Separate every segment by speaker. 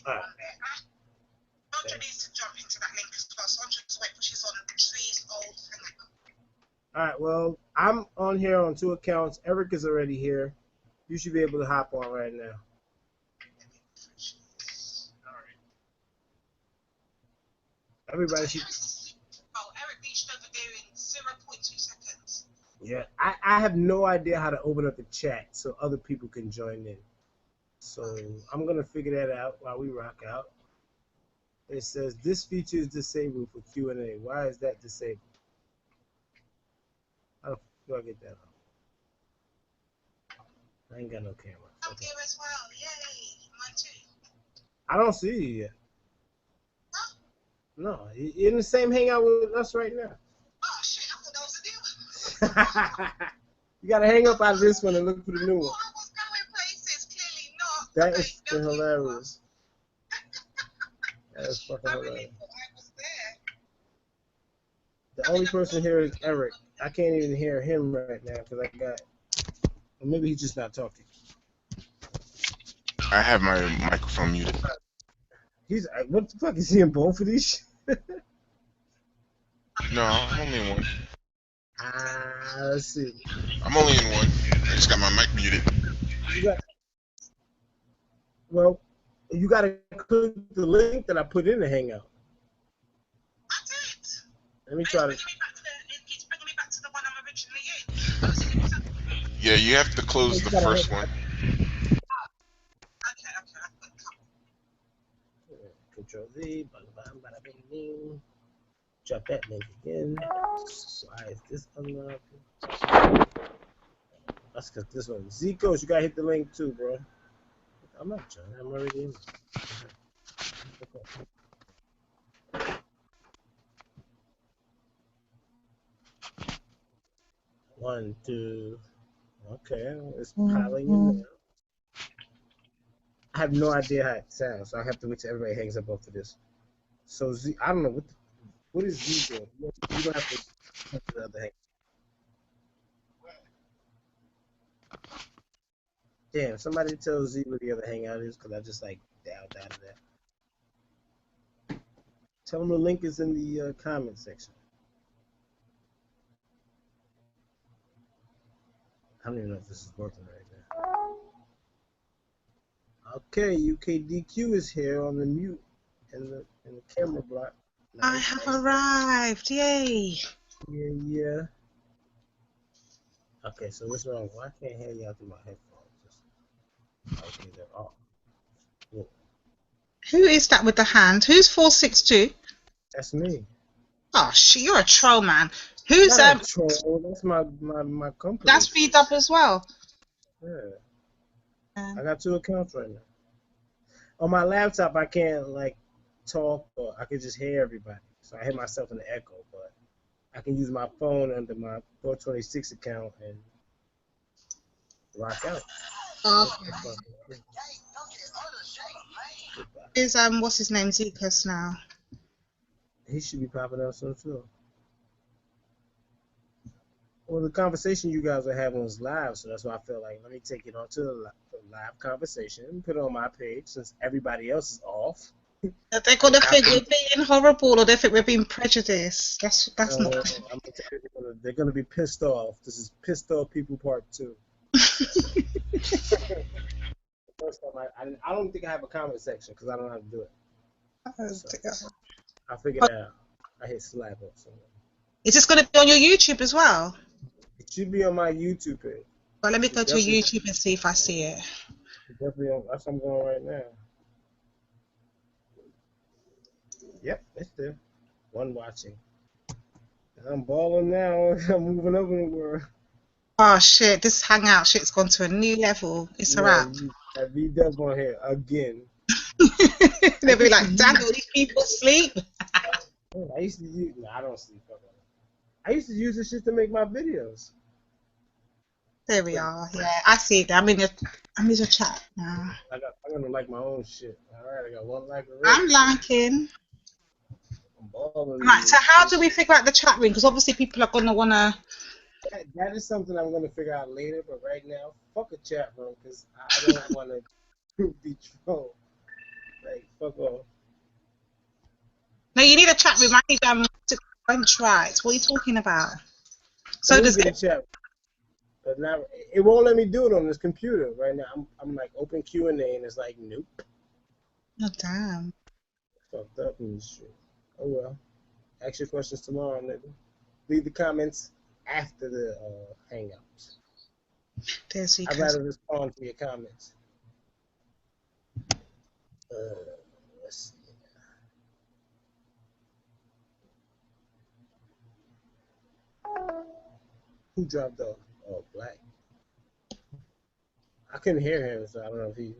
Speaker 1: All right. Sandra needs to jump into that link as well. Sandra's away because she's on Tree's old hangout. All right. Well, I'm on here on 2 accounts. Eric is already here. You should be able to hop on right now. All right. Everybody should. Oh, Eric reached over there in 0.2 seconds. Yeah, I have no idea how to open up the chat so other people can join in. So I'm gonna figure that out while we rock out. It says this feature is disabled for Q&A. Why is that disabled? How do I get that off? I ain't got no camera. I'm here as well. Yay! Mine too. I don't see you yet. Huh? No, you're in the same hangout with us right now. Oh shit! I thought that was a new one. You gotta hang up out of this one and look for the new one. I was going places, clearly not. That is hilarious. That is fucking hilarious. The only person here is Eric. I can't even hear him right now because I got. Or maybe he's just not talking.
Speaker 2: I have my microphone muted.
Speaker 1: He's what the fuck is he in both of these?
Speaker 2: No, I'm only in one.
Speaker 1: Let's see.
Speaker 2: I'm only in one. I just got my mic muted.
Speaker 1: Well, you gotta click the link that I put in the Hangout. I did. Let me try to. It keeps bringing me back to the one I'm originally in.
Speaker 2: Yeah, you have to close the first one.
Speaker 1: Okay. Control Z. Drop that link again. Why is this unlocked? That's because this one. Z-Coach, you gotta hit the link too, bro. I'm not trying. I'm already in. Okay. 1, 2. Okay, it's piling in now. I have no idea how it sounds, so I have to wait till everybody hangs up off of this. So Z, I don't know what is Z doing. You don't have to touch the other hang. Damn, somebody tell Z what the other hangout is, because I just like dialed out of that. Tell them the link is in the comment section. I don't even know if this is working right now. Okay, UKDQ is here on the mute in the camera block. Nice.
Speaker 3: I have arrived! Yay!
Speaker 1: Yeah. Okay, so what's wrong? Why can't I hear you out through my headphones? Okay, they're off. Whoa.
Speaker 3: Who is that with the hand? Who's 462?
Speaker 1: That's me.
Speaker 3: Oh shit, you're a troll, man. Who's
Speaker 1: Not a troll. That's my company.
Speaker 3: That's VW as well.
Speaker 1: Yeah. I got 2 accounts right now. On my laptop, I can't like talk, or I can just hear everybody. So I hear myself in the echo, but I can use my phone under my 426 account and rock out.
Speaker 3: Okay. Is what's his name, Zekas now?
Speaker 1: He should be popping up soon too. Well, the conversation you guys are having was live, so that's why I feel like let me take it onto the live conversation and put it on my page since everybody else is off.
Speaker 3: They're gonna think we're being horrible, or they think we're being prejudiced. That's not.
Speaker 1: I'm gonna tell you, they're gonna be pissed off. This is pissed off people part 2. First time I don't think I have a comment section because I don't know how to do it. So, I figured it out. I hit slap up somewhere.
Speaker 3: Is this gonna be on your YouTube as well?
Speaker 1: It should be on my YouTube page.
Speaker 3: Well, let me go to YouTube and see if I see it.
Speaker 1: Definitely on. That's what I'm going right now. Yep, it's there. One watching. I'm balling now. I'm moving up in the world.
Speaker 3: Oh shit! This hangout shit's gone to a new level. It's a wrap.
Speaker 1: That V-Dub on here again.
Speaker 3: They'll be like, "Damn, all these people sleep."
Speaker 1: I used to use. No, I don't sleep. I used to use this shit to make my videos.
Speaker 3: There we are. Yeah, I see it. I'm in the chat now.
Speaker 1: I'm gonna like my own shit. All right, I got 1 like already.
Speaker 3: I'm liking. Right. So how do we figure out the chat room? Because obviously people are gonna wanna.
Speaker 1: That is something I'm gonna figure out later. But right now, fuck a chat room because I don't want to be trolled. Like Fuck off.
Speaker 3: No, you need a chat room. I need to French rights. What are you talking about? So
Speaker 1: Let me
Speaker 3: does
Speaker 1: get a chat. But now it won't let me do it on this computer right now. I'm like open Q&A and it's like nope.
Speaker 3: Oh damn.
Speaker 1: Fucked up in this shit. Oh well. Ask your questions tomorrow, nigga. Leave the comments after the hangouts. I'd rather respond to your comments. Let's see. Who dropped off? Oh, Black. I couldn't hear him, so I don't know if he.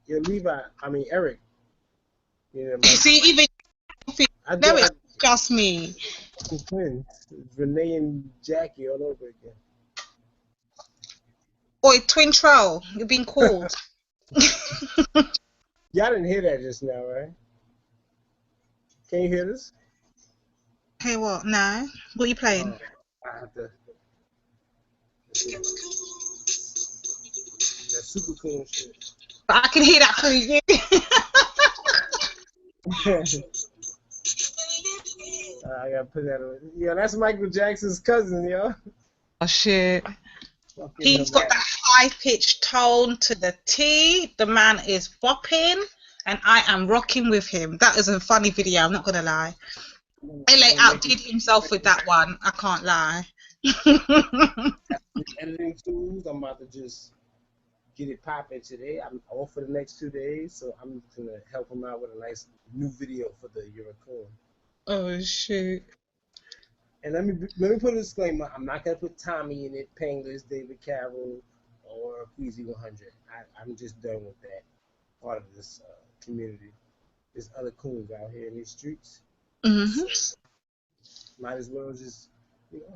Speaker 1: Yeah, Eric.
Speaker 3: You see, even no, it's just me.
Speaker 1: Twins. Renee and Jackie all over again.
Speaker 3: Oi, twin troll, you're being called.
Speaker 1: Y'all didn't hear that just now, right? Can you hear this?
Speaker 3: Hey, what? No. What are you playing?
Speaker 1: I have to. That super cool shit.
Speaker 3: I can hear that through you.
Speaker 1: I gotta put that on. Yeah, that's Michael Jackson's cousin, yo.
Speaker 3: Oh shit. He's got that high-pitched tone to the T. The man is bopping, and I am rocking with him. That is a funny video, I'm not gonna lie. LA outdid himself with that one, I can't lie.
Speaker 1: Editing tools, I'm about to just get it popping today. I'm off for the next 2 days, so I'm gonna help him out with a nice new video for the Eurocon.
Speaker 3: Oh shoot.
Speaker 1: And let me put a disclaimer. I'm not gonna put Tommy in it, Painless, David Carroll, or Queasy 100. I'm just done with that part of this community. There's other coons out here in these streets.
Speaker 3: Mm-hmm.
Speaker 1: So might as well just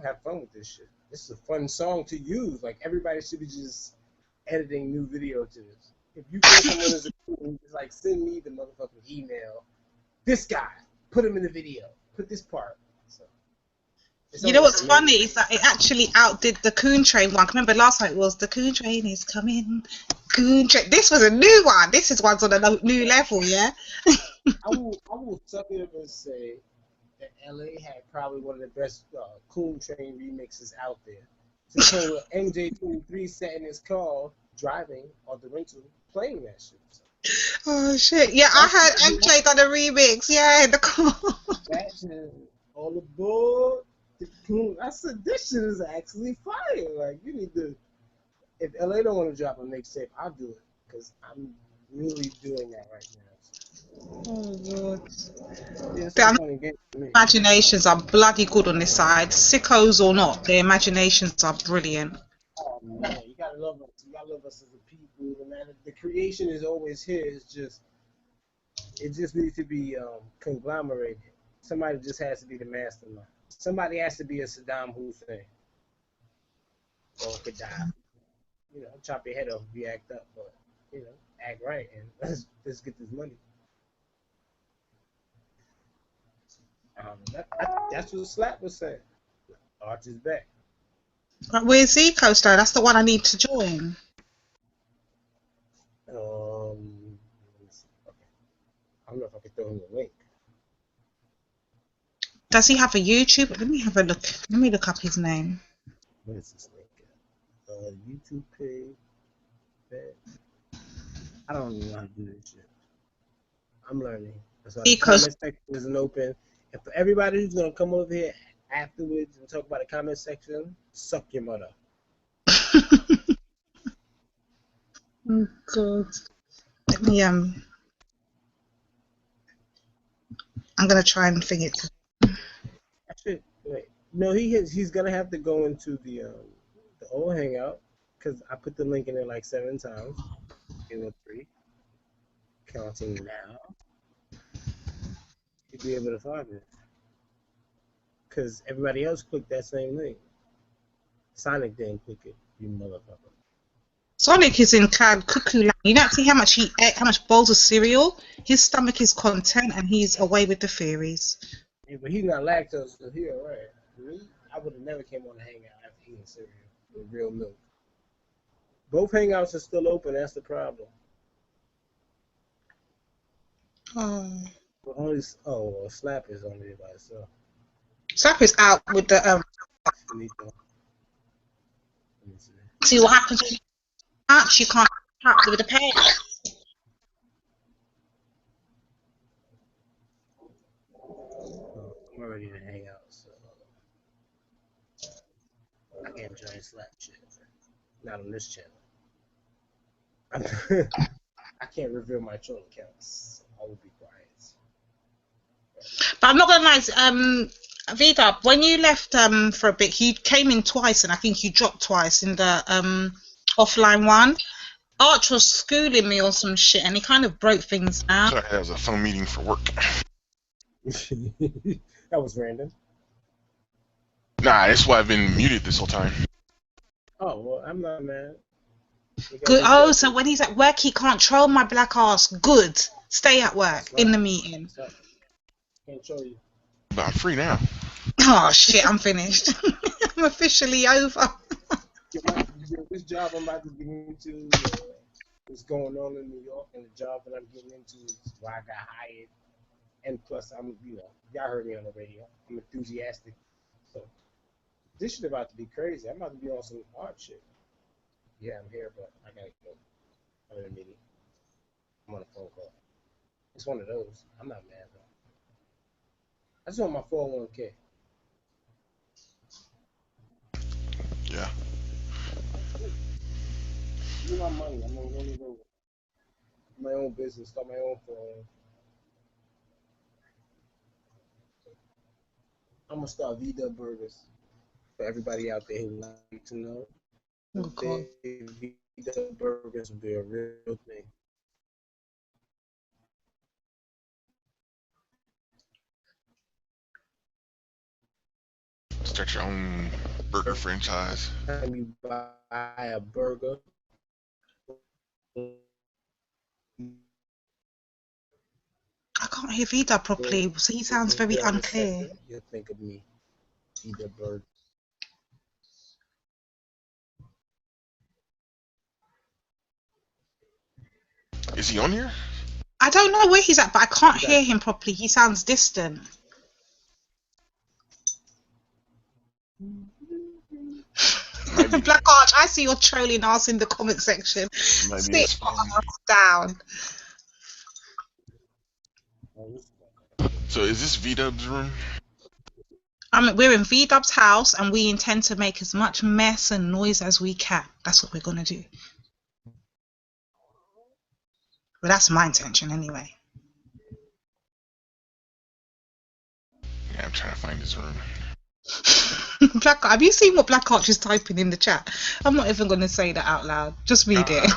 Speaker 1: have fun with this shit. This is a fun song to use. Like everybody should be just editing new video to this. If you think someone is a coon, just like send me the motherfucking email. This guy, put him in the video. Put this part. So.
Speaker 3: You know what's funny is that it actually outdid the Coon Train one. Remember last night it was the Coon Train is coming. Coon Train. This was a new one. This is one's on a new level, yeah.
Speaker 1: I will suck it up and say that LA had probably one of the best Coon Train remixes out there. To the point where MJ23 sat in his car driving on the rental playing that shit. So.
Speaker 3: Oh shit! Yeah, I heard MJ done a remix. Yeah, in the car.
Speaker 1: Imagine all aboard. I said this shit is actually fire. Like you need to. If LA don't want to drop a mixtape, I'll do it because I'm really doing that right now.
Speaker 3: Oh god.
Speaker 1: Yeah, it's a funny game for me.
Speaker 3: Imaginations are bloody good on this side. Sickos or not, their imaginations are brilliant.
Speaker 1: Oh man, you gotta love us. You gotta love us as a people. And that the creation is always here. It's just it just needs to be conglomerated. Somebody just has to be the mastermind. Somebody has to be a Saddam Hussein or Gaddafi. Chop your head off if you act up, but act right and let's get this money. That's what Slap was saying. Arch is back.
Speaker 3: Where's Zico, though? That's the one I need to join.
Speaker 1: Let me see. Okay. I don't know if I can throw him a link.
Speaker 3: Does he have a YouTube? Let me have a look. Let me look up his name.
Speaker 1: What is this link? YouTube page. I don't even know how to do this shit. I'm learning. That's why the comment section isn't open. And for everybody who's gonna come over here afterwards and talk about the comment section, suck your mother.
Speaker 3: Oh god. Let me I'm gonna try and think it.
Speaker 1: Actually, wait. No, he's gonna have to go into the old hangout because I put the link in there like 7 times. 3. Counting now. You'll be able to find it. Because everybody else clicked that same link. Sonic didn't click it, you motherfucker.
Speaker 3: Sonic is in cloud cuckoo land. You don't see how much he ate, how much bowls of cereal. His stomach is content and he's away with the theories.
Speaker 1: Yeah, but he's not lactose, so he alright. Me, I would have never came on the hangout after eating cereal with real milk. Both hangouts are still open, that's the problem. Well, Slap is only by itself.
Speaker 3: Slap is out with the See what happens when you catch? You can't catch with the pain.
Speaker 1: I'm already in Hangout, so I can't join Slap shit. Not on this channel. I can't reveal my troll accounts. I will be quiet.
Speaker 3: But I'm not gonna lie, VDub, when you left for a bit, he came in twice, and I think you dropped twice in the offline one. Arch was schooling me or some shit, and he kind of broke things down.
Speaker 2: Sorry, that was a phone meeting for work.
Speaker 1: That was random.
Speaker 2: Nah, that's why I've been muted this whole time.
Speaker 1: Oh, well, I'm not mad.
Speaker 3: Good. Oh, so when he's at work, he can't troll my black ass. Good. Stay at work in the meeting.
Speaker 1: Can't troll you.
Speaker 2: But I'm free now.
Speaker 3: Oh shit! I'm finished. I'm officially over.
Speaker 1: This job I'm about to get into, what's going on in New York, and the job that I'm getting into is why I got hired. And plus, I'm, y'all heard me on the radio. I'm enthusiastic. So this shit about to be crazy. I'm about to be on some hard shit. Yeah, I'm here, but I gotta go. I'm in a meeting. I'm on a phone call. It's one of those. I'm not mad though. I just want my 401k.
Speaker 2: Yeah.
Speaker 1: Give me my money. I'm gonna go my own business, start my own phone. I'm gonna start VDub Burgers for everybody out there who would like to know.
Speaker 3: Okay.
Speaker 1: VDub Burgers will be a real thing.
Speaker 2: Start your own burger franchise.
Speaker 1: Time you buy a burger,
Speaker 3: I can't hear VDub properly, so he sounds very unclear.
Speaker 1: You'll think of me, VDub Burgers.
Speaker 2: Is he on here?
Speaker 3: I don't know where he's at, but I can't hear him properly. He sounds distant. Black Arch, I see your trolling ass in the comment section. Sit down.
Speaker 2: So is this VDub's room?
Speaker 3: We're in VDub's house, and we intend to make as much mess and noise as we can. That's what we're gonna do. Well, that's my intention anyway.
Speaker 2: Yeah, I'm trying to find his room.
Speaker 3: Black, have you seen what Black Arch is typing in the chat? I'm not even going to say that out loud. Just read it.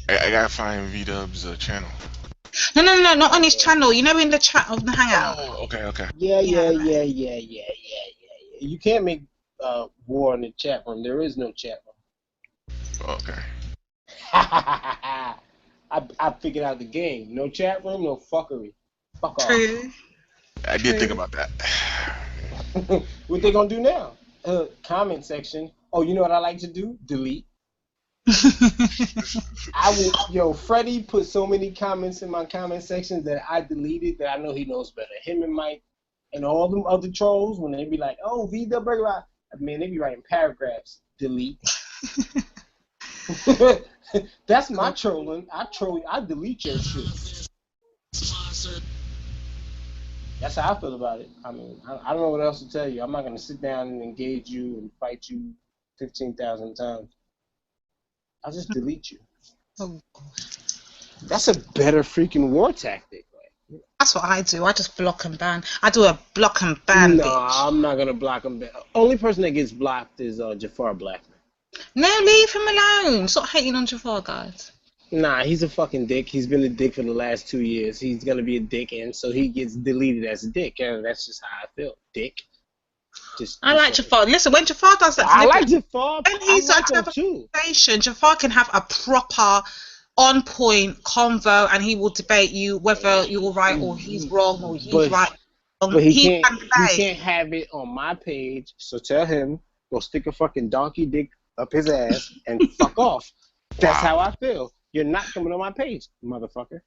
Speaker 2: I gotta find VDub's channel.
Speaker 3: No, not on his channel. You know, in the chat of the Hangout.
Speaker 2: Oh, okay.
Speaker 1: Yeah. You can't make war in the chat room. There is no chat room.
Speaker 2: Okay.
Speaker 1: I figured out the game. No chat room, no fuckery. Fuck off.
Speaker 3: True.
Speaker 2: I did think about that.
Speaker 1: What they gonna do now? Comment section. Oh, you know what I like to do? Delete. Freddie put so many comments in my comment section that I deleted that I know he knows better. Him and Mike and all them other trolls, when they be like, oh, VDub Burger, man, they be writing paragraphs. Delete. That's my trolling. I delete your shit. That's how I feel about it. I mean, I don't know what else to tell you. I'm not gonna sit down and engage you and fight you 15,000 times. I'll just delete you.
Speaker 3: Oh.
Speaker 1: That's a better freaking war tactic.
Speaker 3: That's what I do. I just block and ban. I do a block and ban.
Speaker 1: No, I'm not gonna block and ban. Only person that gets blocked is Jafar Blackman.
Speaker 3: No, leave him alone. Stop hating on Jafar, guys.
Speaker 1: Nah, he's a fucking dick. He's been a dick for the last 2 years. He's gonna be a dick, and so he gets deleted as a dick. And that's just how I feel. Dick.
Speaker 3: I like Jafar. Listen, when Jafar does that,
Speaker 1: I like Jafar.
Speaker 3: When he's like have a conversation, Jafar can have a proper, on-point convo, and he will debate you whether you're right or he's wrong or he's right.
Speaker 1: But he can't have it on my page. So tell him go stick a fucking donkey dick up his ass and fuck off. That's how I feel. You're not coming on my page, motherfucker.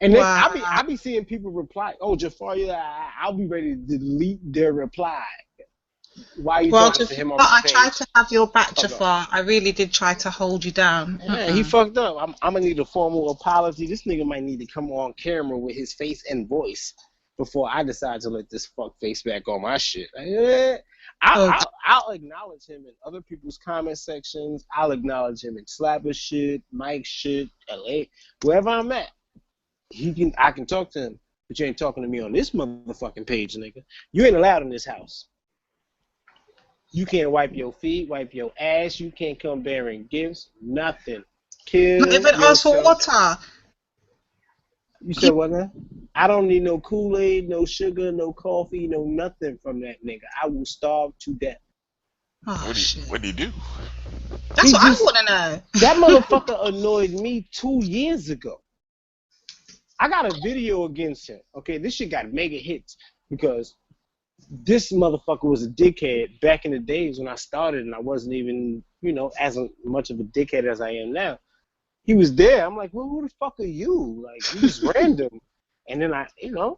Speaker 1: And then I be seeing people reply, "Oh, Jafar, I'll be ready to delete their reply." Why are you talking to him on my page?
Speaker 3: I tried to have your back, Jafar. I really did try to hold you down.
Speaker 1: Yeah, he fucked up. I'm gonna need a formal apology. This nigga might need to come on camera with his face and voice before I decide to let this fuck face back on my shit. I'll acknowledge him in other people's comment sections. I'll acknowledge him in Slapper shit, Mike shit, LA, wherever I'm at. I can talk to him, but you ain't talking to me on this motherfucking page, nigga. You ain't allowed in this house. You can't wipe your feet, wipe your ass. You can't come bearing gifts, nothing. Kill
Speaker 3: Not even ask for water.
Speaker 1: You said what now? I don't need no Kool-Aid, no sugar, no coffee, no nothing from that nigga. I will starve to death.
Speaker 3: Oh, shit.
Speaker 2: What did he do?
Speaker 3: That's what I want to know.
Speaker 1: That motherfucker annoyed me 2 years ago. I got a video against him. Okay, this shit got mega hits because this motherfucker was a dickhead back in the days when I started, and I wasn't even, as much of a dickhead as I am now. He was there. I'm like, well, who the fuck are you? Like, he was random. And then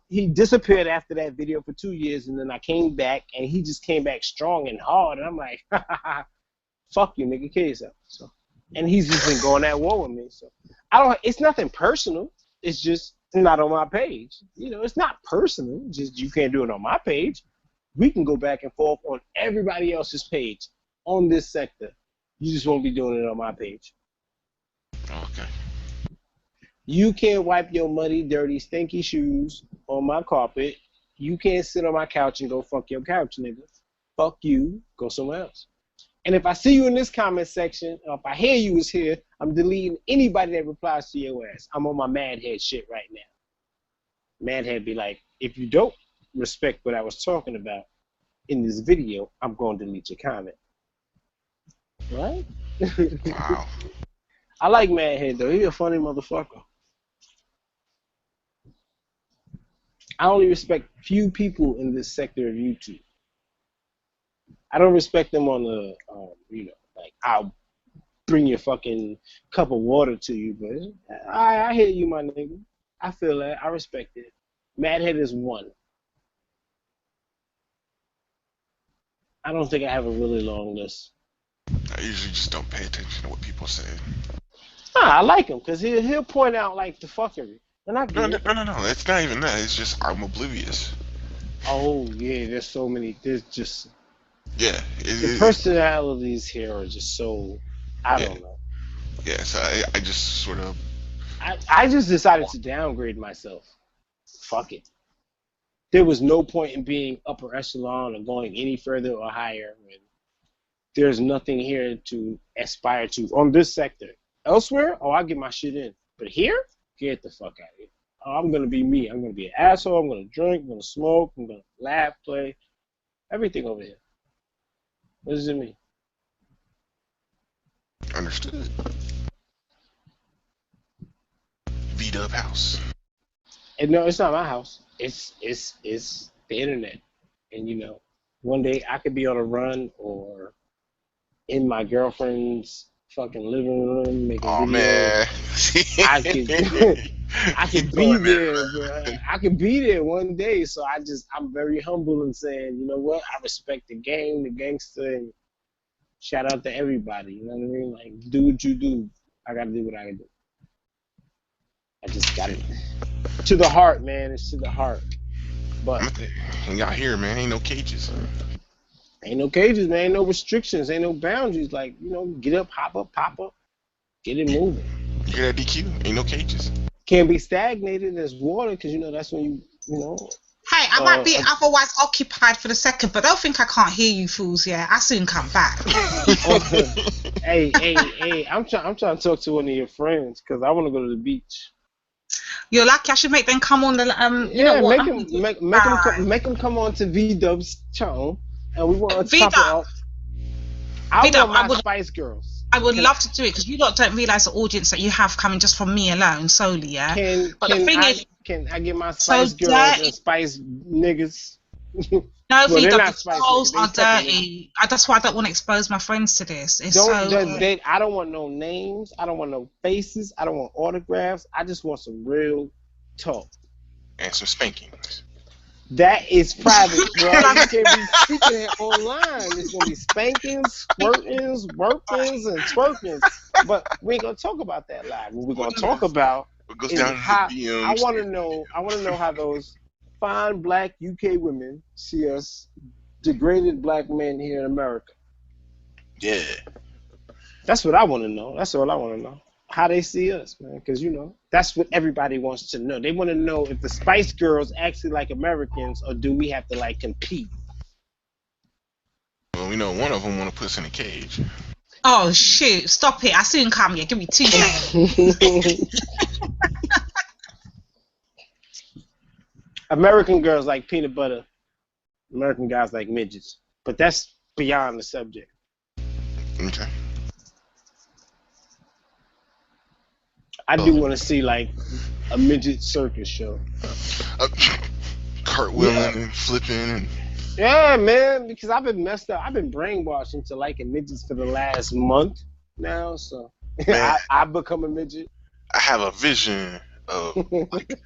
Speaker 1: he disappeared after that video for 2 years, and then I came back, and he just came back strong and hard, and I'm like, fuck you, nigga, kill yourself. So, and he's just been going at war with me. So it's nothing personal. It's just not on my page. It's not personal. Just you can't do it on my page. We can go back and forth on everybody else's page on this sector. You just won't be doing it on my page.
Speaker 2: Okay.
Speaker 1: You can't wipe your muddy, dirty, stinky shoes on my carpet. You can't sit on my couch and go fuck your couch, nigga. Fuck you. Go somewhere else. And if I see you in this comment section, or if I hear you is here, I'm deleting anybody that replies to your ass. I'm on my Madhead shit right now. Madhead be like, if you don't respect what I was talking about in this video, I'm going to delete your comment. Right?
Speaker 2: Wow.
Speaker 1: I like Madhead, though. He a funny motherfucker. I only respect few people in this sector of YouTube. I don't respect them on the, like, I'll bring your fucking cup of water to you, but I hear you, my nigga. I feel that. I respect it. Madhead is one. I don't think I have a really long list.
Speaker 2: I usually just don't pay attention to what people say.
Speaker 1: Nah, I like him, because he'll point out, like, the fuckery. And I get it.
Speaker 2: No. It's not even that. It's just I'm oblivious.
Speaker 1: Oh, yeah, there's so many. There's just...
Speaker 2: Yeah.
Speaker 1: The personalities here are just so... I don't know.
Speaker 2: Yeah, so I just sort of...
Speaker 1: I just decided to downgrade myself. Fuck it. There was no point in being upper echelon or going any further or higher. There's nothing here to aspire to on this sector. Elsewhere, I'll get my shit in. But here, get the fuck out of here. I'm going to be me. I'm going to be an asshole. I'm going to drink. I'm going to smoke. I'm going to laugh, play. Everything over here. What does it mean?
Speaker 2: Understood. V-Dub house.
Speaker 1: And no, it's not my house. It's the internet. And, one day I could be on a run or in my girlfriend's fucking living room making videos.
Speaker 2: Man.
Speaker 1: I could be there, bro. I could be there one day. So I'm very humble in saying, you know what? I respect the game, the gangster, and shout out to everybody. You know what I mean? Like, do what you do. I gotta do what I do. I just got it to the heart, man. It's to the heart. But
Speaker 2: y'all here, man. Ain't no cages.
Speaker 1: Ain't no cages, man. Ain't no restrictions. Ain't no boundaries. Like, get up, hop up, pop up, get it moving.
Speaker 2: You hear that, DQ? Ain't no cages.
Speaker 1: Can't be stagnated as water, because that's when you.
Speaker 3: Hey, I might be otherwise occupied for the second, but don't think I can't hear you fools. Yeah, I soon come back.
Speaker 1: Hey, I'm trying to talk to one of your friends because I want to go to the beach.
Speaker 3: You're lucky. I should make them come on the
Speaker 1: make them come on to V-Dub's channel, and we want to top it off. I want my Spice Girls.
Speaker 3: I would love to do it because you lot don't realize the audience that you have coming just from me alone solely, yeah.
Speaker 1: Can I get my Spice Girls and Spice niggas?
Speaker 3: No, V-Dub, girls are dirty. That's why I don't want to expose my friends to this.
Speaker 1: I don't want no names. I don't want no faces. I don't want autographs. I just want some real talk.
Speaker 2: And some spankings.
Speaker 1: That is private, bro. You can't be speaking it online. There's gonna be spankings, squirtings, workings, and twerkings. But we ain't gonna talk about that live. What we're gonna talk about is how I want to know how those fine black UK women see us degraded black men here in America.
Speaker 2: Yeah.
Speaker 1: That's what I want to know. That's all I want to know. How they see us, man. Because, that's what everybody wants to know. They want to know if the Spice Girls actually like Americans or do we have to, like, compete?
Speaker 2: Well, we know one of them want to put us in a cage.
Speaker 3: Oh, shoot. Stop it. I soon come here. Give me 2 seconds.
Speaker 1: American girls like peanut butter. American guys like midgets. But that's beyond the subject.
Speaker 2: Okay.
Speaker 1: I do want to see, like, a midget circus show.
Speaker 2: Cartwheeling and flipping. And...
Speaker 1: Yeah, man, because I've been messed up. I've been brainwashed into liking midgets for the last month now, so I've become a midget.
Speaker 2: I have a vision of like,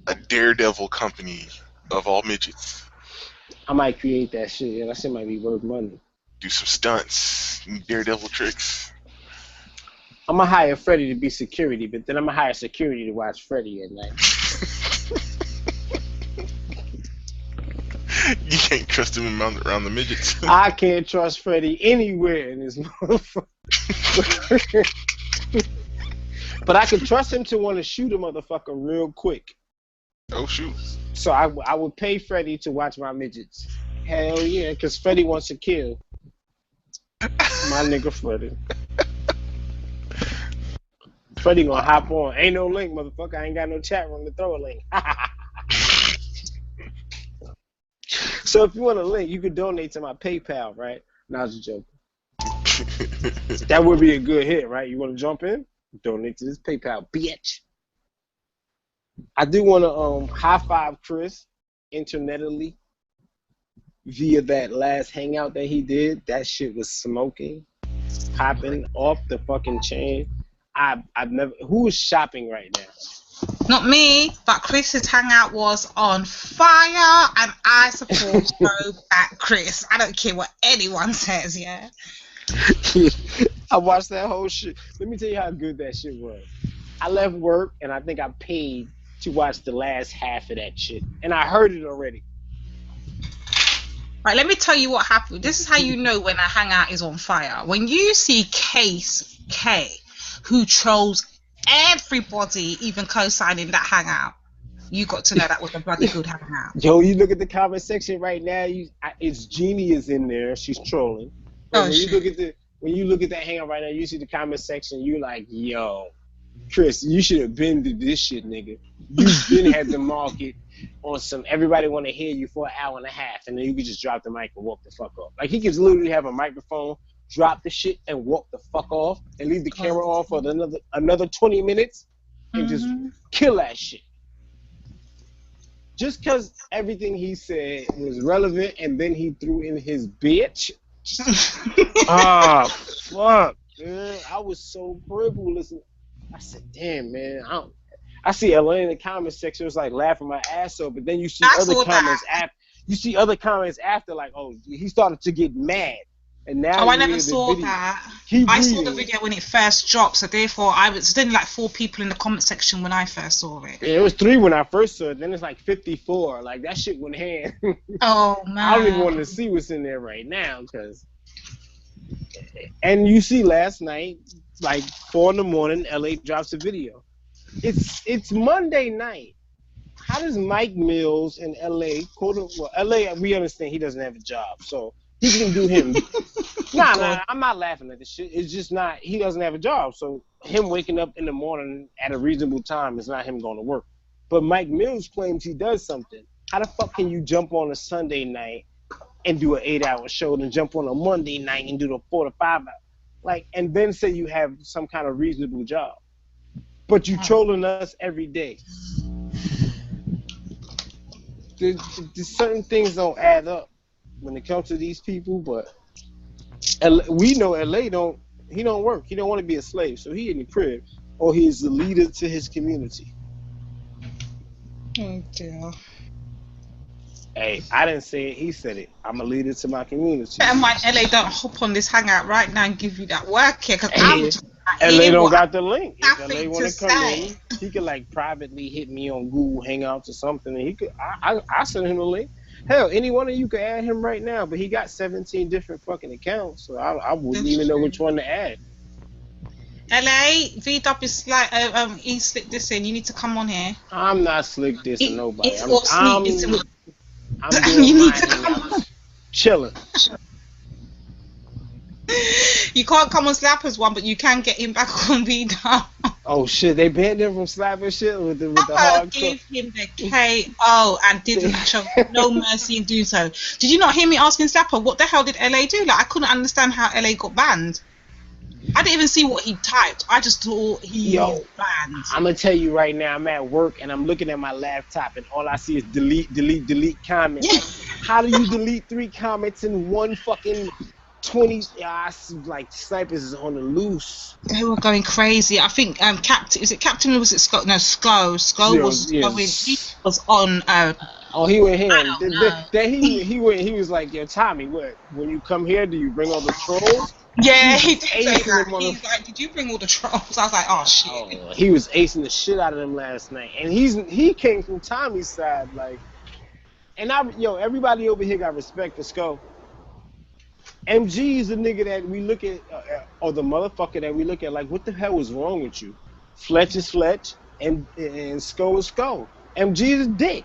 Speaker 2: a daredevil company of all midgets.
Speaker 1: I might create that shit. Yeah, that shit might be worth money.
Speaker 2: Do some stunts, daredevil tricks.
Speaker 1: I'm gonna hire Freddie to be security, but then I'm gonna hire security to watch Freddie at night.
Speaker 2: You can't trust him around the midgets.
Speaker 1: I can't trust Freddie anywhere in this motherfucker. But I can trust him to want to shoot a motherfucker real quick.
Speaker 2: Oh, shoot.
Speaker 1: So I would pay Freddie to watch my midgets. Hell yeah, because Freddie wants to kill. My nigga Freddie. Freddie gonna hop on. Ain't no link, motherfucker. I ain't got no chat room to throw a link. So if you want a link, you could donate to my PayPal, right? Nah, just joking. That would be a good hit, right? You want to jump in? Donate to this PayPal, bitch. I do want to high five Chris internetally via that last hangout that he did. That shit was smoking, popping off the fucking chain. I've never. Who is shopping right now?
Speaker 3: Not me, but Chris's hangout was on fire, and I support so back Chris. I don't care what anyone says, yeah.
Speaker 1: I watched that whole shit. Let me tell you how good that shit was. I left work, and I think I paid to watch the last half of that shit, and I heard it already.
Speaker 3: Right, let me tell you what happened. This is how you know when a hangout is on fire. When you see Case K, who trolls everybody, even co-signing that hangout, you got to know that was a bloody good hangout.
Speaker 1: Yo, you look at the comment section right now. It's Jeannie is in there. She's trolling.
Speaker 3: Oh,
Speaker 1: when you look at that hangout right now, you see the comment section. You're like, yo, Chris, you should have been to this shit, nigga. You've been had the market on some. Everybody want to hear you for an hour and a half, and then you could just drop the mic and walk the fuck off. Like he could literally have a microphone, drop the shit, and walk the fuck off, and leave the camera on for another 20 minutes, and just kill that shit. Just because everything he said was relevant, and then he threw in his bitch. Fuck, man. I was so privileged. I said, damn, man. I see LA in the comment section. It was like laughing my ass off, but then you see other comments after. You see other comments after, like, oh, he started to get mad. And now
Speaker 3: I never saw that. I saw the video when it first dropped, so therefore there's only like 4 people in the comment section when I first saw it.
Speaker 1: Yeah, it was 3 when I first saw it. Then it's like 54. Like that shit went hand.
Speaker 3: Oh man!
Speaker 1: I don't even want to see what's in there right now, cause. And you see, last night, like 4 in the morning, LA drops a video. It's Monday night. How does Mike Mills in LA, LA, we understand he doesn't have a job, so. He can do him. Nah, I'm not laughing at this shit. It's just not, he doesn't have a job. So him waking up in the morning at a reasonable time is not him going to work. But Mike Mills claims he does something. How the fuck can you jump on a Sunday night and do an 8-hour show, then jump on a Monday night and do the 4 to 5 hour? Like, and then say you have some kind of reasonable job. But you trolling us every day. There's certain things don't add up when it comes to these people, but we know LA he don't work. He don't want to be a slave, so he in the crib, or he's the leader to his community.
Speaker 3: Oh dear.
Speaker 1: Hey, I didn't say it. He said it. I'm a leader to my community.
Speaker 3: Better mind LA don't hop on this hangout right now and give you that work here, because I would
Speaker 1: LA don't got the link. If
Speaker 3: nothing
Speaker 1: LA
Speaker 3: to
Speaker 1: want to come
Speaker 3: say.
Speaker 1: in, he could like privately hit me on Google Hangouts or something, and he could. I send him the link. Hell, any one of you could add him right now, but he got 17 different fucking accounts, so I wouldn't even know which one to add.
Speaker 3: LA, V-Dub is like, he slipped this in. You need to come on here.
Speaker 1: I'm not slick dissing nobody.
Speaker 3: It's all
Speaker 1: I'm
Speaker 3: you
Speaker 1: doing
Speaker 3: need
Speaker 1: my
Speaker 3: to come on.
Speaker 1: hangouts, chilling.
Speaker 3: You can't come on Slappers one, but you can get him back on V-Dub.
Speaker 1: Oh shit, they banned him from slapping shit with the
Speaker 3: Slapper
Speaker 1: hardcore.
Speaker 3: gave him the KO and didn't show no mercy in doing so. Did you not hear me asking Slapper, what the hell did LA do? Like, I couldn't understand how LA got banned. I didn't even see what he typed. I just thought he was banned.
Speaker 1: I'm gonna tell you right now, I'm at work and I'm looking at my laptop and all I see is delete comments. Like, how do you delete 3 comments in one fucking 20? Like snipers is on the loose.
Speaker 3: They were going crazy. I think Captain, is it Captain or was it Sko? No, Sko. Sko was going. He was on.
Speaker 1: Oh, he went here. He was like, yo, Tommy, what? When you come here, do you bring all the trolls?
Speaker 3: Yeah, he did say that. He's like, did you bring all the trolls? I was like, oh shit.
Speaker 1: Oh, he was acing the shit out of them last night, and he came from Tommy's side, like. And everybody over here got respect for Sko. MG is the nigga that we look at, or the motherfucker that we look at, like, what the hell was wrong with you? Fletch is Fletch, and Sko is Sko. MG is a dick.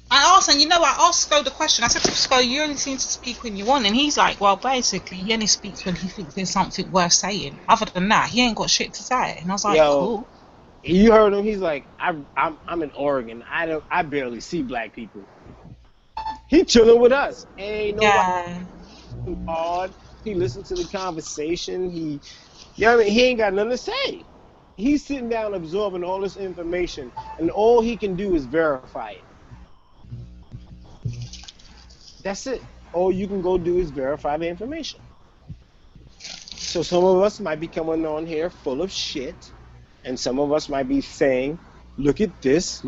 Speaker 3: I asked Sko the question. I said to Sko, you only seem to speak when you want, and he's like, well, basically, he only speaks when he thinks there's something worth saying. Other than that, he ain't got shit to say. And I was like, cool.
Speaker 1: You heard him? He's like, I'm in Oregon. I barely see black people. He chilling with us. Ain't nobody hard. He listened to the conversation. He ain't got nothing to say. He's sitting down absorbing all this information, and all he can do is verify it. That's it. All you can go do is verify the information. So some of us might be coming on here full of shit, and some of us might be saying, look at this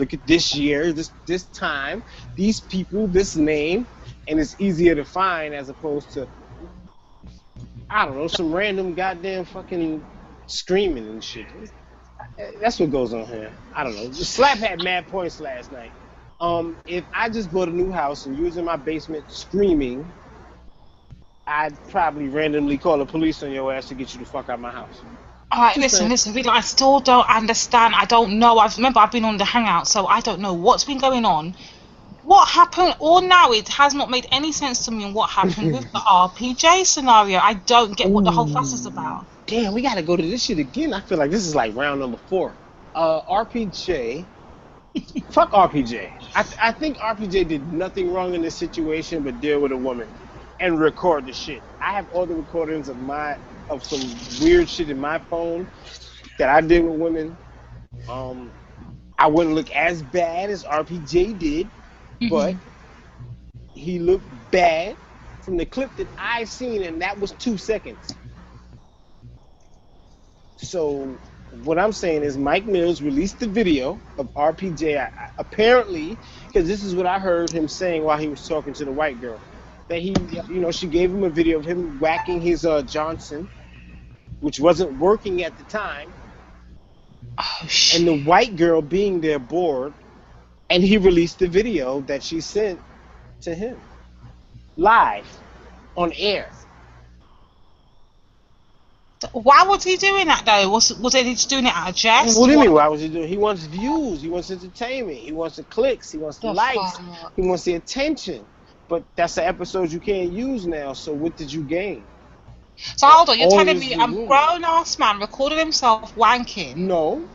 Speaker 1: year, this time, these people, this name, and it's easier to find as opposed to, I don't know, some random goddamn fucking screaming and shit. That's what goes on here. I don't know. Slap had mad points last night. If I just bought a new house and you was in my basement screaming, I'd probably randomly call the police on your ass to get you the fuck out of my house.
Speaker 3: All right, listen, I still don't understand. I don't know. I've been on the hangout, so I don't know what's been going on. What happened? Or now it has not made any sense to me on what happened with the RPJ scenario. I don't get what the whole fuss is about.
Speaker 1: Damn, we gotta go to this shit again. I feel like this is like round number 4. RPJ. Fuck RPJ. I think RPJ did nothing wrong in this situation but deal with a woman and record the shit. I have all the recordings of some weird shit in my phone that I did with women. I wouldn't look as bad as RPJ did, but he looked bad from the clip that I seen, and that was 2 seconds. So what I'm saying is Mike Mills released the video of RPJ, apparently, because this is what I heard him saying while he was talking to the white girl, that she gave him a video of him whacking his Johnson, which wasn't working at the time.
Speaker 3: Oh, shit.
Speaker 1: And the white girl being there bored, and he released the video that she sent to him live on air.
Speaker 3: Why was he doing that though? Was he just doing it out of jest?
Speaker 1: What do you mean? Why was he doing? He wants views. He wants entertainment. He wants the clicks. He wants the likes. He wants the attention. But that's an episode you can't use now. So what did you gain?
Speaker 3: So hold on, you're telling me a grown ass man recorded himself wanking?
Speaker 1: No.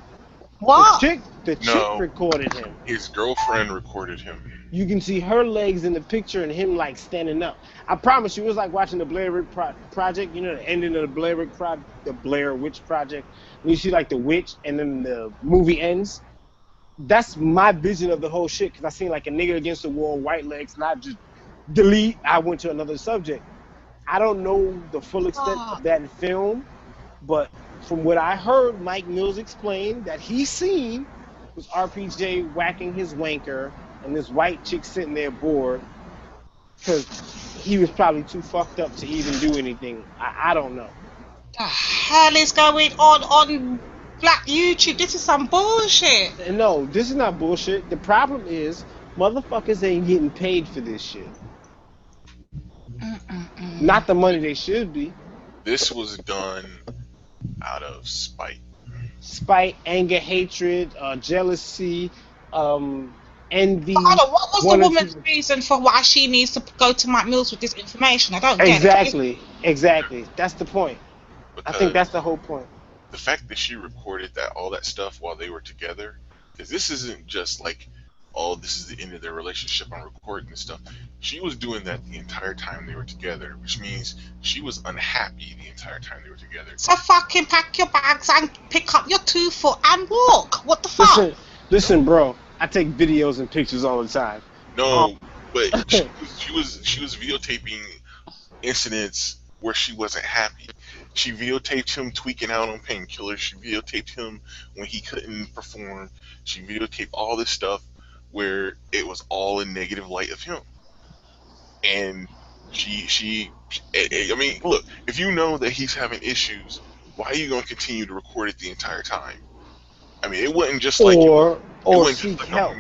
Speaker 3: What?
Speaker 1: The chick recorded him.
Speaker 2: His girlfriend recorded him.
Speaker 1: You can see her legs in the picture and him like standing up. I promise you, it was like watching the Blair Witch Project. You know, the ending of the Blair Witch Project. When you see like the witch and then the movie ends. That's my vision of the whole shit. Because I seen like a nigga against the wall, white legs, not just delete. I went to another subject. I don't know the full extent of that film, but from what I heard Mike Mills explain that he seen, was RPJ whacking his wanker and this white chick sitting there bored because he was probably too fucked up to even do anything. I don't know.
Speaker 3: The hell is going on Black YouTube? This is some bullshit.
Speaker 1: No, this is not bullshit. The problem is motherfuckers ain't getting paid for this shit. Not the money they should be.
Speaker 2: This was done out of spite.
Speaker 1: Spite, anger, hatred, jealousy, envy.
Speaker 3: Hold on, what was the woman's reason for why she needs to go to Mike Mills with this information? I don't get
Speaker 1: it. Exactly. That's the point. Because I think that's the whole point.
Speaker 2: The fact that she recorded all that stuff while they were together, because this isn't just like, oh, this is the end of their relationship, I'm recording this stuff. She was doing that the entire time they were together, which means she was unhappy the entire time they were together.
Speaker 3: So fucking pack your bags and pick up your 2 foot and walk. What the fuck?
Speaker 1: Listen, bro. I take videos and pictures all the time.
Speaker 2: No, but she was videotaping incidents where she wasn't happy. She videotaped him tweaking out on painkillers. She videotaped him when he couldn't perform. She videotaped all this stuff where it was all in negative light of him. And I mean, look, if you know that he's having issues, why are you going to continue to record it the entire time? I mean, it wasn't just like...
Speaker 1: Or seek help.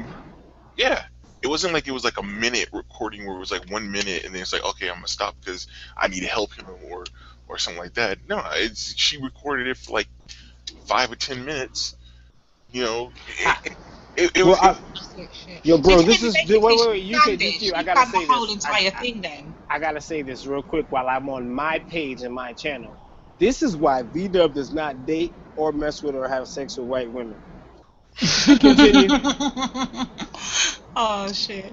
Speaker 2: Yeah. It wasn't like it was like a minute recording where it was like 1 minute and then it's like, okay, I'm going to stop because I need to help him or something like that. No, she recorded it for like 5 or 10 minutes. You know,
Speaker 1: yo, bro, this is wait. You I gotta say
Speaker 3: this. Entire thing, then.
Speaker 1: I gotta say this real quick while I'm on my page and my channel. This is why V-Dub does not date or mess with or have sex with white women. Continue.
Speaker 3: Oh shit.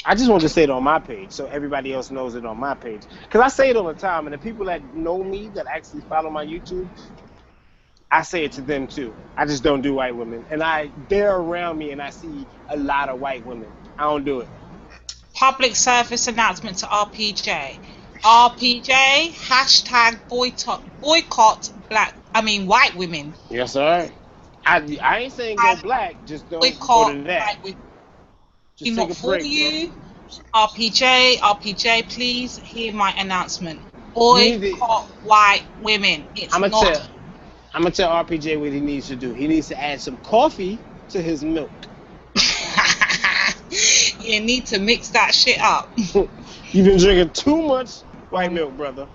Speaker 1: I just wanted to say it on my page so everybody else knows it on my page. Because I say it all the time, and the people that know me, that actually follow my YouTube, I say it to them too. I just don't do white women. And they're around me and I see a lot of white women. I don't do it.
Speaker 3: Public service announcement to RPJ. RPJ, hashtag boycott white women.
Speaker 1: Yes, sir. I ain't saying go black, just don't go to that.
Speaker 3: Just not for you. RPJ, please hear my announcement. Boycott white women.
Speaker 1: I'm gonna tell RPJ what he needs to do. He needs to add some coffee to his milk.
Speaker 3: You need to mix that shit up.
Speaker 1: You've been drinking too much white milk, brother.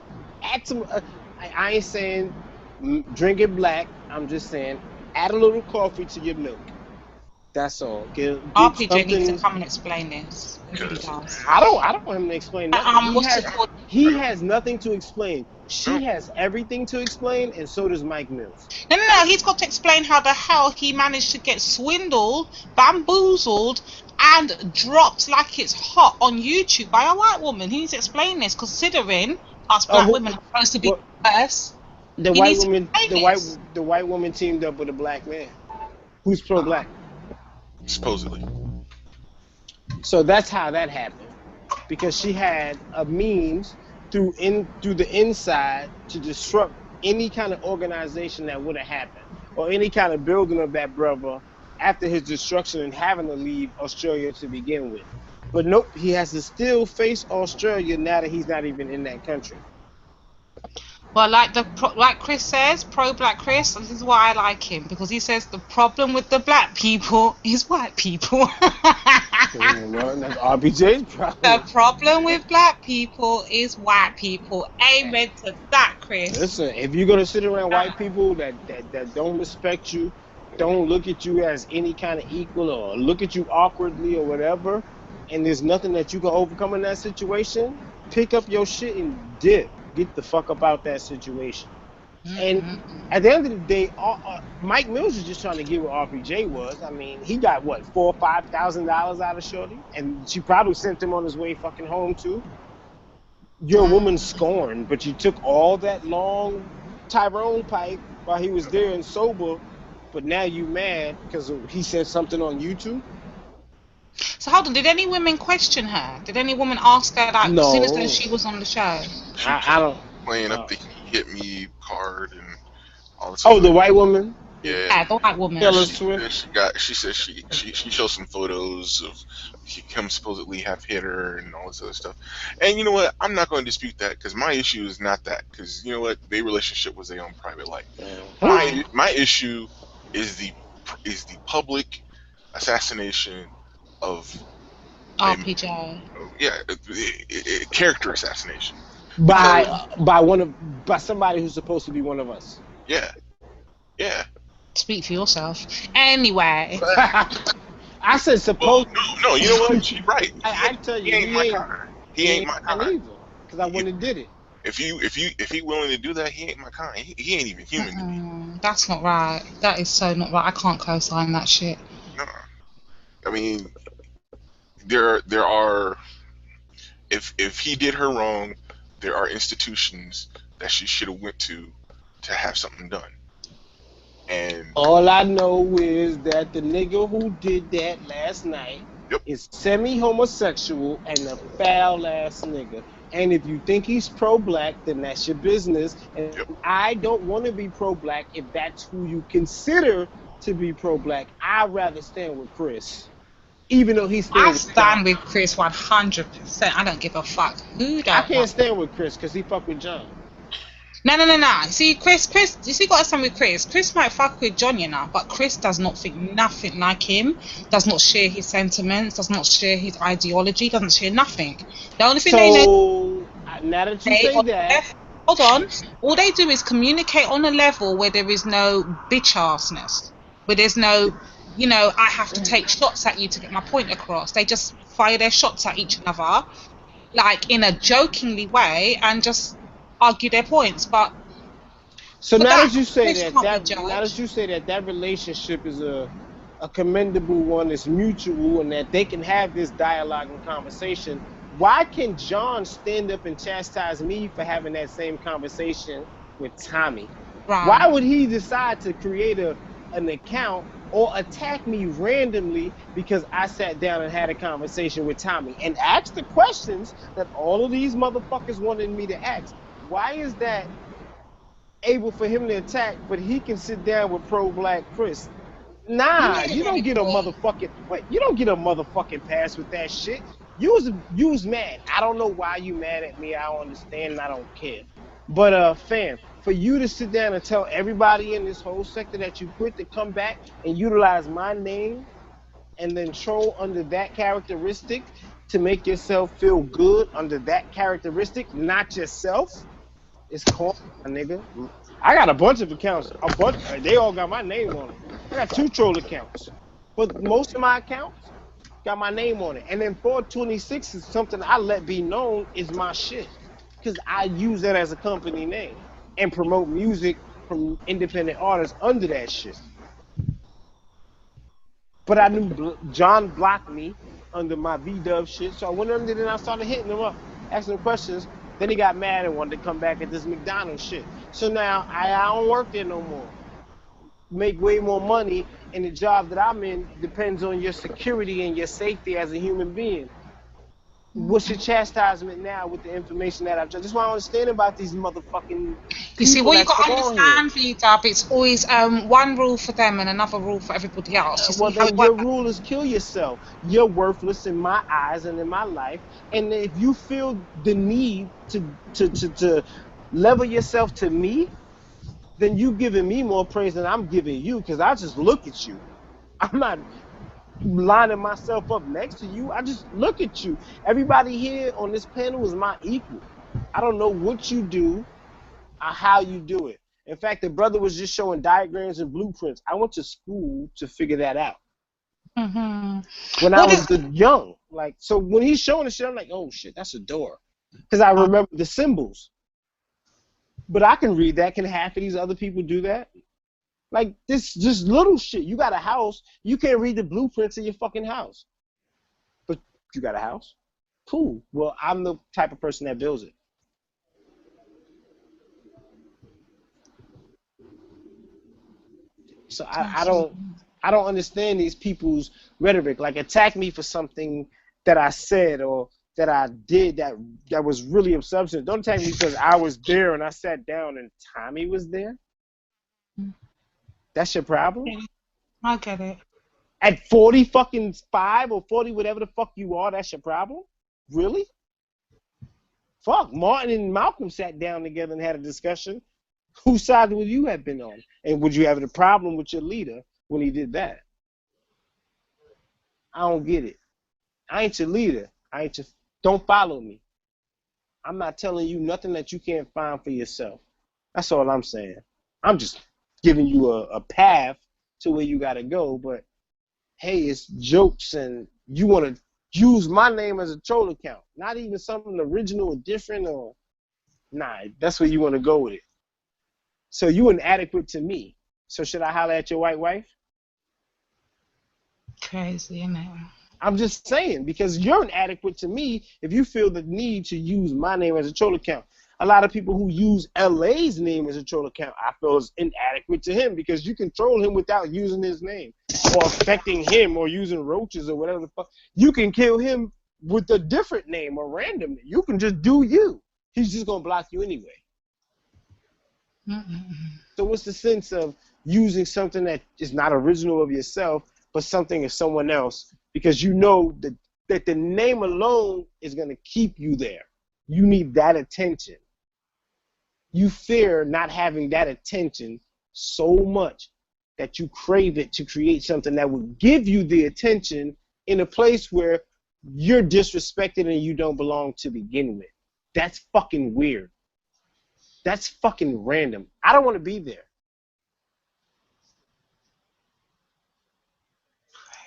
Speaker 1: Add some. I ain't saying drink it black. I'm just saying add a little coffee to your milk. That's all.
Speaker 3: RPJ needs to come and explain this.
Speaker 1: I don't want him to explain nothing. He has nothing to explain. She has everything to explain, and so does Mike Mills.
Speaker 3: No. He's got to explain how the hell he managed to get swindled, bamboozled, and dropped like it's hot on YouTube by a white woman. He needs to explain this, considering us black women are supposed to be worse.
Speaker 1: The white woman teamed up with a black man who's pro-black.
Speaker 2: Supposedly.
Speaker 1: So that's how that happened, because she had a means through the inside to disrupt any kind of organization that would have happened, or any kind of building of that brother after his destruction and having to leave Australia to begin with. But nope, he has to still face Australia now that he's not even in that country.
Speaker 3: Well, like Chris says, pro-black Chris, this is why I like him, because he says the problem with the black people is white people.
Speaker 1: Well, that's RPJ's problem.
Speaker 3: The problem with black people is white people. Amen to that, Chris.
Speaker 1: Listen, if you're gonna sit around white people that don't respect you, don't look at you as any kind of equal, or look at you awkwardly or whatever, and there's nothing that you can overcome in that situation, pick up your shit and dip. Get the fuck up out that situation. And at the end of the day, Mike Mills is just trying to get what RPJ was. I mean, he got what, $4,000 or $5,000 out of Shorty, and she probably sent him on his way fucking home too. You're a woman scorned, but you took all that long Tyrone pipe while he was there and sober, but now you mad because he said something on YouTube.
Speaker 3: So hold on, did any women question her? Did any woman ask her that as soon as she was on the show?
Speaker 1: I don't.
Speaker 2: Playing up the "He Hit Me" card and all this.
Speaker 1: Oh, the white woman?
Speaker 2: Yeah,
Speaker 3: the white woman.
Speaker 2: She said she showed some photos of him supposedly have hit her and all this other stuff. And you know what? I'm not going to dispute that because my issue is not that. Because you know what? Their relationship was their own private life. My issue is the public assassination of
Speaker 3: RPJ.
Speaker 2: Character assassination
Speaker 1: by somebody who's supposed to be one of us.
Speaker 2: Yeah.
Speaker 3: Speak for yourself. Anyway.
Speaker 1: I said supposed.
Speaker 2: Well, no, you know what? She's right.
Speaker 1: I tell you,
Speaker 2: he ain't my kind
Speaker 1: either. Because I wouldn't have did it.
Speaker 2: If he willing to do that, he ain't my kind. He ain't even human to me.
Speaker 3: That's not right. That is so not right. I can't co-sign that shit.
Speaker 2: No, I mean, there are. If he did her wrong, there are institutions that she should have went to have something done. And
Speaker 1: all I know is that the nigga who did that last night is semi-homosexual and a foul-ass nigga. And if you think he's pro-black, then that's your business. And I don't want to be pro-black if that's who you consider to be pro-black. I'd rather stand with Chris. Even though he's
Speaker 3: I stand with Chris 100%. I don't give a fuck who that.
Speaker 1: I can't stand with Chris because he fuck with John.
Speaker 3: No. See, Chris, you see, got to stand with Chris. Chris might fuck with John, you know, but Chris does not think nothing like him, does not share his sentiments, does not share his ideology, doesn't share nothing. The only thing they know.
Speaker 1: Now that you say that.
Speaker 3: Hold on. All they do is communicate on a level where there is no bitch-assness, where there's no, you know, I have to take shots at you to get my point across. They just fire their shots at each other, like in a jokingly way, and just argue their points. But
Speaker 1: so now that you say that relationship is a commendable one, it's mutual, and that they can have this dialogue and conversation, why can John stand up and chastise me for having that same conversation with Tommy?
Speaker 3: Right.
Speaker 1: Why would he decide to create an account or attack me randomly because I sat down and had a conversation with Tommy and asked the questions that all of these motherfuckers wanted me to ask? Why is that able for him to attack, but he can sit down with pro-black Chris? Nah, you don't get a motherfucking pass with that shit. You was mad. I don't know why you mad at me. I don't understand and I don't care. But fam, for you to sit down and tell everybody in this whole sector that you quit to come back and utilize my name and then troll under that characteristic to make yourself feel good under that characteristic, not yourself, it's corny, my nigga. I got a bunch of accounts. They all got my name on them. I got 2 troll accounts. But most of my accounts got my name on it. And then 426 is something I let be known is my shit. Because I use that as a company name and promote music from independent artists under that shit. But I knew John blocked me under my V-Dub shit, so I went under and I started hitting him up, asking him questions. Then he got mad and wanted to come back at this McDonald's shit. So now I don't work there no more. Make way more money, and the job that I'm in depends on your security and your safety as a human being. What's your chastisement now with the information that I've just? That's what I don't understand about these motherfucking.
Speaker 3: You see, what you got to understand, V-Dub, it's always one rule for them and another rule for everybody else.
Speaker 1: Well, then your rule is kill yourself. You're worthless in my eyes and in my life. And if you feel the need to level yourself to me, then you giving me more praise than I'm giving you, because I just look at you. I'm not lining myself up next to you. I just look at you. Everybody here on this panel is my equal. I don't know what you do or how you do it. In fact, the brother was just showing diagrams and blueprints. I went to school to figure that out. When I was young. Like, so when he's showing the shit, I'm like, oh shit, that's a door. Because I remember the symbols. But I can read that. Can half of these other people do that? Like, this just little shit. You got a house. You can't read the blueprints of your fucking house. But you got a house? Cool. Well, I'm the type of person that builds it. So I don't understand these people's rhetoric. Like, attack me for something that I said or that I did that was really of substance. Don't attack me because I was there and I sat down and Tommy was there. That's your problem?
Speaker 3: I get it.
Speaker 1: At 40 fucking 5 or 40, whatever the fuck you are, that's your problem? Really? Fuck, Martin and Malcolm sat down together and had a discussion. Whose side would you have been on? And would you have a problem with your leader when he did that? I don't get it. I ain't your leader. Don't follow me. I'm not telling you nothing that you can't find for yourself. That's all I'm saying. I'm just giving you a path to where you gotta go, but hey, it's jokes and you wanna use my name as a troll account. Not even something original or different or nah, that's where you wanna go with it. So you inadequate to me. So should I holler at your white wife?
Speaker 3: Crazy, isn't it?
Speaker 1: I'm just saying, because you're inadequate to me if you feel the need to use my name as a troll account. A lot of people who use LA's name as a troll account, I feel is inadequate to him because you can troll him without using his name or affecting him or using roaches or whatever the fuck. You can kill him with a different name or randomly. You can just do you. He's just going to block you anyway. So what's the sense of using something that is not original of yourself but something of someone else because you know that the name alone is going to keep you there? You need that attention. You fear not having that attention so much that you crave it to create something that will give you the attention in a place where you're disrespected and you don't belong to begin with. That's fucking weird. That's fucking random. I don't want to be there.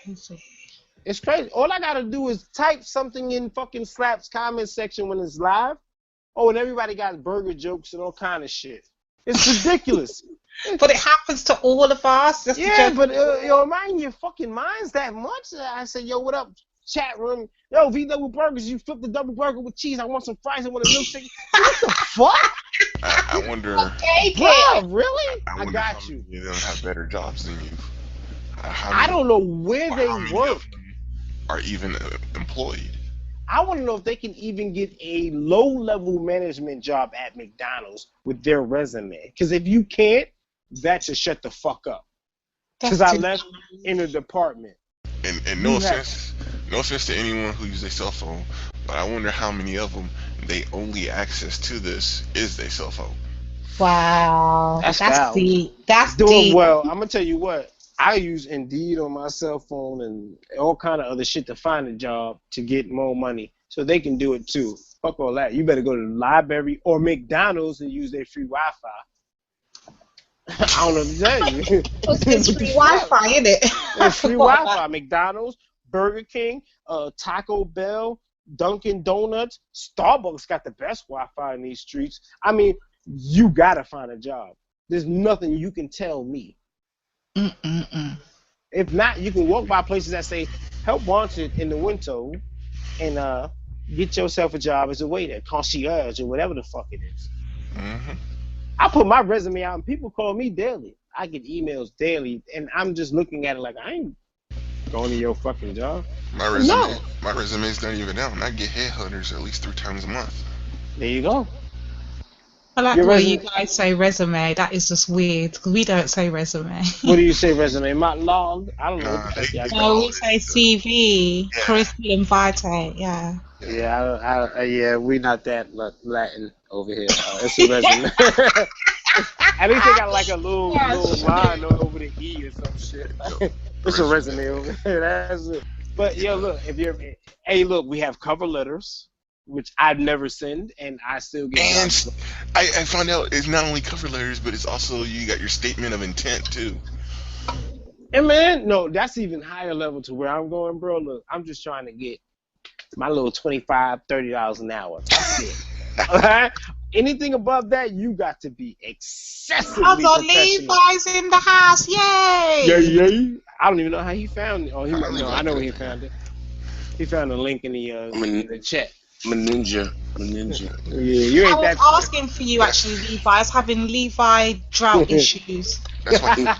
Speaker 3: Crazy.
Speaker 1: It's crazy. All I gotta do is type something in fucking Slap's comment section when it's live. Oh, and everybody got burger jokes and all kind of shit. It's ridiculous.
Speaker 3: But it happens to all of us. That's
Speaker 1: yeah, but yo, mind your fucking minds that much. I said, yo, what up, chat room? Yo, VW Burgers, you flip the double burger with cheese. I want some fries. I want a milkshake. What the fuck?
Speaker 2: I wonder.
Speaker 1: Bro, really? I got you.
Speaker 2: They don't have better jobs than you.
Speaker 1: I don't know where they work.
Speaker 2: Are even employed.
Speaker 1: I want to know if they can even get a low-level management job at McDonald's with their resume. Because if you can't, that should shut the fuck up. Because I left in a department.
Speaker 2: And no offense to anyone who uses a cell phone, but I wonder how many of them they only access to this is their cell phone.
Speaker 3: Wow, that's deep. That's
Speaker 1: doing
Speaker 3: deep.
Speaker 1: Well, I'm gonna tell you what. I use Indeed on my cell phone and all kind of other shit to find a job to get more money. So they can do it too. Fuck all that. You better go to the library or McDonald's and use their free Wi-Fi. I don't know what to tell you.
Speaker 3: It's free Wi-Fi, isn't it?
Speaker 1: It's free Wi-Fi. McDonald's, Burger King, Taco Bell, Dunkin' Donuts, Starbucks got the best Wi-Fi in these streets. I mean, you gotta find a job. There's nothing you can tell me. If not, you can walk by places that say help wanted in the window and get yourself a job as a waiter, concierge, or whatever the fuck it is. I put my resume out and people call me daily. I get emails daily and I'm just looking at it like I ain't going to your fucking job.
Speaker 2: My resume's not even out and I get headhunters at least 3 times a month.
Speaker 1: There you go.
Speaker 3: I like the way you guys say resume. That is just weird because we don't say resume.
Speaker 1: What do you say resume? My log? I don't know what the fuck.
Speaker 3: No, we say CV, curriculum vitae. Yeah.
Speaker 1: Yeah, we not that Latin over here. It's a resume. At least they got like a little line over the E or some shit. It's a resume over here. That's it. But yo, look, we have cover letters, which I've never sent, and I still get.
Speaker 2: And I found out it's not only cover letters, but it's also you got your statement of intent too.
Speaker 1: And man, no, that's even higher level to where I'm going, bro. Look, I'm just trying to get my little $25, $30 an hour. That's it. All right? Anything above that, you got to be excessively professional.
Speaker 3: Levi's in the house, yay!
Speaker 1: Yeah. I don't even know how he found it. Oh, I know where he found it. He found a link in the chat.
Speaker 4: I'm a ninja.
Speaker 1: Yeah, you ain't that.
Speaker 3: I was asking for you actually, Levi. I was having Levi drought issues.
Speaker 2: That's why my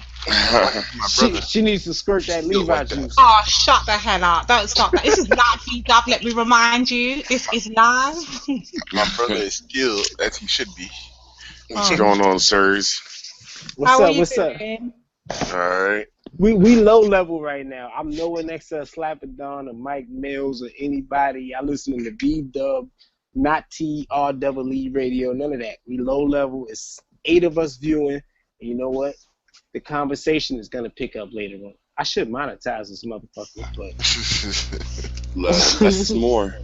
Speaker 2: brother.
Speaker 1: She needs to squirt that Levi juice.
Speaker 3: Oh, shut the hell up. Don't stop that. This is live, VW. Let me remind you. This is live.
Speaker 2: My brother is skilled as he should be.
Speaker 4: What's going on, sirs?
Speaker 1: What's up?
Speaker 3: Doing?
Speaker 4: All right.
Speaker 1: We low level right now. I'm nowhere next to a Slappadon or Mike Mills or anybody. I listening to B-Dub, not TREE radio, none of that. We low level. It's 8 of us viewing. And you know what? The conversation is gonna pick up later on. I should monetize this motherfucker, but
Speaker 4: Less is more.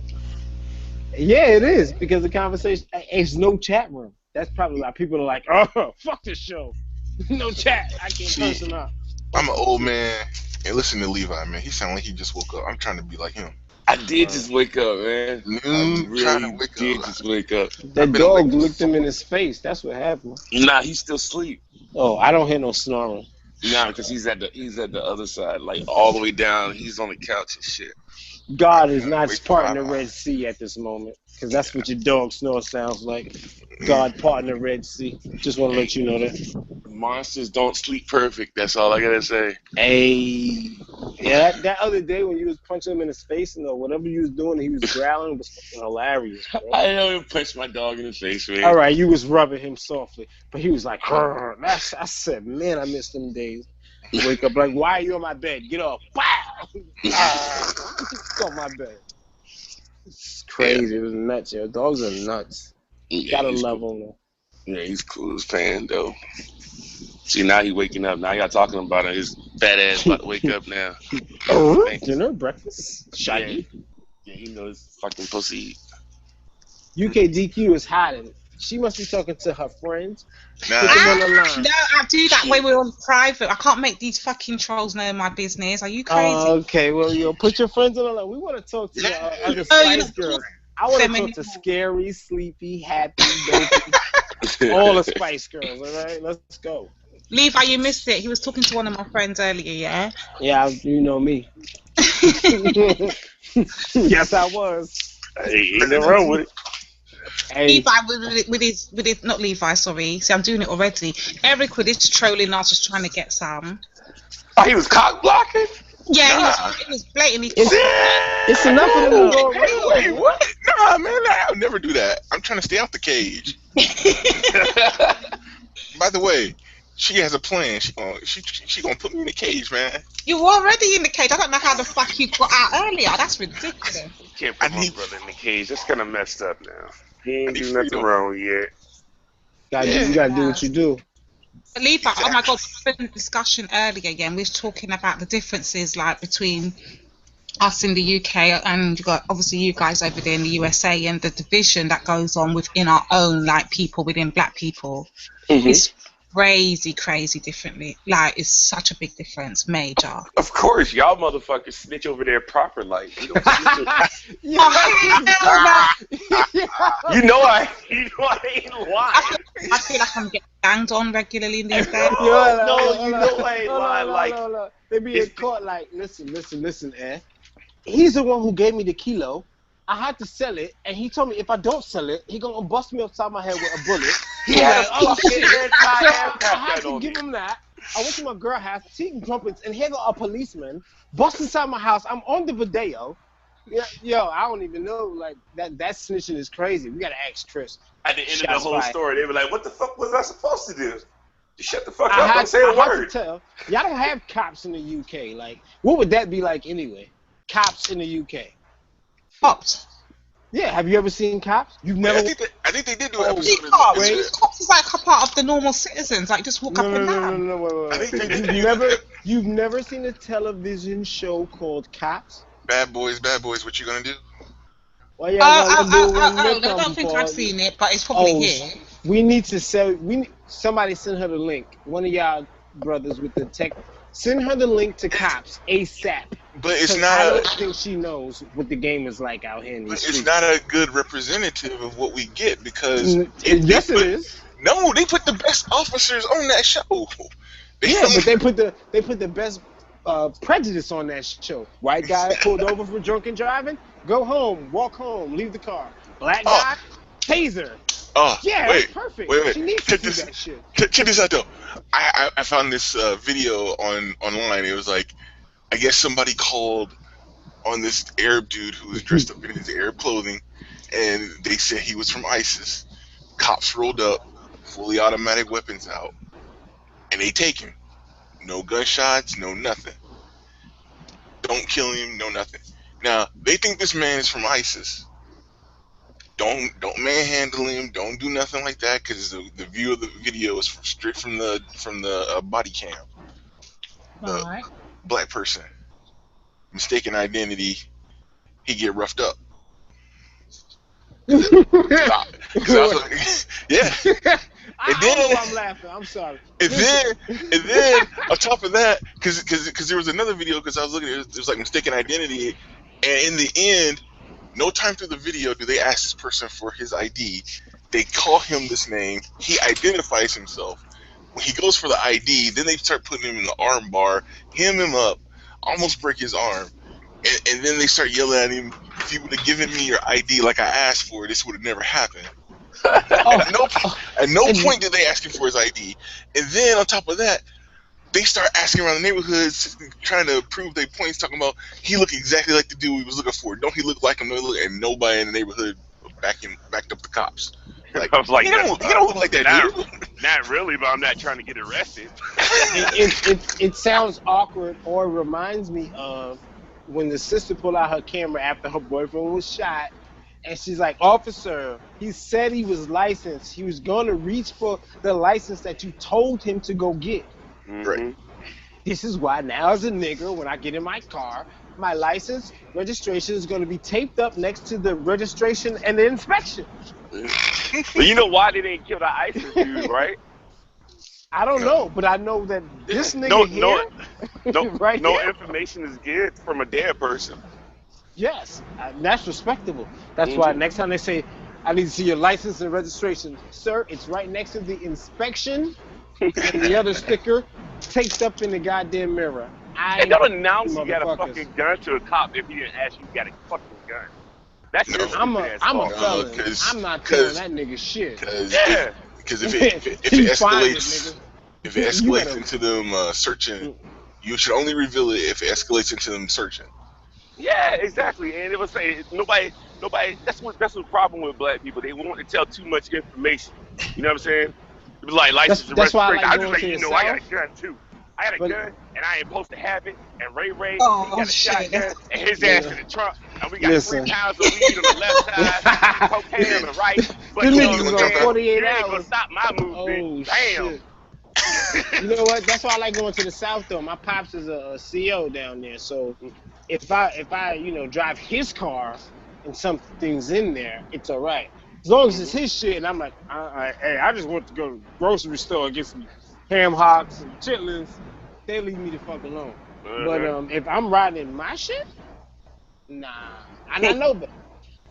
Speaker 1: yeah, it is because the conversation. It's no chat room. That's probably why people are like, "Oh, fuck this show, no chat. I can't person up."
Speaker 2: I'm an old man and listen to Levi, man. He sound like he just woke up. I'm trying to be like him.
Speaker 4: I did just wake up, man. I really did just wake up.
Speaker 1: That dog looked him in his face. That's what happened.
Speaker 4: Nah, he's still asleep.
Speaker 1: Oh, I don't hear no snoring.
Speaker 4: Nah, because he's at the other side, like all the way down. He's on the couch and shit.
Speaker 1: God is not parting the Red Sea at this moment, because that's what your dog snore sounds like. God parting the Red Sea. Just want to let you know that.
Speaker 4: Monsters don't sleep perfect. That's all I gotta say.
Speaker 1: Hey, yeah, that other day when you was punching him in his face and whatever you was doing, he was growling was fucking hilarious, bro.
Speaker 4: I never punched my dog in the face, man.
Speaker 1: All right, you was rubbing him softly, but he was like, I said, man, I miss them days. You wake up like, why are you on my bed? Get up. Wow. Get on my bed. It's crazy. It was nuts, yo. Dogs are nuts.
Speaker 4: Yeah,
Speaker 1: Gotta love them.
Speaker 4: Yeah, he's cool as fan, though. See, now he waking up. Now y'all talking about it. His fat ass about to wake up now.
Speaker 1: Dinner, breakfast, shaggy.
Speaker 4: Yeah, he knows fucking pussy.
Speaker 1: UKDQ is hiding. She must be talking to her friends.
Speaker 2: Nah.
Speaker 3: No, I do that when we're on private. I can't make these fucking trolls know my business. Are you crazy?
Speaker 1: Okay, well, yo, put your friends on the line. We want to talk to the other Spice Girls. I want to talk to Scary, Sleepy, Happy, Dopey, all the Spice Girls, all right? Let's go.
Speaker 3: Levi, you missed it. He was talking to one of my friends earlier, yeah?
Speaker 1: Yeah, you know me. Yes, I was.
Speaker 4: Hey, ain't nothing wrong with it.
Speaker 1: Hey.
Speaker 3: Levi with his not Levi, sorry. See, I'm doing it already. Eric with his trolling us was trying to get some.
Speaker 4: Oh, he was cock blocking?
Speaker 3: Yeah, he was blatantly.
Speaker 1: It's enough of them to go
Speaker 2: Wait, what? Nah, man, I'll never do that. I'm trying to stay out the cage. By the way, she has a plan. She gonna put me in the cage, man.
Speaker 3: You were already in the cage. I don't know how the fuck you got out earlier. That's ridiculous.
Speaker 4: You can't put my brother in the cage. That's kind of messed up now. He ain't do nothing wrong yet.
Speaker 1: You gotta do what you do.
Speaker 3: Levi, oh my God, we had a discussion earlier again. We were talking about the differences like between us in the UK and you got obviously you guys over there in the USA and the division that goes on within our own like people within black people. Mm-hmm. It's crazy differently. Like it's such a big difference, major.
Speaker 4: Of course, y'all motherfuckers snitch over there proper like. You know I ain't lying.
Speaker 3: I feel like I'm getting banged on regularly these days.
Speaker 4: I ain't lying. Like
Speaker 1: they be in court like, listen, he's the one who gave me the kilo. I had to sell it, and he told me if I don't sell it, he gonna bust me upside my head with a bullet. I had to give him that. I went to my girl house, taking trumpets, and here go a policeman bust inside my house. I'm on the video. Yeah, yo, I don't even know. Like that snitching is crazy. We gotta ask Chris.
Speaker 4: At the end of the whole story, they were like, "What the fuck was I supposed to do? Just shut the fuck up! Don't say a word."
Speaker 1: To tell, y'all don't have cops in the UK. Like, what would that be like anyway? Cops in the UK.
Speaker 3: Cops.
Speaker 1: Yeah, have you ever seen Cops? You've never.
Speaker 2: I think they did do an episode.
Speaker 3: Cops is like a part of the normal citizens. Like just walk up and down.
Speaker 1: No, wait. You've never seen a television show called Cops?
Speaker 2: Bad Boys, what you gonna do?
Speaker 1: Well, yeah,
Speaker 3: I don't think I've seen it, but it's probably here.
Speaker 1: We need to sell. Somebody send her the link. One of y'all brothers with the tech. Send her the link to Cops ASAP.
Speaker 2: But it's not.
Speaker 1: I don't think she knows what the game is like out here in these streets.
Speaker 2: It's not a good representative of what we get because.
Speaker 1: Yes, it is.
Speaker 2: No, they put the best officers on that show.
Speaker 1: But they put the best prejudice on that show. White guy pulled over for drunken driving. Go home, walk home, leave the car. Black guy, taser. Yeah,
Speaker 2: wait,
Speaker 1: that's perfect.
Speaker 2: Wait.
Speaker 1: She needs to do that shit.
Speaker 2: Check this out though. I found this video online. It was like, I guess somebody called on this Arab dude who was dressed up in his Arab clothing, and they said he was from ISIS. Cops rolled up, fully automatic weapons out, and they take him. No gunshots, no nothing. Don't kill him, no nothing. Now they think this man is from ISIS. Don't manhandle him. Don't do nothing like that because the view of the video is straight from the body cam.
Speaker 3: Right.
Speaker 2: Black person, mistaken identity. He get roughed up. Cause I was like, yeah.
Speaker 1: I don't know why I'm laughing. I'm sorry.
Speaker 2: And then on top of that, because there was another video, because I was looking at it was like mistaken identity, and in the end, no time through the video do they ask this person for his ID. They call him this name. He identifies himself. When he goes for the ID, then they start putting him in the arm bar, hem him up, almost break his arm, and then they start yelling at him, if you would have given me your ID like I asked for, this would have never happened. At no point did they ask him for his ID. And then on top of that, they start asking around the neighborhoods, trying to prove their points, talking about he looked exactly like the dude we was looking for. Don't he look like him? And nobody in the neighborhood backed up the cops. Like,
Speaker 5: I was like,
Speaker 2: he don't look like that dude.
Speaker 5: Not really, but I'm not trying to get arrested.
Speaker 1: It sounds awkward, or reminds me of when the sister pulled out her camera after her boyfriend was shot, and she's like, "Officer, he said he was licensed. He was going to reach for the license that you told him to go get."
Speaker 2: Right.
Speaker 1: This is why now as a nigga, when I get in my car, my license registration is going to be taped up next to the registration and the inspection.
Speaker 5: But you know why they didn't kill the ISIS dude, right?
Speaker 1: I don't know, but I know that this nigga
Speaker 5: no
Speaker 1: here,
Speaker 5: information is good from a dead person.
Speaker 1: yes, that's respectable. That's why next time they say, "I need to see your license and registration," sir, it's right next to the inspection and the other sticker taped up in the goddamn mirror.
Speaker 5: They don't announce you got a fucking gun to a cop if he didn't ask you got a fucking gun. That's just
Speaker 1: I'm a felon. I'm not telling that nigga shit.
Speaker 2: Because if it escalates into them searching, you should only reveal it if it escalates into them searching.
Speaker 5: Yeah, exactly. And it was saying nobody. That's the problem with black people. They want to tell too much information. You know what I'm saying? It was like license and registration. I just let you know I got a gun too. I had a gun and I ain't supposed to have it. And Ray he got a shotgun and his ass in the trunk. And we got 3 pounds of weed on the left side, cocaine on the right. But you know what I'm saying?
Speaker 1: 48
Speaker 5: you ain't gonna
Speaker 1: hours.
Speaker 5: stop my movement. Damn.
Speaker 1: Shit. You know what? That's why I like going to the South though. My pops is a CO down there, so if I drive his car and something's in there, it's all right. As long as it's his shit, and I'm like, hey, I just want to go to the grocery store and get some ham hocks and chitlins. They leave me the fuck alone. But if I'm riding my shit, nah. And I know that.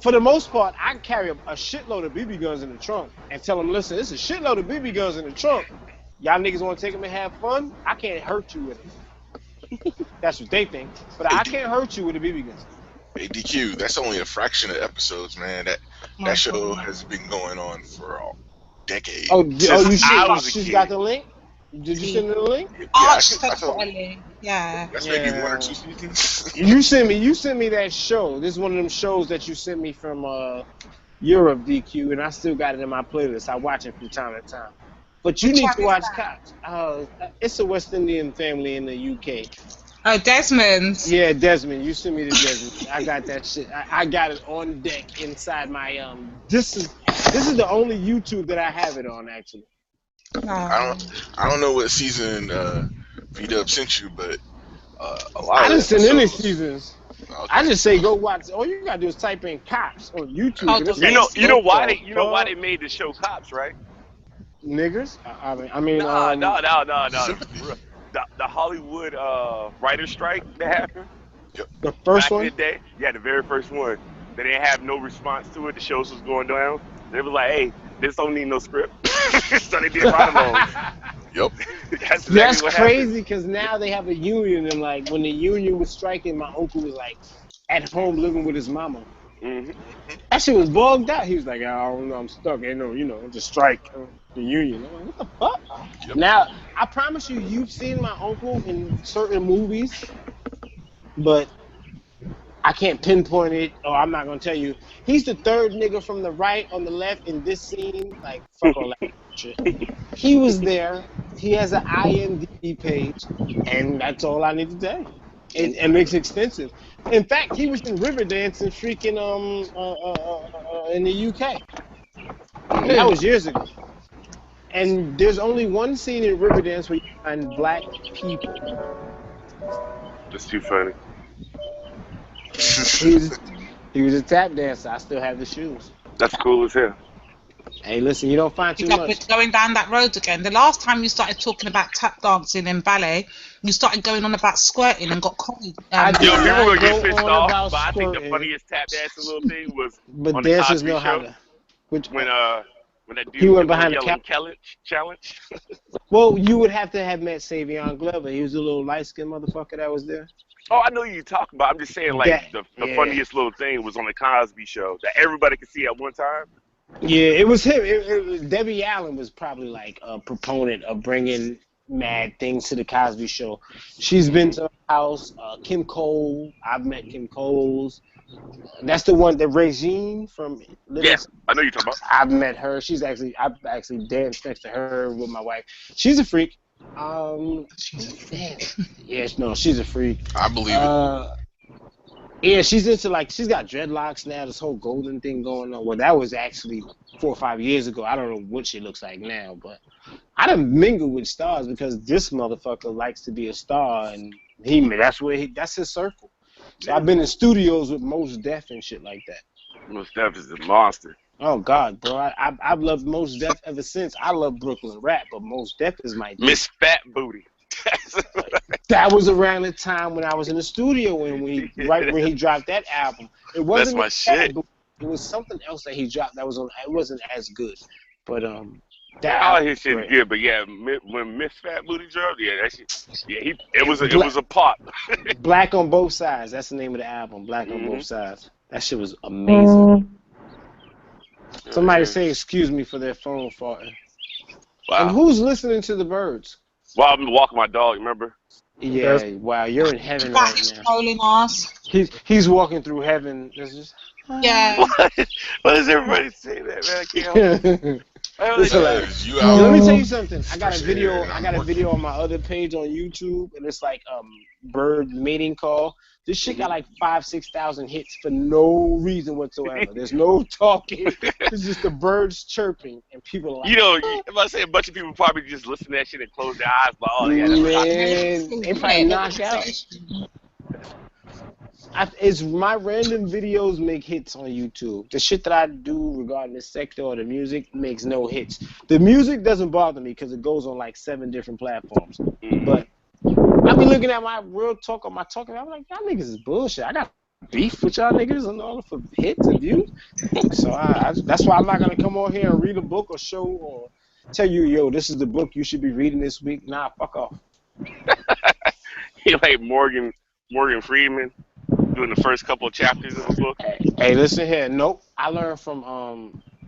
Speaker 1: For the most part, I carry a shitload of BB guns in the trunk and tell them, listen, there's a shitload of BB guns in the trunk. Y'all niggas want to take them and have fun? I can't hurt you with it. That's what they think. But I can't hurt you with the BB guns.
Speaker 2: Hey, DQ, that's only a fraction of episodes, man. That show has been going on for a decade.
Speaker 1: She's got the link? Did you send her the link?
Speaker 3: Yeah.
Speaker 2: That's maybe 1 or 2 seasons.
Speaker 1: You sent me that show. This is one of them shows that you sent me from Europe, DQ, and I still got it in my playlist. I watch it from time to time. But you need to watch Cops. It's a West Indian family in the UK.
Speaker 3: Oh, Desmond.
Speaker 1: Yeah, Desmond. You sent me the Desmond. I got that shit. I got it on deck inside my This is the only YouTube that I have it on actually.
Speaker 2: I don't know what season V-Dub sent you, but a lot.
Speaker 1: I didn't send any seasons.
Speaker 2: Okay.
Speaker 1: I just say go watch. All you gotta do is type in Cops on YouTube.
Speaker 5: You know why they made the show Cops, right?
Speaker 1: Niggers? I mean.
Speaker 5: No. The Hollywood writer strike that happened.
Speaker 2: Yep.
Speaker 1: The first
Speaker 5: back
Speaker 1: one?
Speaker 5: in the day, yeah, the very first one. They didn't have no response to it. The shows was going down. They was like, "Hey, this don't need no script." So they did ride-alongs.
Speaker 2: Yep.
Speaker 1: That's crazy because now they have a union, and like when the union was striking, my uncle was like at home living with his mama.
Speaker 5: Mm-hmm.
Speaker 1: That shit was bugged out. He was like, I don't know, I'm stuck. Ain't no, just strike the union. I'm like, what the fuck? Yep. Now, I promise you've seen my uncle in certain movies, but I can't pinpoint it, or I'm not gonna tell you. He's the third nigga from the right on the left in this scene. Like, fuck all that shit. He was there he has an IMDb page, and that's all I need to say. It makes it extensive. In fact, he was in Riverdance and freaking in the UK. That was years ago. And there's only one scene in Riverdance where you find black people.
Speaker 5: That's too funny.
Speaker 1: He was a tap dancer. I still have the shoes.
Speaker 5: That's cool as hell.
Speaker 1: Hey, listen, you don't find too much.
Speaker 3: Going down that road again. The last time you started talking about tap dancing and ballet, you started going on about squirting and got cold.
Speaker 5: Yo, people gonna get pissed off, but I think the funniest tap dancing little thing was on the Cosby Show. When that dude
Speaker 1: went behind the
Speaker 5: challenge.
Speaker 1: Well, you would have to have met Savion Glover. He was a little light-skinned motherfucker that was there.
Speaker 5: Oh, I know you talking about. I'm just saying, like, the funniest little thing was on the Cosby Show that everybody could see at one time.
Speaker 1: Yeah, it was him. Debbie Allen was probably like a proponent of bringing mad things to the Cosby Show. She's been to the house. Kim Cole. I've met Kim Cole's. That's the one, the Regine from.
Speaker 5: Yes, I know you're talking about.
Speaker 1: I've met her. I've actually danced next to her with my wife. She's a freak. She's a freak. Yes, no, she's a freak.
Speaker 2: I believe it.
Speaker 1: Yeah, she's into she's got dreadlocks now, this whole golden thing going on. Well, that was actually 4 or 5 years ago. I don't know what she looks like now, but I done mingle with stars because this motherfucker likes to be a star, and that's his circle. So I've been in studios with Mos Def and shit like that.
Speaker 5: Mos Def is a monster.
Speaker 1: Oh God, bro! I've loved Mos Def ever since. I love Brooklyn rap, but Mos Def is my
Speaker 5: Miss Fat Booty.
Speaker 1: That was around the time when I was in the studio when he dropped that album. It wasn't
Speaker 5: That's my shit.
Speaker 1: It was something else that he dropped that was on. It wasn't as good, but
Speaker 5: all his shit is good. But yeah, when Miss Fat Booty dropped, that shit. Yeah, it was a pop.
Speaker 1: Black on Both Sides. That's the name of the album. Black on Both Sides. That shit was amazing. Somebody say excuse me for their phone farting. Wow. And who's listening to the birds?
Speaker 5: Well, I'm walking my dog, remember?
Speaker 1: Yeah, wow, you're in heaven right now.
Speaker 3: Trolling us.
Speaker 1: He's walking through heaven.
Speaker 3: Yeah.
Speaker 5: Why does everybody say that, man? I can't
Speaker 1: Let me tell you something. I got a video on my other page on YouTube, and it's like bird mating call. This shit got like 5,000-6,000 hits for no reason whatsoever. There's no talking. It's just the birds chirping, and people are like,
Speaker 5: if I say a bunch of people probably just listen to that shit and close their eyes, like, oh yeah,
Speaker 1: man, they probably knock out. It's my random videos make hits on YouTube. The shit that I do regarding this sector or the music makes no hits. The music doesn't bother me because it goes on like 7 different platforms. But I be looking at my real talk on my talking. I'm like, y'all niggas is bullshit. I got beef with y'all niggas in order for hits and views. So that's why I'm not gonna come on here and read a book or show or tell you, yo, this is the book you should be reading this week. Nah, fuck off.
Speaker 5: You like Morgan Freeman doing the first couple of chapters of the book.
Speaker 1: Hey, listen here. Nope. I learned from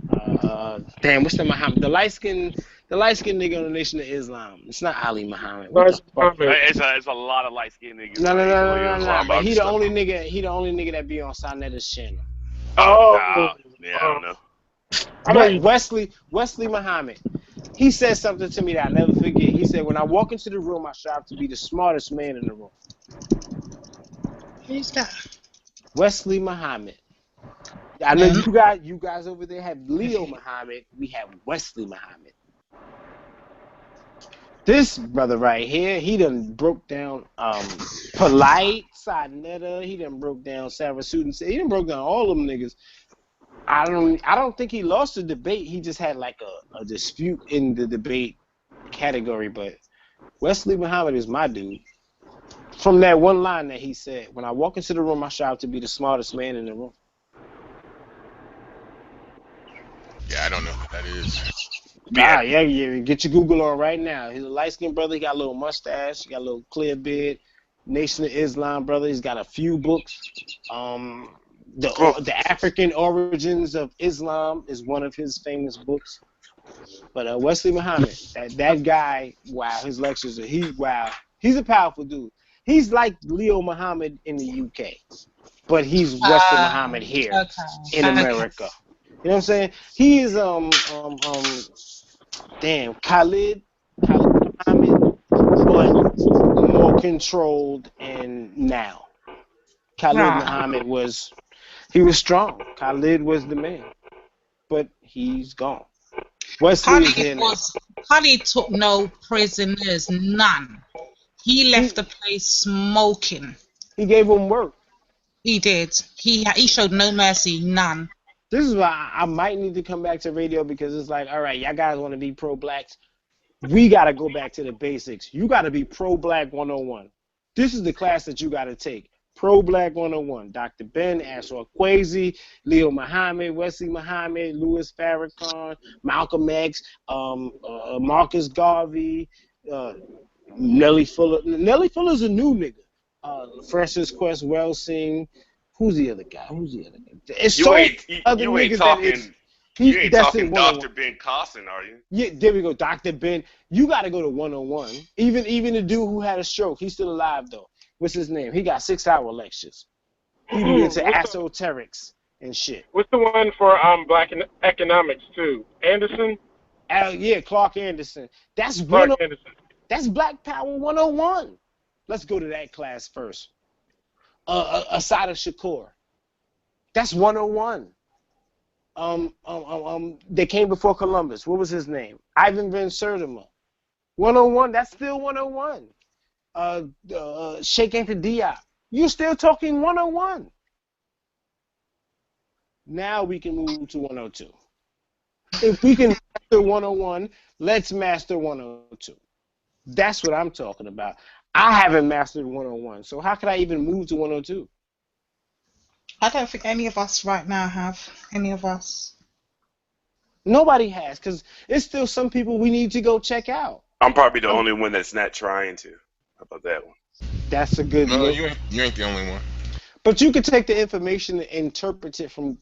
Speaker 1: what's the Muhammad? The light skinned nigga on the Nation of Islam. It's not Ali Muhammad.
Speaker 5: It's a lot of light skinned niggas.
Speaker 1: No. But he the only nigga that be on Sanetta's channel.
Speaker 5: I don't know.
Speaker 1: But Wesley Muhammad. He said something to me that I'll never forget. He said, when I walk into the room, I strive to be the smartest man in the room.
Speaker 3: Who's that?
Speaker 1: Wesley Muhammad. I know you guys over there have Leo Muhammad. We have Wesley Muhammad. This brother right here, he done broke down Polite, Sanetta. He done broke down Sarah Sudin. He done broke down all them niggas. I don't think he lost the debate. He just had like a dispute in the debate category. But Wesley Muhammad is my dude. From that one line that he said, when I walk into the room, I strive to be the smartest man in the room.
Speaker 2: Yeah, I don't know what that is.
Speaker 1: Yeah. Get your Google on right now. He's a light-skinned brother. He got a little mustache. He got a little clear beard. Nation of Islam brother. He's got a few books. The African Origins of Islam is one of his famous books. But Wesley Muhammad, that guy, wow, his lectures are he's a powerful dude. He's like Leo Muhammad in the UK, but he's Wesley Muhammad here in America. You know what I'm saying? He is Khalid Muhammad, but more controlled. And now, Khalid Muhammad was strong. Khalid was the man, but he's gone. Wesley is here now.
Speaker 3: Khalid took no prisoners, none. He left the place smoking.
Speaker 1: He gave them work.
Speaker 3: He did. He showed no mercy, none.
Speaker 1: This is why I might need to come back to radio, because it's like, all right, y'all guys want to be pro-blacks. We got to go back to the basics. You got to be pro-black 101. This is the class that you got to take. Pro-Black 101. Dr. Ben, Aswar Kwesi, Leo Muhammad, Wesley Muhammad, Louis Farrakhan, Malcolm X, Marcus Garvey, Nelly Fuller. Nelly Fuller's a new nigga. Francis Quest Welsing. Who's the other guy? It's
Speaker 5: you
Speaker 1: so
Speaker 5: ain't
Speaker 1: other niggas
Speaker 5: talking. You ain't talking Dr. Ben Carson, are you?
Speaker 1: Yeah, there we go. Dr. Ben. You got to go to 101. Even the dude who had a stroke, he's still alive, though. What's his name? He got 6-hour lectures. He be into esoterics and shit.
Speaker 6: What's the one for black economics too? Anderson?
Speaker 1: Yeah, Clark Anderson. That's Black Power 101. Let's go to that class first. Asada Shakur. That's 101. They came before Columbus. What was his name? Ivan Van Sertima. 101. That's still 101. Sheikh Anta Diop. You're still talking 101. Now we can move to 102. If we can master 101, let's master 102. That's what I'm talking about. I haven't mastered 101, so how could I even move to 102?
Speaker 3: I don't think any of us right now have. Any of us.
Speaker 1: Nobody has, because it's still some people we need to go check out.
Speaker 5: I'm probably the only one that's not trying to. How about that one?
Speaker 1: That's a good
Speaker 2: No, you ain't the only one.
Speaker 1: But you can take the information and interpret it from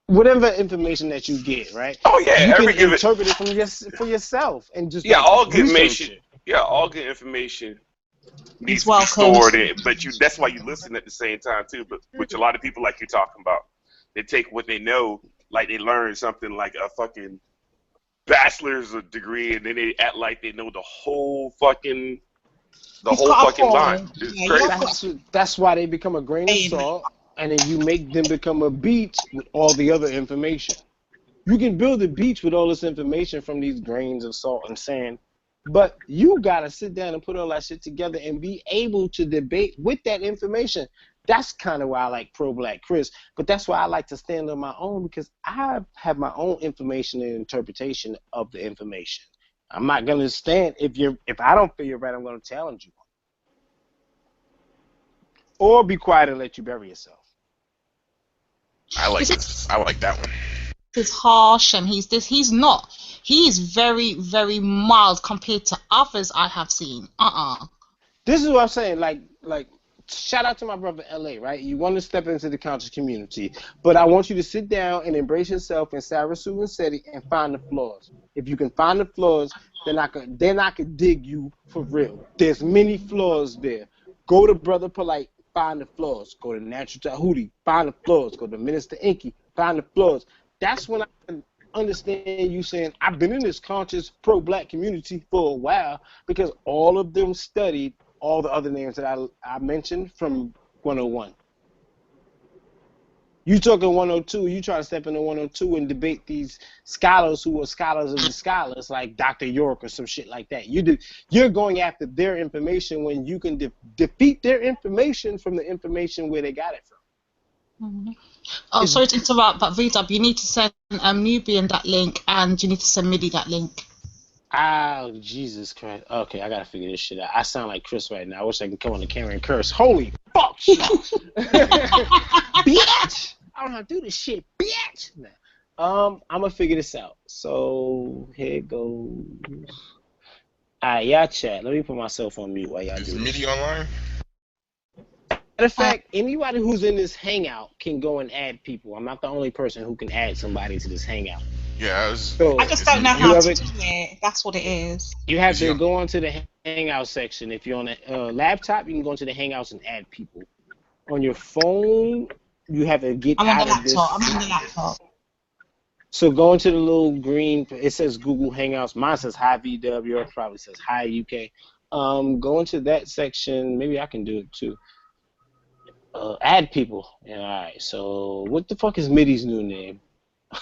Speaker 1: whatever information that you get, right?
Speaker 5: Oh yeah,
Speaker 1: you can interpret it for yourself and just
Speaker 5: all good information. Yeah, all good information needs to be stored in, but that's why you listen at the same time too. But which a lot of people like you're talking about, they take what they know, like they learn something like a fucking bachelor's degree, and then they act like they know the whole fucking line. It's crazy.
Speaker 1: That's why they become a grain of salt, and then you make them become a beach with all the other information. You can build a beach with all this information from these grains of salt and sand, but you gotta sit down and put all that shit together and be able to debate with that information. That's kind of why I like Pro-Black Chris, but that's why I like to stand on my own, because I have my own information and interpretation of the information. I'm not gonna stand if I don't feel you're right, I'm gonna challenge you. Or be quiet and let you bury yourself.
Speaker 2: I like that one.
Speaker 3: He's harsh, and he's not. He's very, very mild compared to others I have seen.
Speaker 1: This is what I'm saying. Like, shout out to my brother LA, right? You want to step into the conscious community, but I want you to sit down and embrace yourself in Sarah Sue and Seti and find the flaws. If you can find the flaws, then I could dig you for real. There's many flaws there. Go to Brother Polite, find the flaws. Go to Natural Tahuti, find the flaws. Go to Minister Inky, find the flaws. That's when I can understand you saying, I've been in this conscious pro-black community for a while, because all of them studied all the other names that I mentioned from 101. You talking 102, you try to step into 102 and debate these scholars who are scholars of the scholars, like Dr. York or some shit like that. You're going after their information when you can defeat their information from the information where they got it from.
Speaker 3: Mm-hmm. Oh, sorry to interrupt, but VW, you need to send Nubian that link, and you need to send Millie that link.
Speaker 1: Oh, Jesus Christ. Okay, I gotta figure this shit out. I sound like Chris right now. I wish I could come on the camera and curse. Holy fuck shit. Bitch! I don't know how to do this shit, bitch! I'm gonna figure this out. So, here it goes. Alright, y'all chat. Let me put myself on mute while y'all do this.
Speaker 2: Is MIDI online?
Speaker 1: Matter of fact, anybody who's in this hangout can go and add people. I'm not the only person who can add somebody to this hangout.
Speaker 2: Yeah,
Speaker 3: I just don't know how to do it. That's what it is.
Speaker 1: You have to go onto the hangout section. If you're on a laptop, you can go into the hangouts and add people. On your phone, you have to get out of this.
Speaker 3: I'm on the laptop.
Speaker 1: So go into the little green. It says Google Hangouts. Mine says Hi VW. Yours probably says Hi UK. Go into that section. Maybe I can do it too. Add people. Yeah, all right. So what the fuck is Midi's new name?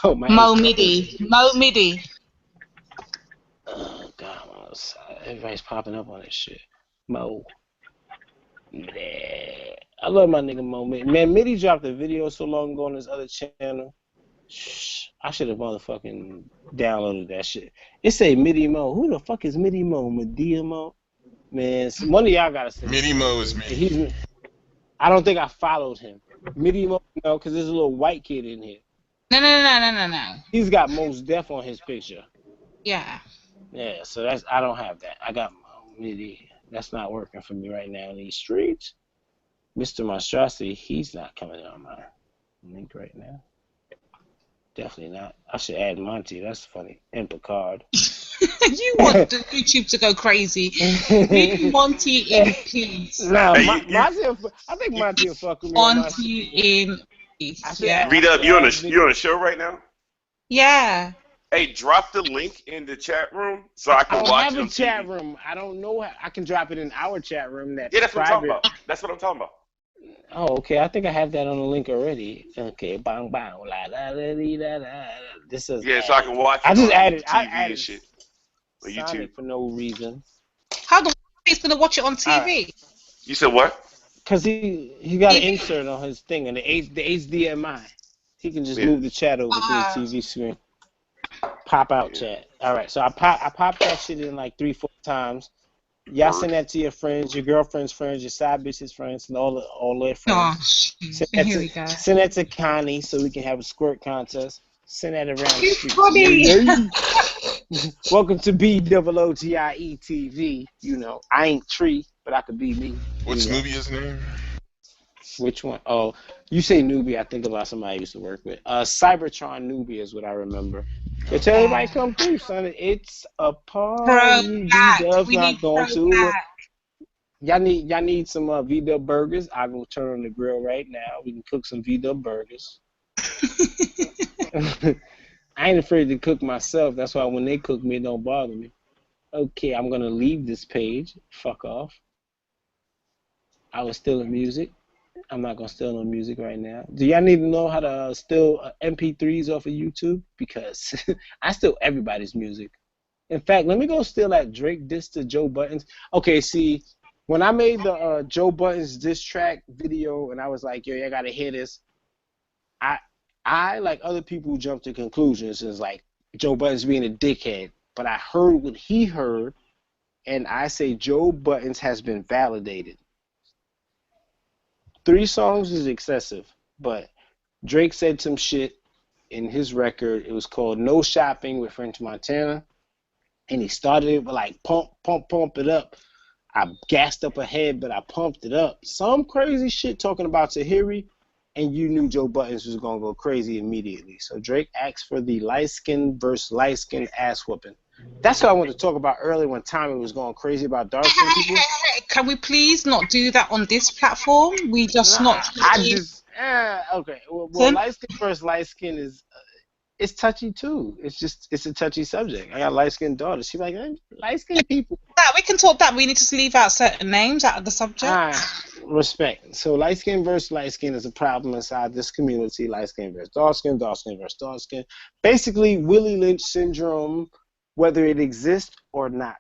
Speaker 1: Oh my.
Speaker 3: Mo Midi. Mo Midi.
Speaker 1: Oh God, everybody's popping up on this shit. Mo. Midi. I love my nigga Mo Midi. Man, Midi dropped a video so long ago on his other channel. Shh, I should have motherfucking downloaded that shit. It say Midi Mo. Who the fuck is Midi Mo? Medea Mo? Man, one of y'all gotta say.
Speaker 2: Midi Mo is me.
Speaker 1: I don't think I followed him. Midi Mo, no, because there's a little white kid in here.
Speaker 3: No.
Speaker 1: He's got Mos Def on his picture.
Speaker 3: Yeah.
Speaker 1: Yeah, so I don't have that. I got Midi. That's not working for me right now in these streets. Mr. Monstrosity, he's not coming on my link right now. Definitely not. I should add Monty. That's funny. And Picard.
Speaker 3: You want YouTube to go crazy. Leave Monty in peace.
Speaker 1: Nah, Monty, I think Monty will fuck with me.
Speaker 3: Monty in peace. Yeah.
Speaker 5: V-Dub, you on a show right now?
Speaker 3: Yeah.
Speaker 5: Hey, drop the link in the chat room so I can watch it.
Speaker 1: I don't have a chat room. I don't know how. I can drop it in our chat room.
Speaker 5: Yeah, that's what I'm talking about. That's what I'm talking about.
Speaker 1: Oh, okay. I think I have that on the link already. Okay, bang bang, la la la la la. This is.
Speaker 5: Yeah, so I can watch.
Speaker 1: I just added.
Speaker 5: I added shit
Speaker 1: on YouTube for no reason.
Speaker 3: How the he's gonna watch it on TV?
Speaker 5: Right. You said what?
Speaker 1: Because he got an insert on his thing and the HDMI. He can just move the chat over to the TV screen. Pop out chat. All right, so I popped that shit in like 3-4 times. Y'all send that to your friends, your girlfriend's friends, your side bitches' friends, and all their friends. Send that to Connie so we can have a squirt contest. Send that around the street. Welcome to BOOTIE TV. You know, I ain't Tree, but I could be me.
Speaker 2: What's Nubia's name?
Speaker 1: Which one? Oh, you say Nubia, I think about somebody I used to work with. Cybertron Nubia is what I remember. Yeah, tell everybody come through, son. It's a party. V-Dub's not going to. Y'all need some V-Dub burgers. I will turn on the grill right now. We can cook some V-Dub burgers. I ain't afraid to cook myself. That's why when they cook me, it don't bother me. Okay, I'm going to leave this page. Fuck off. I was stealing music. I'm not going to steal no music right now. Do y'all need to know how to steal MP3s off of YouTube? Because I steal everybody's music. In fact, let me go steal that Drake diss to Joe Buttons. Okay, see, when I made the Joe Buttons diss track video and I was like, yo, I got to hear this, I, like other people, jumped to conclusions. It's like Joe Buttons being a dickhead. But I heard what he heard, and I say Joe Buttons has been validated. 3 songs is excessive, but Drake said some shit in his record. It was called No Shopping with French Montana, and he started it with like pump it up. I gassed up ahead, but I pumped it up. Some crazy shit talking about Tahiri, and you knew Joe Buttons was going to go crazy immediately. So Drake asked for the light-skinned versus light-skinned ass whooping. That's what I wanted to talk about earlier when Tommy was going crazy about dark-skinned people.
Speaker 3: Can we please not do that on this platform? We just
Speaker 1: okay. Well, light-skinned versus light-skinned is it's touchy too. It's a touchy subject. I got light-skinned daughters. She's like, light-skinned people.
Speaker 3: We can talk that. We need to leave out certain names out of the subject.
Speaker 1: Respect. So light-skinned versus light-skinned is a problem inside this community. Light-skinned versus dark-skinned, dark-skinned versus dark-skinned. Basically, Willie Lynch syndrome, whether it exists or not.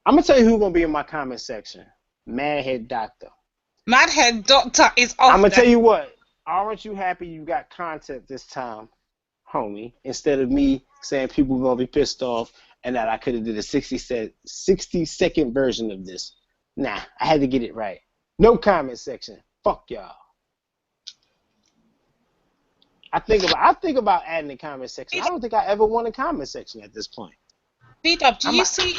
Speaker 1: I'm going to tell you who's going to be in my comment section. Madhead Doctor.
Speaker 3: Madhead Doctor is off.
Speaker 1: I'm going to tell you what. Aren't you happy you got content this time, homie? Instead of me saying people are going to be pissed off and that I could have did a 60-second version of this. Nah, I had to get it right. No comment section. Fuck y'all. I think about adding a comment section. I don't think I ever want a comment section at this point.
Speaker 3: V-Dub, do you see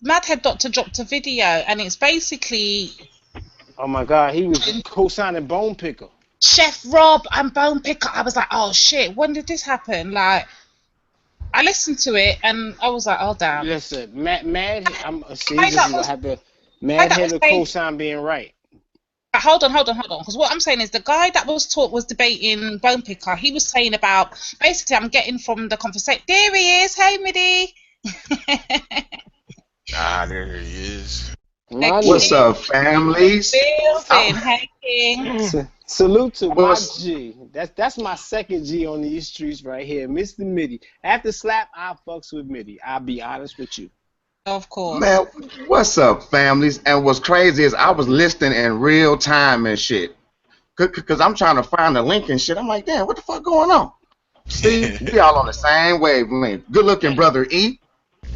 Speaker 3: Madhead Doctor dropped a video and it's basically...
Speaker 1: Oh my God, he was co-signing Bone Picker.
Speaker 3: Chef Rob and Bone Picker. I was like, oh shit, when did this happen? Like, I listened to it and I was like, oh damn.
Speaker 1: Listen, Madhead, I'm see, this is what happened. Madhead or co-sign being right.
Speaker 3: Hold on. Because what I'm saying is the guy that was debating Bone Picker. He was saying about basically I'm getting from the conversation. There he is. Hey, Midi.
Speaker 2: There he is.
Speaker 7: What's up, families?
Speaker 3: Hey, King.
Speaker 1: Salute to my G. That's my second G on these streets right here, Mr. Midi. After Slap, I fucks with Midi. I'll be honest with you.
Speaker 3: Of course.
Speaker 7: Man, what's up, families? And what's crazy is I was listening in real time and shit. Because I'm trying to find the link and shit. I'm like, damn, what the fuck going on? See, we all on the same wavelength. Good looking, brother E.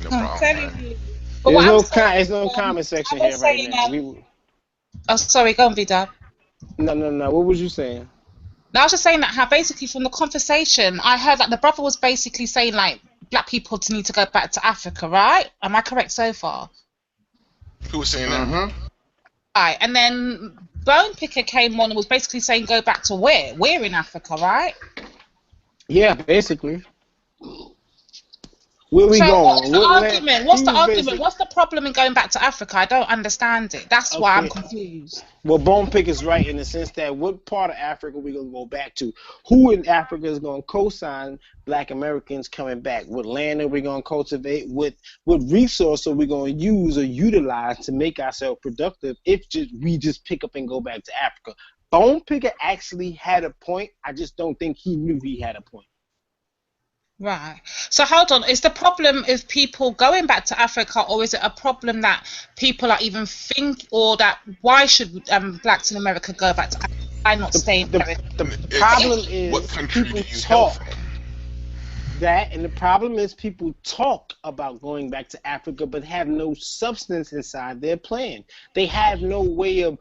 Speaker 2: No problem.
Speaker 1: There's no comment section here right now.
Speaker 3: Oh, sorry, go on, V-Dub.
Speaker 1: No. What was you saying?
Speaker 3: No, I was just saying that how basically from the conversation, I heard that the brother was basically saying like black people need to go back to Africa, right? Am I correct so far?
Speaker 2: Who was saying that?
Speaker 3: Right, and then Bone Picker came on and was basically saying go back to where? We're in Africa, right?
Speaker 1: Yeah, basically. Where we going?
Speaker 3: What's the argument? What's the problem in going back to Africa? I don't understand it. That's why I'm confused.
Speaker 1: Well, Bone Picker's right in the sense that what part of Africa we gonna go back to? Who in Africa is gonna co-sign Black Americans coming back? What land are we gonna cultivate? What resource are we gonna use or utilize to make ourselves productive if we just pick up and go back to Africa? Bone Picker actually had a point. I just don't think he knew he had a point.
Speaker 3: Right. So hold on. Is the problem is people going back to Africa, or is it a problem that people are even or that why should blacks in America go back to Africa? Why not stay in America?
Speaker 1: The problem is
Speaker 2: what country
Speaker 1: people
Speaker 2: do you
Speaker 1: talk that, and the problem is people talk about going back to Africa, but have no substance inside their plan. They have no way of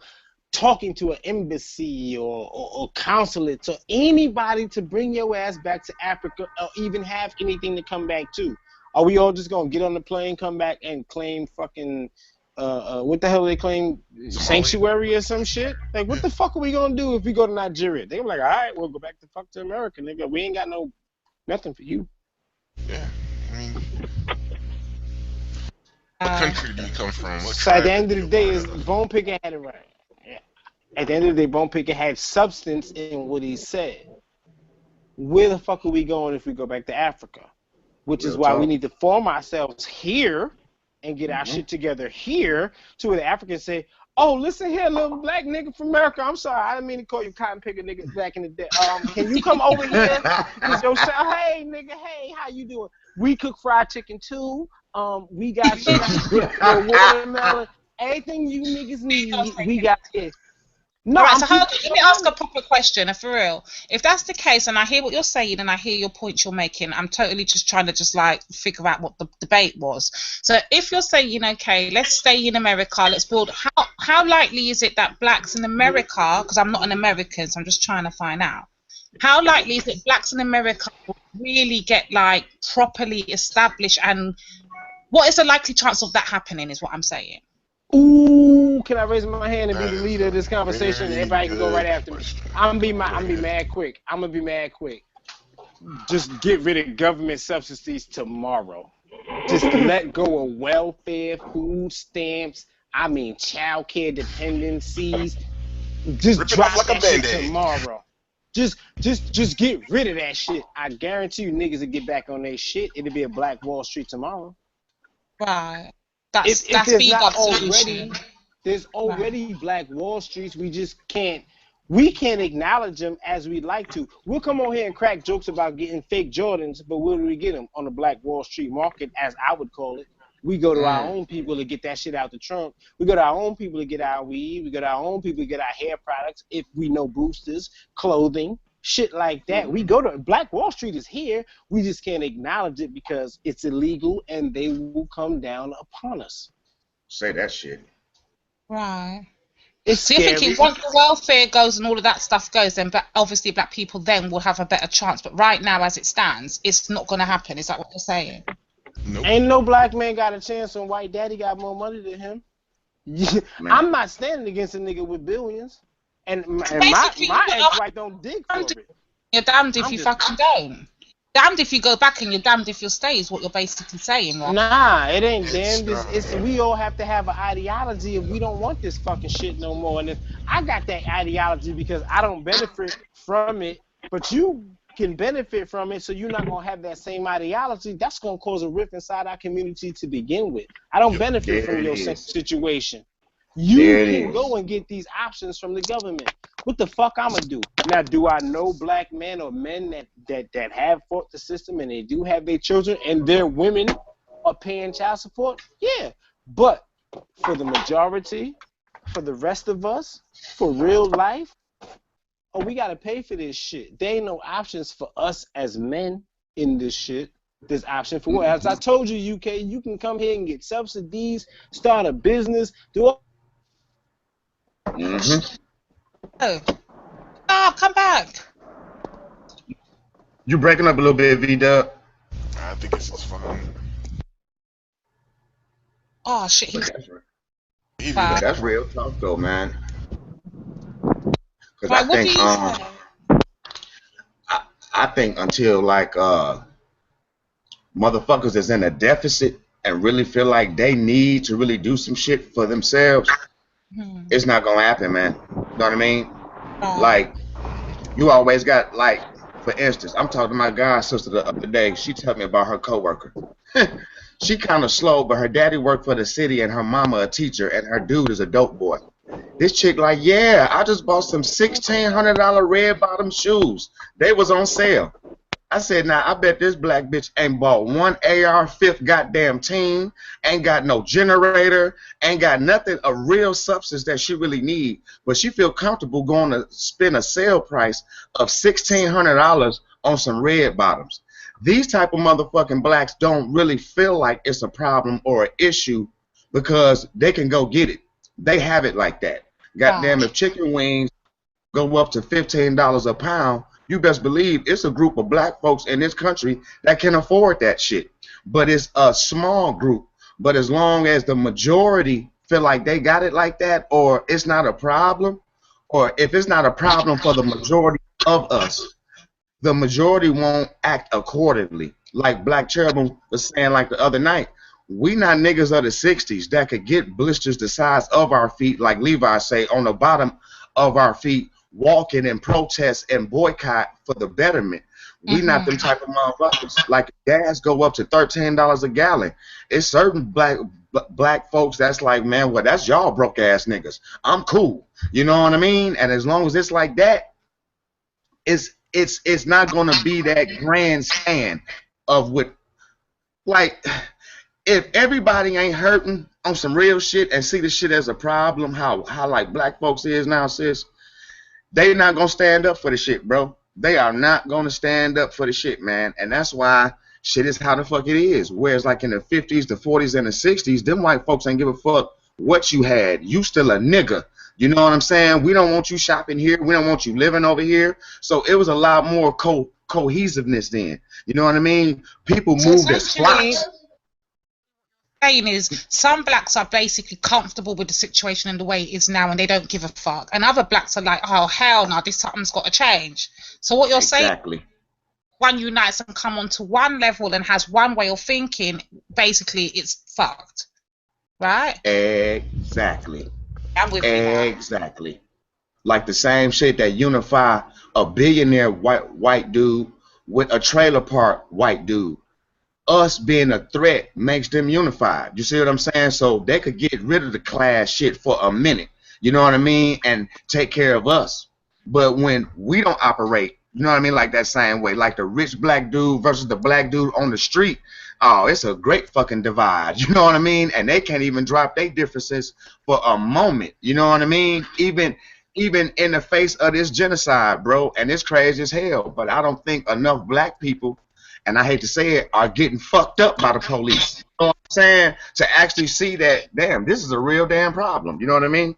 Speaker 1: talking to an embassy or consulate or anybody to bring your ass back to Africa or even have anything to come back to. Are we all just gonna get on the plane, come back, and claim fucking what the hell they claim, sanctuary or some shit? Like, what the fuck are we gonna do if we go to Nigeria? They're like, all right, we'll go back to America, nigga. We ain't got nothing for you.
Speaker 2: Yeah, I mean, what country do you come from?
Speaker 1: So at the end of the day, is Bone Picker had it right. At the end of the day, Bone Picker had substance in what he said. Where the fuck are we going if we go back to Africa? Which is why we need to form ourselves here and get our shit together here to where the Africans say, oh, listen here, little black nigga from America. I'm sorry, I didn't mean to call you cotton picker niggas back in the day. Can you come over here? Hey, nigga, hey, how you doing? We cook fried chicken too. We got watermelon. Everything you niggas need, we got it.
Speaker 3: No, right, so let me ask a proper question, for real. If that's the case, and I hear what you're saying, and I hear your points you're making, I'm totally just trying to like figure out what the debate was. So if you're saying, okay, let's stay in America, let's build. How likely is it that blacks in America? Because I'm not an American, so I'm just trying to find out. How likely is it blacks in America will really get like properly established, and what is the likely chance of that happening? Is what I'm saying.
Speaker 1: Ooh, can I raise my hand and be the leader of this conversation? And everybody can go right after me. I'm gonna be mad quick. Just get rid of government subsidies tomorrow. Just let go of welfare, food stamps. I mean, child care dependencies. Just drop that shit tomorrow. Just get rid of that shit. I guarantee you niggas will get back on their shit. It'll be a Black Wall Street tomorrow.
Speaker 3: Right.
Speaker 1: There's already Black Wall Streets. We just can't acknowledge them as we'd like to. We'll come on here and crack jokes about getting fake Jordans, but where do we get them? On the Black Wall Street market, as I would call it. We go to our own people to get that shit out the trunk. We go to our own people to get our weed. We go to our own people to get our hair products, if we know boosters, clothing, shit like that. We go to Black Wall Street is here. We just can't acknowledge it because it's illegal and they will come down upon us.
Speaker 7: Say that shit.
Speaker 3: Right.
Speaker 1: So
Speaker 3: you're thinking once the welfare goes and all of that stuff goes, then obviously black people then will have a better chance. But right now, as it stands, it's not going to happen. Is that what you're saying?
Speaker 2: Nope.
Speaker 1: Ain't no black man got a chance when white daddy got more money than him. I'm not standing against a nigga with billions. And my ex-wife don't dig for it.
Speaker 3: You're damned if you fucking don't. damned if you go back and you're damned if you stay is what you're basically saying, right?
Speaker 1: Nah, it ain't damned. It's we all have to have an ideology if we don't want this fucking shit no more. And if I got that ideology because I don't benefit from it, but you can benefit from it, so you're not gonna have that same ideology. That's gonna cause a rift inside our community to begin with. I don't benefit from your situation. You can go and get these options from the government. What the fuck I'ma do? Now, do I know black men or men that have fought the system and they do have their children and their women are paying child support? Yeah. But for the majority, for the rest of us, for real life, oh, we gotta pay for this shit. There ain't no options for us as men in this shit. There's option for what? As I told you, UK, you can come here and get subsidies, start a business, do all.
Speaker 3: Oh, come back.
Speaker 7: You breaking up a little bit, V-Dub.
Speaker 2: I think it's just fine.
Speaker 3: Oh shit,
Speaker 7: That's real talk though, man. Because
Speaker 3: Right,
Speaker 7: I
Speaker 3: what do
Speaker 7: think
Speaker 3: you say?
Speaker 7: I think until like motherfuckers is in a deficit and really feel like they need to really do some shit for themselves, it's not gonna happen, man. You know what I mean? Like, you always got, like, for instance, I'm talking to my god sister the other day. She told me about her coworker. She kind of slow, but her daddy worked for the city and her mama a teacher and her dude is a dope boy. This chick like, yeah, I just bought some $1,600 red bottom shoes. They was on sale. I said, now, I bet this black bitch ain't bought one AR-5 goddamn team, ain't got no generator, ain't got nothing, a real substance that she really need, but she feel comfortable going to spend a sale price of $1,600 on some red bottoms. These type of motherfucking blacks don't really feel like it's a problem or an issue because they can go get it. They have it like that. Goddamn, if chicken wings go up to $15 a pound, you best believe it's a group of black folks in this country that can afford that shit. But it's a small group. But as long as the majority feel like they got it like that, or it's not a problem, or if it's not a problem for the majority of us, the majority won't act accordingly. Like Black Cherubim was saying like the other night, we not niggas of the 60s that could get blisters the size of our feet, like Levi say, on the bottom of our feet, walking and protest and boycott for the betterment. We not them type of motherfuckers. Like gas go up to $13 a gallon. It's certain black folks that's like, man, well, that's y'all broke ass niggas. I'm cool. You know what I mean? And as long as it's like that, it's not gonna be that grandstand of what, like, if everybody ain't hurting on some real shit and see the shit as a problem, how like black folks is now, sis, they not gonna stand up for the shit, bro. They are not gonna stand up for the shit, man. And that's why shit is how the fuck it is. Whereas like in the 50s, the 40s, and the 60s, them white folks ain't give a fuck what you had. You still a nigga. You know what I'm saying? We don't want you shopping here. We don't want you living over here. So it was a lot more cohesiveness then. You know what I mean? People moved as flocks.
Speaker 3: Saying is some blacks are basically comfortable with the situation and the way it is now and they don't give a fuck, and other blacks are like, oh hell no, this something's got to change. So what you're saying, one unites and come onto one level and has one way of thinking, basically it's fucked, right?
Speaker 7: Exactly.
Speaker 3: I'm with
Speaker 7: exactly. Like the same shit that unify a billionaire white dude with a trailer park white dude. Us being a threat makes them unified. You see what I'm saying? So they could get rid of the class shit for a minute. You know what I mean? And take care of us. But when we don't operate, you know what I mean, like that same way, like the rich black dude versus the black dude on the street, oh, it's a great fucking divide. You know what I mean? And they can't even drop their differences for a moment. You know what I mean? Even in the face of this genocide, bro. And it's crazy as hell. But I don't think enough black people, and I hate to say it, are getting fucked up by the police. You know what I'm saying? To actually see that, damn, this is a real damn problem. You know what I mean?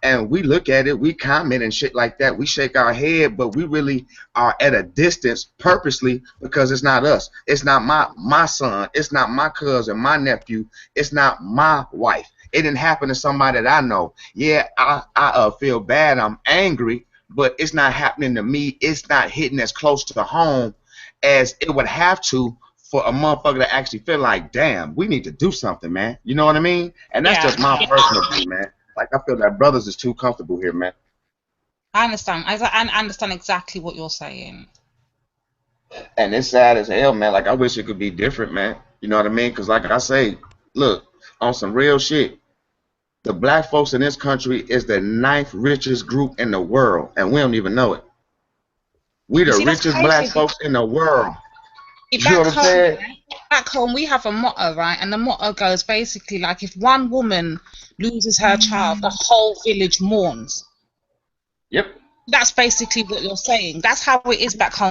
Speaker 7: And we look at it, we comment and shit like that. We shake our head, but we really are at a distance purposely because it's not us. It's not my son. It's not my cousin, my nephew. It's not my wife. It didn't happen to somebody that I know. Yeah, I feel bad. I'm angry, but it's not happening to me. It's not hitting as close to home as it would have to for a motherfucker to actually feel like, damn, we need to do something, man. You know what I mean? And that's just my personal view, man. Like, I feel that brothers is too comfortable here, man.
Speaker 3: I understand. I understand exactly what you're saying.
Speaker 7: And it's sad as hell, man. Like, I wish it could be different, man. You know what I mean? Because, like I say, look, on some real shit, the black folks in this country is the 9th richest group in the world, and we don't even know it. We the richest black folks in the world. You know what I'm saying?
Speaker 3: Back home, we have a motto, right? And the motto goes basically like, if one woman loses her child, the whole village mourns.
Speaker 7: Yep.
Speaker 3: That's basically what you're saying. That's how it is back home.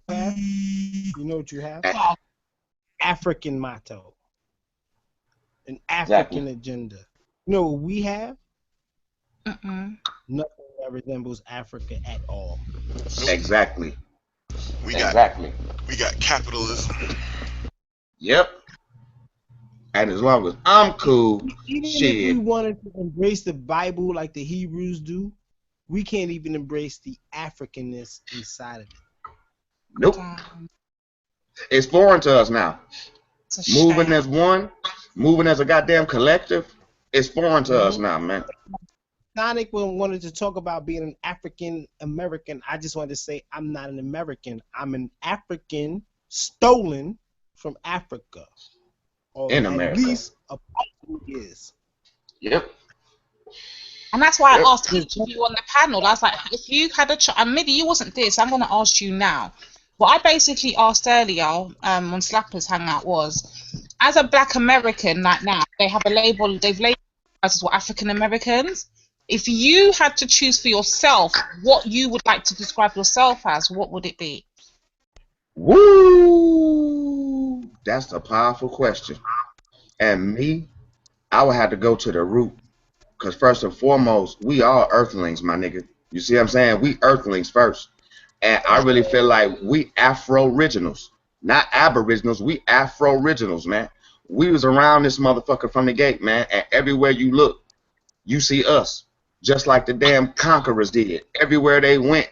Speaker 1: You know what you have? African motto. An African agenda. You know what we have? Nothing that resembles Africa at all.
Speaker 7: Exactly.
Speaker 2: We got capitalism.
Speaker 7: Yep. And as long as I'm cool,
Speaker 1: even
Speaker 7: shit.
Speaker 1: If we wanted to embrace the Bible like the Hebrews do, we can't even embrace the Africanness inside of it.
Speaker 7: Nope. It's foreign to us now. Moving as one, moving as a goddamn collective, it's foreign to us now, man.
Speaker 1: Sonic wanted to talk about being an African American. I just wanted to say I'm not an American. I'm an African stolen from Africa. Or
Speaker 7: in America.
Speaker 1: At least a part is.
Speaker 7: Yep.
Speaker 3: And that's why I asked each of you on the panel. I was like, if you had a and maybe you wasn't there, so I'm going to ask you now. What I basically asked earlier on Slappers Hangout was, as a black American, like now, they have a label, they've labeled us as African Americans. If you had to choose for yourself what you would like to describe yourself as, what would it be?
Speaker 7: Woo! That's a powerful question. And me, I would have to go to the root. Because first and foremost, we are earthlings, my nigga. You see what I'm saying? We earthlings first. And I really feel like we Afro-originals. Not aboriginals, we Afro-originals, man. We was around this motherfucker from the gate, man. And everywhere you look, you see us. Just like the damn conquerors did. Everywhere they went.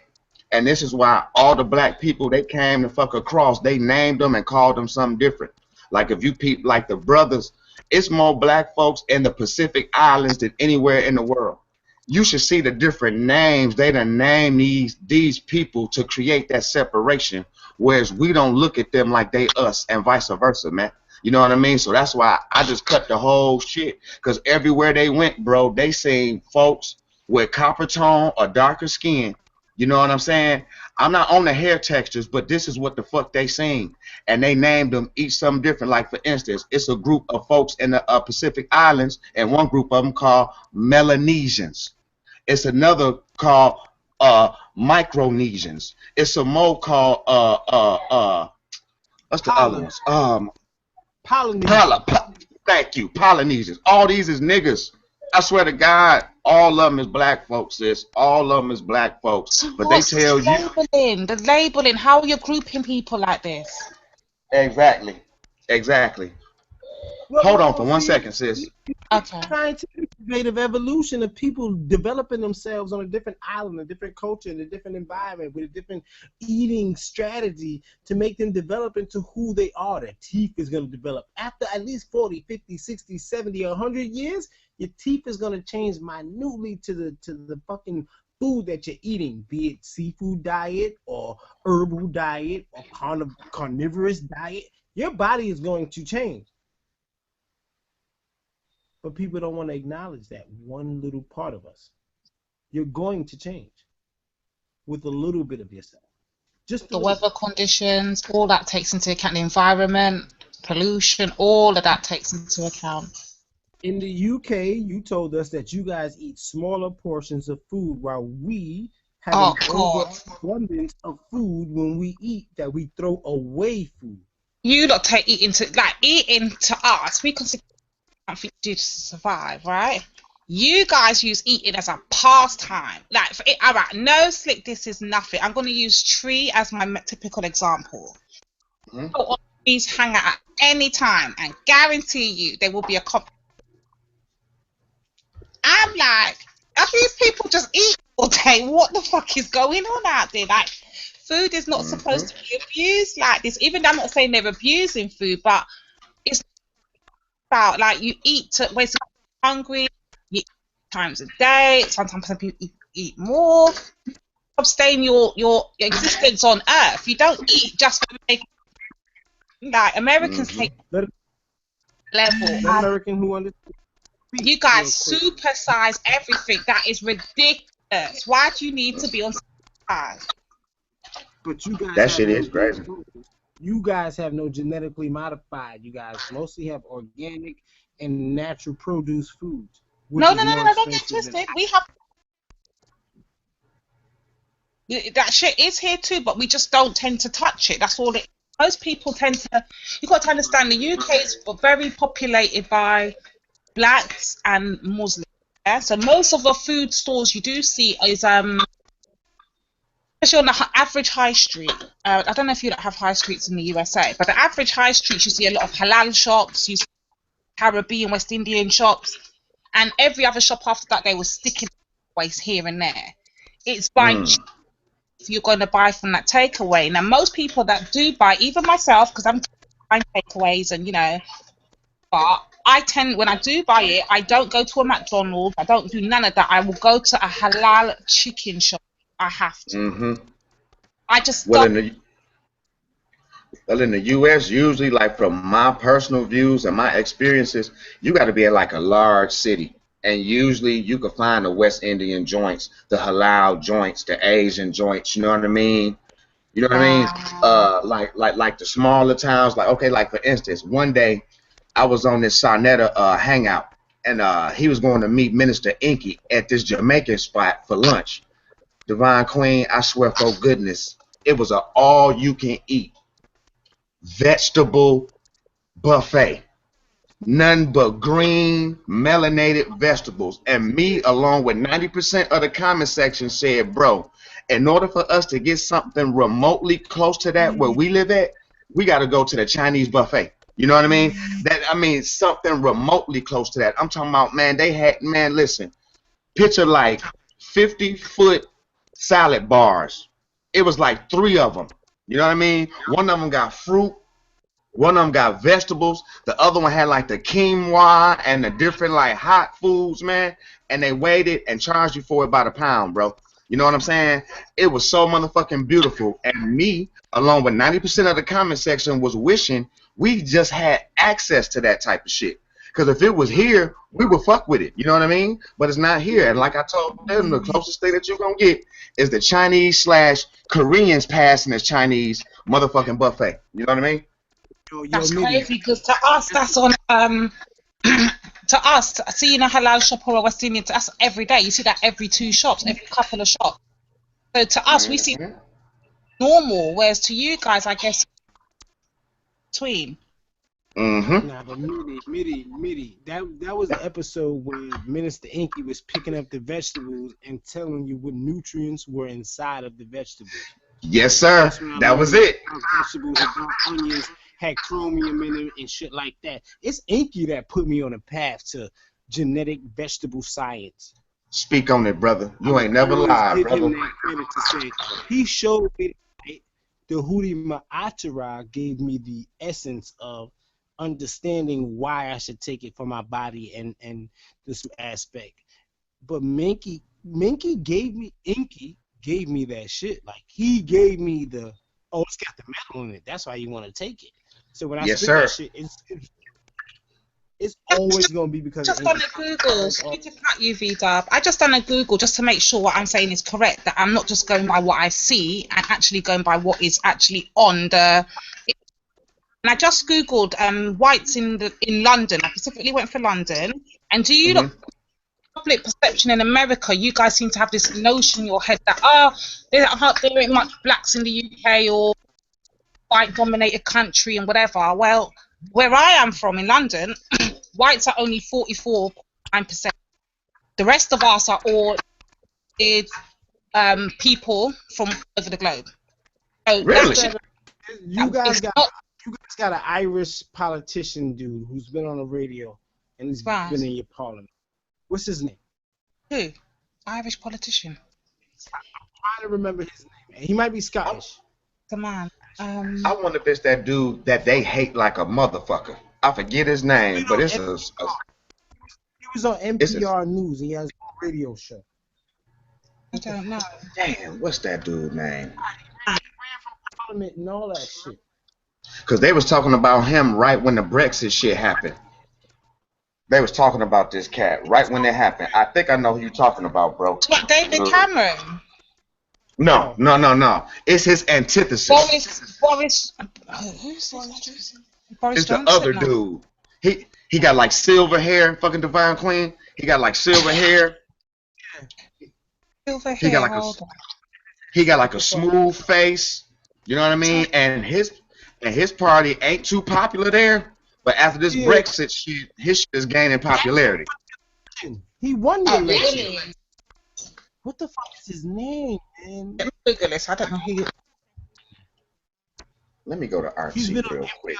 Speaker 7: And this is why all the black people, they came to fuck across. They named them and called them something different. Like if you peep, like the brothers, it's more black folks in the Pacific Islands than anywhere in the world. You should see the different names. They done named these people to create that separation, whereas we don't look at them like they us and vice versa, man. You know what I mean? So that's why I just cut the whole shit, because everywhere they went, bro, they seen folks with copper tone or darker skin. You know what I'm saying? I'm not on the hair textures, but this is what the fuck they seen. And they named them each something different. Like, for instance, it's a group of folks in the Pacific Islands, and one group of them called Melanesians. It's another called Micronesians. It's a more called, what's the other ones?
Speaker 1: Polynesians.
Speaker 7: Thank you, Polynesians. All these is niggas. I swear to God, all of them is black folks, sis. All of them is black folks.
Speaker 3: So
Speaker 7: but they tell you
Speaker 3: the labeling, how are you grouping people like this?
Speaker 7: Exactly. Well, hold on for 1 second, sis.
Speaker 3: Okay.
Speaker 1: Scientific creative evolution of people developing themselves on a different island, a different culture, in a different environment, with a different eating strategy to make them develop into who they are. Their teeth is going to develop. After at least 40, 50, 60, 70, 100 years, your teeth is going to change minutely to the fucking food that you're eating, be it seafood diet or herbal diet or carnivorous diet. Your body is going to change. But people don't want to acknowledge that one little part of us. You're going to change with a little bit of yourself. Just
Speaker 3: the weather conditions, all that takes into account, the environment, pollution, all of that takes into account.
Speaker 1: In the UK, you told us that you guys eat smaller portions of food, while we have an overabundance of food when we eat that we throw away food.
Speaker 3: You lot take eating to us. We consider something to do to survive, right? You guys use eating as a pastime. Like, all right, no slick, this is nothing. I'm going to use tree as my typical example. Please hang out at any time and guarantee you there will be a I'm like, are these people just eat all day? What the fuck is going on out there? Like, Food is not supposed to be abused like this. Even though I'm not saying they're abusing food, but it's about like you eat to when you're hungry, you eat times a day. Sometimes some people eat more. Sustain your existence on Earth. You don't eat just to make like Americans take level.
Speaker 1: American who understands.
Speaker 3: You guys supersize everything. That is ridiculous. Why do you need to be on size?
Speaker 1: But you guys,
Speaker 7: that shit is crazy.
Speaker 1: You guys have no genetically modified. You guys mostly have organic and natural produce foods.
Speaker 3: No, don't get twisted. We have that shit is here too, but we just don't tend to touch it. That's all it. Most people tend to. You got to understand the UK is very populated by blacks and Muslims. Yeah? So most of the food stores you do see is especially on the average high street. I don't know if you have high streets in the USA, but the average high streets you see a lot of halal shops, you see Caribbean, West Indian shops, and every other shop after that they were sticking waste here and there. It's buying. You're going to buy from that takeaway. Now, most people that do buy, even myself, because I'm buying takeaways and but I tend, when I do buy it, I don't go to a McDonald's. I don't do none of that. I will go to a halal chicken shop. I have to. I just
Speaker 7: in the U.S., usually, like from my personal views and my experiences, you got to be in like a large city. And usually you can find the West Indian joints, the halal joints, the Asian joints. You know what I mean? You know what I mean? Like the smaller towns. Like, okay, like for instance, one day I was on this Sarnetta hangout, and he was going to meet Minister Inky at this Jamaican spot for lunch. Divine Queen, I swear for goodness, it was an all-you-can-eat vegetable buffet. None but green, melanated vegetables. And me, along with 90% of the comment section, said, bro, in order for us to get something remotely close to that where we live at, we got to go to the Chinese buffet. You know what I mean? Something remotely close to that. I'm talking about, man, they had, man, listen, picture like 50-foot salad bars. It was like 3 of them. You know what I mean? One of them got fruit. One of them got vegetables. The other one had like the quinoa and the different like hot foods, man. And they weighed it and charged you for it by the pound, bro. You know what I'm saying? It was so motherfucking beautiful. And me, along with 90% of the comment section, was wishing we just had access to that type of shit. Because if it was here, we would fuck with it. You know what I mean? But it's not here. And like I told them, the closest thing that you're going to get is the Chinese/Koreans passing as Chinese motherfucking buffet. You know what I mean?
Speaker 3: That's crazy because to us that's on to us seeing a halal shop or a West Indian, to us every day you see that every 2 shops, every couple of shops. So to us we see normal, whereas to you guys I guess between.
Speaker 1: Nah, but Mitty, that was the episode where Minister Inky was picking up the vegetables and telling you what nutrients were inside of the vegetables.
Speaker 7: Yes, sir. That was it.
Speaker 1: Vegetables, onions had chromium in them and shit like that. It's Inky that put me on a path to genetic vegetable science.
Speaker 7: Speak on it, brother. You ain't never lied, brother.
Speaker 1: That credit to say, he showed me the Houthi Ma'atara gave me the essence of understanding why I should take it for my body and this aspect. But Inky gave me that shit. Like he gave me the it's got the metal in it. That's why you want to take it. So when I spit that shit, it's always gonna be because
Speaker 3: just done a Google. Sorry to cut you, V-Dub. I just done a Google just to make sure what I'm saying is correct. That I'm not just going by what I see and actually going by what is actually on the. And I just Googled whites in London. I specifically went for London. And do you look public perception in America? You guys seem to have this notion in your head that there ain't much blacks in the UK or white-dominated country and whatever. Well, where I am from in London, whites are only 44.9%. The rest of us are all people from over the globe. So
Speaker 7: really?
Speaker 1: You guys got an Irish politician dude who's been on the radio and he's been in your parliament. What's his name?
Speaker 3: Who? Irish politician.
Speaker 1: I'm trying to remember his name. He might be Scottish.
Speaker 3: Come on.
Speaker 7: I wonder if it's that dude that they hate like a motherfucker. I forget his name, but it's a.
Speaker 1: He was on NPR News. He has a radio show.
Speaker 3: I don't know.
Speaker 7: Damn, what's that dude's name?
Speaker 1: He ran from Parliament and all that shit.
Speaker 7: Because they was talking about him right when the Brexit shit happened. They was talking about this cat right when it happened. I think I know who you're talking about, bro.
Speaker 3: What, David Cameron?
Speaker 7: No. It's his antithesis.
Speaker 3: Boris. Who's this? Boris
Speaker 7: It's
Speaker 3: Johnson,
Speaker 7: the other dude. He got like silver hair, fucking Divine Queen. He got like silver hair.
Speaker 3: Silver
Speaker 7: He
Speaker 3: hair.
Speaker 7: got like a smooth face. You know what I mean? And his party ain't too popular there. But after this Brexit shit, his shit is gaining popularity.
Speaker 1: He won the election.
Speaker 3: Really?
Speaker 1: What the fuck is his name, man?
Speaker 3: Let me Google this. I don't know who.
Speaker 7: Let me go to RT real quick.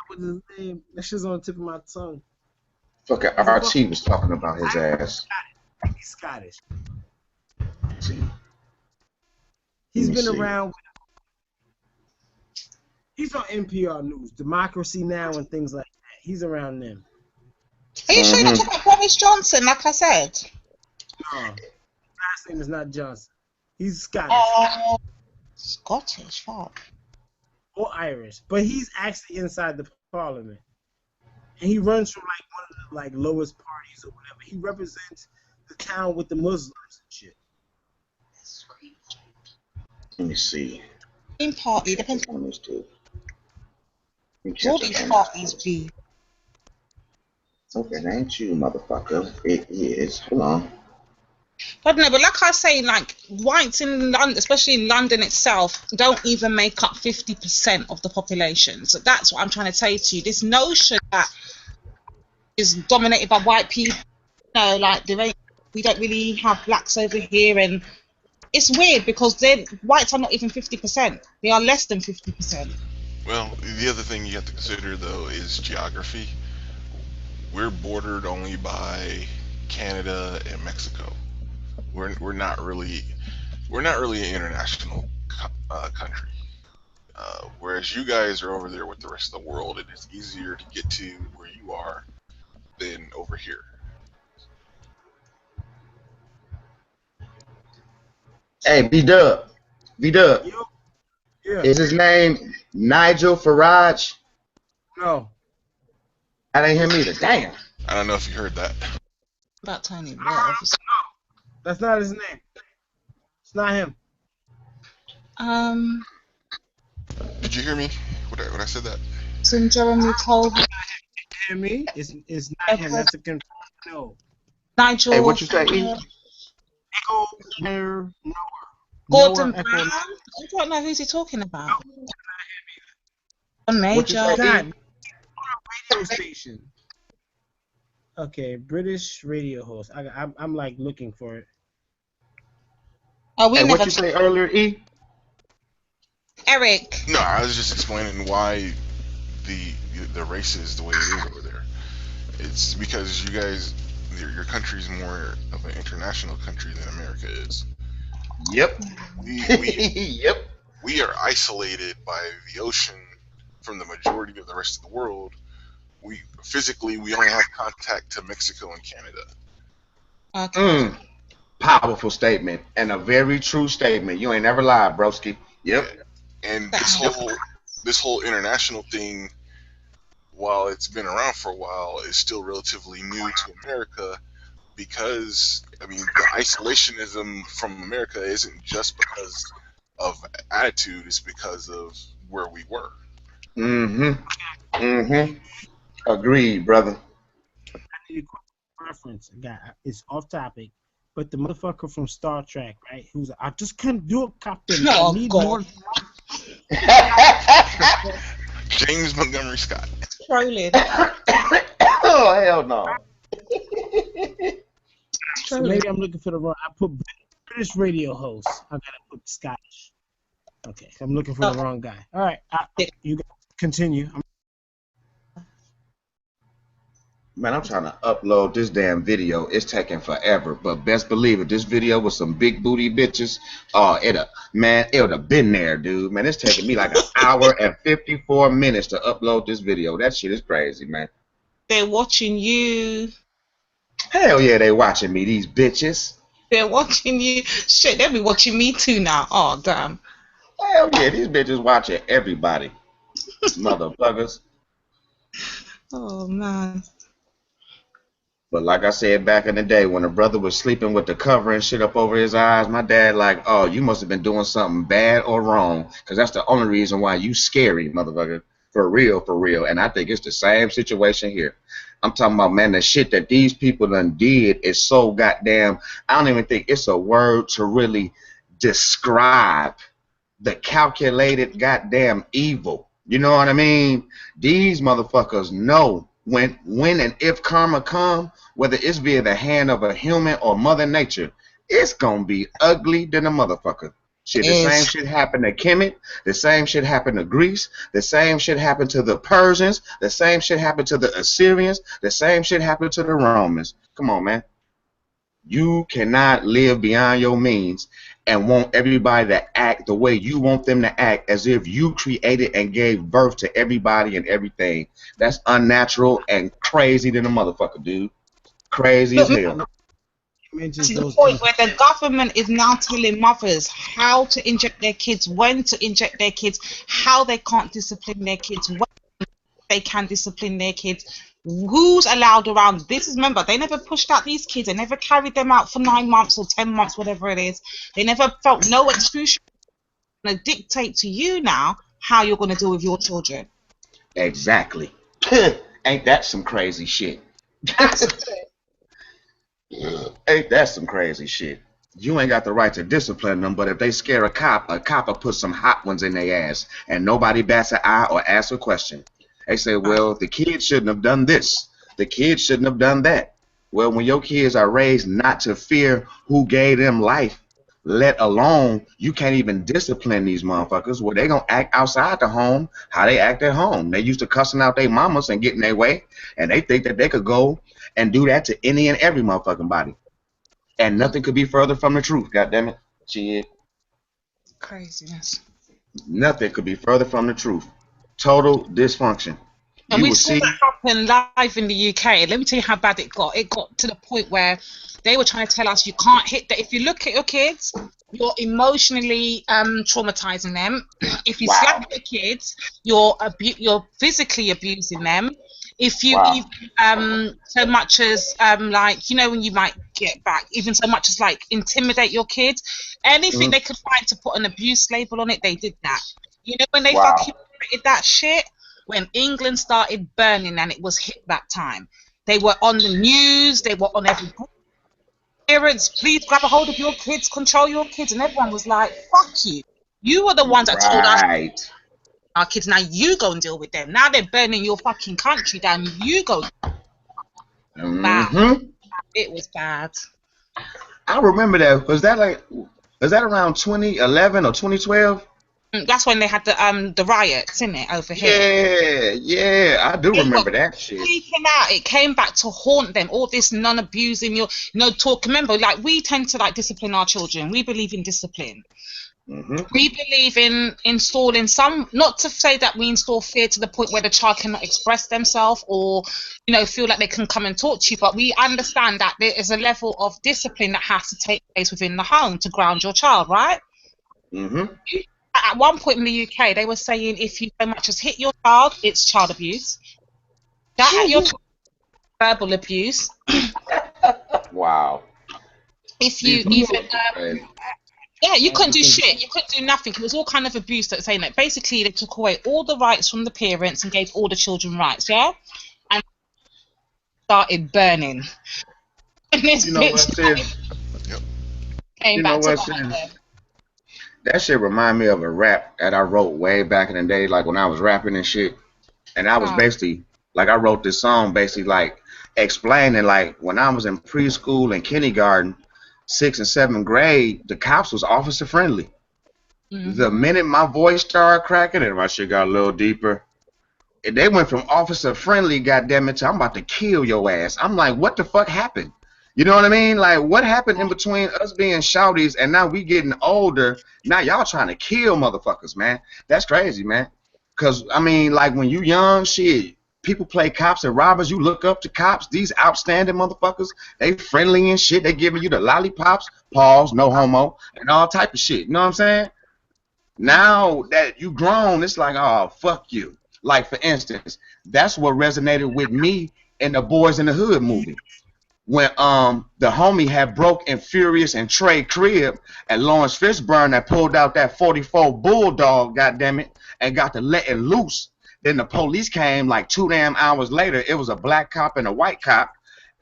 Speaker 1: What's his name? That shit's on the tip of my tongue.
Speaker 7: Fucking RT was talking about his ass.
Speaker 1: He's Scottish. He's been around. He's on NPR News, Democracy Now! And things like that. He's around them.
Speaker 3: Are you sure you're not talking about Boris Johnson, like I said?
Speaker 1: No. His last name is not Johnson. He's Scottish.
Speaker 3: Scottish, fuck.
Speaker 1: Or Irish. But he's actually inside the parliament. And he runs from like one of the like lowest parties or whatever. He represents the town with the Muslims and shit.
Speaker 7: Let me see.
Speaker 3: Green Party, depends on
Speaker 7: this dude.
Speaker 3: all these parties be.
Speaker 7: Okay, that ain't you, motherfucker. It is. Hold on.
Speaker 3: But no, but like I say, like whites in London, especially in London itself, don't even make up 50% of the population. So that's what I'm trying to say to you. This notion that is dominated by white people, you know, like we don't really have blacks over here, and it's weird because whites are not even 50%. They are less than 50%.
Speaker 2: Well, the other thing you have to consider though is geography. We're bordered only by Canada and Mexico. We're not really an international country. Whereas you guys are over there with the rest of the world, and it's easier to get to where you are than over here.
Speaker 7: Hey, B-Dub.
Speaker 1: Yeah.
Speaker 7: Is his name Nigel Farage?
Speaker 1: No.
Speaker 7: I didn't hear him either. Damn.
Speaker 2: I don't know if you heard that.
Speaker 3: About Tony Blair.
Speaker 1: That's not his name. It's not him.
Speaker 2: Did you hear me when I said that?
Speaker 3: Since Jeremy told me.
Speaker 1: Hear me? It's not him. That's a confirmed no.
Speaker 3: Nigel.
Speaker 7: Hey, what you say?
Speaker 1: Echo Noah.
Speaker 3: Gordon Brown? I don't know who's he talking about. Major.
Speaker 1: Radio station. Okay, British radio host. I'm like looking for it.
Speaker 3: Oh, we
Speaker 7: hey,
Speaker 3: never.
Speaker 7: What you say earlier, E?
Speaker 3: Eric.
Speaker 2: No, I was just explaining why the race is the way it is over there. It's because you guys, your country's more of an international country than America is.
Speaker 7: Yep.
Speaker 2: Yep. We are isolated by the ocean from the majority of the rest of the world. We only have contact to Mexico and Canada.
Speaker 3: Okay.
Speaker 7: Powerful statement and a very true statement. You ain't never lied, broski. Yep.
Speaker 2: And this whole international thing, while it's been around for a while, is still relatively new to America because, I mean, the isolationism from America isn't just because of attitude, it's because of where we were.
Speaker 7: Agreed, brother.
Speaker 1: I need a quick reference. It's off topic, but the motherfucker from Star Trek, right? Who's I just couldn't do it, Captain. I need more.
Speaker 2: James Montgomery Scott.
Speaker 3: Trolling.
Speaker 7: Oh, hell no.
Speaker 1: So maybe I'm looking for the wrong. I put British radio host. I gotta put Scottish. Okay, I'm looking for the wrong guy. All right, you continue.
Speaker 7: Man, I'm trying to upload this damn video. It's taking forever. But best believe it, this video with some big booty bitches, it would have been there, dude. Man, it's taking me like an hour and 54 minutes to upload this video. That shit is crazy, man.
Speaker 3: They're watching you.
Speaker 7: Hell yeah, they watching me, these bitches.
Speaker 3: They're watching you. Shit, they'll be watching me too now. Oh, damn.
Speaker 7: Hell yeah, these bitches watching everybody. Motherfuckers.
Speaker 3: Oh, man.
Speaker 7: But like I said back in the day, when a brother was sleeping with the cover and shit up over his eyes, my dad like, oh, you must have been doing something bad or wrong, because that's the only reason why you scary, motherfucker. For real, for real. And I think it's the same situation here. I'm talking about, man, the shit that these people done did is so goddamn, I don't even think it's a word to really describe the calculated goddamn evil. You know what I mean? These motherfuckers know when and if karma come, whether it's via the hand of a human or Mother Nature, it's gonna be ugly than a motherfucker. Shit, the same shit happened to Kemet, the same shit happened to Greece, the same shit happened to the Persians, the same shit happened to the Assyrians, the same shit happened to the Romans. Come on, man. You cannot live beyond your means and want everybody to act the way you want them to act, as if you created and gave birth to everybody and everything. That's unnatural and crazy than a motherfucker, dude. Crazy as hell.
Speaker 3: To the point where the government is now telling mothers how to inject their kids, when to inject their kids, how they can't discipline their kids, when they can discipline their kids, who's allowed around. This is, remember, they never pushed out these kids, they never carried them out for 9 months or 10 months, whatever it is. They never felt no exclusion. Going to dictate to you now how you're going to deal with your children.
Speaker 7: Exactly. Ain't that some crazy shit? Ain't that some crazy shit? You ain't got the right to discipline them, but if they scare a cop will put some hot ones in their ass, and nobody bats an eye or asks a question. They say, well, the kids shouldn't have done this. The kids shouldn't have done that. Well, when your kids are raised not to fear who gave them life, let alone you can't even discipline these motherfuckers, well, they gonna act outside the home how they act at home. They used to cussing out their mamas and getting their way, and they think that they could go and do that to any and every motherfucking body. And nothing could be further from the truth, goddammit. Shit.
Speaker 3: Craziness.
Speaker 7: Nothing could be further from the truth. Total dysfunction.
Speaker 3: And we saw that happen live in the UK. Let me tell you how bad it got. It got to the point where they were trying to tell us you can't hit that. If you look at your kids, you're emotionally traumatizing them. If you slap your kids, you're physically abusing them. If you even so much as like, you know, when you might get back, even so much as like intimidate your kids, anything they could find to put an abuse label on it, they did that. You know, when they fucking did that shit, when England started burning and it was hit that time, they were on the news, they were on every group. Parents, please grab a hold of your kids, control your kids, and everyone was like, fuck you. You were the ones that told us our kids, now you go and deal with them. Now they're burning your fucking country down, you go. Bad. It was bad.
Speaker 7: I remember that. Was that around 2011 or 2012?
Speaker 3: That's when they had the riots, isn't it, over here?
Speaker 7: Yeah, I do remember that shit.
Speaker 3: It came back to haunt them. All this non-abusing, talk. Remember, like, we tend to like discipline our children. We believe in discipline. We believe in installing some, not to say that we install fear to the point where the child cannot express themselves or, feel like they can come and talk to you, but we understand that there is a level of discipline that has to take place within the home to ground your child, right? At one point in the UK, they were saying if you so much as hit your child, it's child abuse. That at your verbal abuse.
Speaker 7: Wow.
Speaker 3: If you even you couldn't do shit. You couldn't do nothing. It was all kind of abuse that's saying that. Basically, they took away all the rights from the parents and gave all the children rights, yeah? And started burning. And this bitch came back to life.
Speaker 7: That shit remind me of a rap that I wrote way back in the day, like when I was rapping and shit. And I was basically, like, I wrote this song basically like explaining, like, when I was in preschool and kindergarten, 6th and 7th grade, the cops was officer friendly. The minute my voice started cracking and my shit got a little deeper, They went from officer friendly, goddammit, to I'm about to kill your ass. I'm like, what the fuck happened? You know what I mean? Like, what happened in between us being shouties and now we getting older? Now y'all trying to kill motherfuckers, man. That's crazy, man. Cause I mean, like when you young, shit, people play cops and robbers. You look up to cops. These outstanding motherfuckers, they friendly and shit. They giving you the lollipops, pause, no homo, and all type of shit. You know what I'm saying? Now that you grown, it's like, oh, fuck you. Like, for instance, that's what resonated with me in the Boys in the Hood movie. When the homie had broke in Furious and Trey crib, and Lawrence Fishburne had pulled out that 44 Bulldog, goddammit, and got to letting loose. Then the police came like 2 damn hours later. It was a black cop and a white cop,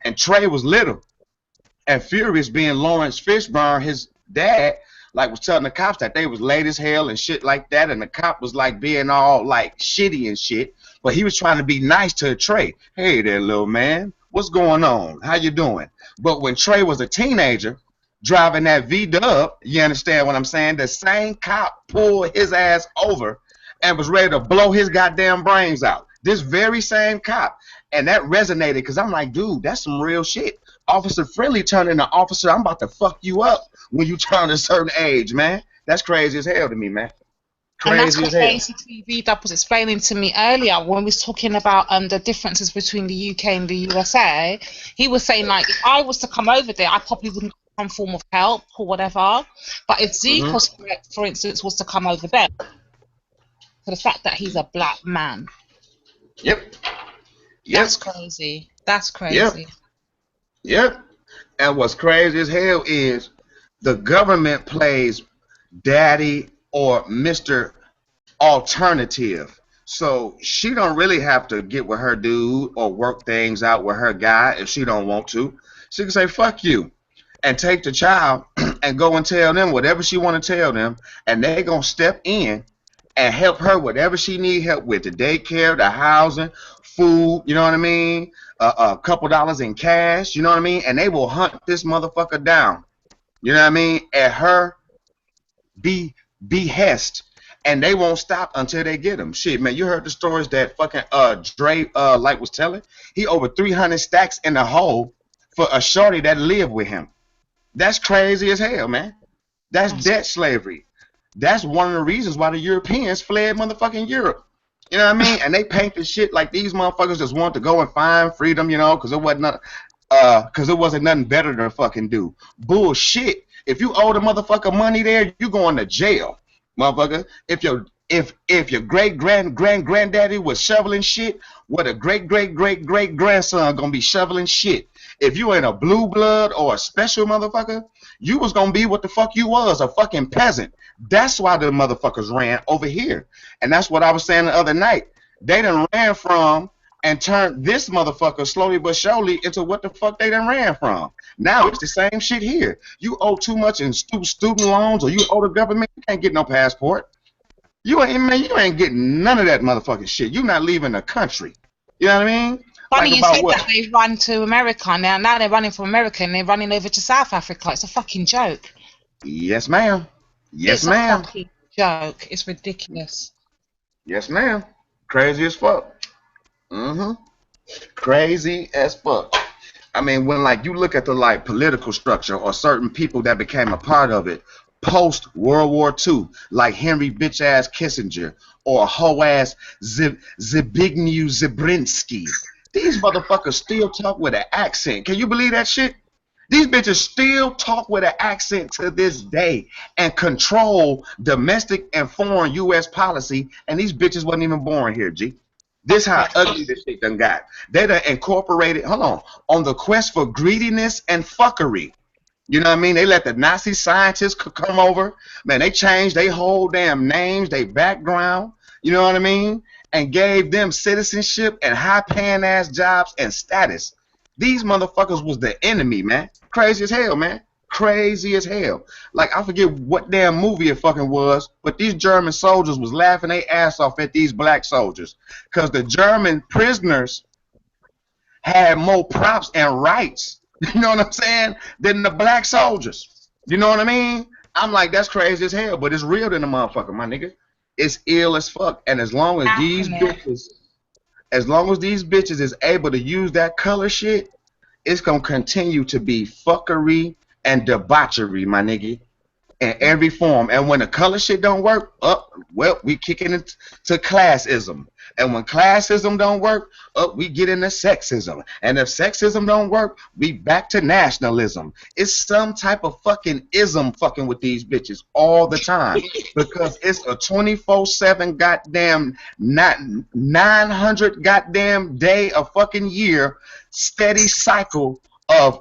Speaker 7: and Trey was little. And Furious, being Lawrence Fishburne, his dad, like was telling the cops that they was late as hell and shit like that, and the cop was like being all like shitty and shit, but he was trying to be nice to Trey. Hey there, little man, what's going on? How you doing? But when Trey was a teenager driving that V-Dub, you understand what I'm saying? The same cop pulled his ass over and was ready to blow his goddamn brains out. This very same cop. And that resonated because I'm like, dude, that's some real shit. Officer friendly turned into officer, I'm about to fuck you up when you turn a certain age, man. That's crazy as hell to me, man.
Speaker 3: Crazy, and that's what basically V-Dub was explaining to me earlier when we was talking about the differences between the UK and the USA. He was saying, like, if I was to come over there, I probably wouldn't get some form of help or whatever. But if Zeke, for instance, was to come over there, for the fact that he's a black man.
Speaker 7: Yep.
Speaker 3: That's crazy. That's crazy.
Speaker 7: Yep. And what's crazy as hell is the government plays daddy or Mr. Alternative. So she don't really have to get with her dude or work things out with her guy if she don't want to. She can say, fuck you, and take the child and go and tell them whatever she want to tell them, and they going to step in and help her whatever she need help with, the daycare, the housing, food, you know what I mean, a couple dollars in cash, you know what I mean, and they will hunt this motherfucker down, you know what I mean, at her behest, and they won't stop until they get him. Shit, man, you heard the stories that fucking Dre like was telling? He over 300 stacks in the hole for a shorty that lived with him. That's crazy as hell, man. That's debt slavery. That's one of the reasons why the Europeans fled motherfucking Europe. You know what I mean? And they paint the shit like these motherfuckers just want to go and find freedom, you know, because it wasn't nothing better to fucking do. Bullshit. If you owe the motherfucker money there, you going to jail, motherfucker. If your great granddaddy was shoveling shit, what a great grandson gonna be shoveling shit. If you ain't a blue blood or a special motherfucker, you was gonna be what the fuck you was, a fucking peasant. That's why the motherfuckers ran over here. And that's what I was saying the other night. They done ran from and turned this motherfucker slowly but surely into what the fuck they done ran from. Now it's the same shit here. You owe too much in student loans, or you owe the government, you can't get no passport. You ain't getting none of that motherfucking shit. You not leaving the country. You know what I mean?
Speaker 3: Funny like you said what? That they've run to America now. Now they're running from America and they're running over to South Africa. It's a fucking joke.
Speaker 7: Yes, ma'am. Yes, ma'am.
Speaker 3: It's a fucking joke. It's ridiculous.
Speaker 7: Yes, ma'am. Crazy as fuck. Crazy as fuck. I mean, when like you look at the like political structure or certain people that became a part of it post World War II, like Henry bitch ass Kissinger or hoe ass Zbigniew Brzezinski. These motherfuckers still talk with an accent. Can you believe that shit? These bitches still talk with an accent to this day and control domestic and foreign U.S. policy, and these bitches wasn't even born here, G. This how ugly this shit done got. They done incorporated, on the quest for greediness and fuckery. You know what I mean? They let the Nazi scientists come over. Man, they changed their whole damn names, their background. You know what I mean? And gave them citizenship and high-paying ass jobs and status. These motherfuckers was the enemy, man. Crazy as hell, man. Crazy as hell. Like, I forget what damn movie it fucking was, but these German soldiers was laughing their ass off at these black soldiers. Because the German prisoners had more props and rights, you know what I'm saying, than the black soldiers. You know what I mean? I'm like, that's crazy as hell, but it's real than the motherfucker, my nigga. It's ill as fuck. And as long as these bitches as long as these bitches is able to use that color shit, it's gonna continue to be fuckery and debauchery, my nigga, in every form. And when the color shit don't work, well, we kicking into classism. And when classism don't work, we get into sexism. And if sexism don't work, we back to nationalism. It's some type of fucking ism fucking with these bitches all the time. Because it's a 24/7 goddamn 900 goddamn day a fucking year steady cycle of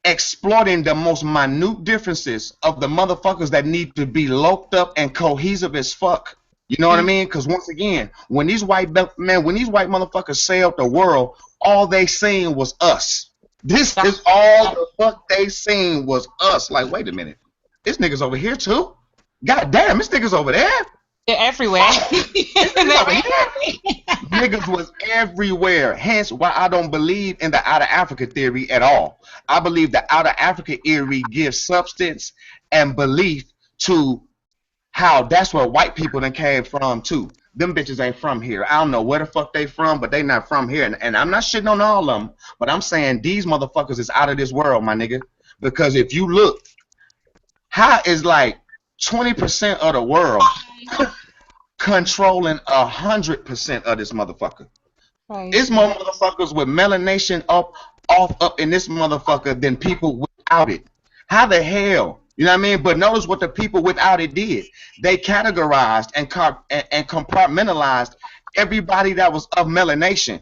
Speaker 7: exploiting the most minute differences of the motherfuckers that need to be loped up and cohesive as fuck. You know what I mean? Because once again, when these white motherfuckers sailed the world, all they seen was us. This is all the fuck they seen was us. Like, wait a minute, this nigga's over here too. God damn, this nigga's over there.
Speaker 3: They're everywhere.
Speaker 7: Niggas was everywhere. Hence why I don't believe in the out of Africa theory at all. I believe the out of Africa theory gives substance and belief to how that's where white people then came from too. Them bitches ain't from here. I don't know where the fuck they from, but they not from here. And I'm not shitting on all of them, but I'm saying these motherfuckers is out of this world, my nigga. Because if you look, how is like 20% of the world controlling 100% of this motherfucker?
Speaker 3: Right.
Speaker 7: It's more motherfuckers with melanation up in this motherfucker than people without it. How the hell? You know what I mean? But notice what the people without it did. They categorized and compartmentalized everybody that was of melanation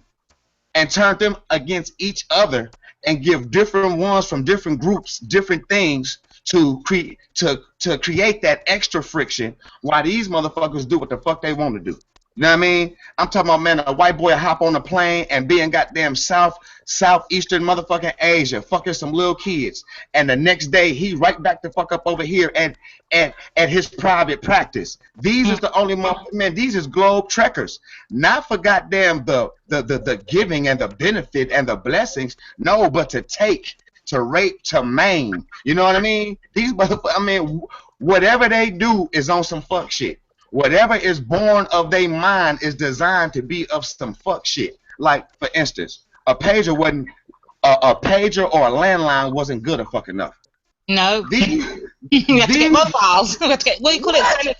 Speaker 7: and turned them against each other and give different ones from different groups different things to create that extra friction while these motherfuckers do what the fuck they want to do. You know what I mean? I'm talking about, man, a white boy hop on a plane and be in goddamn southeastern motherfucking Asia, fucking some little kids, and the next day he right back the fuck up over here at his private practice. These is the only man. These is globe trekkers, not for goddamn the giving and the benefit and the blessings. No, but to take, to rape, to maim. You know what I mean? These motherfuckers. I mean, whatever they do is on some fuck shit. Whatever is born of their mind is designed to be of some fuck shit. Like, for instance, a pager wasn't a pager or a landline wasn't good enough.
Speaker 3: No.
Speaker 7: These,
Speaker 3: you have to get mobiles. You have to get, what do you call it?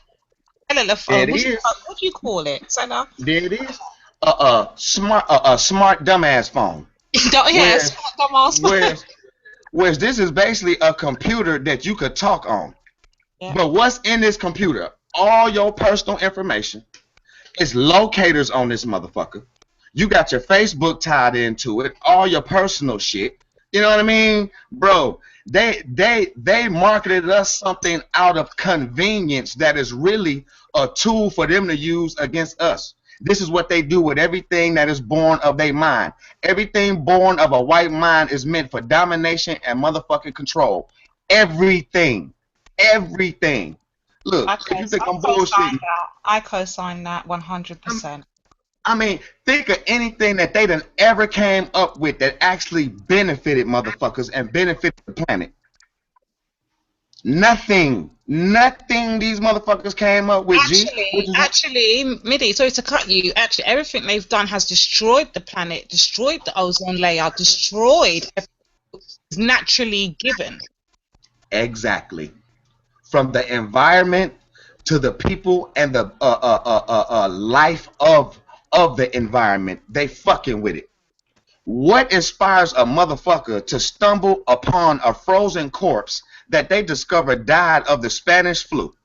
Speaker 3: Cellular phone.
Speaker 7: There it is.
Speaker 3: What do you call it? Cellular.
Speaker 7: There it is. Smart dumbass phone.
Speaker 3: Yeah, smart dumbass phone.
Speaker 7: Whereas this is basically a computer that you could talk on. Yeah. But what's in this computer? All your personal information. It's locators on this motherfucker. You got your Facebook tied into it, all your personal shit. You know what I mean? Bro, they marketed us something out of convenience that is really a tool for them to use against us. This is what they do with everything that is born of their mind. Everything born of a white mind is meant for domination and motherfucking control. Everything. Everything. Look, if you think I'm bullshitting,
Speaker 3: I co-sign that 100%.
Speaker 7: I mean, think of anything that they done ever came up with that actually benefited motherfuckers and benefited the planet. Nothing these motherfuckers came up with.
Speaker 3: Actually, Midi, sorry to cut you. Actually, everything they've done has destroyed the planet, destroyed the ozone layer, destroyed everything that's naturally given.
Speaker 7: Exactly. From the environment to the people and the life of the environment, they fucking with it. What inspires a motherfucker to stumble upon a frozen corpse that they discovered died of the Spanish flu?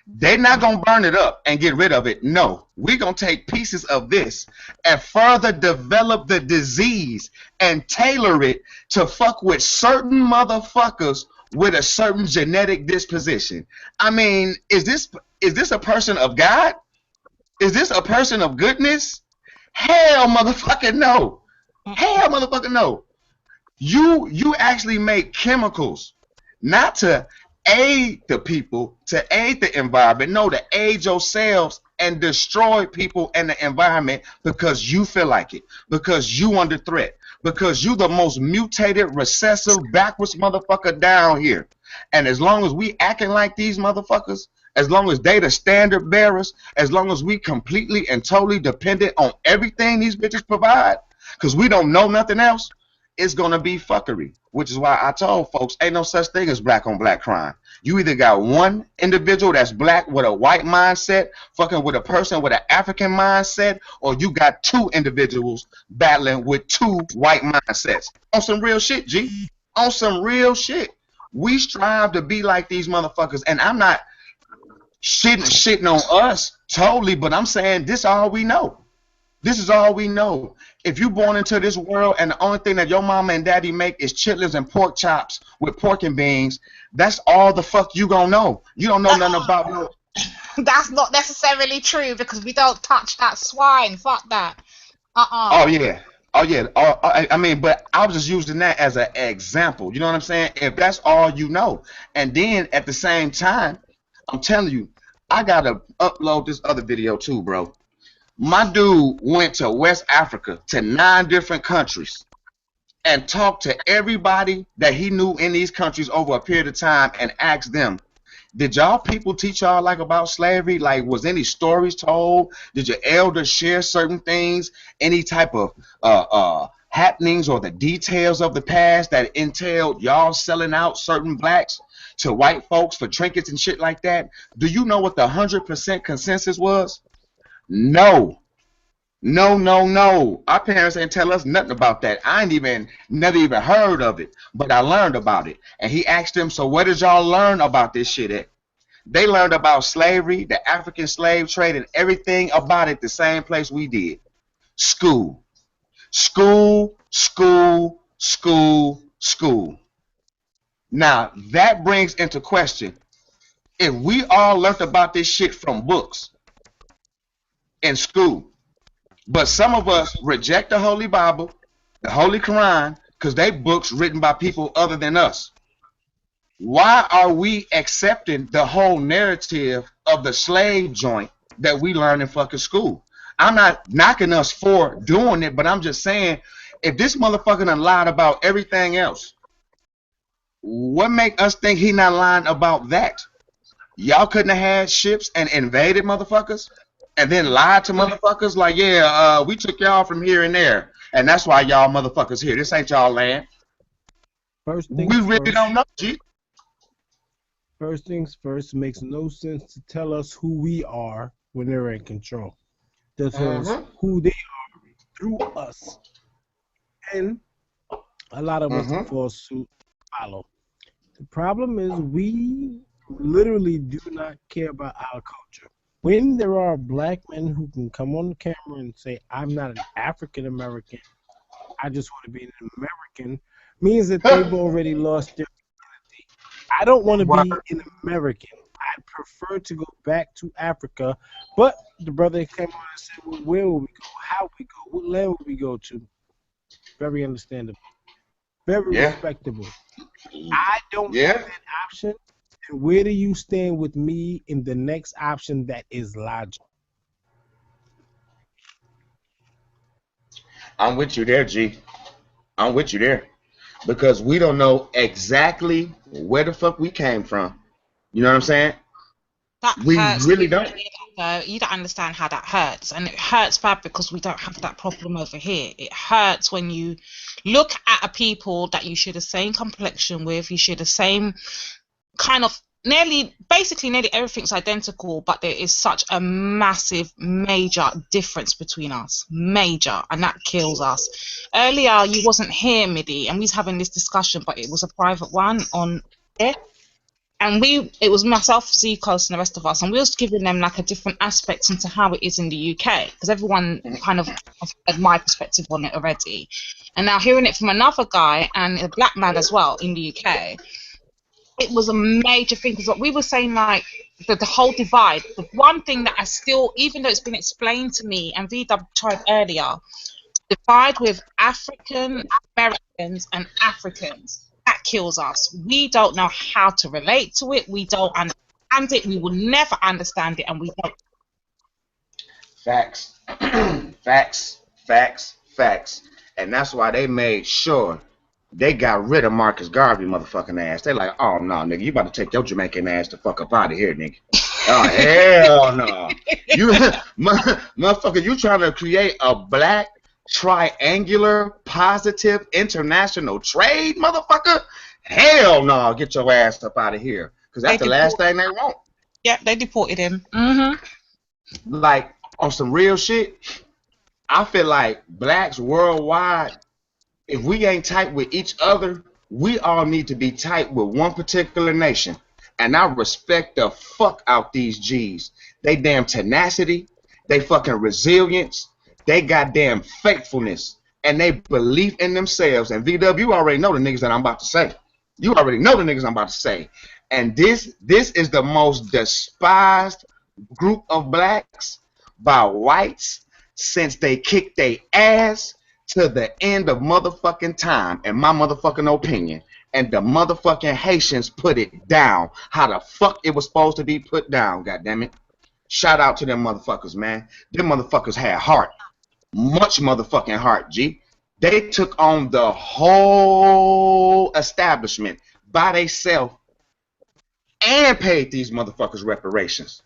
Speaker 7: They're not gonna burn it up and get rid of it. No, we're gonna take pieces of this and further develop the disease and tailor it to fuck with certain motherfuckers with a certain genetic disposition. I mean, is this a person of God? Is this a person of goodness? Hell motherfucking no. Hell motherfucking no. You actually make chemicals not to aid the people, to aid the environment. No, to aid yourselves and destroy people and the environment because you feel like it, because you under threat, because you the most mutated, recessive, backwards motherfucker down here. And as long as we acting like these motherfuckers, as long as they the standard bearers, as long as we completely and totally dependent on everything these bitches provide, because we don't know nothing else, it's going to be fuckery. Which is why I told folks, ain't no such thing as black on black crime. You either got one individual that's black with a white mindset fucking with a person with an African mindset, or you got two individuals battling with two white mindsets. On some real shit, G. On some real shit. We strive to be like these motherfuckers, and I'm not shitting on us totally, but I'm saying this is all we know. This is all we know. If you born into this world and the only thing that your mama and daddy make is chitlins and pork chops with pork and beans, that's all the fuck you gonna know. You don't know nothing about no.
Speaker 3: That's not necessarily true because we don't touch that swine. Fuck that.
Speaker 7: Oh yeah. Oh yeah. I mean, but I was just using that as an example. You know what I'm saying? If that's all you know, and then at the same time, I'm telling you, I gotta upload this other video too, bro. My dude went to West Africa, to 9 different countries, and talked to everybody that he knew in these countries over a period of time and asked them, did y'all people teach y'all like about slavery? Like, was any stories told? Did your elders share certain things? Any type of happenings or the details of the past that entailed y'all selling out certain blacks to white folks for trinkets and shit like that? Do you know what the 100% consensus was? No. No. Our parents ain't tell us nothing about that. I never even heard of it, but I learned about it. And he asked them, so where did y'all learn about this shit at? They learned about slavery, the African slave trade, and everything about it the same place we did. School. Now, that brings into question, if we all learned about this shit from books in school, but some of us reject the Holy Bible, the Holy Quran, because they books written by people other than us. Why are we accepting the whole narrative of the slave joint that we learn in fucking school? I'm not knocking us for doing it, but I'm just saying, if this motherfucker done lied about everything else, what make us think he not lying about that? Y'all couldn't have had ships and invaded motherfuckers and then lied to motherfuckers like, yeah, we took y'all from here and there, and that's why y'all motherfuckers here. This ain't y'all land. We really don't know, G.
Speaker 1: First things first, makes no sense to tell us who we are when they're in control. That tells who they are through us. And a lot of us are forced to follow. The problem is we literally do not care about our culture. When there are black men who can come on the camera and say, I'm not an African American, I just want to be an American, means that they've already lost their identity. I don't want to be an American. I prefer to go back to Africa. But the brother came on and said, well, where will we go? How will we go? What land will we go to? Very understandable. Very respectable. I don't have that option. And where do you stand with me in the next option that is logical?
Speaker 7: I'm with you there, G. I'm with you there. Because we don't know exactly where the fuck we came from. You know what I'm saying? We really don't.
Speaker 3: You don't understand how that hurts. And it hurts bad because we don't have that problem over here. It hurts when you look at a people that you share the same complexion with, you share the same kind of basically nearly everything's identical, but there is such a massive, major difference between us. Major. And that kills us. Earlier, you wasn't here, Midi, and we was having this discussion, but it was a private one on air. And it was myself, Zikos, and the rest of us, and we was giving them like a different aspects into how it is in the UK, because everyone kind of had my perspective on it already. And now hearing it from another guy, and a black man as well in the UK, it was a major thing, because what we were saying, like, the whole divide, the one thing that I still, even though it's been explained to me, and VW tried earlier, divide with African Americans and Africans. That kills us. We don't know how to relate to it. We don't understand it. We will never understand it, and we don't.
Speaker 7: Facts. Facts. And that's why they made sure they got rid of Marcus Garvey motherfucking ass. They like, oh no, nigga, you about to take your Jamaican ass the fuck up out of here, nigga. Oh hell no! You motherfucker, you trying to create a black triangular positive international trade, motherfucker? Hell no! Get your ass up out of here, because that's the last thing they want.
Speaker 3: Yeah, they deported him.
Speaker 7: Like on some real shit, I feel like blacks worldwide, if we ain't tight with each other, we all need to be tight with one particular nation. And I respect the fuck out these G's. They damn tenacity, they fucking resilience, they goddamn faithfulness, and they believe in themselves. And VW, you already know the niggas that I'm about to say. You already know the niggas I'm about to say. And this is the most despised group of blacks by whites since they kicked their ass to the end of motherfucking time, in my motherfucking opinion. And the motherfucking Haitians put it down how the fuck it was supposed to be put down, goddammit. Shout out to them motherfuckers, man. Them motherfuckers had heart. Much motherfucking heart, G. They took on the whole establishment by themselves and paid these motherfuckers reparations.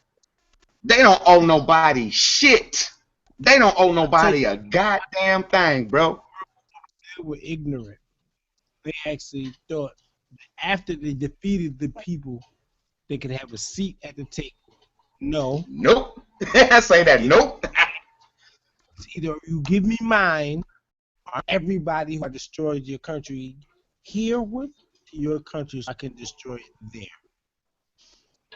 Speaker 7: They don't owe nobody shit. They don't owe nobody a goddamn thing, bro.
Speaker 1: They were ignorant. They actually thought that after they defeated the people, they could have a seat at the table. No.
Speaker 7: Nope. I say that. Nope.
Speaker 1: It's either you give me mine, or everybody who destroyed your country here with your country, so I can destroy it there.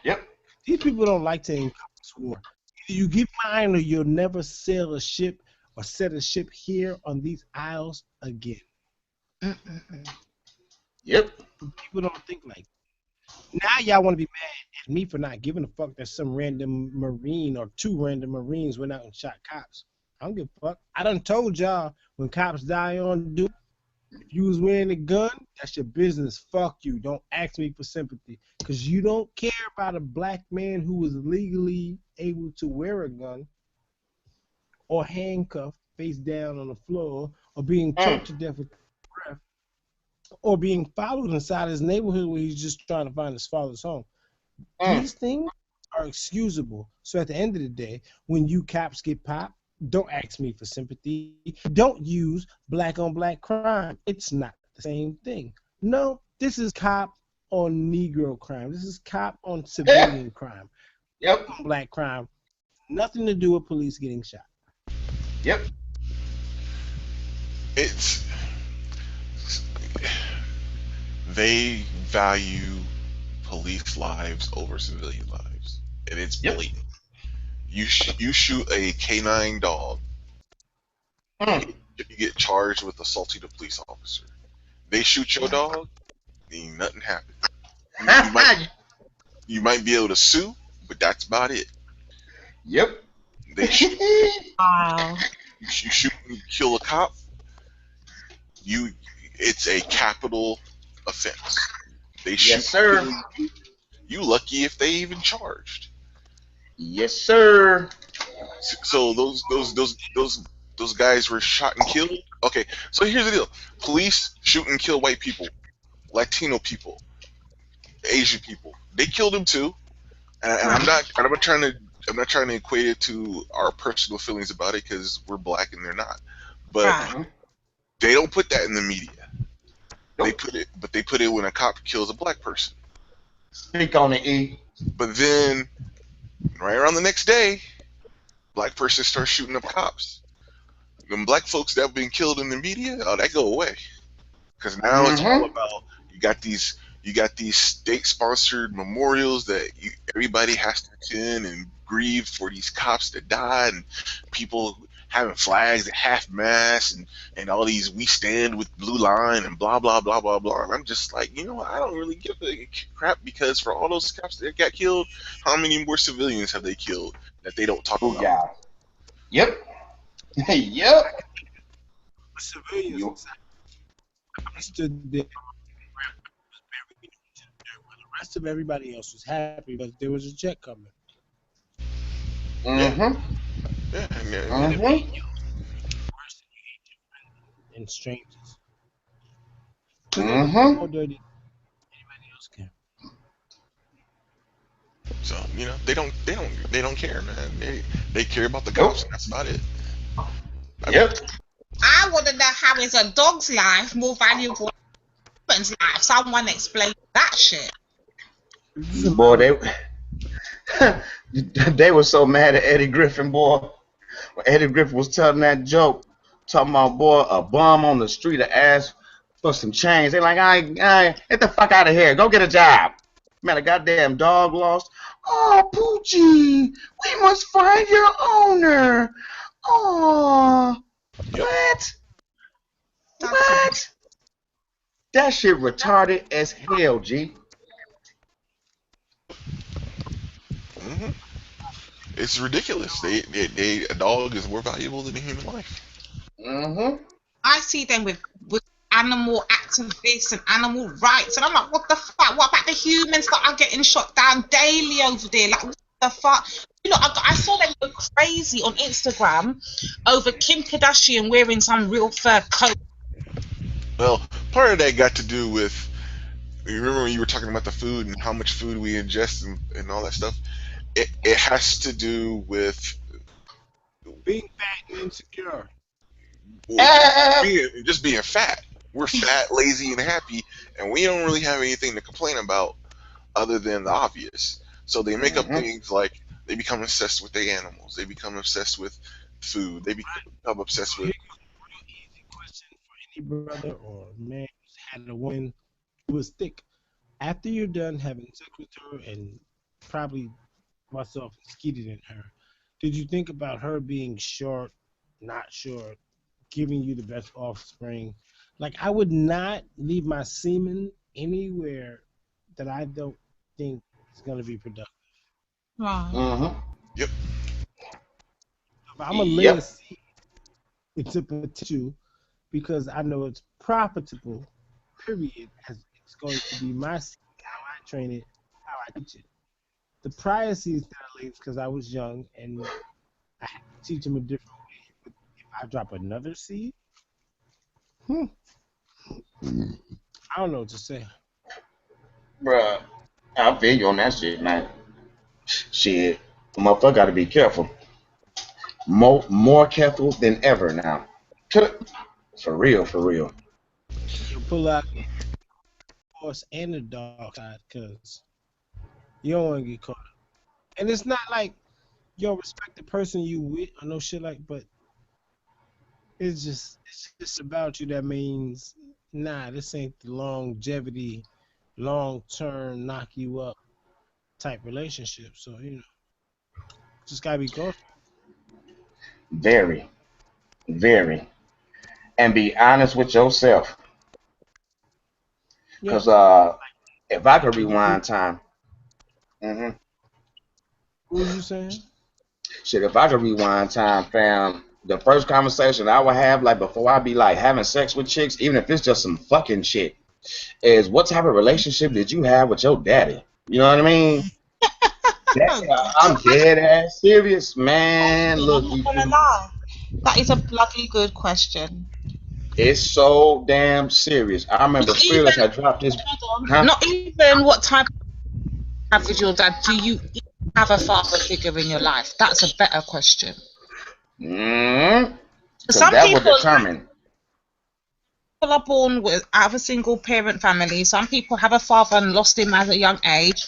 Speaker 7: Yep.
Speaker 1: These people don't like to encompass war. Either you give mine, or you'll never sail a ship or set a ship here on these isles again.
Speaker 7: Yep.
Speaker 1: People don't think like that. Now y'all want to be mad at me for not giving a fuck that some random Marine or two random Marines went out and shot cops. I don't give a fuck. I done told y'all when cops die on duty, if you was wearing a gun, that's your business. Fuck you. Don't ask me for sympathy. Because you don't care about a black man who was legally able to wear a gun or handcuffed face down on the floor or being choked to death with breath or being followed inside his neighborhood where he's just trying to find his father's home. These things are excusable. So at the end of the day, when you cops get popped, don't ask me for sympathy. Don't use black on black crime. It's not the same thing. No, this is cop on Negro crime. This is cop on civilian crime.
Speaker 7: Yep.
Speaker 1: On black crime. Nothing to do with police getting shot.
Speaker 7: Yep.
Speaker 2: They value police lives over civilian lives, and it's blatant. You shoot a canine dog, you get charged with assaulting a police officer. They shoot your dog, ain't nothing happens. You might be able to sue, but that's about it.
Speaker 7: Yep.
Speaker 2: They shoot.
Speaker 3: Wow.
Speaker 2: You shoot and kill a cop. It's a capital offense. They shoot.
Speaker 7: Yes, sir.
Speaker 2: You lucky if they even charged.
Speaker 7: Yes, sir.
Speaker 2: So those guys were shot and killed. Okay, so here's the deal: police shoot and kill white people, Latino people, Asian people. They killed them too, and I'm not trying to equate it to our personal feelings about it because we're black and they're not. But they don't put that in the media. Nope. They put it when a cop kills a black person.
Speaker 7: Speak on it, E.
Speaker 2: But then, right around the next day, black person starts shooting up cops. Them black folks that have been killed in the media, that go away. Because now it's all about you got these state-sponsored memorials that everybody has to attend and grieve for these cops that died, and people having flags at half-mast and all these "We Stand with Blue Line" and blah blah blah blah blah. And I'm just like, I don't really give a crap, because for all those cops that got killed, how many more civilians have they killed that they don't talk about?
Speaker 7: Yeah. Yep. Yep.
Speaker 1: Civilians understood that the rest of everybody else was happy because there was a check coming.
Speaker 2: Yeah.
Speaker 1: And strangers.
Speaker 7: More
Speaker 1: dirty than anybody else can.
Speaker 2: So they don't care, man. They care about the cops. And that's about it.
Speaker 7: Yep.
Speaker 3: I want to know how is a dog's life more valuable than a human's life. Someone explain that shit.
Speaker 7: Boy, they were so mad at Eddie Griffin, boy. When Eddie Griffin was telling that joke, talking about, boy, a bum on the street to ask for some change. They like, I get the fuck out of here. Go get a job. Man, a goddamn dog lost. Oh, Poochie, we must find your owner. Oh, what? What? That shit retarded as hell, G.
Speaker 2: Mm-hmm. It's ridiculous. A dog is more valuable than a human life.
Speaker 7: Mm-hmm.
Speaker 3: I see them with animal activists and animal rights, and I'm like, what the fuck? What about the humans that are getting shot down daily over there? Like, what the fuck? I saw them go crazy on Instagram over Kim Kardashian wearing some real fur coat.
Speaker 2: Well, part of that got to do with, you remember when you were talking about the food and how much food we ingest and all that stuff? It has to do with
Speaker 1: being fat and insecure.
Speaker 2: Just being fat. We're fat, lazy, and happy, and we don't really have anything to complain about other than the obvious. So they make up things like they become obsessed with their animals. They become obsessed with food. They become obsessed with.
Speaker 1: Easy question for any brother or man who's had a woman who was thick. After you're done having sex with her and probably myself skeeted in her, did you think about her being short, not short, giving you the best offspring? Like, I would not leave my semen anywhere that I don't think is going to be productive.
Speaker 3: Wow.
Speaker 2: Yep.
Speaker 1: I'm going to lay a seed into potential because I know it's profitable, period, as it's going to be my seed, how I train it, how I teach it. The prior seeds that I laid because I was young and I had to teach them a different way. But if I drop another seed, I don't know what to say.
Speaker 7: Bruh, I feel you on that shit, man. Shit, the motherfucker got to be careful. More careful than ever now. For real, for real.
Speaker 1: You pull out the horse and the dog side because you don't want to get caught up. And it's not like you don't respect the person you with or no shit like, but it's just about you that means, nah, this ain't the longevity, long-term, knock you up type relationship. So, just gotta be careful.
Speaker 7: Very, very. And be honest with yourself. Because if I could rewind time.
Speaker 1: What was you saying?
Speaker 7: Shit, if I could rewind time, fam, the first conversation I would have, like, before I be, like, having sex with chicks, even if it's just some fucking shit, is what type of relationship did you have with your daddy? You know what I mean? I'm dead ass serious, man. Look,
Speaker 3: that is a bloody good question.
Speaker 7: It's so damn serious. I remember Fearless had dropped his.
Speaker 3: Not even what type have with your dad. Do you have a father figure in your life? That's a better question.
Speaker 7: Some that people would determine.
Speaker 3: People are born out of a single parent family. Some people have a father and lost him at a young age.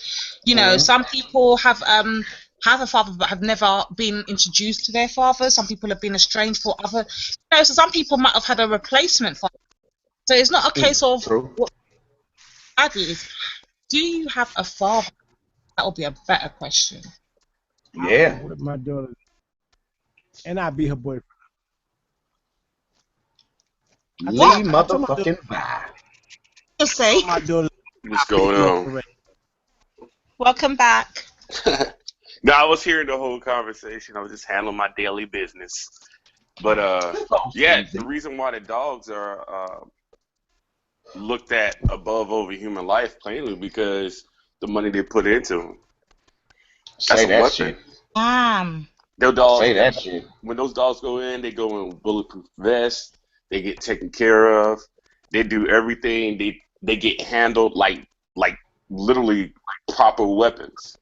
Speaker 3: Some people have a father but have never been introduced to their father. Some people have been estranged for other. So some people might have had a replacement father. So it's not a case of what that is. Do you have a father? That would be a better question.
Speaker 7: Yeah.
Speaker 1: With my daughter, and I'd be her boyfriend.
Speaker 7: Leave motherfucking vibe.
Speaker 3: Just say.
Speaker 5: What's going on?
Speaker 3: Welcome back.
Speaker 5: No, I was hearing the whole conversation. I was just handling my daily business. But the reason why the dogs are looked at above over human life plainly because the money they put into them.
Speaker 7: Say that shit.
Speaker 5: Their dogs,
Speaker 7: say that shit.
Speaker 5: When those dogs go in, they go in bulletproof vests. They get taken care of. They do everything. They get handled like literally proper weapons.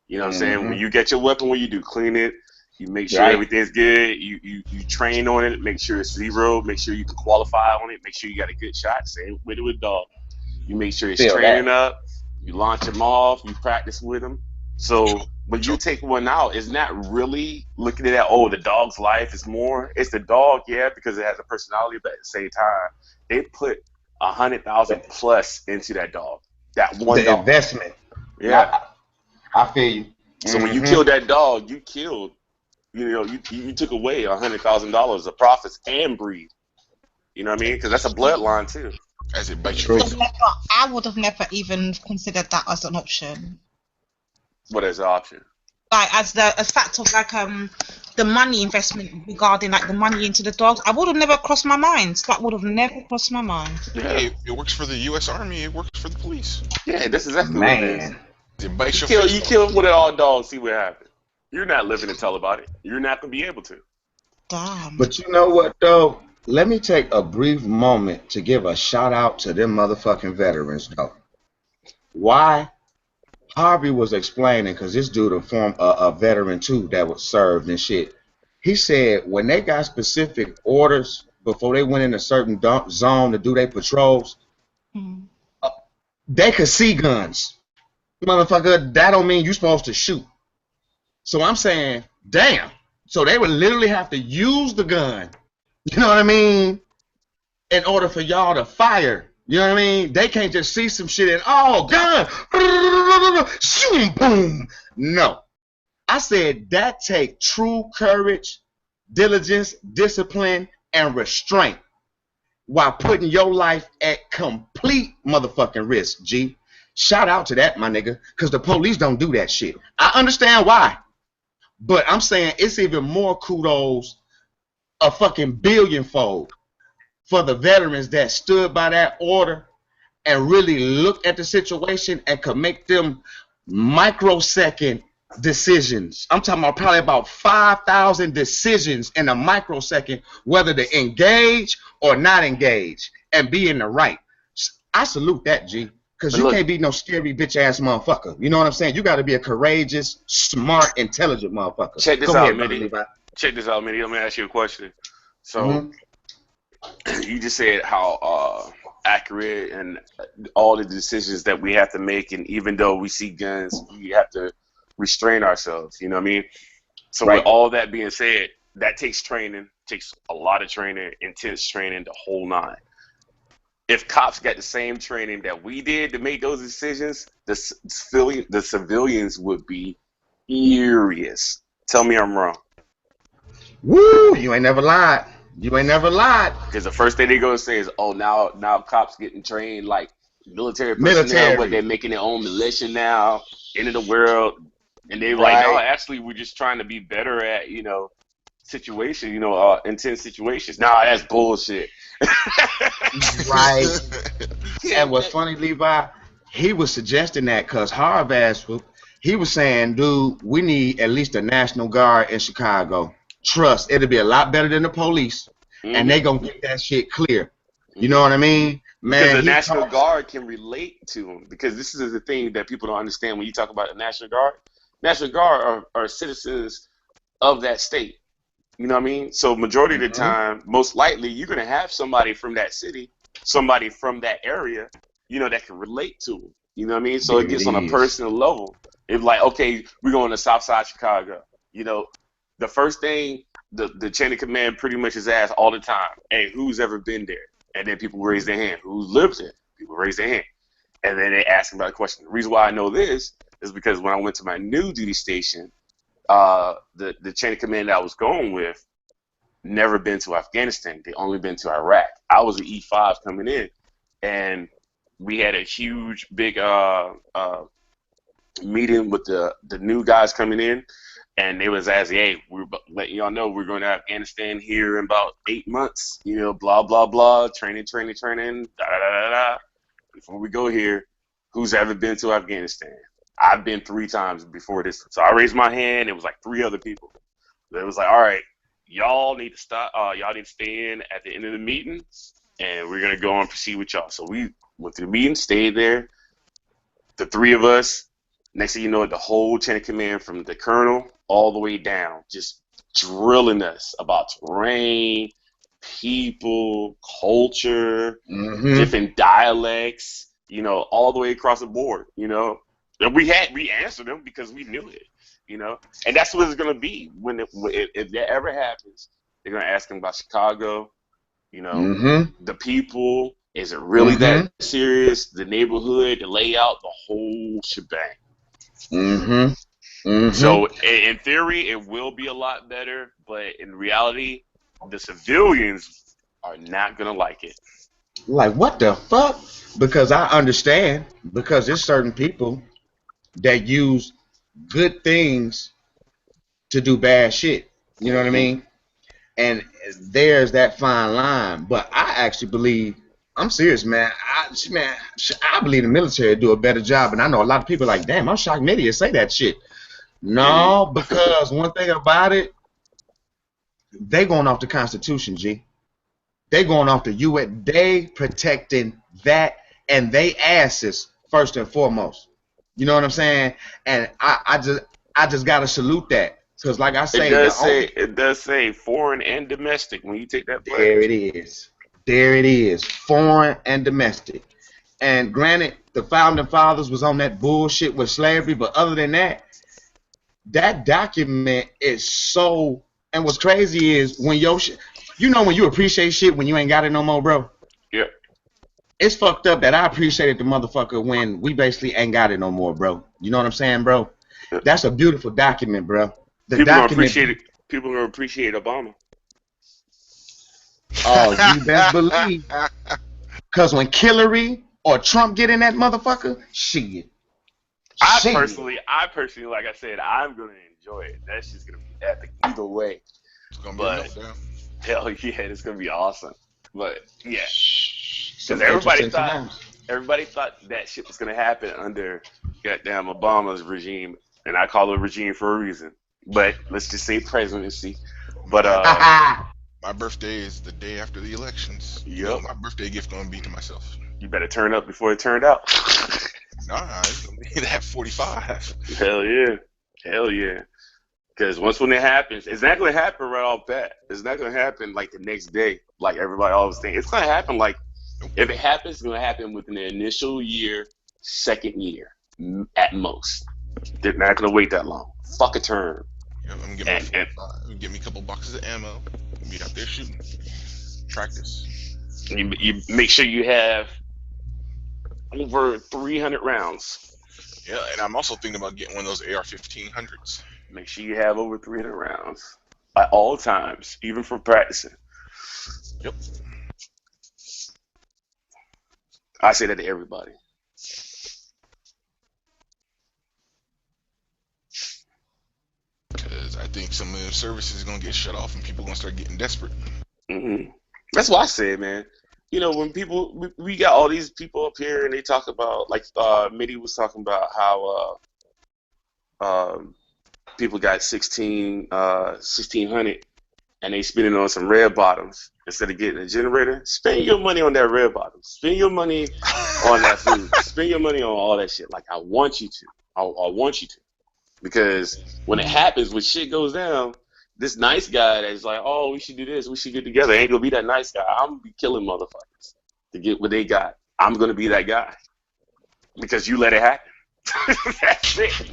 Speaker 5: You know what I'm saying? When you get your weapon, what you do? Clean it. You make sure everything's good. You train on it. Make sure it's 0. Make sure you can qualify on it. Make sure you got a good shot. Same with it with dog. You make sure it's training up. You launch them off. You practice with them. So when you take one out, it's not really looking at that. Oh, the dog's life is more. It's the dog, because it has a personality, but at the same time, they put 100,000 plus into that dog. That one dog.
Speaker 7: Investment.
Speaker 5: Yeah,
Speaker 7: I feel you.
Speaker 5: So when you killed that dog, you killed. You took away $100,000 of profits and breed. You know what I mean? Because that's a bloodline too.
Speaker 2: As it bites your face.
Speaker 3: I would have never even considered that as an option.
Speaker 5: What is the option?
Speaker 3: Like as fact of like the money investment regarding like the money into the dogs, I would have never crossed my mind. That would have never crossed my mind.
Speaker 2: Yeah, it works for the U.S. Army. It works for the police.
Speaker 5: Yeah, that's exactly what it is.
Speaker 2: It bites your face.
Speaker 5: You kill one of all dogs, see what happens. You're not living to tell about it. You're not gonna be able to.
Speaker 3: Damn.
Speaker 7: But you know what though? Let me take a brief moment to give a shout out to them motherfucking veterans though. Why? Harvey was explaining, because this dude informed a veteran too that was served and shit. He said when they got specific orders before they went in a certain zone to do their patrols, they could see guns. Motherfucker, that don't mean you supposed to shoot. So I'm saying, damn. So they would literally have to use the gun, you know what I mean, in order for y'all to fire. You know what I mean? They can't just see some shit and, gun, shoom, boom. No. I said that take true courage, diligence, discipline, and restraint while putting your life at complete motherfucking risk, G. Shout out to that, my nigga, because the police don't do that shit. I understand why. But I'm saying it's even more kudos, a fucking billionfold, for the veterans that stood by that order and really looked at the situation and could make them microsecond decisions. I'm talking about probably about 5,000 decisions in a microsecond, whether to engage or not engage and be in the right. I salute that, G. Because you can't be no scary bitch-ass motherfucker. You know what I'm saying? You got to be a courageous, smart, intelligent motherfucker.
Speaker 5: Check this out, Mitty. Check this out, Mitty. Let me ask you a question. So, you just said how accurate and all the decisions that we have to make, and even though we see guns, we have to restrain ourselves. You know what I mean? So, with all that being said, that takes training, takes a lot of training, intense training, the whole 9. If cops got the same training that we did to make those decisions, the civilians would be furious. Tell me I'm wrong.
Speaker 7: Woo! You ain't never lied. You ain't never lied.
Speaker 5: Because the first thing they're going to say is, oh, now cops getting trained like military personnel, but they're making their own militia now, end of the world. And they're like, no, actually, we're just trying to be better at, situation, intense situations. Nah, that's bullshit.
Speaker 7: Right. And what's funny, Levi, he was suggesting that because Harv he was saying, dude, we need at least a National Guard in Chicago. Trust, it'll be a lot better than the police, and they gonna get that shit clear. You know what I mean? Man,
Speaker 5: because the National Guard can relate to them, because this is the thing that people don't understand when you talk about the National Guard. National Guard are citizens of that state. You know what I mean? So majority of the time, most likely, you're going to have somebody from that city, somebody from that area, that can relate to them. You know what I mean? So it gets on a personal level. It's like, okay, we're going to South Side Chicago. The first thing the chain of command pretty much is asked all the time, hey, who's ever been there? And then people raise their hand. Who lives there? People raise their hand. And then they ask about the question. The reason why I know this is because when I went to my new duty station, the chain of command that I was going with never been to Afghanistan. They only been to Iraq. I was an E5 coming in, and we had a huge, big meeting with the new guys coming in, and they was asking, hey, we're letting y'all know we're going to Afghanistan here in about 8 months, blah, blah, blah, training, da, da, da, da. Before we go here, who's ever been to Afghanistan? I've been 3 times before this. So I raised my hand. It was like 3 other people. It was like, all right, y'all need to stop. Y'all need to stay in at the end of the meeting, and we're going to go and proceed with y'all. So we went to the meeting, stayed there. The 3 of us,
Speaker 4: Next thing you know, the whole chain of command from the colonel all the way down, just drilling us about terrain, people, culture, different dialects, you know, all the way across the board, you know. And we answered them because we knew it, you know. And that's what it's going to be if that ever happens. They're going to ask them about Chicago, you know, the people. Is it really that serious? The neighborhood, the layout, the whole shebang. So in theory, it will be a lot better, but in reality, the civilians are not gonna like it.
Speaker 7: Like, what the fuck? Because I understand, because there's certain people that use good things to do bad shit. You know what I mean? And there's that fine line. But I actually believe, I'm serious, man. I believe the military do a better job, and I know a lot of people are like, damn, I'm shocked media say that shit. No, because one thing about it, they going off the Constitution, G. They going off the U.S. They protecting that and they asses first and foremost. You know what I'm saying? And I just gotta salute that, because like I say,
Speaker 4: it does say foreign and domestic when you take that pledge.
Speaker 7: There it is. There it is, foreign and domestic. And granted, the founding fathers was on that bullshit with slavery, but other than that, that document is so. And what's crazy is when your shit, you know, when you appreciate shit when you ain't got it no more, bro.
Speaker 4: Yeah.
Speaker 7: It's fucked up that I appreciated the motherfucker when we basically ain't got it no more, bro. You know what I'm saying, bro?
Speaker 4: Yeah.
Speaker 7: That's a beautiful document, bro.
Speaker 4: People gonna appreciate it. People gonna appreciate Obama.
Speaker 7: Oh, you best believe. Because when Hillary or Trump get in that motherfucker, shit.
Speaker 4: I personally, like I said, I'm gonna enjoy it. That's just gonna be epic either way.
Speaker 2: It's gonna be a meltdown.
Speaker 4: Hell yeah, it's gonna be awesome. But yeah, because everybody thought that shit was gonna happen under goddamn Obama's regime, and I call it a regime for a reason. But let's just say presidency. But
Speaker 2: my birthday is the day after the elections.
Speaker 4: Yep.
Speaker 2: My birthday gift gonna be to myself.
Speaker 4: You better turn up before it turned out.
Speaker 2: Nah, it's gonna be that 45.
Speaker 4: Hell yeah. Hell yeah. Because when it happens, it's not going to happen right off bat. It's not going to happen like the next day, like everybody always thinks. It's going to happen like, if it happens, it's going to happen within the initial year, second year, at most. They're not going to wait that long. Fuck a term.
Speaker 2: Yeah, I'm gonna get me a couple boxes of ammo. Be out there shooting. Practice.
Speaker 4: You make sure you have over 300 rounds.
Speaker 2: Yeah, and I'm also thinking about getting one of those AR-1500s.
Speaker 4: Make sure you have over 300 rounds at all times, even for practicing.
Speaker 2: Yep.
Speaker 4: I say that to everybody.
Speaker 2: Because I think some of the services are going to get shut off and people are going to start getting desperate.
Speaker 4: That's what I said, man. You know, when people, we got all these people up here and they talk about, like Mitty was talking about how people got 1600 and they spending on some red bottoms instead of getting a generator. Spend your money on that red bottom. Spend your money on that food. Spend your money on all that shit. Like, I want you to. I want you to. Because when it happens, when shit goes down, this nice guy that's like, oh, we should do this, we should get together, ain't gonna be that nice guy. I'm gonna be killing motherfuckers to get what they got. I'm gonna be that guy. Because you let it happen. That's it.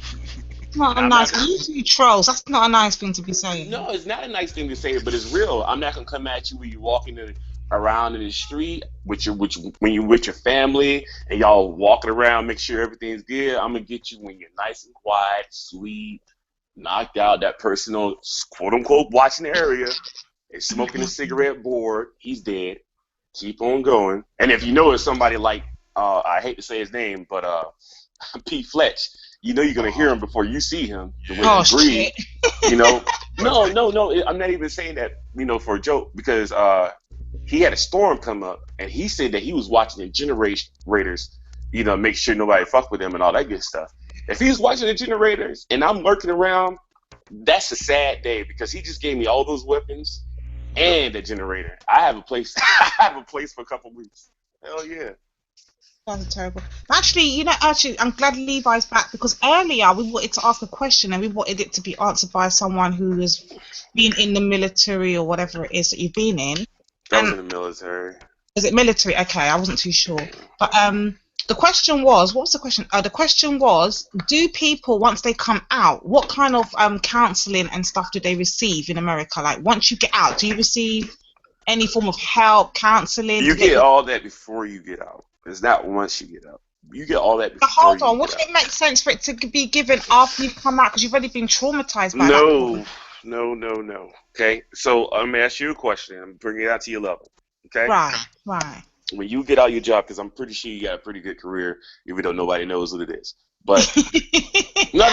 Speaker 3: Not a nice. You see trolls. That's not a nice thing to be saying.
Speaker 4: No, it's not a nice thing to say, but it's real. I'm not gonna come at you when you're walking around in the street when you're with your family and y'all walking around, make sure everything's good. I'm gonna get you when you're nice and quiet, sweet, knocked out. That person on quote unquote watching the area is smoking a cigarette bored. He's dead. Keep on going. And if you know it's somebody like I hate to say his name, but Pete Fletch. You know you're gonna hear him before you see him. The way he breathe, you know. No. I'm not even saying that, you know, for a joke, because he had a storm come up, and he said that he was watching the generators, you know, make sure nobody fuck with him and all that good stuff. If he was watching the generators and I'm lurking around, that's a sad day, because he just gave me all those weapons and a generator. I have a place. I have a place for a couple weeks. Hell yeah.
Speaker 3: That's terrible. Actually, I'm glad Levi's back, because earlier we wanted to ask a question and we wanted it to be answered by someone who has been in the military or whatever it is that you've been in.
Speaker 4: I was in the military.
Speaker 3: Is it military? Okay, I wasn't too sure. But the question was, what was the question? The question was, do people, once they come out, what kind of counselling and stuff do they receive in America? Like, once you get out, do you receive any form of help, counselling?
Speaker 4: You get all that before you get out. It's not once you get out. You get all that before.
Speaker 3: But hold on, wouldn't it make sense for it to be given after you've come out, because you've already been traumatized by that?
Speaker 4: No. Okay, so I'm gonna ask you a question. I'm bringing it out to your level. Okay.
Speaker 3: Right.
Speaker 4: When you get out your job, because I'm pretty sure you got a pretty good career, even though nobody knows what it is. But no,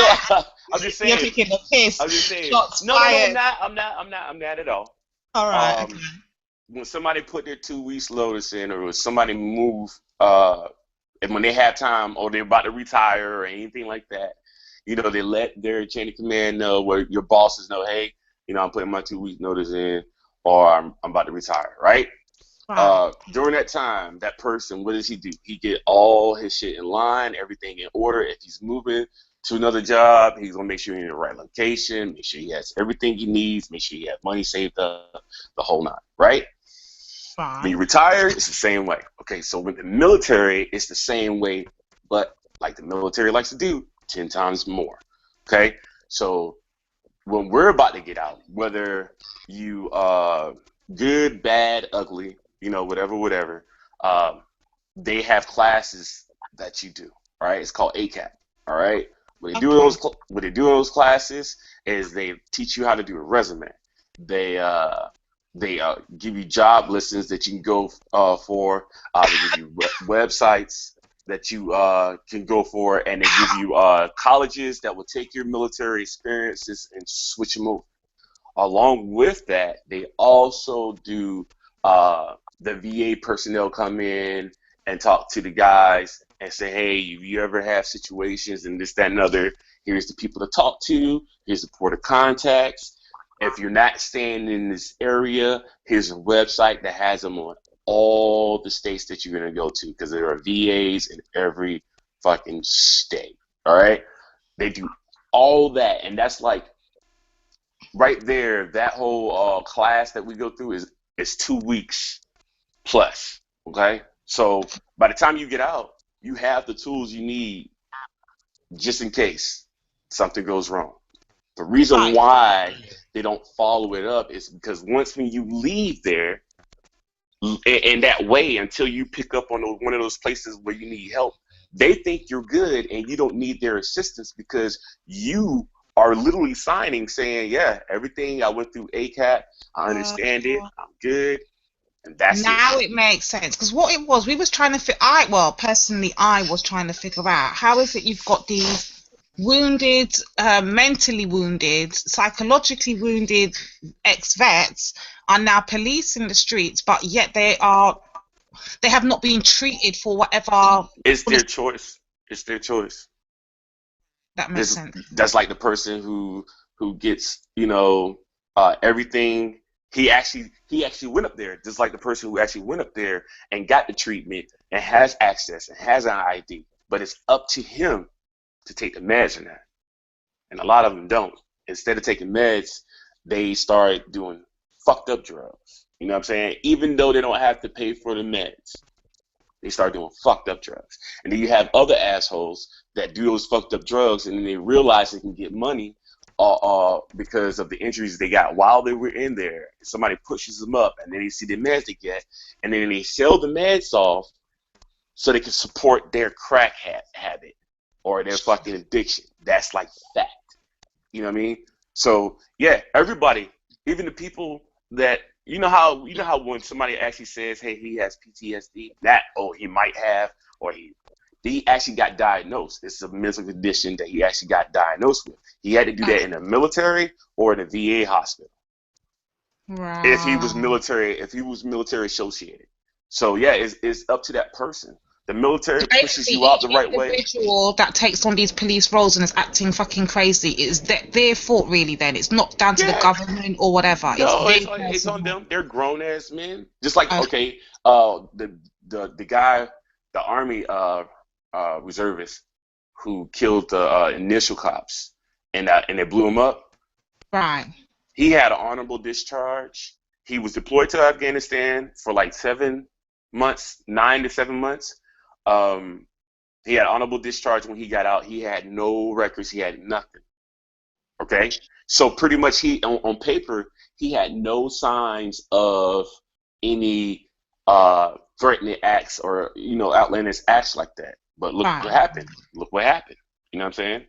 Speaker 4: I'm just saying.
Speaker 3: You're taking the piss.
Speaker 4: I'm just saying.
Speaker 3: Shots
Speaker 4: No,
Speaker 3: fired.
Speaker 4: I'm not at all.
Speaker 3: All right. Okay.
Speaker 4: When somebody put their 2 weeks notice in, or somebody move, and when they have time, or they're about to retire, or anything like that, they let their chain of command know, where your bosses know, hey, I'm putting my 2 week notice in, or I'm about to retire, right? During that time, that person, what does he do? He get all his shit in line, everything in order. If he's moving to another job, he's gonna make sure he's in the right location, make sure he has everything he needs, make sure he has money saved up, the whole nine, right? When you retire, it's the same way. Okay, so with the military, it's the same way, but like the military likes to do, 10 times more. Okay, so when we're about to get out, whether you good, bad, ugly, whatever, they have classes that you do. All right, it's called ACAT. All right, what they do in those classes is they teach you how to do a resume. They give you job listings that you can go for. They give you websites that you can go for, and they give you colleges that will take your military experiences and switch them over. Along with that, they also do the VA personnel come in and talk to the guys and say, hey, if you ever have situations and this, that, and other, here's the people to talk to, here's the port of contacts. If you're not staying in this area, here's a website that has them on all the states that you're going to go to, because there are VAs in every fucking state. All right? They do all that, and that's like right there, that whole class that we go through is 2 weeks plus. Okay? So by the time you get out, you have the tools you need just in case something goes wrong. The reason why they don't follow it up is because when you leave there, in that way, until you pick up on one of those places where you need help, they think you're good and you don't need their assistance, because you are literally signing saying, yeah, everything, I went through ACAT, I understand it, I'm good, and that's
Speaker 3: now it makes sense. Because what it was, we was trying to I was trying to figure out, how is it you've got these wounded, mentally wounded, psychologically wounded ex-vets are now policing the streets, but yet they have not been treated for whatever.
Speaker 4: It's their choice. It's their choice.
Speaker 3: That makes sense.
Speaker 4: That's like the person who gets everything. He actually went up there, just like the person who actually went up there and got the treatment and has access and has an ID. But it's up to him to take the meds or not. And a lot of them don't. Instead of taking meds, they start doing fucked up drugs. You know what I'm saying? Even though they don't have to pay for the meds, they start doing fucked up drugs. And then you have other assholes that do those fucked up drugs, and then they realize they can get money because of the injuries they got while they were in there. Somebody pushes them up, and then they see the meds they get, and then they sell the meds off so they can support their crack habit or their fucking addiction. That's like fact. You know what I mean? So yeah, everybody, even the people that you know how when somebody actually says, hey, he has PTSD, he might have, or he actually got diagnosed. This is a mental condition that he actually got diagnosed with. He had to do that in the military or in a VA hospital.
Speaker 3: Right.
Speaker 4: If he was military associated. So yeah, it's up to that person. The military pushes you out the right way.
Speaker 3: The individual that takes on these police roles and is acting fucking crazy, is their fault really then? It's not down to the government or whatever.
Speaker 4: No, it's on them. They're grown ass men. Just like, the guy Army reservist who killed the initial cops, and they blew him up.
Speaker 3: Right.
Speaker 4: He had an honorable discharge. He was deployed to Afghanistan for like 7 months, 9 to 7 months. He had honorable discharge when he got out. He had no records. He had nothing. Okay? So pretty much he, on paper, he had no signs of any threatening acts or, outlandish acts like that. But look what happened. Look what happened. You know what I'm saying?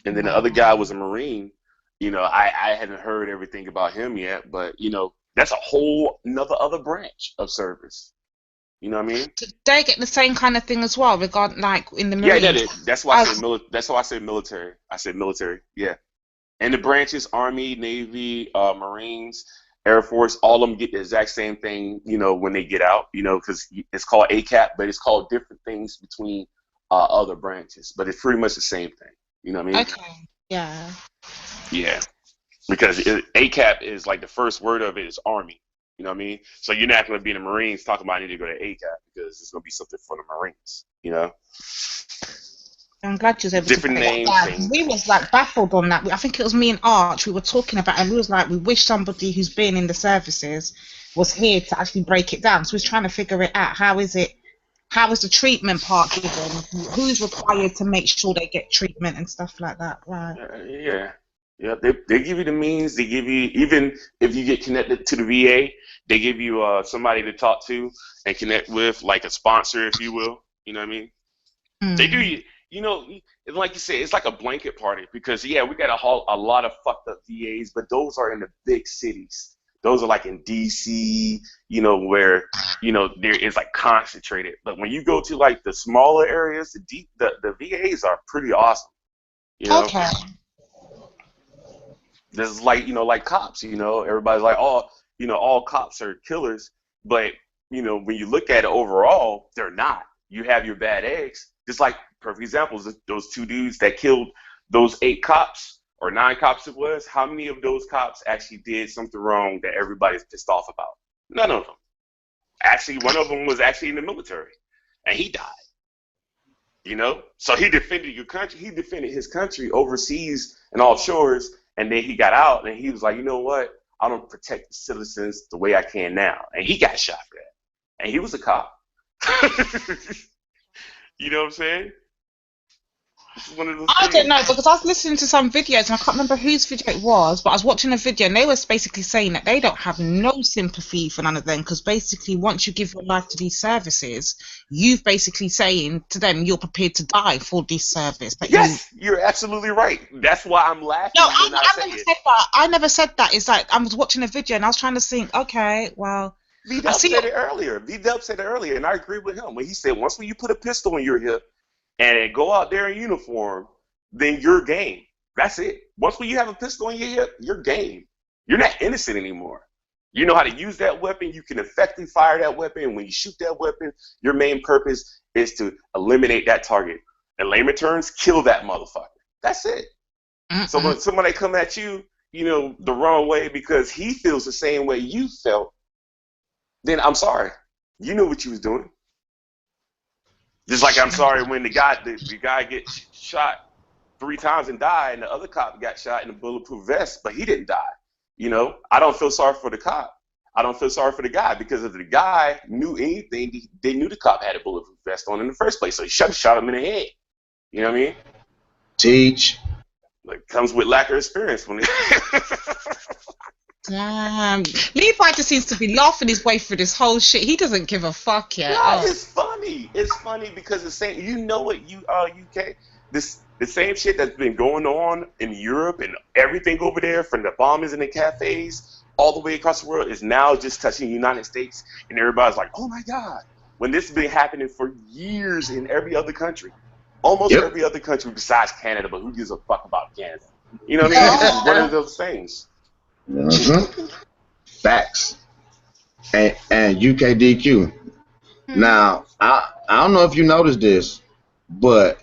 Speaker 4: And then the other guy was a Marine. I hadn't heard everything about him yet, but, that's a whole other branch of service. You know what I mean?
Speaker 3: Did they get the same kind of thing as well, regarding like in the Marines?
Speaker 4: Yeah, that's why I said military. I said military. Yeah, and the branches: Army, Navy, Marines, Air Force. All of them get the exact same thing. When they get out. Because it's called ACAP, but it's called different things between other branches. But it's pretty much the same thing. You know what I mean?
Speaker 3: Okay. Yeah.
Speaker 4: Yeah, because ACAP is like the first word of it is Army. You know what I mean? So you're not going to be in the Marines talking about I need to go to ACAP because it's going to be something for the Marines,
Speaker 3: I'm glad you was able
Speaker 4: different
Speaker 3: to
Speaker 4: names.
Speaker 3: We was like baffled on that. I think it was me and Arch. We were talking about, and we was like, we wish somebody who's been in the services was here to actually break it down. So we was trying to figure it out. How is the treatment part given? Who's required to make sure they get treatment and stuff like that? Right?
Speaker 4: Yeah. They give you the means. They give you, even if you get connected to the VA, they give you somebody to talk to and connect with, like a sponsor, if you will. You know what I mean? They do you. Like you said, it's like a blanket party because we got a lot of fucked up VAs, but those are in the big cities. Those are like in DC, where there is like concentrated. But when you go to like the smaller areas, the VAs are pretty awesome.
Speaker 3: Okay.
Speaker 4: This is like, like cops, everybody's like, oh, all cops are killers. But, when you look at it overall, they're not. You have your bad eggs. Just like, perfect examples, those 2 dudes that killed those 8 cops or 9 cops it was. How many of those cops actually did something wrong that everybody's pissed off about? None of them. Actually, one of them was actually in the military and he died. So he defended your country. He defended his country overseas and offshores. And then he got out and he was like, you know what? I don't protect the citizens the way I can now. And he got shot for that. And he was a cop. You know what I'm saying?
Speaker 3: I don't know, because I was listening to some videos and I can't remember whose video it was, but I was watching a video and they was basically saying that they don't have no sympathy for none of them because basically once you give your life to these services, you've basically saying to them you're prepared to die for this service. But
Speaker 4: yes, you're absolutely right. That's why I'm laughing.
Speaker 3: No, I never said that. I never said that. It's like I was watching a video and I was trying to think, okay, well,
Speaker 4: V-Dub said it earlier. V-Dub said it earlier, and I agree with him when he said once when you put a pistol in your hip and go out there in uniform, then you're game. That's it. Once when you have a pistol in your hip, you're game. You're not innocent anymore. You know how to use that weapon. You can effectively fire that weapon. And when you shoot that weapon, your main purpose is to eliminate that target. In layman terms, kill that motherfucker. That's it. So when somebody come at you, the wrong way because he feels the same way you felt, then I'm sorry. You knew what you was doing. Just like I'm sorry when the guy gets shot 3 times and died, and the other cop got shot in a bulletproof vest, but he didn't die. I don't feel sorry for the cop. I don't feel sorry for the guy because if the guy knew anything, they knew the cop had a bulletproof vest on in the first place, so he shot him in the head. You know what I mean?
Speaker 7: Teach.
Speaker 4: Like comes with lack of experience when.
Speaker 3: Damn. Levi just seems to be laughing his way through this whole shit. He doesn't give a fuck yet.
Speaker 4: No, it's funny. It's funny because the same. UK. The same shit that's been going on in Europe and everything over there, from the bombings in the cafes all the way across the world, is now just touching the United States, and everybody's like, "Oh my God!" When this has been happening for years in every other country, almost every other country besides Canada. But who gives a fuck about Canada? You know what I mean? It's just one of those things.
Speaker 7: Facts. And UKDQ. Now, I don't know if you noticed this, but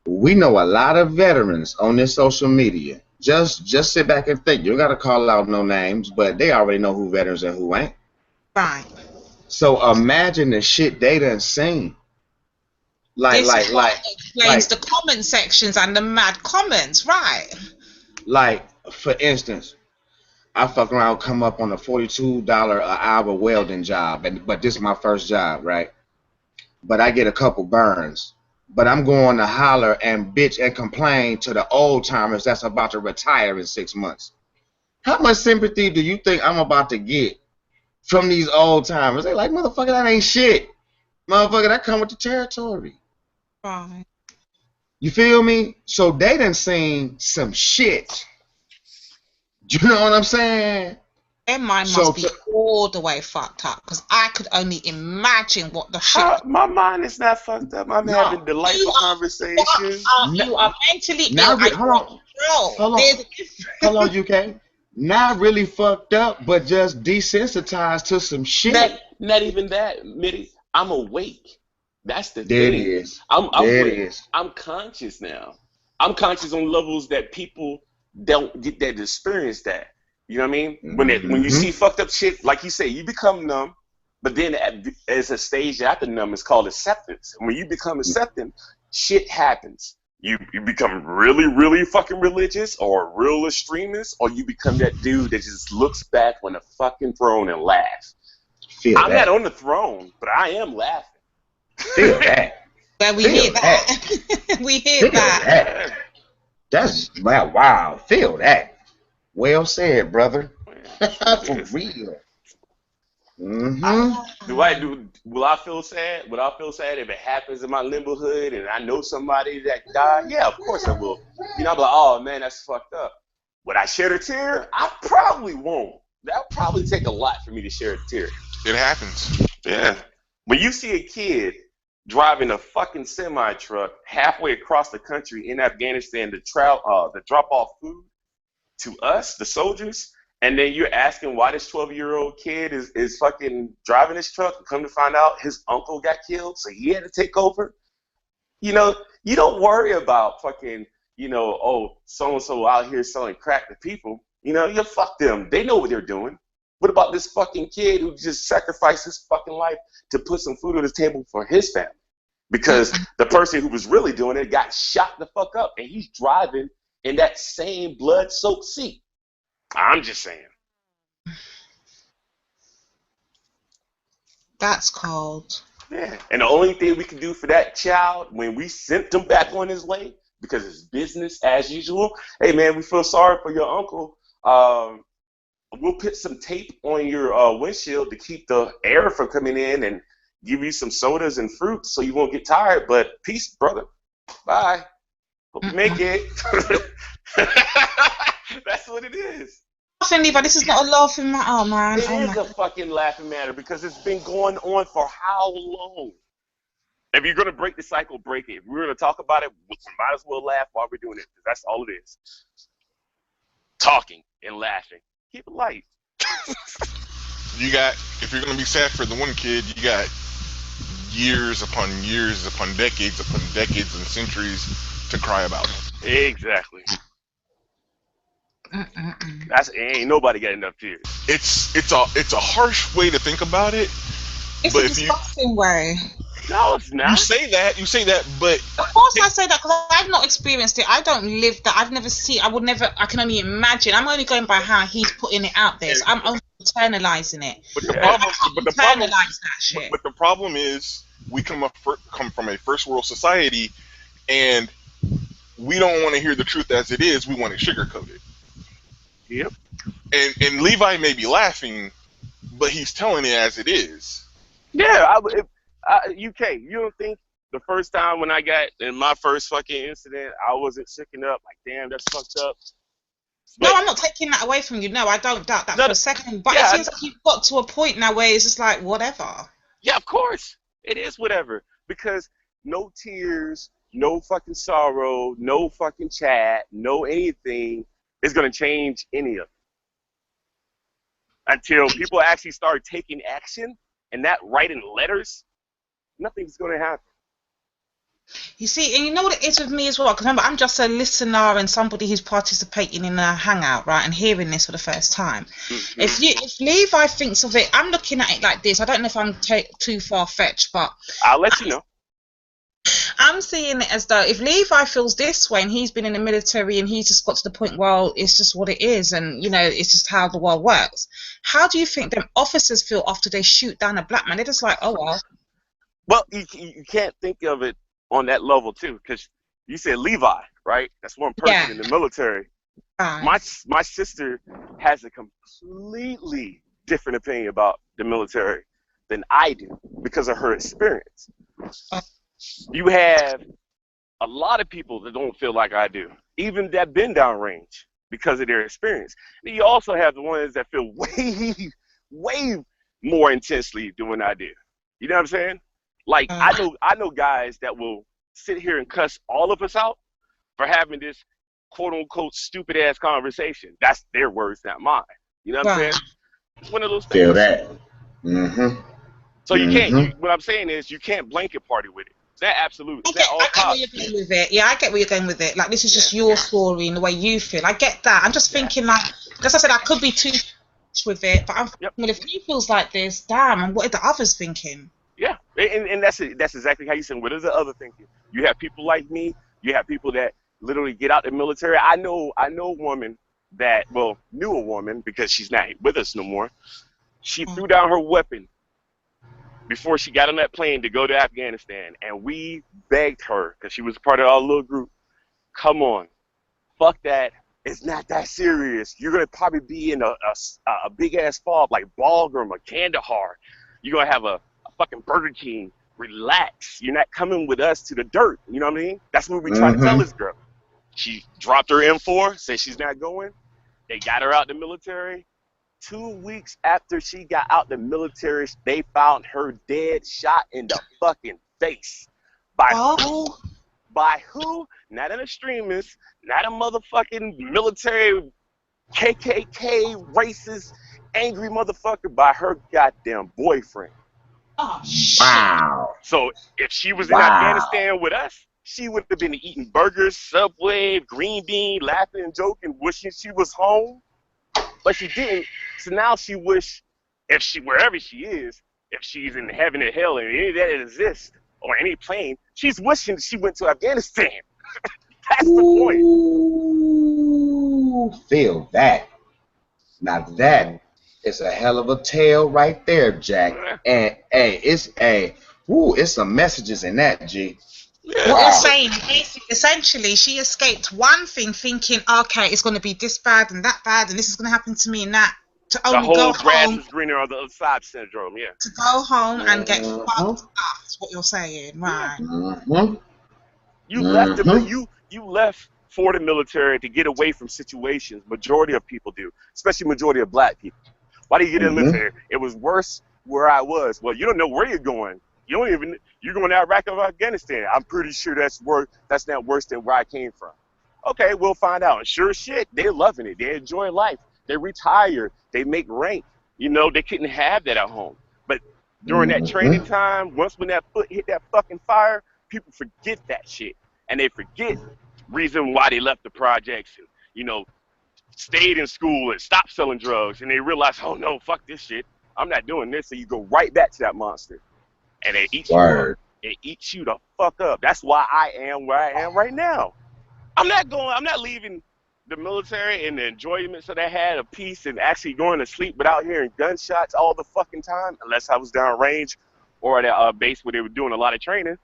Speaker 7: we know a lot of veterans on this social media. Just sit back and think. You don't got to call out no names, but they already know who veterans and who ain't.
Speaker 3: Right.
Speaker 7: So imagine the shit they done seen.
Speaker 3: This explains the comment sections and the mad comments, right?
Speaker 7: Like, for instance, I fuck around, come up on a $42 an hour welding job, but this is my first job, right? But I get a couple burns. But I'm going to holler and bitch and complain to the old timers that's about to retire in 6 months. How much sympathy do you think I'm about to get from these old timers? They like, motherfucker, that ain't shit. Motherfucker, that come with the territory.
Speaker 3: Right.
Speaker 7: You feel me? So they done seen some shit. You know what I'm saying?
Speaker 3: Their mind must be all the way fucked up, because I could only imagine what the shit.
Speaker 4: My mind is not fucked up. I'm having delightful conversations.
Speaker 3: You are mentally ill.
Speaker 7: Hold on, UK. Not really fucked up, but just desensitized to some shit.
Speaker 4: Not even that, Mitty. I'm awake. That's the
Speaker 7: there
Speaker 4: thing.
Speaker 7: It is.
Speaker 4: I'm conscious now. I'm conscious on levels that people don't get that experience that. You know what I mean? When you see fucked up shit, like you say, you become numb, but then as a stage after numb, it's called acceptance. And when you become acceptant, shit happens. You become really, really fucking religious or a real extremist, or you become that dude that just looks back on the fucking throne and laughs. I'm not on the throne, but I am laughing.
Speaker 7: Feel that.
Speaker 3: Well, we hear that. We hear that.
Speaker 7: That's wow. Feel that. Well said, brother. For real.
Speaker 4: Will I feel sad? Would I feel sad if it happens in my neighborhood and I know somebody that died? Yeah, of course I will. You know, I'm like, oh man, that's fucked up. Would I shed a tear? I probably won't. That'll probably take a lot for me to shed a tear.
Speaker 2: It happens.
Speaker 4: Yeah. When you see a kid driving a fucking semi truck halfway across the country in Afghanistan to drop off food to us, the soldiers, and then you're asking why this 12-year-old kid is fucking driving this truck, and come to find out his uncle got killed, so he had to take over. You know, you don't worry about fucking, oh, so-and-so out here selling crack to people. You know, you fuck them. They know what they're doing. What about this fucking kid who just sacrificed his fucking life to put some food on the table for his family? Because the person who was really doing it got shot the fuck up, and he's driving in that same blood-soaked seat. I'm just saying.
Speaker 3: That's cold.
Speaker 4: Yeah, and the only thing we can do for that child when we sent him back on his way, because it's business as usual, hey man, we feel sorry for your uncle. We'll put some tape on your windshield to keep the air from coming in and give you some sodas and fruit so you won't get tired. But peace, brother. Bye. Hope you make it. That's what it is.
Speaker 3: Laughing, but this is not a laughing matter, oh, man.
Speaker 4: It is a fucking laughing matter because it's been going on for how long? If you're going to break the cycle, break it. If we're going to talk about it, we might as well laugh while we're doing it. That's all it is. Talking and laughing. Keep it light.
Speaker 2: If you're going to be sad for the one kid, you got years upon decades and centuries to cry about.
Speaker 4: Exactly. Ain't nobody got enough tears.
Speaker 2: It's a harsh way to think about it.
Speaker 3: It's a disgusting way.
Speaker 4: No, it's not.
Speaker 2: You say that, but
Speaker 3: of course I say that because I've not experienced it. I don't live that. I've never seen. I can only imagine. I'm only going by how he's putting it out there. So I'm only internalizing it.
Speaker 2: But the problem is we come from a first world society, and we don't want to hear the truth as it is. We want it sugarcoated.
Speaker 4: Yep.
Speaker 2: And Levi may be laughing, but he's telling it as it is.
Speaker 4: Yeah, UK, you don't think the first time when I got in my first fucking incident, I wasn't shaking up like, damn, that's fucked up?
Speaker 3: But, no, I'm not taking that away from you. No, I don't doubt that for a second. But it seems like you've got to a point now where it's just like, whatever.
Speaker 4: Yeah, of course. It is whatever. Because no tears, no fucking sorrow, no fucking chat, no anything is going to change any of it. Until people actually start taking action and not writing letters, nothing's going to happen.
Speaker 3: You see, and you know what it is with me as well, because remember, I'm just a listener and somebody who's participating in a hangout, right, and hearing this for the first time. If Levi thinks of it, I'm looking at it like this. I don't know if I'm too far-fetched, but
Speaker 5: I'll let you know.
Speaker 3: I'm seeing it as though if Levi feels this way and he's been in the military and he's just got to the point, well, it's just what it is, and you know, it's just how the world works. How do you think them officers feel after they shoot down a black man? They're just like, oh well.
Speaker 5: Well, you can't think of it on that level too, because you said Levi, right? That's one person in the military. My sister has a completely different opinion about the military than I do because of her experience. You have a lot of people that don't feel like I do, even that been downrange because of their experience. And you also have the ones that feel way more intensely than what I do. You know what I'm saying? Like I know guys that will sit here and cuss all of us out for having this quote unquote stupid ass conversation. That's their words, not mine. You know what I'm saying? It's one of those things.
Speaker 7: Feel that.
Speaker 5: So you can't. What I'm saying is you can't blanket party with it. That absolutely.
Speaker 3: I get where you're going with it. Yeah, I get where you're going with it. Like this is just your story and the way you feel. I get that. I'm just thinking like, as I said, I could be too with it, but I'm thinking, well, if he feels like this, damn, and what are the others thinking?
Speaker 5: Yeah, and that's exactly how you said. What is the other thinking? You have people like me. You have people that literally get out the military. I know a woman that, well, knew a woman because she's not with us no more. She threw down her weapon before she got on that plane to go to Afghanistan, and we begged her because she was part of our little group. Come on, fuck that. It's not that serious. You're gonna probably be in a big ass fob like Bagram or Kandahar. You're gonna have a fucking Burger King. Relax. You're not coming with us to the dirt. You know what I mean? That's what we try to tell this girl. She dropped her M4, said she's not going. They got her out the military. 2 weeks after she got out the military, they found her dead, shot in the fucking face. By who? By who? Not an extremist, not a motherfucking military KKK racist, angry motherfucker. By her goddamn boyfriend.
Speaker 3: Oh,
Speaker 7: wow.
Speaker 5: So if she was in Afghanistan with us, she would have been eating burgers, Subway, green bean, laughing and joking, wishing she was home. But she didn't. So now she wish, if she, wherever she is, if she's in heaven or hell and any of that exists, or any plane, she's wishing she went to Afghanistan. That's the point.
Speaker 7: Feel that. Now that is a hell of a tale right there, Jack. And hey, it's some messages in that, G.
Speaker 3: What you're saying, essentially, she escaped one thing thinking, okay, it's going to be this bad and that bad, and this is going to happen to me and that, to only go home.
Speaker 5: The whole grass is greener on the other side syndrome, yeah.
Speaker 3: To go home and get fucked up, is what you're saying, right?
Speaker 5: You left you left for the military to get away from situations. Majority of people do, especially majority of black people. Why do you get in the military? It was worse where I was. Well, you don't know where you're going. You're going to Iraq or Afghanistan. I'm pretty sure that's not worse than where I came from. Okay, we'll find out. Sure shit, they're loving it. They enjoy life. They retire. They make rank. You know, they couldn't have that at home. But during that training time, when that foot hit that fucking fire, people forget that shit. And they forget reason why they left the projects and, you know, stayed in school and stopped selling drugs. And they realize, oh no, fuck this shit. I'm not doing this. So you go right back to that monster. And it eats you the fuck up. That's why I am where I am right now. I'm not leaving the military and the enjoyments that I had of peace and actually going to sleep without hearing gunshots all the fucking time, unless I was downrange or at a base where they were doing a lot of training.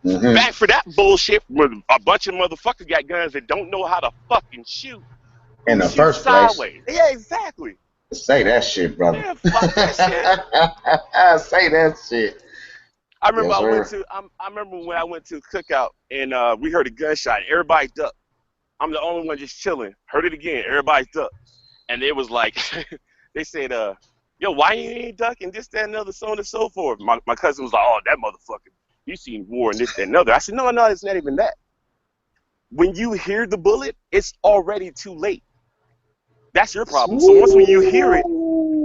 Speaker 5: Back for that bullshit where a bunch of motherfuckers got guns that don't know how to fucking shoot.
Speaker 7: In the first place.
Speaker 5: Yeah, exactly.
Speaker 7: Say that shit, brother.
Speaker 5: Yeah, fuck that shit.
Speaker 7: Say that shit.
Speaker 5: I remember I remember when I went to the cookout and we heard a gunshot. Everybody ducked. I'm the only one just chilling. Heard it again. Everybody ducked. And it was like, they said, yo, why you ain't ducking? This, that, and other, so on and so forth. My cousin was like, oh, that motherfucker. You seen war and this, that, and other. I said, no, it's not even that. When you hear the bullet, it's already too late. That's your problem. So once when you hear it,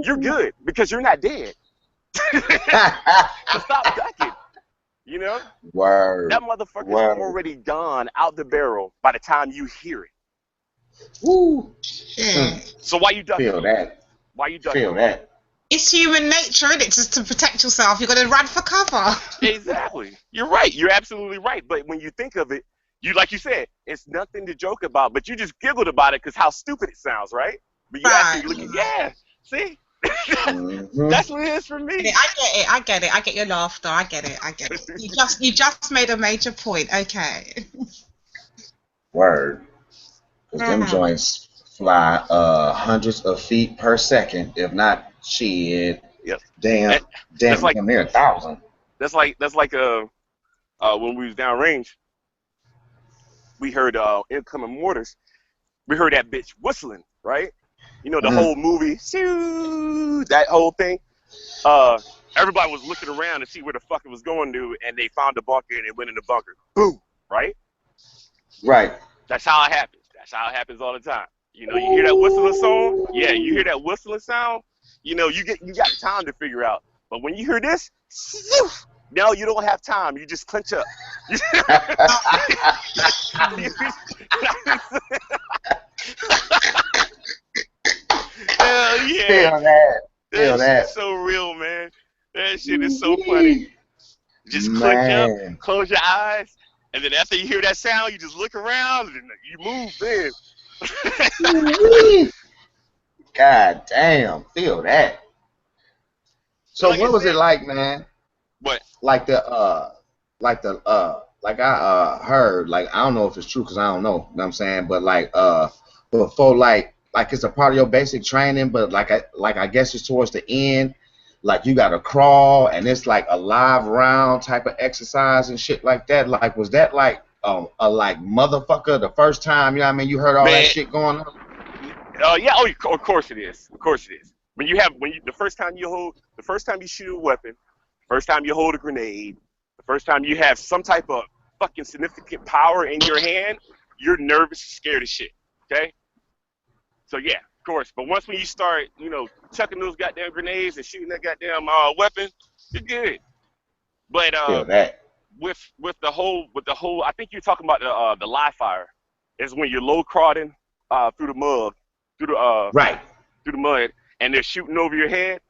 Speaker 5: you're good because you're not dead. So stop ducking. You know?
Speaker 7: Word.
Speaker 5: That motherfucker's
Speaker 7: Word.
Speaker 5: already gone out the barrel by the time you hear it.
Speaker 7: Woo.
Speaker 5: So why you ducking?
Speaker 7: Feel that.
Speaker 5: Why you ducking?
Speaker 7: Feel that.
Speaker 3: It's human nature, isn't it? Just to protect yourself, you've got to run for cover.
Speaker 5: Exactly. You're right. You're absolutely right. But when you think of it, like you said, it's nothing to joke about. But you just giggled about it because how stupid it sounds, right? But you actually look at, see? That's what it is for me.
Speaker 3: I get it. I get your laughter. I get it. You just made a major point. Okay.
Speaker 7: Word. Because them joints fly hundreds of feet per second, if not shit.
Speaker 5: Yep.
Speaker 7: Damn, like, near 1,000.
Speaker 5: That's like when we was downrange, we heard incoming mortars. We heard that bitch whistling, right? You know, the whole movie, that whole thing. Everybody was looking around to see where the fuck it was going to, and they found the bunker and they went in the bunker. Boom, right?
Speaker 7: Right.
Speaker 5: That's how it happens. That's how it happens all the time. You know, you hear that whistling song? Yeah, you hear that whistling sound? You know, you got time to figure out. But when you hear this, no, you don't have time. You just clench up. Hell yeah.
Speaker 7: Feel that. Feel
Speaker 5: that. So real, man. That shit is so funny. Just clench up, close your eyes, and then after you hear that sound, you just look around and you move then.
Speaker 7: God damn, feel that. So like what was it like, man?
Speaker 5: What?
Speaker 7: Like I heard, like I don't know if it's true because I don't know, you know what I'm saying, but like before like it's a part of your basic training, but like I guess it's towards the end, like you gotta crawl and it's like a live round type of exercise and shit like that. Like was that like a like motherfucker the first time, you know what I mean, you heard all that shit going on?
Speaker 5: Yeah, of course it is. Of course it is. The first time you shoot a weapon, first time you hold a grenade, the first time you have some type of fucking significant power in your hand, you're nervous, scared as shit. Okay? So yeah, of course. But once when you start, you know, chucking those goddamn grenades and shooting that goddamn weapon, you're good. But with the whole, I think you're talking about the live fire, is when you're low crawling through the mud, through the mud, and they're shooting over your head.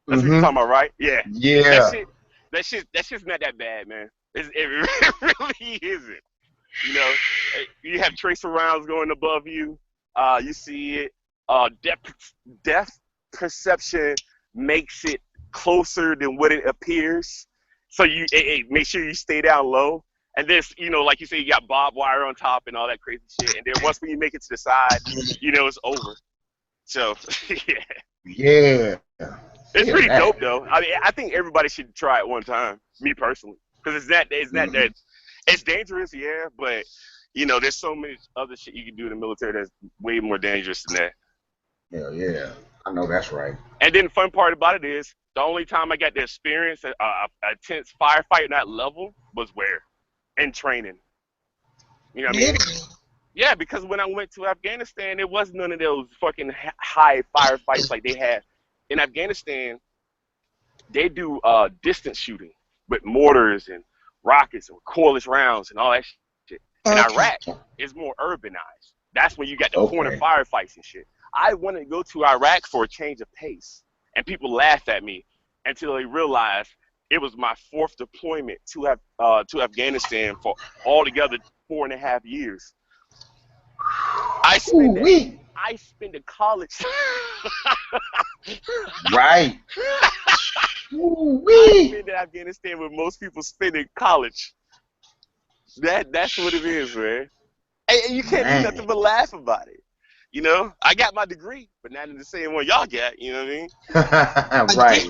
Speaker 5: That's what you're talking about, right? Yeah.
Speaker 7: Yeah.
Speaker 5: That shit's not that bad, man. It really isn't. You know, you have tracer rounds going above you. You see it. Depth perception makes it closer than what it appears. So you make sure you stay down low. And this, you know, like you say, you got barbed wire on top and all that crazy shit. And then once when you make it to the side, you know it's over. So, yeah.
Speaker 7: Yeah.
Speaker 5: It's pretty dope, though. I mean, I think everybody should try it one time, me personally. Because it's dangerous, yeah, but, you know, there's so many other shit you can do in the military that's way more dangerous than that.
Speaker 7: Hell yeah. I know that's right.
Speaker 5: And then the fun part about it is, the only time I got to experience a intense firefight at that level was where? In training. You know what I mean? Yeah, because when I went to Afghanistan, there was none of those fucking high firefights like they had. In Afghanistan, they do distance shooting with mortars and rockets and cordless rounds and all that shit. In Iraq, it's more urbanized. That's when you got the corner firefights and shit. I wanted to go to Iraq for a change of pace, and people laughed at me until they realized it was my 4th deployment to Afghanistan for altogether 4.5 years. I spent a college.
Speaker 7: Right.
Speaker 5: I spent in Afghanistan where most people spend in college. That's what it is, man. And you can't do nothing but laugh about it. You know, I got my degree, but not in the same one y'all got. You know what I mean?
Speaker 7: Right.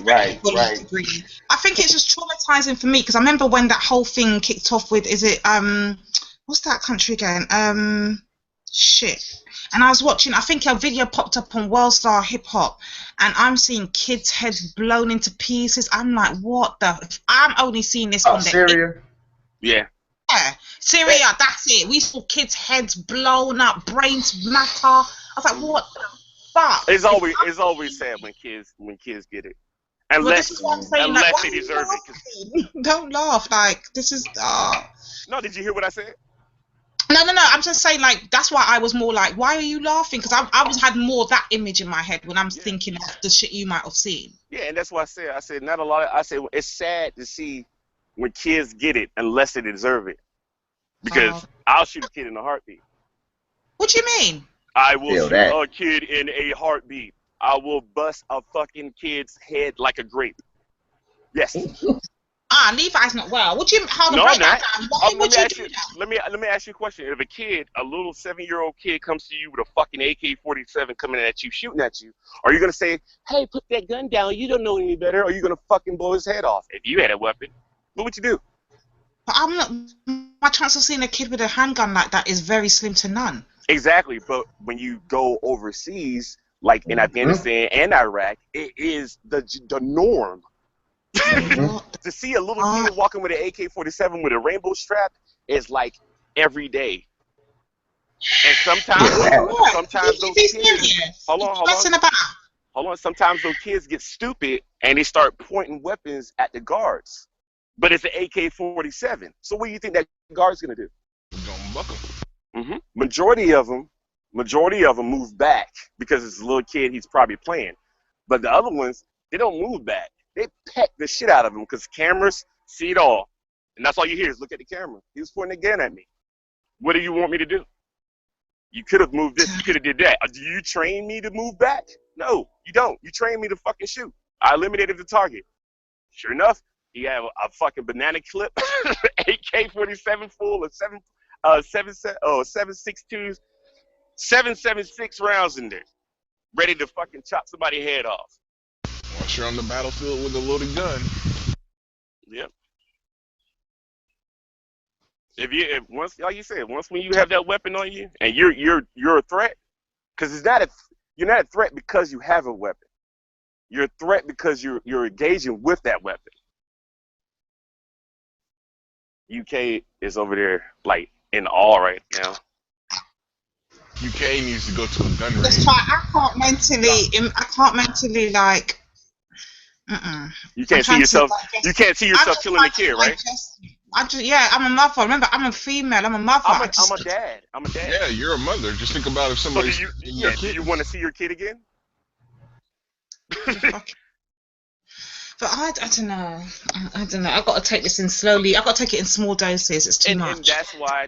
Speaker 3: I think it's just traumatizing for me because I remember when that whole thing kicked off with, what's that country again? Shit. And I was watching, I think a video popped up on Worldstar Hip Hop, and I'm seeing kids' heads blown into pieces. I'm like, what the? I'm only seeing this on
Speaker 7: Syria?
Speaker 5: Yeah.
Speaker 3: Yeah, Syria, that's it. We saw kids' heads blown up, brains matter. I was like, what the fuck?
Speaker 5: It's always sad when kids get it. Unless,
Speaker 3: this is what I'm saying.
Speaker 5: unless
Speaker 3: Like,
Speaker 5: they deserve it.
Speaker 3: Don't laugh. Like, this is.
Speaker 5: No, did you hear what I said?
Speaker 3: No. I'm just saying, like, that's why I was more like, why are you laughing? Because I was had more that image in my head when I'm thinking of the shit you might have seen.
Speaker 5: Yeah, and that's why I said not a lot of. I said it's sad to see when kids get it unless they deserve it. Because I'll shoot a kid in a heartbeat.
Speaker 3: What do you mean?
Speaker 5: I will shoot a kid in a heartbeat. I will bust a fucking kid's head like a grape. Yes.
Speaker 3: Levi's not well. What do you mean? Hold on,
Speaker 5: No,
Speaker 3: break
Speaker 5: I'm
Speaker 3: that
Speaker 5: not.
Speaker 3: down. Why would you do that?
Speaker 5: Let me ask you a question. If a kid, a little 7-year-old kid, comes to you with a fucking AK-47 coming at you, shooting at you, are you gonna say, "Hey, put that gun down. You don't know any better," or are you gonna fucking blow his head off? If you had a weapon, what would you do?
Speaker 3: But I'm not. My chance of seeing a kid with a handgun like that is very slim to none.
Speaker 5: Exactly, but when you go overseas, like in Afghanistan and Iraq, it is the norm. To see a little kid walking with an AK-47 with a rainbow strap is like every day. And sometimes those kids. Hold on. Sometimes those kids get stupid and they start pointing weapons at the guards. But it's an AK-47. So what do you think that guard's gonna do?
Speaker 2: Gonna buck him.
Speaker 5: Majority of them move back because it's a little kid. He's probably playing. But the other ones, they don't move back. They peck the shit out of him because cameras see it all, and that's all you hear is look at the camera. He was pointing a gun at me. What do you want me to do? You could have moved this. You could have did that. Do you train me to move back? No, you don't. You train me to fucking shoot. I eliminated the target. Sure enough, he had a fucking banana clip, AK-47 full of 7.62s, 7.76 rounds in there, ready to fucking chop somebody's head off.
Speaker 2: Once you're on the battlefield with a loaded gun.
Speaker 5: Yep. Once when you have that weapon on you and you're a threat, because you're not a threat because you have a weapon. You're a threat because you're engaging with that weapon. UK is over there like in awe right now.
Speaker 2: UK needs to go to a gun range.
Speaker 3: That's why I can't mentally like.
Speaker 5: You can't see yourself. You can't see yourself killing a kid, right?
Speaker 3: I'm a mother. Remember, I'm a female. I'm a mother.
Speaker 5: I'm a dad.
Speaker 2: Yeah, you're a mother. Just think about if somebody.
Speaker 5: So do you want to see your kid again?
Speaker 3: But I don't know. I don't know. I got to take this in slowly. I got to take it in small doses. It's too much.
Speaker 5: And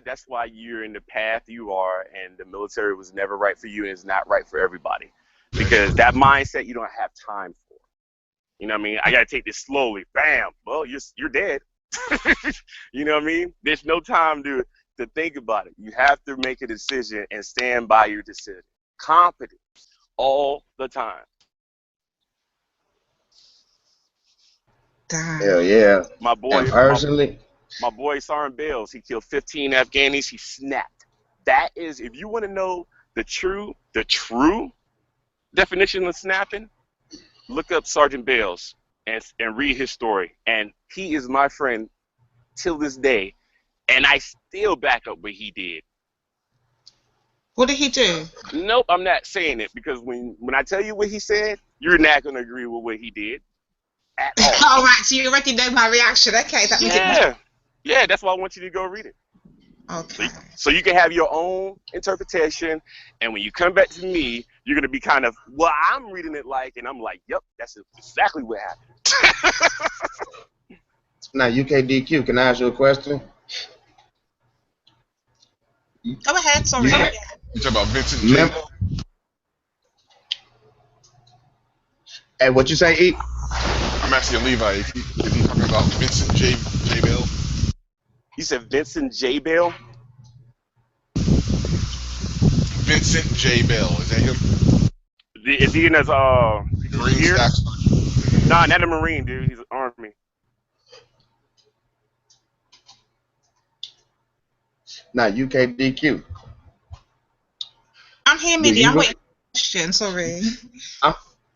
Speaker 5: that's why you're in the path you are, and the military was never right for you, and it's not right for everybody, because that mindset you don't have time for. You know what I mean? I gotta take this slowly. Bam. Well, you're dead. You know what I mean? There's no time to think about it. You have to make a decision and stand by your decision. Confidence all the time.
Speaker 3: Damn.
Speaker 7: Hell yeah.
Speaker 5: My boy,
Speaker 7: personally,
Speaker 5: my boy Sarin Bales, he killed 15 Afghanis. He snapped. That is, if you want to know the true definition of snapping, look up Sergeant Bales and read his story. And he is my friend till this day, and I still back up what he did.
Speaker 3: What did he do?
Speaker 5: Nope, I'm not saying it, because when I tell you what he said, you're not going to agree with what he did at all.
Speaker 3: All right, so you already know my reaction. Okay, that makes it.
Speaker 5: Yeah, that's why I want you to go read it.
Speaker 3: Okay.
Speaker 5: So you can have your own interpretation, and when you come back to me, you're going to be kind of, well, I'm reading it like, and I'm like, yep, that's exactly what happened.
Speaker 7: Now, UKDQ, can I ask you a question?
Speaker 3: Go ahead, sorry.
Speaker 2: Yeah. You talking about Vincent J.
Speaker 7: Hey, what you say, E?
Speaker 2: I'm asking Levi, is he talking about Vincent J. Bell?
Speaker 5: You said Vincent J. Bell?
Speaker 2: Vincent J. Bell, is that him?
Speaker 5: Is he in his
Speaker 2: Marine Staff Sergeant?
Speaker 5: Nah, not a Marine, dude. He's an Army.
Speaker 7: Now, UKDQ.
Speaker 3: I'm here, Midi. I'm waiting for a question. Sorry.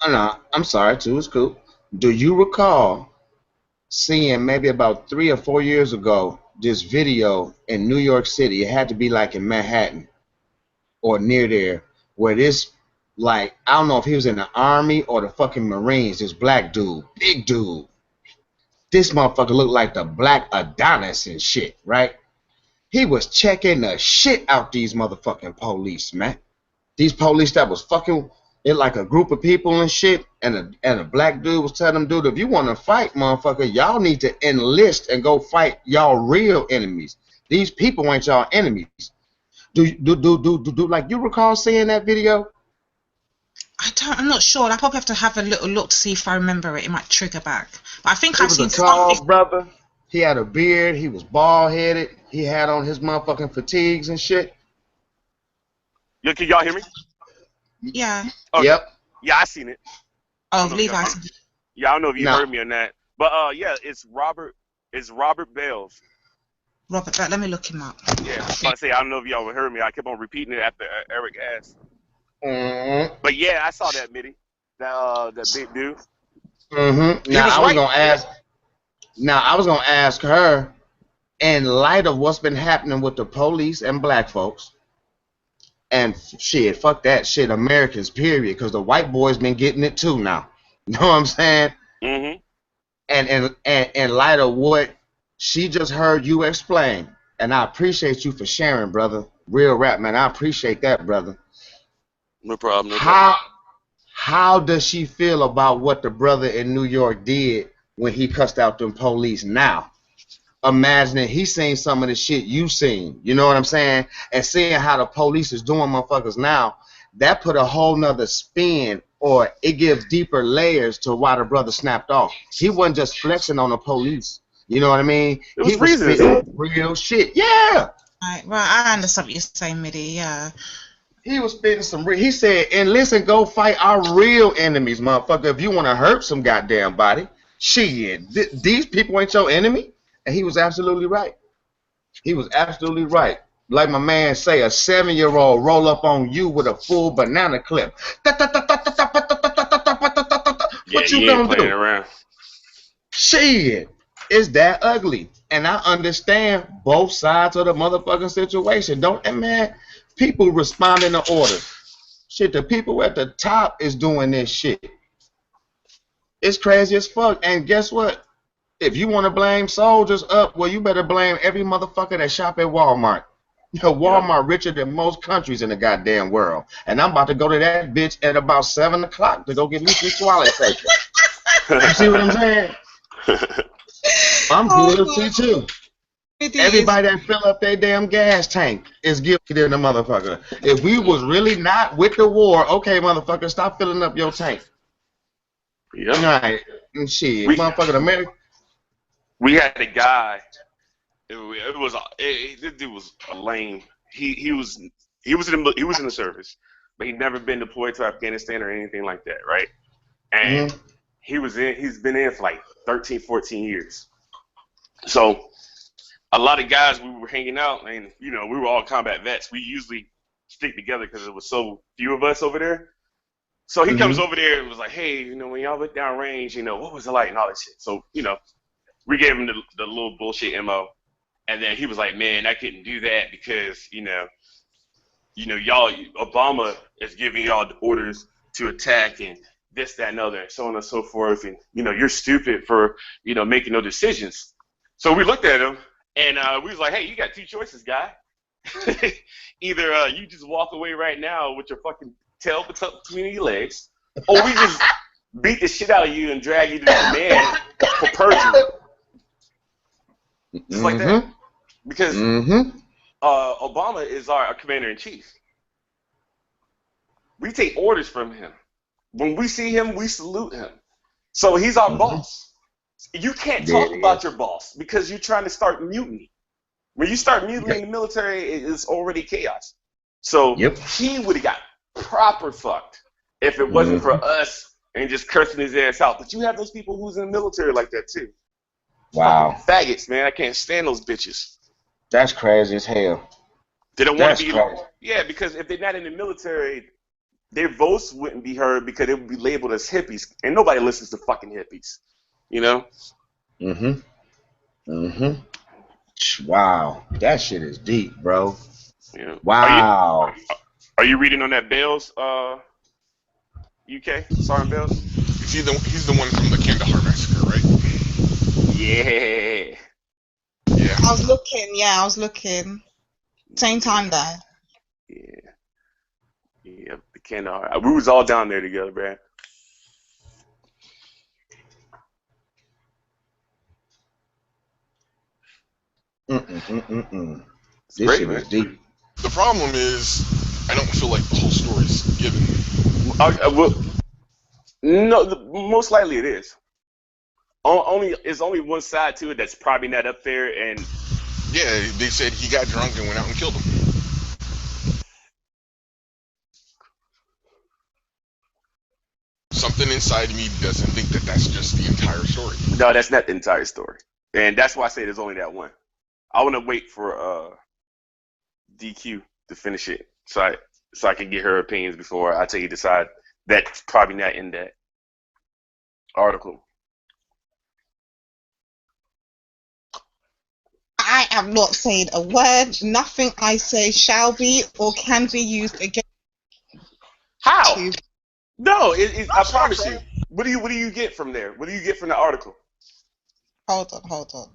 Speaker 7: I'm sorry, too. It's cool. Do you recall seeing maybe about 3 or 4 years ago this video in New York City? It had to be like in Manhattan or near there, where this like, I don't know if he was in the army or the fucking Marines. This black dude, big dude. This motherfucker looked like the Black Adonis and shit, right? He was checking the shit out these motherfucking police, man. These police that was fucking it like a group of people and shit, and a black dude was telling them, dude, if you want to fight, motherfucker, y'all need to enlist and go fight y'all real enemies. These people ain't y'all enemies. Do like you recall seeing that video?
Speaker 3: I'm not sure. I probably have to have a little look to see if I remember it. It might trigger back. But I think I've seen
Speaker 7: something. He was a tall brother. He had a beard. He was bald headed. He had on his motherfucking fatigues and shit.
Speaker 5: Yeah, can y'all hear me?
Speaker 3: Yeah.
Speaker 5: Okay.
Speaker 7: Yep.
Speaker 5: Yeah, I seen it.
Speaker 3: Oh, Levi.
Speaker 5: Yeah, I don't know if you heard me on that, but yeah, it's Robert Bales.
Speaker 3: Robert, let me look him up.
Speaker 5: Yeah, I was about to say I don't know if y'all heard me. I kept on repeating it after Eric asked. But yeah, I saw that Mitty, that big dude.
Speaker 7: Now I was gonna ask her, in light of what's been happening with the police and black folks, and shit, fuck that shit, Americans, period, because the white boys been getting it too now. You know what I'm saying? And in light of what she just heard you explain, and I appreciate you for sharing, brother. Real rap, man. I appreciate that, brother.
Speaker 5: No problem.
Speaker 7: How does she feel about what the brother in New York did when he cussed out them police now? Imagining he seen some of the shit you seen, you know what I'm saying? And seeing how the police is doing motherfuckers now, that put a whole nother spin, or it gives deeper layers to why the brother snapped off. He wasn't just flexing on the police. You know what I mean?
Speaker 5: He was
Speaker 7: spitting real shit. Yeah.
Speaker 3: Right, I understand what you're saying, Mitty. Yeah.
Speaker 7: He was spitting some real. He said, and listen, go fight our real enemies, motherfucker. If you want to hurt some goddamn body, shit, these people ain't your enemy. And he was absolutely right. He was absolutely right. Like my man say, a 7-year-old roll up on you with a full banana clip. What you gonna do?
Speaker 5: Around.
Speaker 7: Shit, it's that ugly. And I understand both sides of the motherfucking situation. Man, people responding to orders. Shit, the people at the top is doing this shit. It's crazy as fuck. And guess what? If you want to blame soldiers up, well, you better blame every motherfucker that shop at Walmart. Walmart richer than most countries in the goddamn world. And I'm about to go to that bitch at about 7 o'clock to go get me some toilet paper. You see what I'm saying? I'm guilty too. Everybody that fill up their damn gas tank is guilty than the motherfucker. If we was really not with the war, okay, motherfucker, stop filling up your tank.
Speaker 5: Yeah.
Speaker 7: Right. And shit, motherfucking America.
Speaker 5: We had a guy. This dude was a lame. He was in the service, but he'd never been deployed to Afghanistan or anything like that, right? And he's been in for like 13, 14 years. So a lot of guys, we were hanging out, and we were all combat vets. We usually stick together because there was so few of us over there. So he comes over there and was like, hey, when y'all went down range, what was it like and all that shit. So we gave him the little bullshit MO, and then he was like, man, I couldn't do that because y'all, Obama is giving y'all the orders to attack and this, that, and other, and so on and so forth, and you're stupid for making no decisions. So we looked at him, and we was like, hey, you got two choices, guy. Either you just walk away right now with your fucking tail between your legs, or we just beat the shit out of you and drag you to command for perjury. Just like that. Because Obama is our commander-in-chief. We take orders from him. When we see him, we salute him. So he's our boss. You can't talk about your boss because you're trying to start mutiny. When you start mutiny in the military, it's already chaos. So he would have got proper fucked if it wasn't for us and just cursing his ass out. But you have those people who's in the military like that too.
Speaker 7: Wow.
Speaker 5: Fucking faggots, man. I can't stand those bitches.
Speaker 7: That's crazy as hell.
Speaker 5: They don't want to be crazy. Yeah, because if they're not in the military, their votes wouldn't be heard because it would be labeled as hippies. And nobody listens to fucking hippies.
Speaker 7: Wow. That shit is deep, bro.
Speaker 5: Yeah.
Speaker 7: Wow.
Speaker 5: Are you reading on that Bales
Speaker 4: UK, Sergeant Bells.
Speaker 2: He's the one from the Kandahar massacre, right?
Speaker 4: Yeah.
Speaker 2: Yeah.
Speaker 3: I was looking. Yeah, I was looking. Same time though.
Speaker 4: Yeah. Yeah. The Kandahar. We was all down there together, man.
Speaker 7: This
Speaker 4: great,
Speaker 7: shit
Speaker 4: man.
Speaker 7: is deep.
Speaker 2: The problem is, I don't feel like the whole story's given.
Speaker 4: Well, no, most likely it is. There's only one side to it that's probably not up there, and
Speaker 2: yeah, they said he got drunk and went out and killed him. Something inside me doesn't think that that's just the entire story.
Speaker 4: No, that's not the entire story, and that's why I say there's only that one. I want to wait for DQ to finish it, so I can get her opinions before I decide that's probably not in that article.
Speaker 3: I am not saying a word. Nothing I say shall be or can be used against.
Speaker 4: How?
Speaker 3: You.
Speaker 4: No, I promise you. What do you get from there? What do you get from the article?
Speaker 3: Hold on.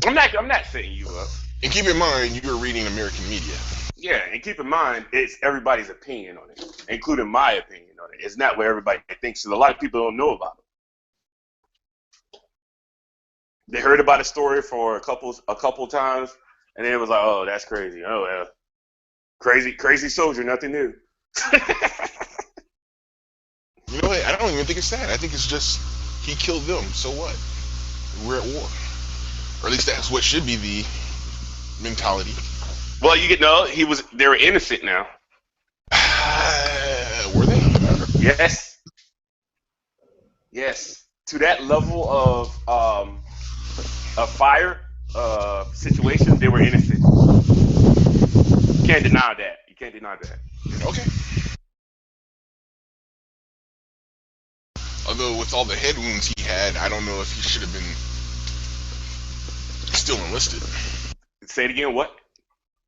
Speaker 4: I'm not setting you up.
Speaker 2: And keep in mind, you were reading American media.
Speaker 4: Yeah, and keep in mind, it's everybody's opinion on it, including my opinion on it. It's not what everybody thinks. So a lot of people don't know about it. They heard about the story for a couple times, and then it was like, oh, that's crazy. Oh, yeah. Crazy soldier, nothing new.
Speaker 2: You know what? I don't even think it's that. I think it's just he killed them. So what? We're at war. Or at least that's what should be the mentality.
Speaker 4: Well, they were innocent now.
Speaker 2: Were they?
Speaker 4: Yes. Yes. To that level of fire situation, they were innocent. You can't deny that.
Speaker 2: Okay. Although with all the head wounds he had, I don't know if he should have been still enlisted.
Speaker 4: Say it again, what?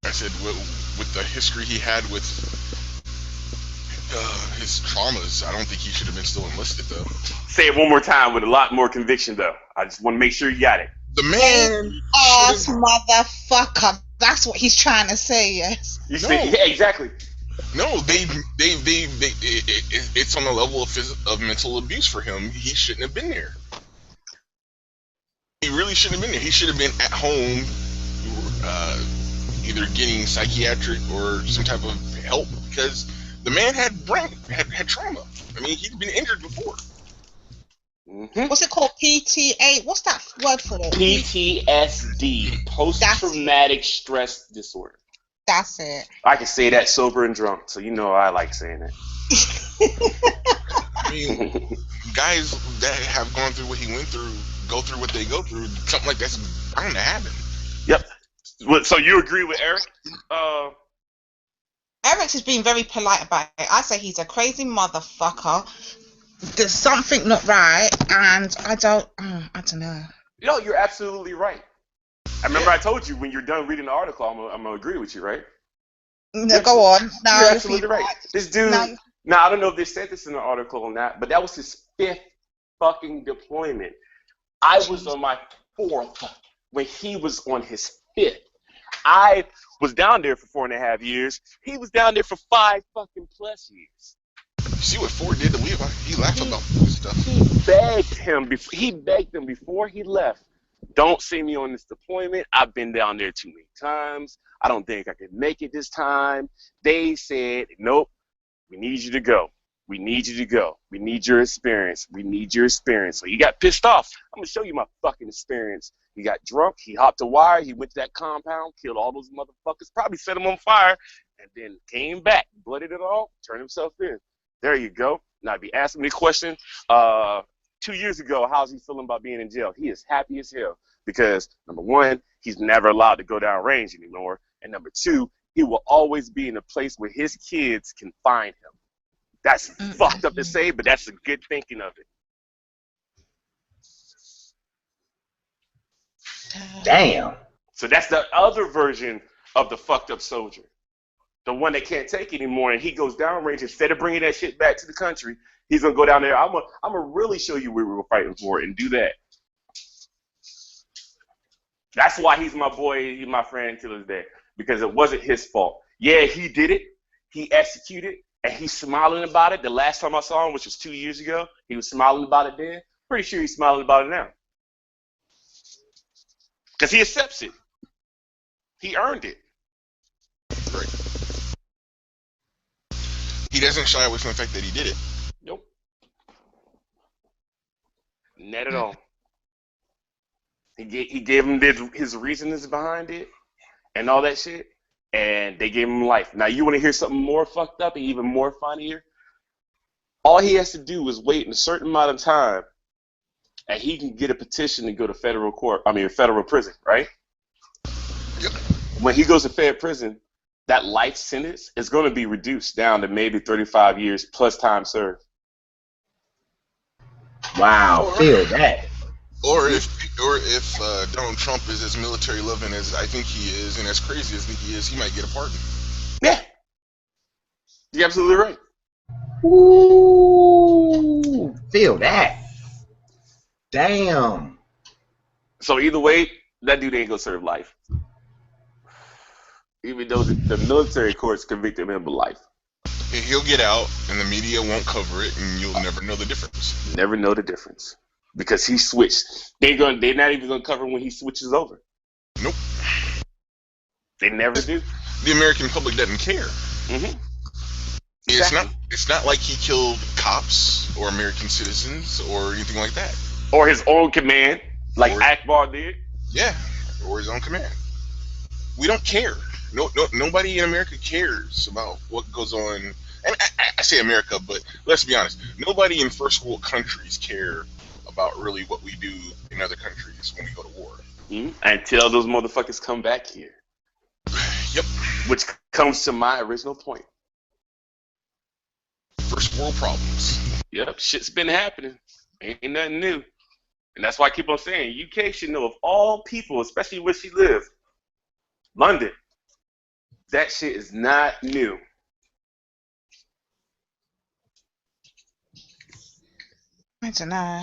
Speaker 2: I said with the history he had with his traumas, I don't think he should have been still enlisted, though.
Speaker 4: Say it one more time with a lot more conviction, though. I just want to make sure you got it.
Speaker 2: The man
Speaker 3: ass motherfucker. That's what he's trying to say, yes.
Speaker 4: You say, yeah, exactly.
Speaker 2: No, it's on the level of mental abuse for him. He shouldn't have been there. He really shouldn't have been there. He should have been at home, either getting psychiatric or some type of help, because the man had trauma. I mean, he'd been injured before.
Speaker 3: Mm-hmm. What's it called? PTA? What's that word for it?
Speaker 4: PTSD, post-traumatic stress disorder.
Speaker 3: That's it.
Speaker 4: I can say that sober and drunk, so you know I like saying it.
Speaker 2: I mean, guys that have gone through what he went through, go through what they go through, something like that's bound to happen.
Speaker 4: Yep. So you agree with Eric?
Speaker 3: Eric's just being very polite about it. I say he's a crazy motherfucker. There's something not right, and I don't know.
Speaker 4: No, you're absolutely right. I remember I told you when you're done reading the article, I'm gonna agree with you, right?
Speaker 3: No, go on. No,
Speaker 4: you're absolutely right. This dude. Now I don't know if they said this in the article or not, but that was his 5th fucking deployment. I was on my 4th when he was on his 5th. I was down there for 4.5 years. He was down there for 5 fucking plus years.
Speaker 2: See what Ford did to Levi? He laughed about this stuff.
Speaker 4: He begged him before he left. Don't see me on this deployment. I've been down there too many times. I don't think I can make it this time. They said, nope, we need you to go. We need you to go. We need your experience. We need your experience. So he got pissed off. I'm going to show you my fucking experience. He got drunk. He hopped a wire. He went to that compound, killed all those motherfuckers, probably set them on fire, and then came back, blooded it all, turned himself in. There you go. Now, if you ask me the question, 2 years ago, how's he feeling about being in jail? He is happy as hell because, number one, he's never allowed to go down range anymore. And number two, he will always be in a place where his kids can find him. That's fucked up to say, but that's a good thinking of it.
Speaker 7: Damn.
Speaker 4: So that's the other version of the fucked up soldier. The one that can't take it anymore, and he goes downrange. Instead of bringing that shit back to the country, He's gonna go down there. I'm gonna really show you what we were fighting for and do that. That's why he's my boy. He's my friend to this day because it wasn't his fault. Yeah, he did it. He executed, and he's smiling about it. The last time I saw him, which was 2 years ago, he was smiling about it then. Pretty sure he's smiling about it now because he accepts it. He earned it.
Speaker 2: Right. He doesn't shy away from the fact that he did it.
Speaker 4: Nope. Not at all. He gave him his reasons behind it and all that shit, and they gave him life. Now, you want to hear something more fucked up and even more funnier? All he has to do is wait in a certain amount of time, and he can get a petition to go to federal prison, right?
Speaker 2: Yep.
Speaker 4: When he goes to federal prison, that life sentence is going to be reduced down to maybe 35 years plus time served.
Speaker 7: Wow, feel that.
Speaker 2: Or if Donald Trump is as military loving as I think he is, and as crazy as I think he is, he might get a pardon.
Speaker 4: Yeah, you're absolutely right.
Speaker 7: Ooh, feel that. Damn.
Speaker 4: So either way, that dude ain't gonna serve life. Even though the military courts convicted him of life.
Speaker 2: He'll get out, and the media won't cover it, and you'll never know the difference.
Speaker 4: Never know the difference. Because he switched. They're not even gonna cover when he switches over.
Speaker 2: Nope.
Speaker 4: They never do.
Speaker 2: The American public doesn't care.
Speaker 4: Mm-hmm.
Speaker 2: Exactly. It's not like he killed cops or American citizens or anything like that.
Speaker 4: Or his own command, like Akbar did.
Speaker 2: Yeah, or his own command. We don't care. Nobody in America cares about what goes on. And I say America, but let's be honest. Nobody in first world countries care about really what we do in other countries when we go to war.
Speaker 4: Mm-hmm. Until those motherfuckers come back here.
Speaker 2: Yep.
Speaker 4: Which comes to my original point.
Speaker 2: First world problems.
Speaker 4: Yep, shit's been happening. Ain't nothing new. And that's why I keep on saying, UK should know of all people, especially where she lives, London, that shit is not new.
Speaker 3: I don't know.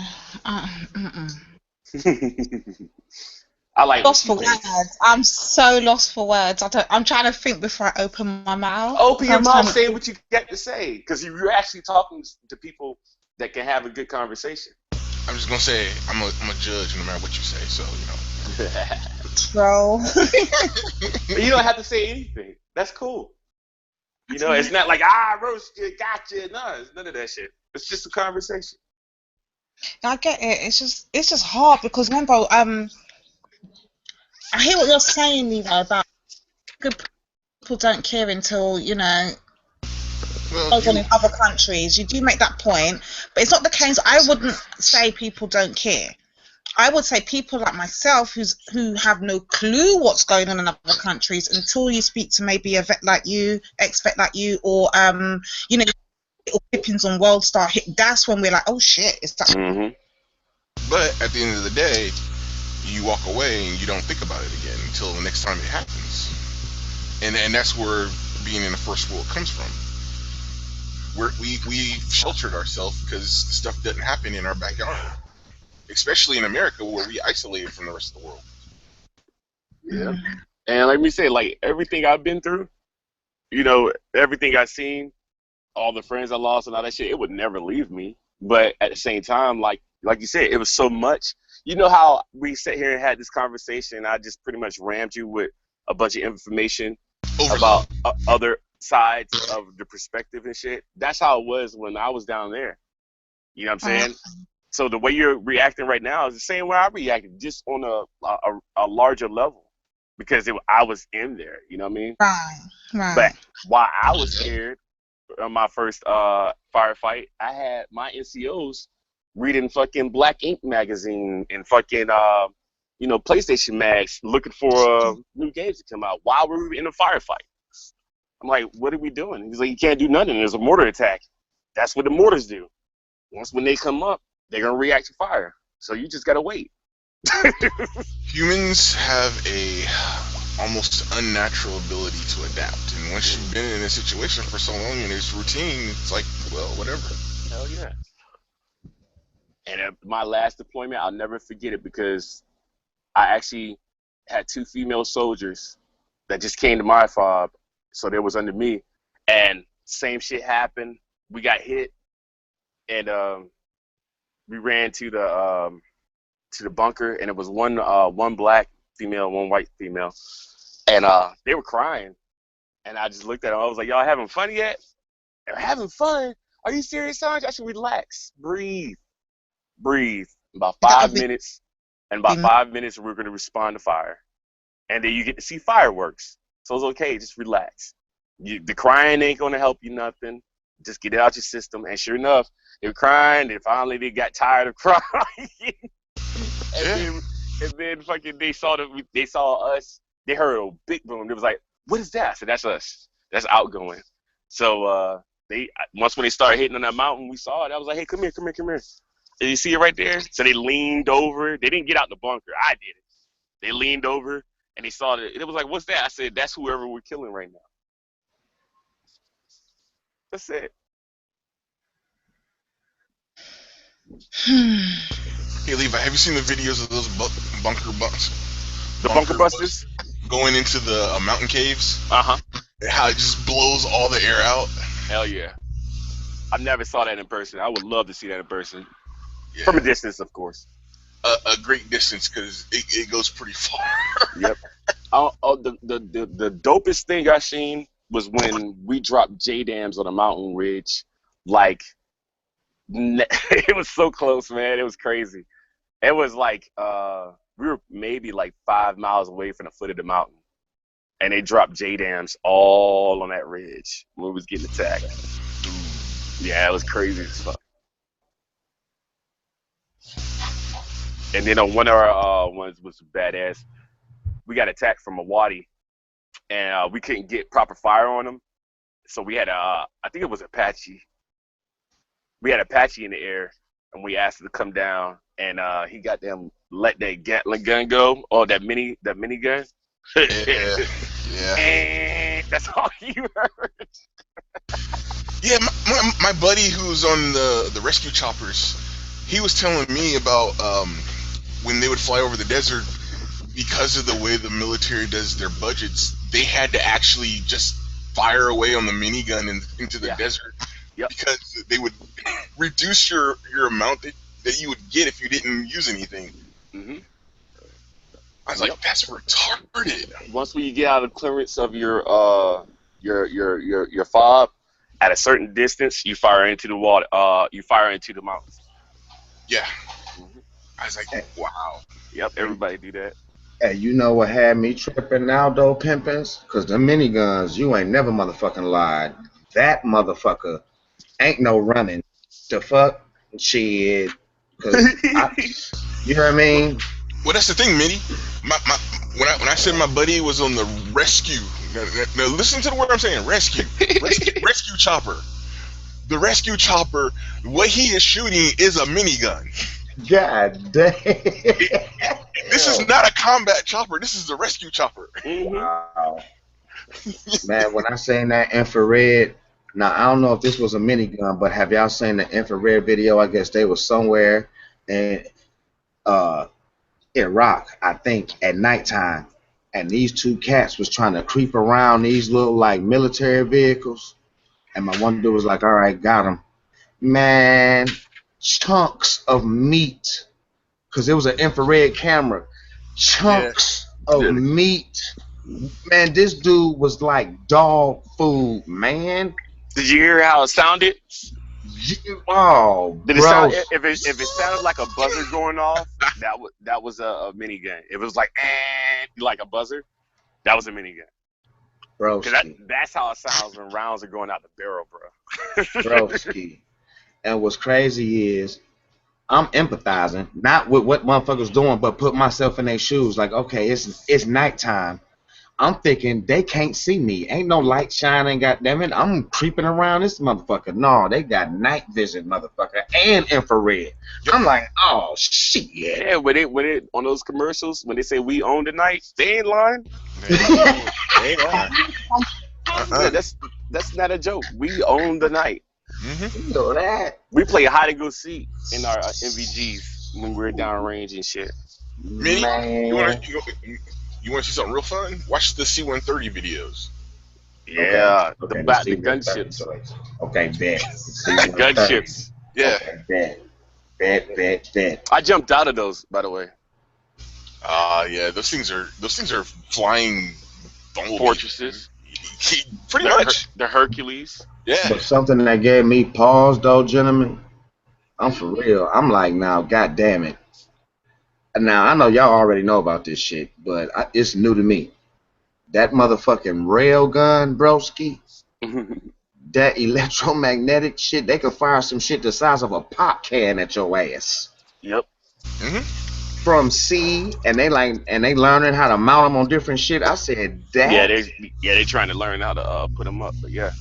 Speaker 4: I like
Speaker 3: lost for words. I'm so lost for words. I'm trying to think before I open my mouth.
Speaker 4: Open your mouth, say what you got to say, because you're actually talking to people that can have a good conversation.
Speaker 2: I'm just gonna say I'm a judge no matter what you say, so you know.
Speaker 3: Bro.
Speaker 4: But you don't have to say anything. That's cool. You know, it's not like roast you, gotcha. No, it's none of that shit. It's just a conversation.
Speaker 3: I get it. It's just hard because remember, I hear what you're saying, Levi, about good people don't care until in other countries. You do make that point, but it's not the case. I wouldn't say people don't care. I would say people like myself who have no clue what's going on in other countries until you speak to maybe a vet like you, ex-vet like you, or clippings on World Star hit. That's when we're like, oh shit, it's that.
Speaker 4: Mm-hmm.
Speaker 2: But at the end of the day, you walk away and you don't think about it again until the next time it happens. And that's where being in the first world comes from. We've sheltered ourselves because the stuff doesn't happen in our backyard. Especially in America, where we isolated from the rest of the world.
Speaker 4: Yeah. And let me say, like, everything I've been through, everything I've seen, all the friends I lost and all that shit, it would never leave me. But at the same time, like you said, it was so much. You know how we sat here and had this conversation, and I just pretty much rammed you with a bunch of information about other sides of the perspective and shit? That's how it was when I was down there. You know what I'm saying? So the way you're reacting right now is the same way I reacted, just on a larger level, because I was in there. You know what I mean?
Speaker 3: Right.
Speaker 4: But while I was scared on my first firefight, I had my NCOs reading fucking Black Ink magazine and fucking PlayStation Mags, looking for new games to come out while we were in a firefight. I'm like, what are we doing? He's like, you can't do nothing. There's a mortar attack. That's what the mortars do. When they come up, they're going to react to fire. So you just got to wait.
Speaker 2: Humans have a almost unnatural ability to adapt. And once you've been in a situation for so long and it's routine, it's like, well, whatever.
Speaker 4: Hell yeah. And at my last deployment, I'll never forget it because I actually had 2 female soldiers that just came to my fob, so they was under me, and same shit happened. We got hit, and we ran to the bunker, and it was one black female, one white female, and they were crying, and I just looked at them. I was like, "Y'all having fun yet? They're having fun. Are you serious, Sarge? I should relax, breathe." About 5 minutes, and about 5 minutes, we're gonna respond to fire, and then you get to see fireworks. So it's okay, just relax. The crying ain't gonna help you nothing. Just get it out your system. And sure enough, they were crying, and finally they got tired of crying. and then fucking they saw us. They heard a big boom. They was like, "What is that?" I said, "That's us. That's outgoing." So once when they started hitting on that mountain, we saw it. I was like, "Hey, come here. Did you see it right there?" So they leaned over. They didn't get out the bunker. I did it. They leaned over and they saw it. It was like, "What's that?" I said, "That's whoever we're killing right now." That's it.
Speaker 2: Hey, Levi, have you seen the videos of those bunker busters going into the mountain caves?
Speaker 4: Uh-huh.
Speaker 2: How it just blows all the air out?
Speaker 4: Hell yeah. I never saw that in person. I would love to see that in person. Yeah. From a distance, of course.
Speaker 2: A great distance, because it goes pretty far.
Speaker 4: Yep. The dopest thing I seen was when we dropped JDAMs on a mountain ridge. Like, it was so close, man. It was crazy. It was like, we were maybe like 5 miles away from the foot of the mountain. And they dropped JDAMs all on that ridge when we was getting attacked. Yeah, it was crazy as fuck. And then on one of our ones was badass. We got attacked from a wadi, and we couldn't get proper fire on them. So we had I think it was Apache. We had Apache in the air, and we asked him to come down, and he got them let that Gatling gun go, or that mini gun.
Speaker 2: Yeah.
Speaker 4: And that's all you heard.
Speaker 2: Yeah, my buddy who's on the rescue choppers, he was telling me about when they would fly over the desert, because of the way the military does their budgets, they had to actually just fire away on the minigun into the desert.
Speaker 4: Yep.
Speaker 2: Because they would reduce your amount that you would get if you didn't use anything.
Speaker 4: Mm-hmm.
Speaker 2: I was like, that's retarded.
Speaker 4: Once when you get out of clearance of your fob, at a certain distance, you fire into the water. You fire into the mountains.
Speaker 2: Yeah. Mm-hmm. I was like, wow.
Speaker 4: Yep, everybody do that.
Speaker 7: Hey, you know what had me tripping now, though, pimpins? Because the miniguns, you ain't never motherfucking lied. That motherfucker ain't no running. The fuck? Shit. You know what I mean?
Speaker 2: Well, that's the thing, Minnie. When I said my buddy was on the rescue, now listen to the word I'm saying, rescue chopper. The rescue chopper, what he is shooting is a minigun.
Speaker 7: God damn.
Speaker 2: This is not a combat chopper. This is a rescue chopper.
Speaker 7: Wow. Man, when I seen that infrared, now I don't know if this was a minigun, but have y'all seen the infrared video? I guess they was somewhere in Iraq, I think, at nighttime, and these two cats was trying to creep around these little like military vehicles, and my one dude was like, "All right, got him." Man, chunks of meat, because it was an infrared camera. Chunks of meat. Man, this dude was like dog food, man.
Speaker 4: Did you hear how it sounded?
Speaker 7: Oh,
Speaker 4: did it sound? If it sounded like a buzzer going off, that was a minigun. If it was like a buzzer, that was a minigun.
Speaker 7: Bro,
Speaker 4: that's how it sounds when rounds are going out the barrel, bro.
Speaker 7: Broski. And what's crazy is I'm empathizing, not with what motherfuckers doing, but put myself in their shoes. Like, okay, it's nighttime. I'm thinking they can't see me. Ain't no light shining, goddammit. I'm creeping around this motherfucker. No, they got night vision, motherfucker, and infrared. I'm like, oh shit.
Speaker 4: Yeah, when it on those commercials, when they say we own the night, they ain't lying.
Speaker 2: They ain't lying.
Speaker 4: Yeah, that's not a joke. We own the night.
Speaker 7: You know that.
Speaker 4: We play hide and go seek in our MVGs when we're downrange and shit.
Speaker 2: Minnie,
Speaker 7: Man.
Speaker 2: you want to see something real fun? Watch the C-130 videos.
Speaker 4: Yeah,
Speaker 7: Okay,
Speaker 4: the gunships.
Speaker 7: Okay, bet.
Speaker 4: The gunships.
Speaker 2: Yeah.
Speaker 7: Okay, bet.
Speaker 4: I jumped out of those, by the way.
Speaker 2: Yeah, those things are flying
Speaker 4: Fortresses.
Speaker 2: Pretty much.
Speaker 4: The Hercules.
Speaker 2: Yeah.
Speaker 7: But something that gave me pause, though, gentlemen. I'm for real. I'm like, now, God damn it. Now, I know y'all already know about this shit, but it's new to me. That motherfucking rail gun, broski. That electromagnetic shit, they could fire some shit the size of a pop can at your ass.
Speaker 4: Yep.
Speaker 7: From sea, and they learning how to mount them on different shit. I said that.
Speaker 4: They trying to learn how to put them up, but yeah.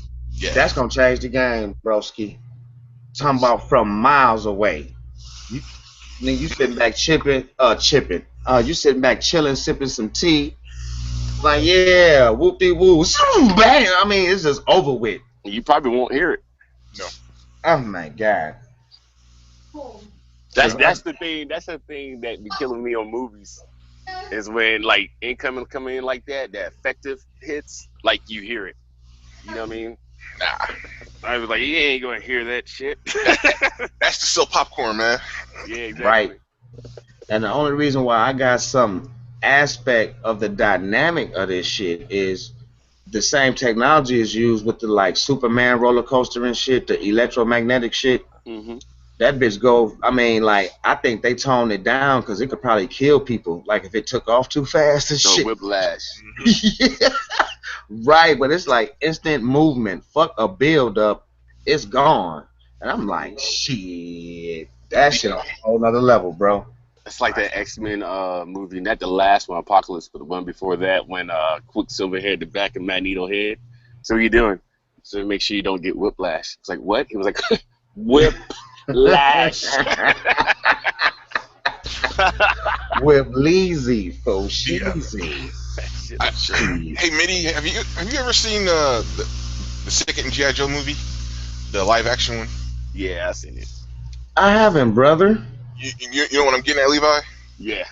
Speaker 7: That's gonna change the game, broski. Talking about from miles away. You sitting back chipping. You sitting back chilling, sipping some tea. Like, yeah, whoop-de-woo, bang. I mean, it's just over with.
Speaker 4: You probably won't hear it.
Speaker 2: No.
Speaker 7: Oh my God.
Speaker 4: That's the thing. That's the thing that be killing me on movies, is when like incoming come in like that effective hits, like you hear it. You know what I mean?
Speaker 2: Nah.
Speaker 4: I was like, you ain't gonna hear that shit.
Speaker 2: That's to sell popcorn, man.
Speaker 4: Yeah, exactly.
Speaker 7: Right. And the only reason why I got some aspect of the dynamic of this shit is the same technology is used with the like Superman roller coaster and shit, the electromagnetic shit. That bitch go. I mean, like, I think they toned it down because it could probably kill people. Like if it took off too fast and shit.
Speaker 4: Whiplash.
Speaker 7: Yeah. Right, but it's like instant movement. Fuck a build up, it's gone. And I'm like, shit, that shit on a whole nother level, bro.
Speaker 4: It's like that X-Men movie, not the last one, Apocalypse, but the one before that, when Quicksilver had the back of Magneto head. So what are you doing? So make sure you don't get whiplash. It's like, what? He was like, whiplash.
Speaker 7: With Leezy, for sheezy.
Speaker 2: Hey, Mitty, have you ever seen the second G.I. Joe movie, the live action one?
Speaker 4: Yeah, I seen it.
Speaker 7: I haven't, brother.
Speaker 2: You know what I'm getting at, Levi?
Speaker 4: Yeah.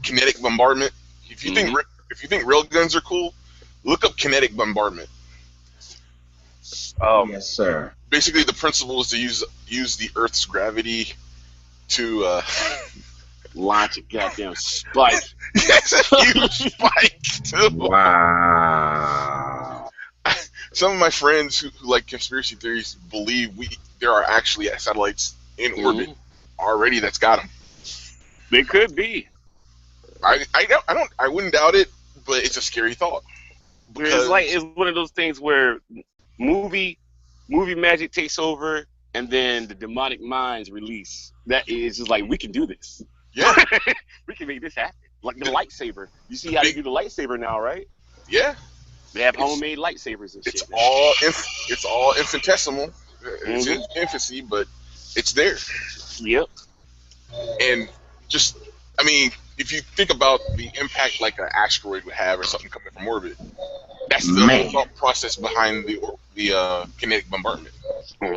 Speaker 2: Kinetic bombardment. If you think rail guns are cool, look up kinetic bombardment.
Speaker 7: Yes, sir.
Speaker 2: Basically, the principle is to use the Earth's gravity to
Speaker 4: launch a goddamn spike.
Speaker 2: Yes, a huge spike too.
Speaker 7: Wow.
Speaker 2: Some of my friends who like conspiracy theories believe there are actually satellites in orbit already that's got them.
Speaker 4: They could be.
Speaker 2: I wouldn't doubt it, but it's a scary thought.
Speaker 4: It's one of those things where movie magic takes over, and then the demonic minds release. That is just like, we can do this.
Speaker 2: Yeah,
Speaker 4: we can make this happen. Like the lightsaber. You see how they do the lightsaber now, right?
Speaker 2: Yeah.
Speaker 4: They have homemade lightsabers and shit.
Speaker 2: It's all infinitesimal. It's in infancy, but it's there.
Speaker 4: Yep.
Speaker 2: And just, I mean, if you think about the impact like an asteroid would have or something coming from orbit, that's the whole thought process behind the kinetic bombardment. I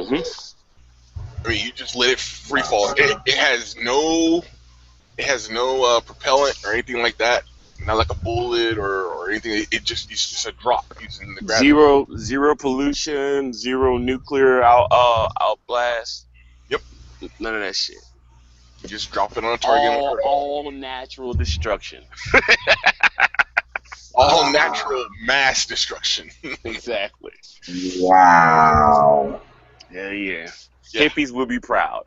Speaker 2: mean, you just let it free fall. It has no propellant or anything like that. Not like a bullet or anything. It's just a drop using the gravity.
Speaker 4: Zero pollution, zero nuclear outblast.
Speaker 2: Yep.
Speaker 4: None of that shit.
Speaker 2: You just drop it on a target.
Speaker 4: All natural destruction.
Speaker 2: All natural mass destruction.
Speaker 4: Exactly.
Speaker 7: Wow.
Speaker 4: Yeah. Hippies will be proud.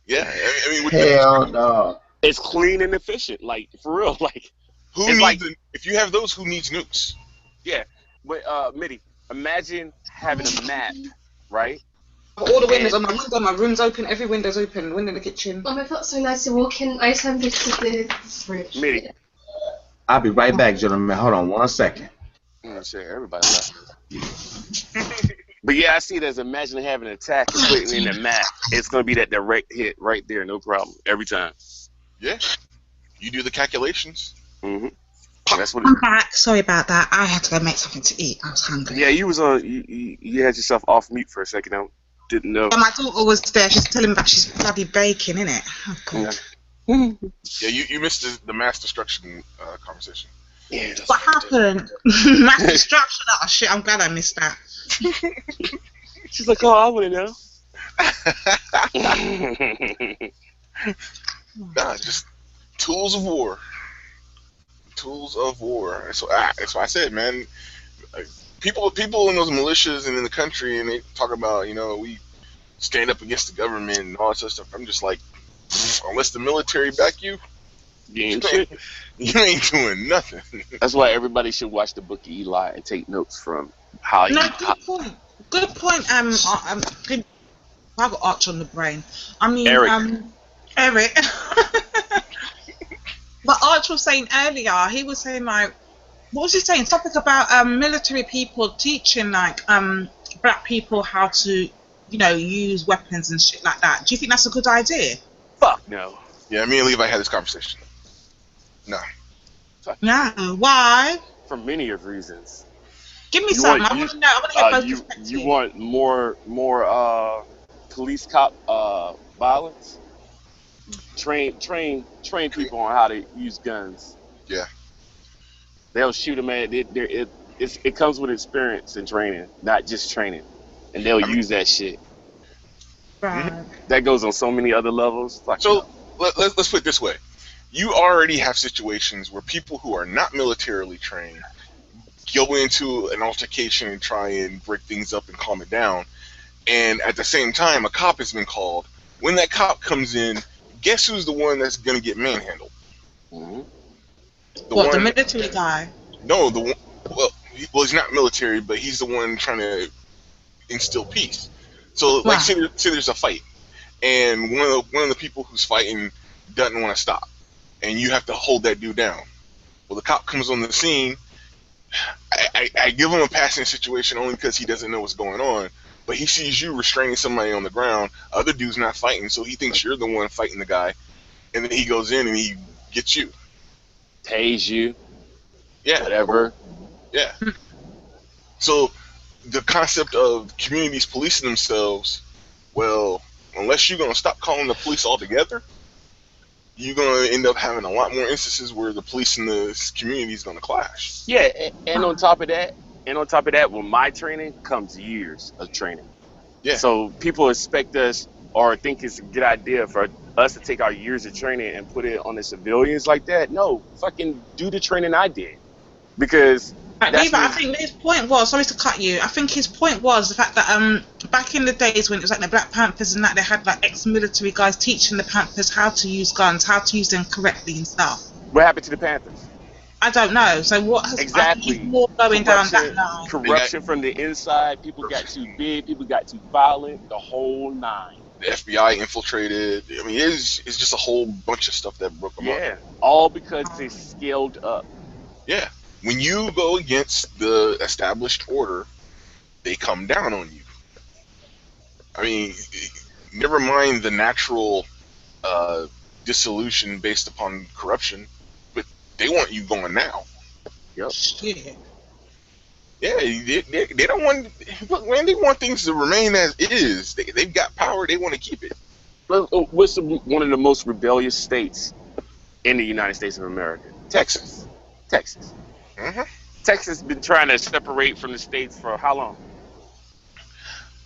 Speaker 2: Yeah, I mean,
Speaker 7: hell no.
Speaker 4: It's clean and efficient, like for real. Like,
Speaker 2: if you have those, who needs nukes?
Speaker 4: Yeah, but Mitty, imagine having a map, right?
Speaker 3: All the windows on my window, my room's open, every window's open, window in the kitchen.
Speaker 8: Oh, I felt so nice to walk in. I just haven't visited the fridge.
Speaker 4: Mitty.
Speaker 7: I'll be right back, gentlemen. Hold on 1 second.
Speaker 4: Sure, everybody left. But yeah, I see it as imagine having an attack and putting in the map. It's going to be that direct hit right there, no problem, every time.
Speaker 2: Yeah. You do the calculations.
Speaker 4: That's what.
Speaker 3: I'm back. Sorry about that. I had to go make something to eat. I was hungry.
Speaker 5: Yeah, you was on. You had yourself off mute for a second. I didn't know.
Speaker 3: Yeah, my daughter was there. She's telling me about she's bloody baking, innit? Oh god.
Speaker 2: Yeah, you missed the mass destruction conversation.
Speaker 5: Yeah.
Speaker 3: What happened? Mass destruction. Oh shit! I'm glad I missed that.
Speaker 5: She's like, oh, I want to know.
Speaker 2: Nah, just tools of war. Tools of war. That's why I said, man. People in those militias and in the country, and they talk about, we stand up against the government and all that sort of stuff. I'm just like, unless the military back you,
Speaker 5: You ain't shit.
Speaker 2: you ain't doing nothing.
Speaker 5: That's why everybody should watch the Book of Eli and take notes from how you.
Speaker 3: No, good point. Good point. Good. I got Arch on the brain. I mean, Eric. But Arch was saying earlier, he was saying like, what was he saying? Something about military people teaching like black people how to, use weapons and shit like that. Do you think that's a good idea?
Speaker 5: Fuck no.
Speaker 2: Yeah, me and Levi had this conversation. No.
Speaker 3: No. Why?
Speaker 5: For many of reasons.
Speaker 3: Give me some. I want to know. I want to hear both perspectives.
Speaker 5: You want more police cop violence? Train people on how to use guns.
Speaker 2: Yeah.
Speaker 5: They'll shoot them at it. It comes with experience and training, not just training, and they'll use that shit.
Speaker 3: Right.
Speaker 5: That goes on so many other levels.
Speaker 2: So let's put it this way: you already have situations where people who are not militarily trained go into an altercation and try and break things up and calm it down, and at the same time, a cop has been called. When that cop comes in, guess who's the one that's going to get manhandled?
Speaker 5: Mm-hmm.
Speaker 3: The military guy?
Speaker 2: No, well, he's not military, but he's the one trying to instill peace. So, like, say there's a fight, and one of the people who's fighting doesn't want to stop, and you have to hold that dude down. Well, the cop comes on the scene. I give him a passing situation only because he doesn't know what's going on. But he sees you restraining somebody on the ground. Other dude's not fighting, so he thinks you're the one fighting the guy. And then he goes in and he gets you.
Speaker 5: Tase you.
Speaker 2: Yeah.
Speaker 5: Whatever.
Speaker 2: Yeah. So the concept of communities policing themselves, well, unless you're going to stop calling the police altogether, you're going to end up having a lot more instances where the police and the community is going to clash.
Speaker 5: Yeah, and on top of that, with my training comes years of training.
Speaker 2: Yeah.
Speaker 5: So people expect us or think it's a good idea for us to take our years of training and put it on the civilians like that. No, fucking do the training I did. Because
Speaker 3: Levi, I think his point was, sorry to cut you, I think his point was the fact that back in the days when it was like the Black Panthers and that, they had like ex-military guys teaching the Panthers how to use guns, how to use them correctly and stuff.
Speaker 5: What happened to the Panthers?
Speaker 3: I don't know. So what has
Speaker 5: exactly
Speaker 3: more going down that line?
Speaker 5: Corruption from the inside. People got too big. People got too violent. The whole nine.
Speaker 2: The FBI infiltrated. I mean, it's just a whole bunch of stuff that broke them up.
Speaker 5: Yeah, all because they scaled up.
Speaker 2: Yeah. When you go against the established order, they come down on you. I mean, never mind the natural dissolution based upon corruption. They want you going now.
Speaker 5: Yep.
Speaker 3: Shit.
Speaker 2: Yeah, they don't want. Look, man, they want things to remain as is. They've got power. They want to keep it.
Speaker 5: What's one of the most rebellious states in the United States of America?
Speaker 2: Texas. Mm-hmm.
Speaker 5: Texas has been trying to separate from the states for how long?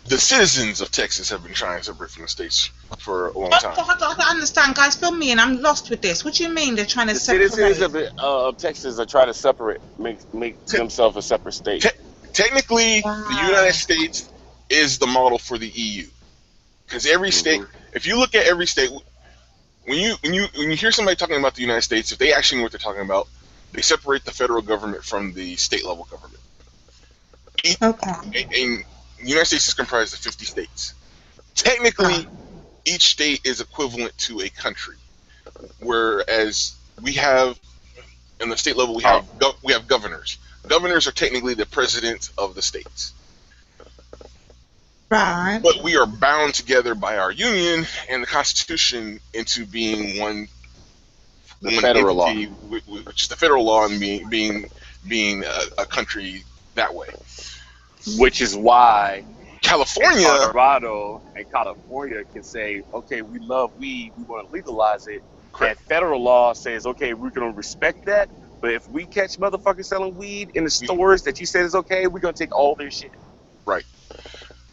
Speaker 2: The citizens of Texas have been trying to separate from the states for a long time.
Speaker 3: I don't understand, guys. Fill me in. I'm lost with this. What do you mean they're trying to separate?
Speaker 5: The citizens of Texas are trying to separate, make themselves a separate state.
Speaker 2: Technically, the United States is the model for the EU, because every state. If you look at every state, when you hear somebody talking about the United States, if they actually know what they're talking about, they separate the federal government from the state level government.
Speaker 3: Okay.
Speaker 2: And the United States is comprised of 50 states. Technically, each state is equivalent to a country, whereas we have, in the state level, we have governors. Governors are technically the president of the states.
Speaker 3: Right.
Speaker 2: But we are bound together by our union and the Constitution into being one
Speaker 4: federal
Speaker 2: entity, which is the federal law, and being a country that way.
Speaker 4: Which is why
Speaker 2: California,
Speaker 4: Colorado, and California can say, okay, we love weed, we want to legalize it.
Speaker 2: correct.
Speaker 4: And federal law says, okay, we're going to respect that. But if we catch motherfuckers selling weed in the stores that you said is okay, we're going to take all their shit.
Speaker 2: Right.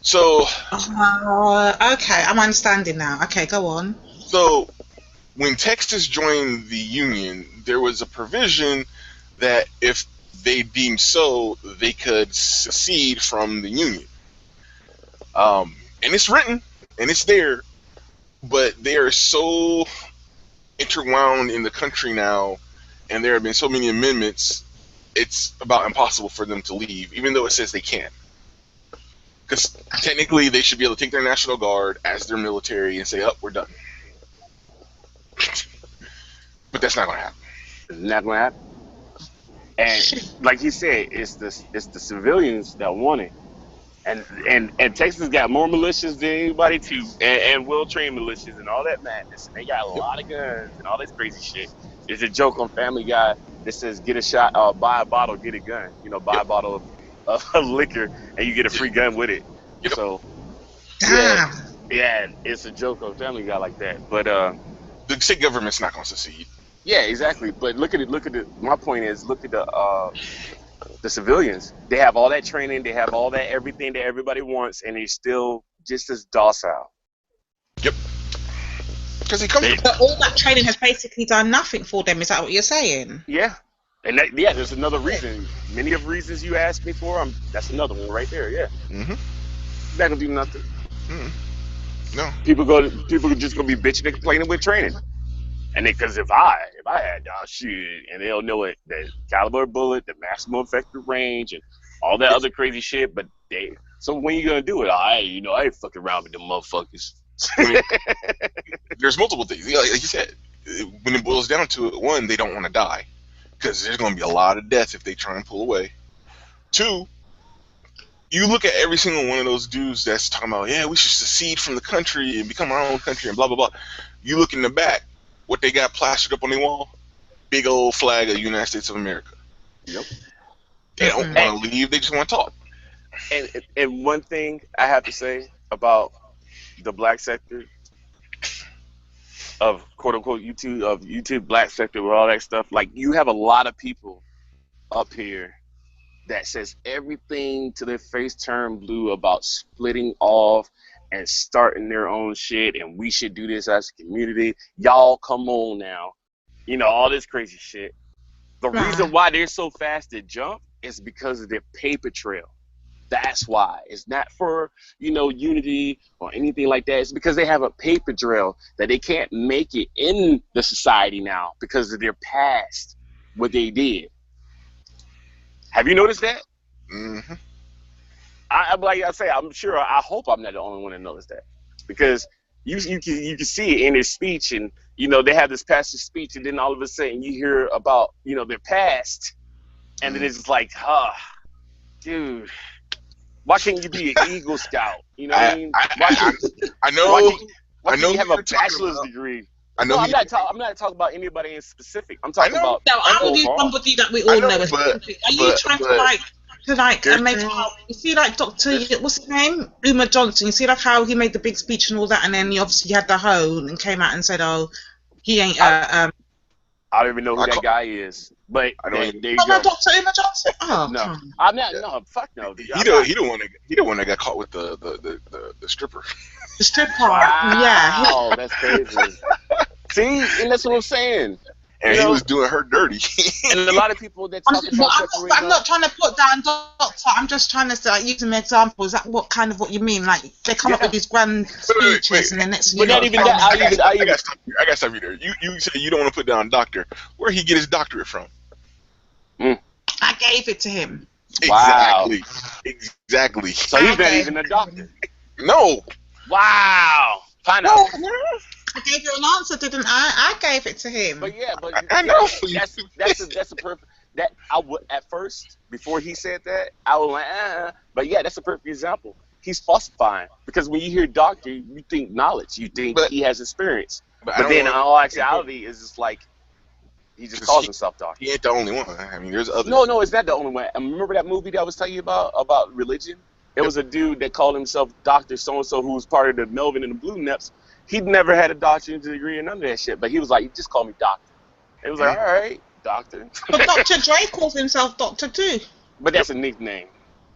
Speaker 2: So.
Speaker 3: Okay, I'm understanding now. Okay, go on.
Speaker 2: So, when Texas joined the union, there was a provision that if they deemed so, they could secede from the union. And it's written, and it's there, but they are so interwound in the country now, and there have been so many amendments, it's about impossible for them to leave, even though it says they can. Because technically, they should be able to take their National Guard as their military and say, oh, we're done. But that's not going to happen.
Speaker 4: It's not going to happen. And like you said, it's the civilians that want it. And Texas got more militias than anybody too, and well-trained militias and all that madness. And they got a lot of guns and all this crazy shit. There's a joke on Family Guy that says, "Get a shot, buy a bottle, get a gun." You know, buy a bottle of liquor and you get a free gun with it. So, yeah, it's a joke on Family Guy like that. But
Speaker 2: the state government's not going to secede.
Speaker 4: Yeah, exactly. But look at it. My point is, look at the civilians. They have all that training. They have all that everything that everybody wants, and they're still just as docile.
Speaker 2: Yep. Because
Speaker 3: But all that training has basically done nothing for them. Is that what you're saying?
Speaker 4: Yeah. And there's another reason. Many of the reasons you asked me for, that's another one right there. Yeah.
Speaker 2: Mm-hmm.
Speaker 4: That don't do nothing.
Speaker 2: Mm-hmm. No.
Speaker 4: People are just gonna be bitching and complaining with training. And because if I had shit, and they'll know it, the caliber bullet, the maximum effective range, and all that other crazy shit. But so when you gonna do it? I ain't fucking around with them motherfuckers.
Speaker 2: There's multiple things. Like you said, when it boils down to it, one, they don't want to die because there's going to be a lot of death if they try and pull away. Two, you look at every single one of those dudes that's talking about, yeah, we should secede from the country and become our own country and blah blah blah. You look in the back. What they got plastered up on the wall? Big old flag of the United States of America.
Speaker 4: Yep.
Speaker 2: They don't want to leave. They just want to talk.
Speaker 4: And one thing I have to say about the black sector of quote unquote YouTube black sector with all that stuff, like you have a lot of people up here that says everything to their face turned blue about splitting off and starting their own shit, and we should do this as a community. Y'all come on now. All this crazy shit. The reason why they're so fast to jump is because of their paper trail. That's why. It's not for, unity or anything like that. It's because they have a paper trail that they can't make it in the society now because of their past, what they did. Have you noticed that?
Speaker 2: Mm-hmm.
Speaker 4: Like I say, I'm sure. I hope I'm not the only one that noticed that, because you can see it in his speech, and they have this passage speech, and then all of a sudden you hear about their past, and then it's like, dude, why can't you be an Eagle Scout? You know what I mean?
Speaker 2: I know.
Speaker 4: Why can't you have a bachelor's degree? I'm not talking about anybody in specific. I'm talking about.
Speaker 3: No, I will use somebody that we all know. Are you trying to make you see like Dr. what's his name? Umar Johnson. You see like how he made the big speech and all that, and then he obviously had the hone and came out and said, "Oh, he ain't."
Speaker 4: I don't even know who that guy is, but there you go.
Speaker 3: No, Dr. Umar Johnson. Oh
Speaker 4: no, I'm not. No, fuck no.
Speaker 2: He the one that got caught with the stripper.
Speaker 3: The stripper.
Speaker 4: Wow,
Speaker 3: yeah.
Speaker 4: That's crazy. See, and that's what I'm saying.
Speaker 2: And he was doing her dirty.
Speaker 4: And a lot of people that talk about
Speaker 3: I'm not trying to put down doctor. I'm just trying to use an example. Is that what you mean? Like they come up with these grand speeches, and then next
Speaker 4: thing not even that.
Speaker 2: I got to stop you there. You said you don't want to put down doctor. Where he get his doctorate from?
Speaker 3: I gave it to him.
Speaker 2: Exactly. Wow. Exactly.
Speaker 4: So he's not even a doctor.
Speaker 2: No.
Speaker 4: Wow. Find out.
Speaker 3: I gave you an answer, didn't I? I gave it to him.
Speaker 4: But
Speaker 2: I know.
Speaker 4: That's a perfect. That I would at first before he said that I was like, but that's a perfect example. He's falsifying, because when you hear doctor, you think knowledge, you think he has experience, but then in all actuality, is just like He just calls himself doctor.
Speaker 2: He ain't the only one. I mean, there's others.
Speaker 4: No, it's not the only one. Remember that movie that I was telling you about religion? It was a dude that called himself Dr. So-and-so who was part of the Melvin and the Blue Neps. He'd never had a doctorate degree or none of that shit, but he was like, just call me doctor. It was like, all right, doctor.
Speaker 3: But Dr. Dre calls himself doctor too.
Speaker 4: But that's a nickname.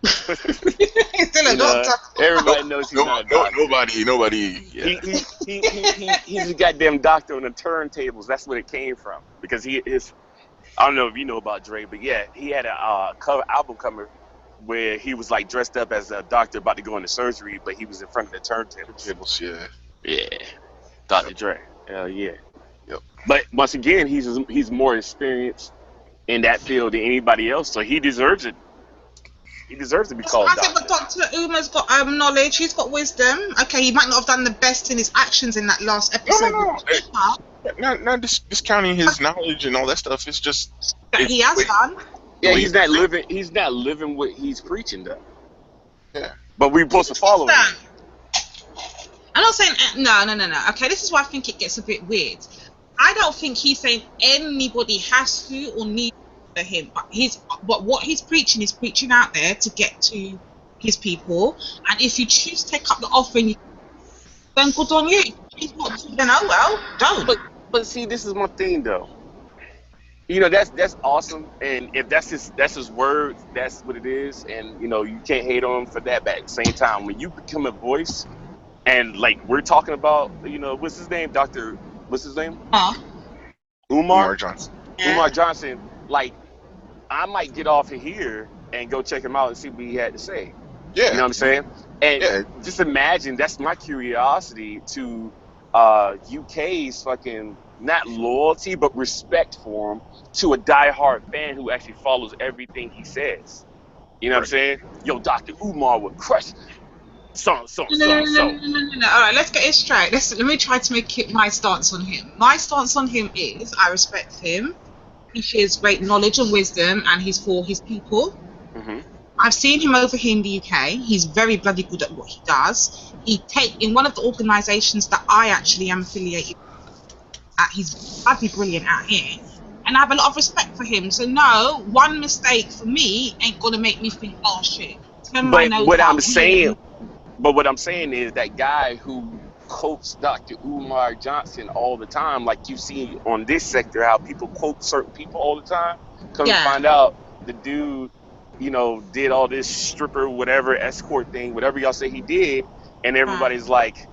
Speaker 3: He's still a doctor.
Speaker 4: Everybody knows he's not a doctor.
Speaker 2: Nobody. Yeah.
Speaker 4: He's a goddamn doctor on the turntables. That's where it came from. Because I don't know if you know about Dre, but yeah, he had a album cover where he was like dressed up as a doctor about to go into surgery, but he was in front of the turntables. Yeah. Dr. Dre. Hell yeah.
Speaker 2: Yep.
Speaker 4: But once again, he's more experienced in that field than anybody else, so he deserves it. He deserves to be called doctor.
Speaker 3: But Dr. Uma's got knowledge. He's got wisdom. Okay, he might not have done the best in his actions in that last episode.
Speaker 2: No. Not discounting his knowledge and all that stuff. It's just
Speaker 3: that he has done.
Speaker 4: Yeah, he's not living what he's preaching, though.
Speaker 2: Yeah.
Speaker 4: But we're supposed to follow him.
Speaker 3: I'm not saying no. Okay, this is why I think it gets a bit weird. I don't think he's saying anybody has to or needs to him. But what he's preaching out there to get to his people. And if you choose to take up the offering, then good on you. He's not to, then oh well, don't.
Speaker 4: But see, this is my thing though. You know, that's awesome, and if that's his word, that's what it is, and you know you can't hate on him for that. But at the same time, when you become a voice, and like we're talking about, you know, what's his name, what's his name? Umar
Speaker 2: Johnson.
Speaker 3: Yeah.
Speaker 4: Umar Johnson. Like, I might get off of here and go check him out and see what he had to say.
Speaker 2: Yeah.
Speaker 4: You know what I'm saying? And just imagine, that's my curiosity to UK's fucking, not loyalty, but respect for him to a diehard fan who actually follows everything he says. You know what I'm saying? Yo, Dr. Umar would crush so.
Speaker 3: No. All right, let's get it straight. Let me try to make it my stance on him. My stance on him is I respect him. He shares great knowledge and wisdom, and he's for his people.
Speaker 4: Mm-hmm.
Speaker 3: I've seen him over here in the UK. He's very bloody good at what he does. In one of the organisations that I actually am affiliated with, he's bloody brilliant out here. And I have a lot of respect for him. So no, one mistake for me ain't gonna make me think, oh shit.
Speaker 4: But what I'm saying is that guy who quotes Dr. Umar Johnson all the time, like you see on this sector, how people quote certain people all the time. Come to find out, the dude, you know, did all this stripper, whatever, escort thing, whatever y'all say he did, and everybody's like,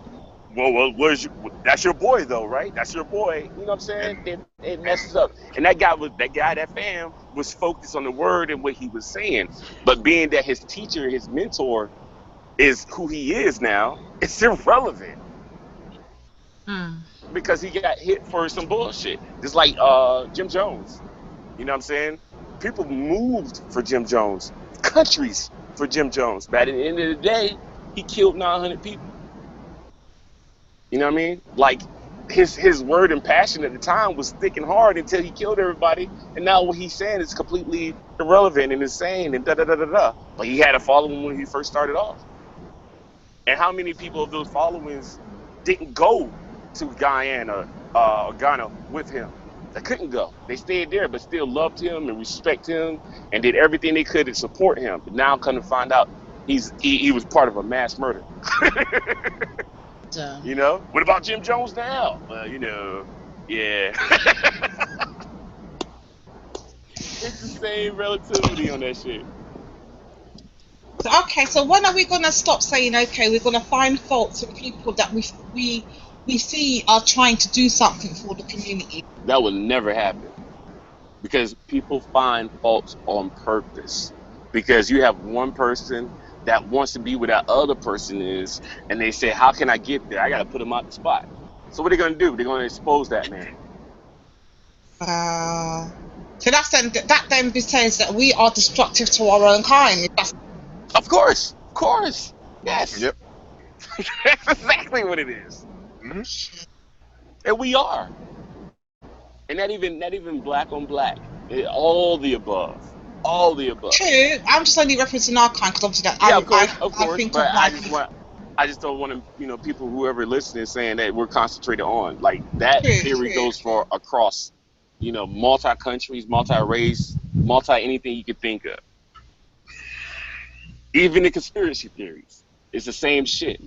Speaker 4: well, that's your boy though, right? That's your boy. You know what I'm saying? It messes up. And that fan was focused on the word and what he was saying. But being that his teacher, his mentor, is who he is now, it's irrelevant. Because he got hit for some bullshit. Just like Jim Jones. You know what I'm saying? People moved for Jim Jones. Countries for Jim Jones. But at the end of the day, he killed 900 people. You know what I mean? Like, his word and passion at the time was thick and hard until he killed everybody. And now what he's saying is completely irrelevant and insane and da-da-da-da-da. But he had a following when he first started off. And how many people of those followings didn't go to Guyana or Ghana with him? They couldn't go. They stayed there, but still loved him and respect him and did everything they could to support him. But now come to find out he was part of a mass murder. You know? What about Jim Jones now? Well, you know, yeah. It's the same relativity on that shit.
Speaker 3: Okay, so when are we going to stop saying, okay, we're going to find faults in people that we see are trying to do something for the community?
Speaker 4: That will never happen. Because people find faults on purpose. Because you have one person that wants to be where that other person is, and they say, how can I get there? I got to put them out the spot. So what are they going to do? They're going to expose that man.
Speaker 3: So that then says that we are destructive to our own kind.
Speaker 4: Of course. Yes.
Speaker 2: Yep.
Speaker 4: That's exactly what it is.
Speaker 2: Mm-hmm.
Speaker 4: And we are. And not even black on black. All the above.
Speaker 3: True. I'm just only referencing our kind because obviously that.
Speaker 4: Yeah, of course. But I just don't want to, people, whoever listening, saying that we're concentrated on like that theory goes for across multi-countries, multi-race, multi-anything you could think of. Even the conspiracy theories. It's the same shit.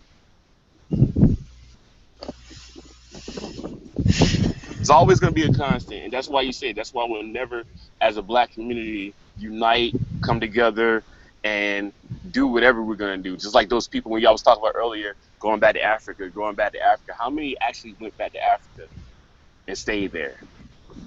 Speaker 4: It's always going to be a constant, and that's why that's why we'll never, as a black community, unite, come together, and do whatever we're going to do. Just like those people when y'all was talking about earlier, going back to Africa. How many actually went back to Africa and stayed there?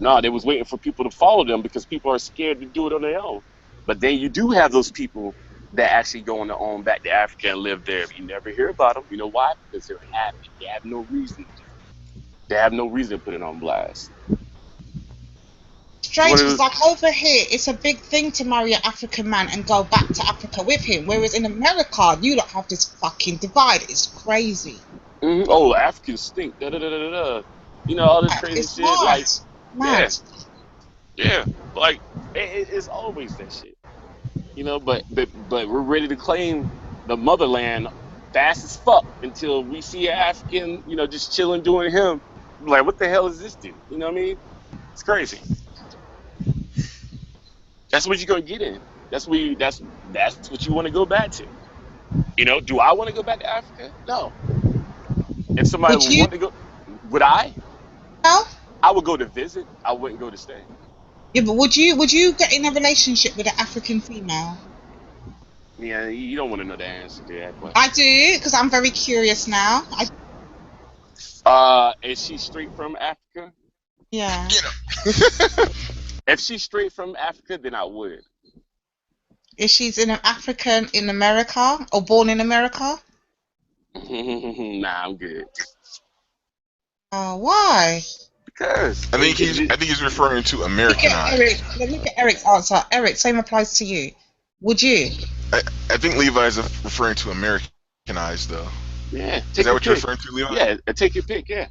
Speaker 4: No, they was waiting for people to follow them because people are scared to do it on their own. But then you do have those people that actually go on their own back to Africa and live there. You never hear about them. You know why? Because they're happy. They have no reason to. They have no reason to put it on blast.
Speaker 3: Strange, because like over here, it's a big thing to marry an African man and go back to Africa with him. Whereas in America, you don't have this fucking divide. It's crazy.
Speaker 4: Mm-hmm. Oh, Africans stink. Da, da, da, da, da. All this crazy
Speaker 3: it's
Speaker 4: shit.
Speaker 3: Mad.
Speaker 4: Like, yeah, like it's always that shit. But we're ready to claim the motherland fast as fuck until we see an African, just chilling doing him. Like, what the hell is this dude? You know what I mean? It's crazy. That's what you're gonna get in. That's what you want to go back to. Do I want to go back to Africa? No. If somebody would want to go, would I?
Speaker 3: No.
Speaker 4: I would go to visit. I wouldn't go to stay.
Speaker 3: Yeah, but would you get in a relationship with an African female?
Speaker 4: Yeah, you don't want to know the answer to that. But
Speaker 3: I do, because I'm very curious now.
Speaker 4: Is she straight from Africa?
Speaker 3: Yeah.
Speaker 4: If she's straight from Africa, then I would.
Speaker 3: If she's an African in America or born in America?
Speaker 4: Nah, I'm good.
Speaker 3: Why?
Speaker 4: Because
Speaker 2: I think he's referring to Americanized.
Speaker 3: Look at Eric's answer. Eric, same applies to you. Would you?
Speaker 2: I think Levi's referring to Americanized, though.
Speaker 4: Yeah.
Speaker 2: Is that what you're referring to, Levi?
Speaker 4: Yeah, take your pick, yeah.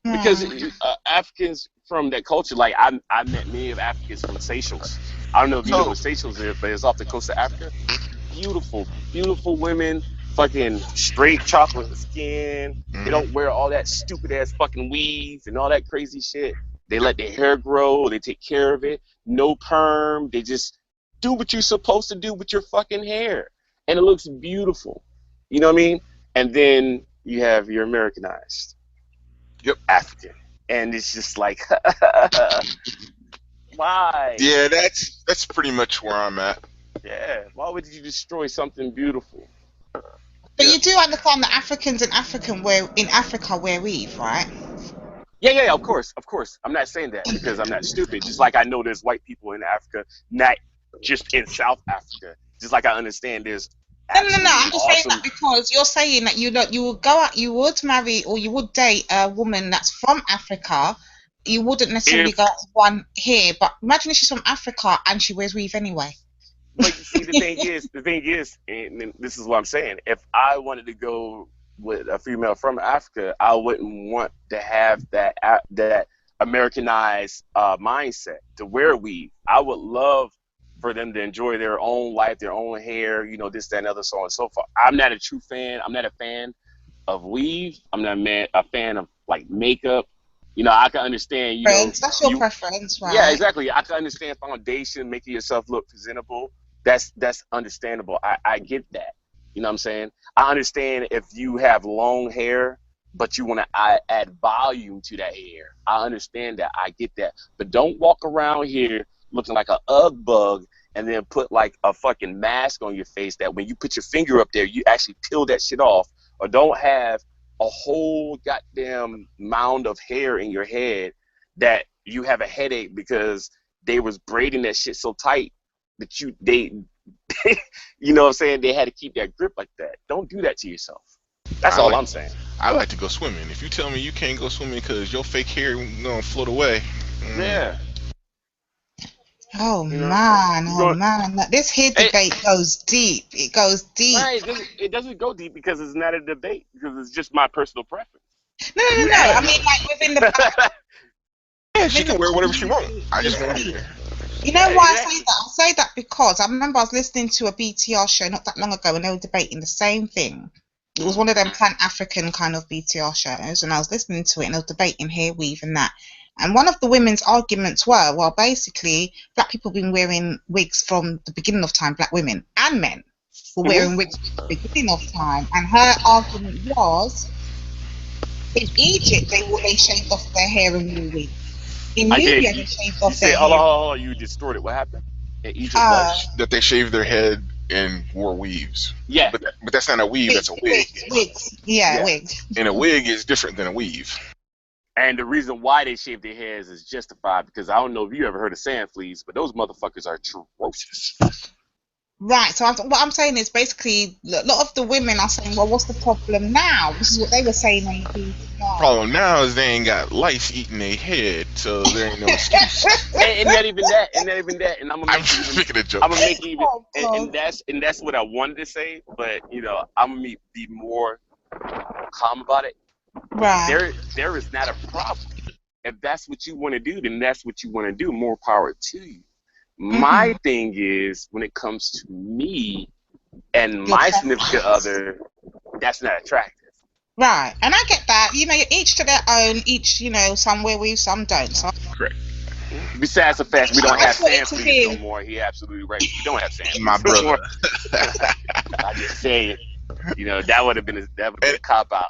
Speaker 4: Because Africans from that culture, like I met many of Africans from Seychelles. I don't know if you know what Seychelles is, but it's off the coast of Africa. Beautiful, beautiful women, fucking straight chocolate skin. They don't wear all that stupid ass fucking weave and all that crazy shit. They let their hair grow. They take care of it. No perm. They just do what you're supposed to do with your fucking hair, and it looks beautiful. You know what I mean? And then you have your Americanized.
Speaker 2: Yep.
Speaker 4: African, and it's just like, why?
Speaker 2: Yeah, that's pretty much where I'm at.
Speaker 4: Yeah, why would you destroy something beautiful?
Speaker 3: But you do understand that Africans in Africa wear weave, right?
Speaker 4: Yeah, of course. I'm not saying that because I'm not stupid. Just like I know there's white people in Africa, not just in South Africa. Just like I understand there's.
Speaker 3: No. I'm just saying that because you're saying that you would go out, you would marry or you would date a woman that's from Africa. You wouldn't necessarily go out to one here, but imagine if she's from Africa and she wears weave anyway.
Speaker 4: But see, the thing is, and this is what I'm saying. If I wanted to go with a female from Africa, I wouldn't want to have that Americanized mindset to wear weave. I would love for them to enjoy their own life, their own hair, this, that, and other, so on and so forth. I'm not a true fan. I'm not a fan of weave. I'm not a fan of like makeup. I can understand.
Speaker 3: That's your preference, right?
Speaker 4: Yeah, exactly. I can understand foundation, making yourself look presentable. That's understandable. I get that. You know what I'm saying? I understand if you have long hair, but you want to add volume to that hair. I understand that. I get that. But don't walk around here looking like an Ugg bug and then put like a fucking mask on your face that when you put your finger up there, you actually peel that shit off. Or don't have a whole goddamn mound of hair in your head that you have a headache because they was braiding that shit so tight that they you know what I'm saying, they had to keep that grip like that. Don't do that to yourself. That's all I'm saying.
Speaker 2: I like to go swimming. If you tell me you can't go swimming because your fake hair gonna float away.
Speaker 4: Yeah.
Speaker 3: Oh man, this here debate goes deep. It goes deep.
Speaker 4: Right, it doesn't go deep because it's not a debate, because it's just my personal preference.
Speaker 3: No. I mean, like within the.
Speaker 2: Yeah, she can wear whatever she wants. I just want to.
Speaker 3: You know why I say that? I say that because I remember I was listening to a BTR show not that long ago and they were debating the same thing. It was one of them Pan-African kind of BTR shows, and I was listening to it and they were debating hair weave and that. And one of the women's arguments were, well, basically, black people have been wearing wigs from the beginning of time, black women and men were wearing wigs from the beginning of time. And her argument was, in Egypt, they shaved off their hair and wore wigs. In Nubia, they shaved off their hair.
Speaker 5: Oh, you distorted. What happened? In Egypt,
Speaker 2: that they shaved their head and wore weaves.
Speaker 5: Yeah.
Speaker 2: But that's not a weave, that's a wig.
Speaker 3: Wigs. Yeah, wigs.
Speaker 2: And a wig is different than a weave.
Speaker 5: And the reason why they shave their heads is justified because I don't know if you ever heard of sand fleas, but those motherfuckers are atrocious.
Speaker 3: Right. So what I'm saying is basically a lot of the women are saying, well, what's the problem now? This is what they were saying on the
Speaker 2: problem now is they ain't got lice eating their head, so there ain't no excuse.
Speaker 5: and not even that. And I'm
Speaker 2: making a joke.
Speaker 5: I'm gonna make even, and that's what I wanted to say, but I'm gonna be more calm about it.
Speaker 3: Right.
Speaker 5: There is not a problem. If that's what you want to do, then that's what you want to do. More power to you. My thing is, when it comes to me and my significant other, that's not attractive.
Speaker 3: Right, and I get that. Each to their own. Each, some wear weave, some don't. So.
Speaker 2: Correct.
Speaker 5: Besides the fact we don't have sand fleas no more, he absolutely right. We don't have sand fleas.
Speaker 2: My brother.
Speaker 5: I just say it. That would have been a cop out.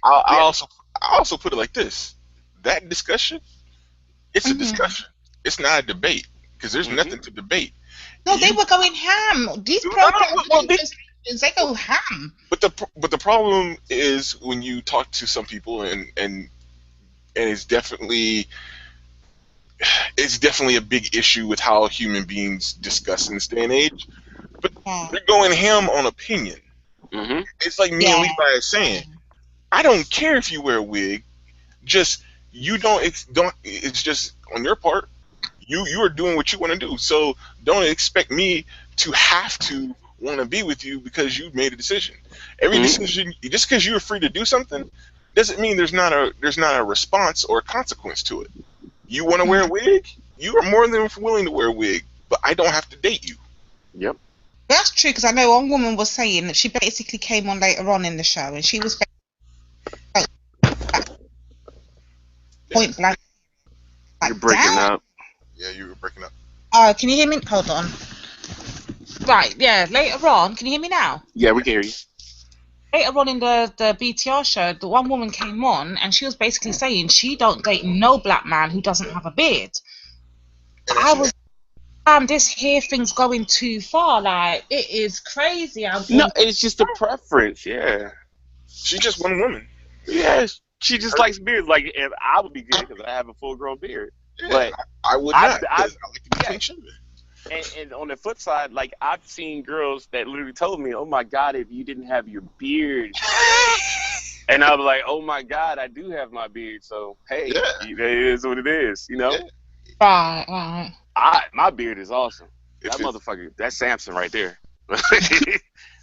Speaker 2: I also put it like this: that discussion, it's a discussion. It's not a debate because there's nothing to debate.
Speaker 3: No, they were going ham. These programs, they go ham.
Speaker 2: But the problem is when you talk to some people and it's definitely a big issue with how human beings discuss in this day and age. But they're going ham on opinion. It's like me and Levi is saying, I don't care if you wear a wig, just it's just on your part. You are doing what you want to do, so don't expect me to have to want to be with you because you made a decision. Every decision, just because you're free to do something, doesn't mean there's not a response or a consequence to it. You want to wear a wig? You are more than willing to wear a wig, but I don't have to date you.
Speaker 5: Yep.
Speaker 3: That's true, because I know one woman was saying that she basically came on later on in the show, and she was point blank.
Speaker 5: You're breaking up.
Speaker 2: Yeah, you were breaking up.
Speaker 3: Oh, can you hear me? Hold on. Right, yeah, later on, can you hear me now?
Speaker 5: Yeah, we can hear you.
Speaker 3: Later on in the BTR show, the one woman came on and she was basically saying she don't date no black man who doesn't have a beard. I was, this hair thing's going too far. Like, it is crazy.
Speaker 5: No, it's just a preference, yeah.
Speaker 2: She's just one woman.
Speaker 5: Yeah, she just likes beards. Like, if I would be good because I have a full-grown beard.
Speaker 2: Yeah,
Speaker 5: but
Speaker 2: I would not. I like to be clean shaven.
Speaker 5: And on the flip side, like, I've seen girls that literally told me, "Oh my God, if you didn't have your beard," and I was like, "Oh my God, I do have my beard." So hey, it is what it is,
Speaker 3: Yeah. Right.
Speaker 5: My beard is awesome. That motherfucker, that's Samson right there.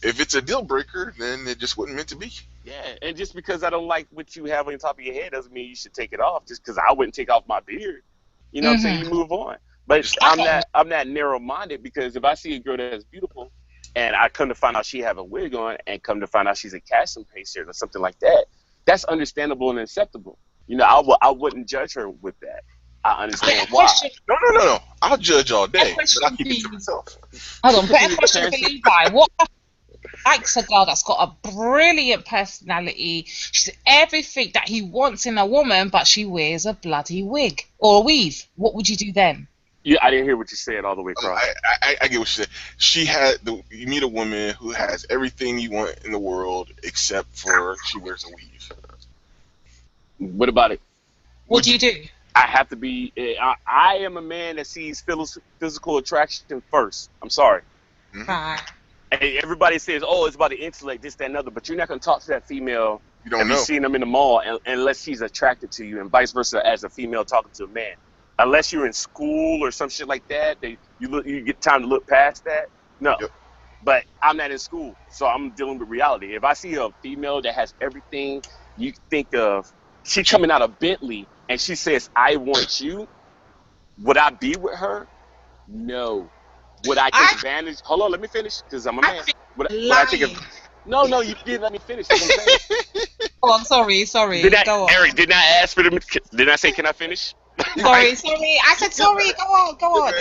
Speaker 2: If it's a deal breaker, then it just wasn't meant to be.
Speaker 5: Yeah, and just because I don't like what you have on the top of your head doesn't mean you should take it off. Just because I wouldn't take off my beard, you know what I'm saying? You move on. But I'm not narrow-minded, because if I see a girl that's beautiful and I come to find out she have a wig on and come to find out she's a casting patient or something like that, that's understandable and acceptable. I wouldn't judge her with that. I understand why.
Speaker 2: No. I'll judge all day, but I'll keep it to myself.
Speaker 3: Hold on, better question for Levi. What likes a girl that's got a brilliant personality? She's everything that he wants in a woman, but she wears a bloody wig or a weave. What would you do then?
Speaker 5: Yeah, I didn't hear what you said all the way across.
Speaker 2: I get what you said. You meet a woman who has everything you want in the world except for she wears a weave.
Speaker 5: What about it?
Speaker 3: What do you do?
Speaker 5: I have to be. I am a man that sees physical attraction first. I'm sorry.
Speaker 3: Right.
Speaker 5: And everybody says, "Oh, it's about the intellect, this, that, and other," but you're not going to talk to that female.
Speaker 2: You don't know.
Speaker 5: You've seen them in the mall, unless she's attracted to you, and vice versa as a female talking to a man. Unless you're in school or some shit like that, you get time to look past that. No. Yep. But I'm not in school, so I'm dealing with reality. If I see a female that has everything you think of, she coming out of Bentley, and she says, "I want you," would I be with her? No. Would I take advantage? Hold on, let me finish, because I'm a man. Would I take
Speaker 4: No, you didn't let me finish.
Speaker 3: Oh, I'm sorry. Go on.
Speaker 4: Eric, didn't I ask for them? Didn't I say, can I finish?
Speaker 3: Sorry. I said sorry. Go on.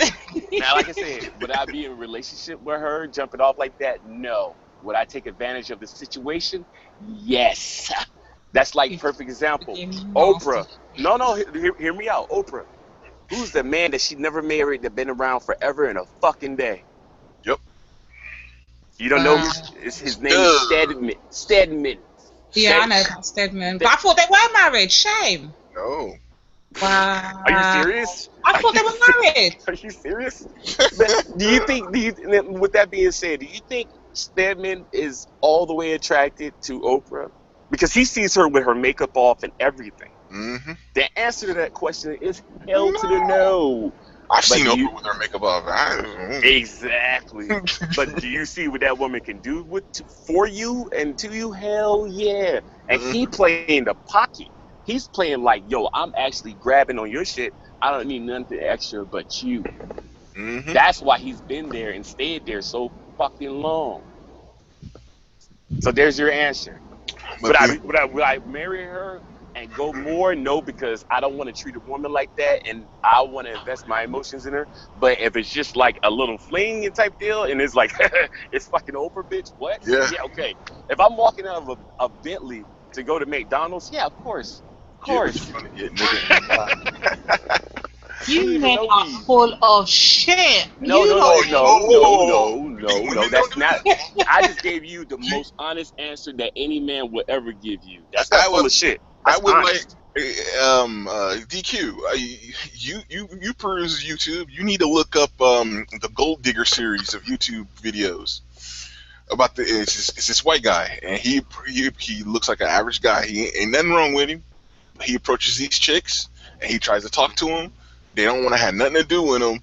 Speaker 4: Now, like I said, would I be in a relationship with her, jumping off like that? No. Would I take advantage of the situation? Yes. That's like perfect example. Oprah. No, hear me out. Oprah. Who's the man that she never married that been around forever and a fucking day?
Speaker 2: Yep.
Speaker 4: You don't know his name is Stedman.
Speaker 3: Yeah, I know that Stedman. But I thought they were married. Shame.
Speaker 2: No.
Speaker 3: Wow.
Speaker 4: Are you serious?
Speaker 3: I thought they were married.
Speaker 4: Are you serious? With that being said, do you think Stedman is all the way attracted to Oprah? Because he sees her with her makeup off and everything.
Speaker 2: Mm-hmm.
Speaker 4: The answer to that question is hell to the no.
Speaker 2: I've seen Oprah with her makeup off.
Speaker 4: Exactly. But do you see what that woman can do for you and to you? Hell yeah. And he playing the pocket. He's playing like, yo, I'm actually grabbing on your shit. I don't need nothing extra but you. Mm-hmm. That's why he's been there and stayed there so fucking long. So there's your answer. Would I marry her and go more? No, because I don't want to treat a woman like that, and I want to invest my emotions in her. But if it's just like a little fling type deal, and it's like it's fucking over, bitch. What?
Speaker 2: Yeah,
Speaker 4: okay. If I'm walking out of a Bentley to go to McDonald's, yeah, of course.
Speaker 3: You men are full of shit.
Speaker 4: No, that's not. I just gave you the most honest answer that any man would ever give you. That's not full of shit. That's
Speaker 2: I would
Speaker 4: honest.
Speaker 2: DQ. You peruse YouTube. You need to look up the Gold Digger series of YouTube videos about it's this white guy, and he looks like an average guy. He ain't nothing wrong with him. He approaches these chicks and he tries to talk to them. They don't want to have nothing to do with him.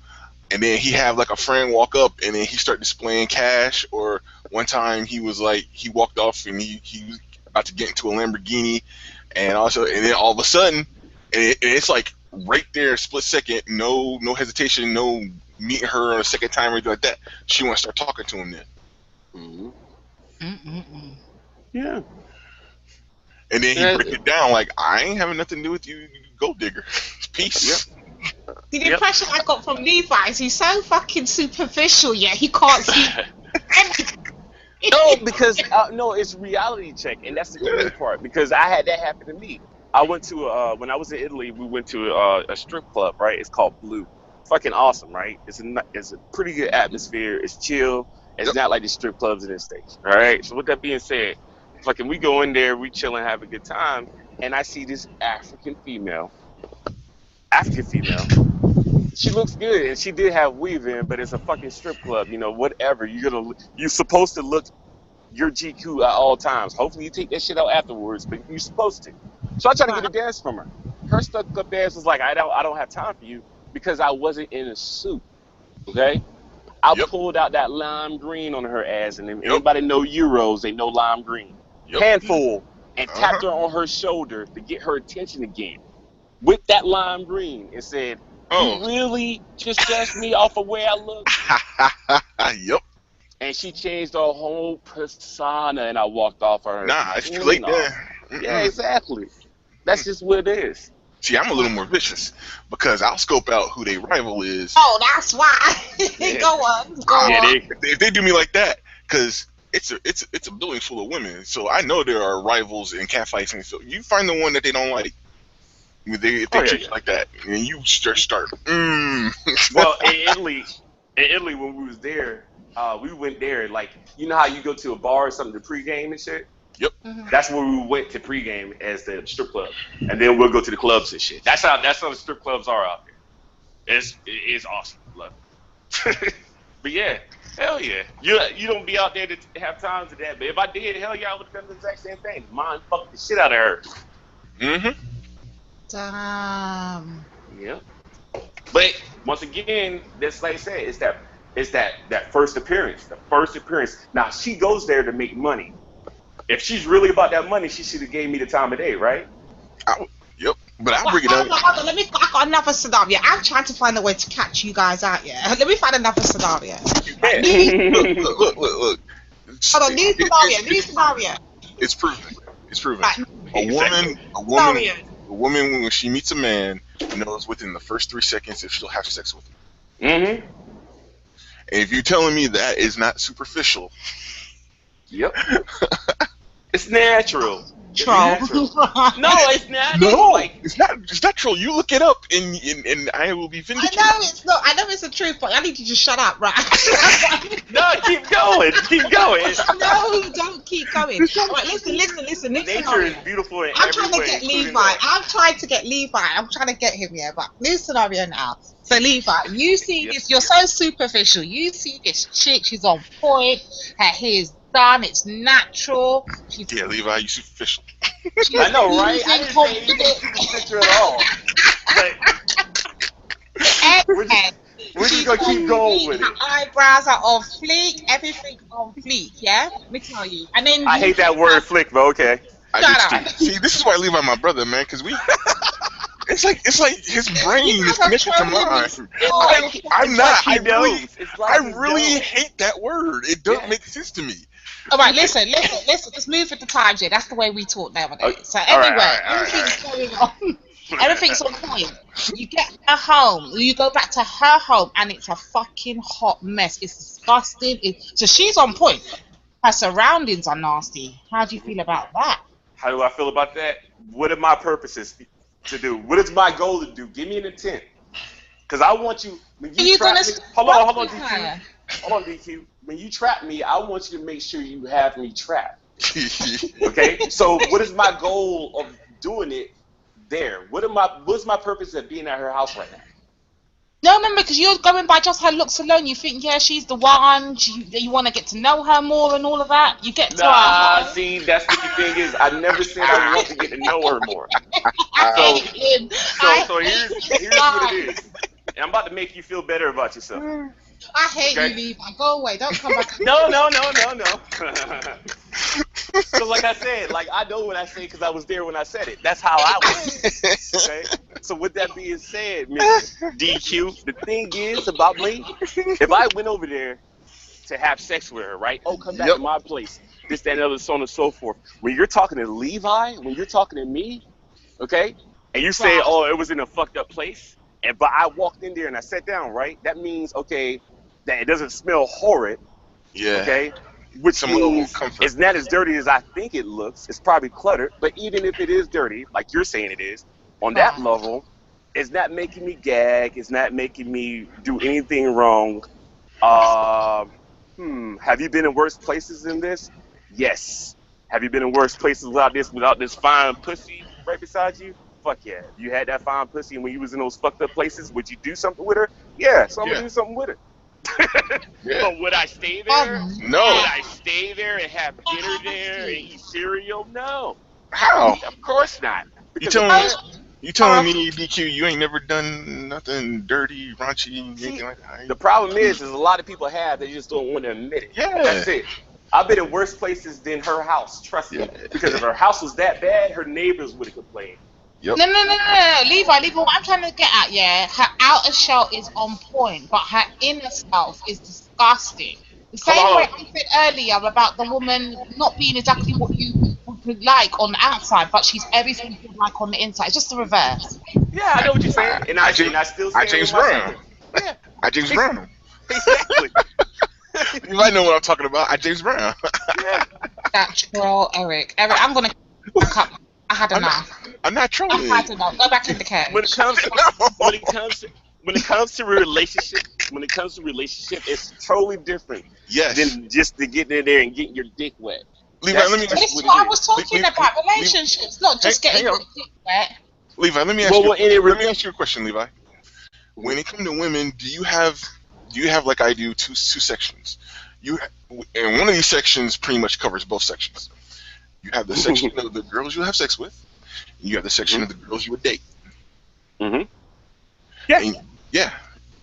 Speaker 2: And then he have like a friend walk up and then he start displaying cash. Or one time he was like, he walked off and he was about to get into a Lamborghini. And then all of a sudden, it's like right there, split second, no hesitation, no meeting her on a second time or anything like that. She want to start talking to him then.
Speaker 4: Mm-hmm. Yeah.
Speaker 2: And then he break it down like, I ain't having nothing to do with you, Gold Digger. Peace.
Speaker 3: Yep. The impression I got from Levi is he's so fucking superficial, yet he can't see anything.
Speaker 4: No, because it's reality check, and that's the good part. Because I had that happen to me. I went to when I was in Italy, we went to a strip club, right? It's called Blue. Fucking awesome, right? It's a pretty good atmosphere. It's chill. It's not like the strip clubs in the States. All right. So with that being said, fucking we go in there, we chill and have a good time, and I see this African female. She looks good, and she did have weave in, but it's a fucking strip club, whatever. You're supposed to look your GQ at all times. Hopefully you take that shit out afterwards, but you're supposed to. So I tried to get a dance from her. Her stuck-up dance was like, I don't have time for you because I wasn't in a suit, okay? I pulled out that lime green on her ass, and if anybody know Euros, they know lime green. Handful, and tapped her on her shoulder to get her attention again with that lime green and said, you really just judged me off of where I look?
Speaker 2: Yep.
Speaker 4: And she changed her whole persona, and I walked off her.
Speaker 2: Nah, it's too late there.
Speaker 4: Yeah, exactly. That's just what it is.
Speaker 2: See, I'm a little more vicious because I'll scope out who their rival is.
Speaker 3: Oh, that's why.
Speaker 2: Yeah.
Speaker 3: Go on.
Speaker 2: If they do me like that, because it's a building full of women, so I know there are rivals and catfights, and so you find the one that they don't like. If they treat you like that, and you start.
Speaker 4: Well, in Italy, when we was there, we went there like, you know how you go to a bar or something to pregame and shit.
Speaker 2: Yep.
Speaker 3: Mm-hmm.
Speaker 4: That's where we went to pregame as the strip club, and then we'll go to the clubs and shit. That's how the strip clubs are out there. It's awesome, love it. But yeah, hell yeah, you don't be out there to have time to that. But if I did, hell yeah, I would have done the exact same thing. Mind fuck the shit out of her.
Speaker 2: Mm-hmm.
Speaker 3: Damn.
Speaker 4: Yeah. But once again, that's like I said, it's that first appearance. The first appearance. Now she goes there to make money. If she's really about that money, she should have gave me the time of day, right?
Speaker 2: Yep. But I'll bring it up.
Speaker 3: Hold on. I got another scenario. I'm trying to find a way to catch you guys out. Yeah. Let me find another scenario.
Speaker 2: Look.
Speaker 3: Hold on, new scenario.
Speaker 2: It's proven. It's proven.
Speaker 3: Right.
Speaker 2: A woman when she meets a man knows within the first 3 seconds if she'll have sex with him.
Speaker 4: Mm-hmm.
Speaker 2: And if you're telling me that is not superficial,
Speaker 4: yep, it's natural.
Speaker 3: Troll.
Speaker 4: No, it's not.
Speaker 2: No, it's not. It's not troll. You look it up, and I will be vindicated.
Speaker 3: I know it's not. I know it's the truth, but I need you to shut up, right?
Speaker 4: No, keep going. Keep going.
Speaker 3: No, don't keep going. Right, listen.
Speaker 4: Nature is beautiful in
Speaker 3: I'm
Speaker 4: every
Speaker 3: trying to
Speaker 4: way,
Speaker 3: get
Speaker 4: including
Speaker 3: Levi.
Speaker 4: that.
Speaker 3: I'm trying to get him here, but new scenario now. So Levi, you see this. You're so superficial. You see this chick. She's on point. Her hair's done. It's natural.
Speaker 2: Yeah, Levi, you superficial.
Speaker 4: I know, right? I didn't say anything superficial at all. But we're just gonna keep going with it.
Speaker 3: Her eyebrows are on fleek. Everything's on fleek. Yeah, let me tell you. And then
Speaker 4: I hate that word flick, but okay.
Speaker 2: See, this is why Levi my brother, man, because we. It's like his brain is connected to mine. I really hate that word. It doesn't make sense to me.
Speaker 3: All right, listen. Let's move with the times here. That's the way we talk nowadays. Okay. So anyway, everything's going on. Everything's on point. You get her home. You go back to her home, and it's a fucking hot mess. It's disgusting. So she's on point. Her surroundings are nasty. How do you feel about that?
Speaker 4: How do I feel about that? What are my purposes to do? What is my goal to do? Give me an intent. Because I want you. When you trap me, hold on, DQ. Hold on, DQ. When you trap me, I want you to make sure you have me trapped. Okay. So what is my goal of doing it there? What's my purpose of being at her house right now?
Speaker 3: No, remember, because you're going by just her looks alone. You think, yeah, she's the one. You want to get to know her more and all of that. You get to her.
Speaker 4: See, that's what the thing is. I never said I want to get to know her more. So here's what it is. And I'm about to make you feel better about yourself.
Speaker 3: I hate you, Levi. Go away. Don't come back.
Speaker 4: No. So like I said, I know what I say because I was there when I said it. That's how I was. Okay? So with that being said, Miss DQ, the thing is about me, if I went over there to have sex with her, right? Oh, come back to my place. This, that, and other, so on and so forth. When you're talking to Levi, when you're talking to me, okay, and you say, oh, it was in a fucked up place, but I walked in there and I sat down, right? That means, okay, that it doesn't smell horrid.
Speaker 2: Yeah.
Speaker 4: Okay. Which means it's not as dirty as I think it looks. It's probably cluttered, but even if it is dirty, like you're saying it is, on that level, it's not making me gag. It's not making me do anything wrong. Have you been in worse places than this? Yes. Have you been in worse places without this fine pussy right beside you? Fuck yeah. You had that fine pussy, and when you was in those fucked up places, would you do something with her? Yeah, so I'm gonna do something with her.
Speaker 5: But would I stay there?
Speaker 2: No.
Speaker 5: Would I stay there and have dinner there and eat cereal? No.
Speaker 2: How?
Speaker 5: Of course not.
Speaker 2: You telling me, DQ, you ain't never done nothing dirty, raunchy, anything like that?
Speaker 4: The problem is a lot of people have, they just don't want to admit it.
Speaker 2: Yeah.
Speaker 4: That's it. I've been in worse places than her house, trust me. Because if her house was that bad, her neighbors would have complained.
Speaker 2: Yep.
Speaker 3: No, Levi, what I'm trying to get at, her outer shell is on point, but her inner self is disgusting. The same way I said earlier about the woman not being exactly what you would like on the outside, but she's everything you would like on the inside. It's just the reverse.
Speaker 4: Yeah, I know what you're saying. And I still say
Speaker 2: James Brown.
Speaker 4: Yeah.
Speaker 2: I James Brown.
Speaker 4: Exactly.
Speaker 2: You might know what I'm talking about. I James Brown.
Speaker 3: Yeah. That troll, Eric, I'm going to cut. I had enough.
Speaker 2: I'm not trolling.
Speaker 3: I had enough. Go back in the cage.
Speaker 4: When it comes to relationship, it's totally different.
Speaker 2: Yes.
Speaker 4: Than just to get in there and getting your dick wet.
Speaker 2: Levi, let me.
Speaker 3: This is what I was talking about. Relationships, not just getting your dick wet.
Speaker 2: Levi, let me ask you a question, Levi. When it comes to women, do you have like I do two sections? And one of these sections pretty much covers both sections. You have the section of the girls you have sex with, and you have the section of the girls you would date.
Speaker 4: Mm-hmm.
Speaker 2: Yeah.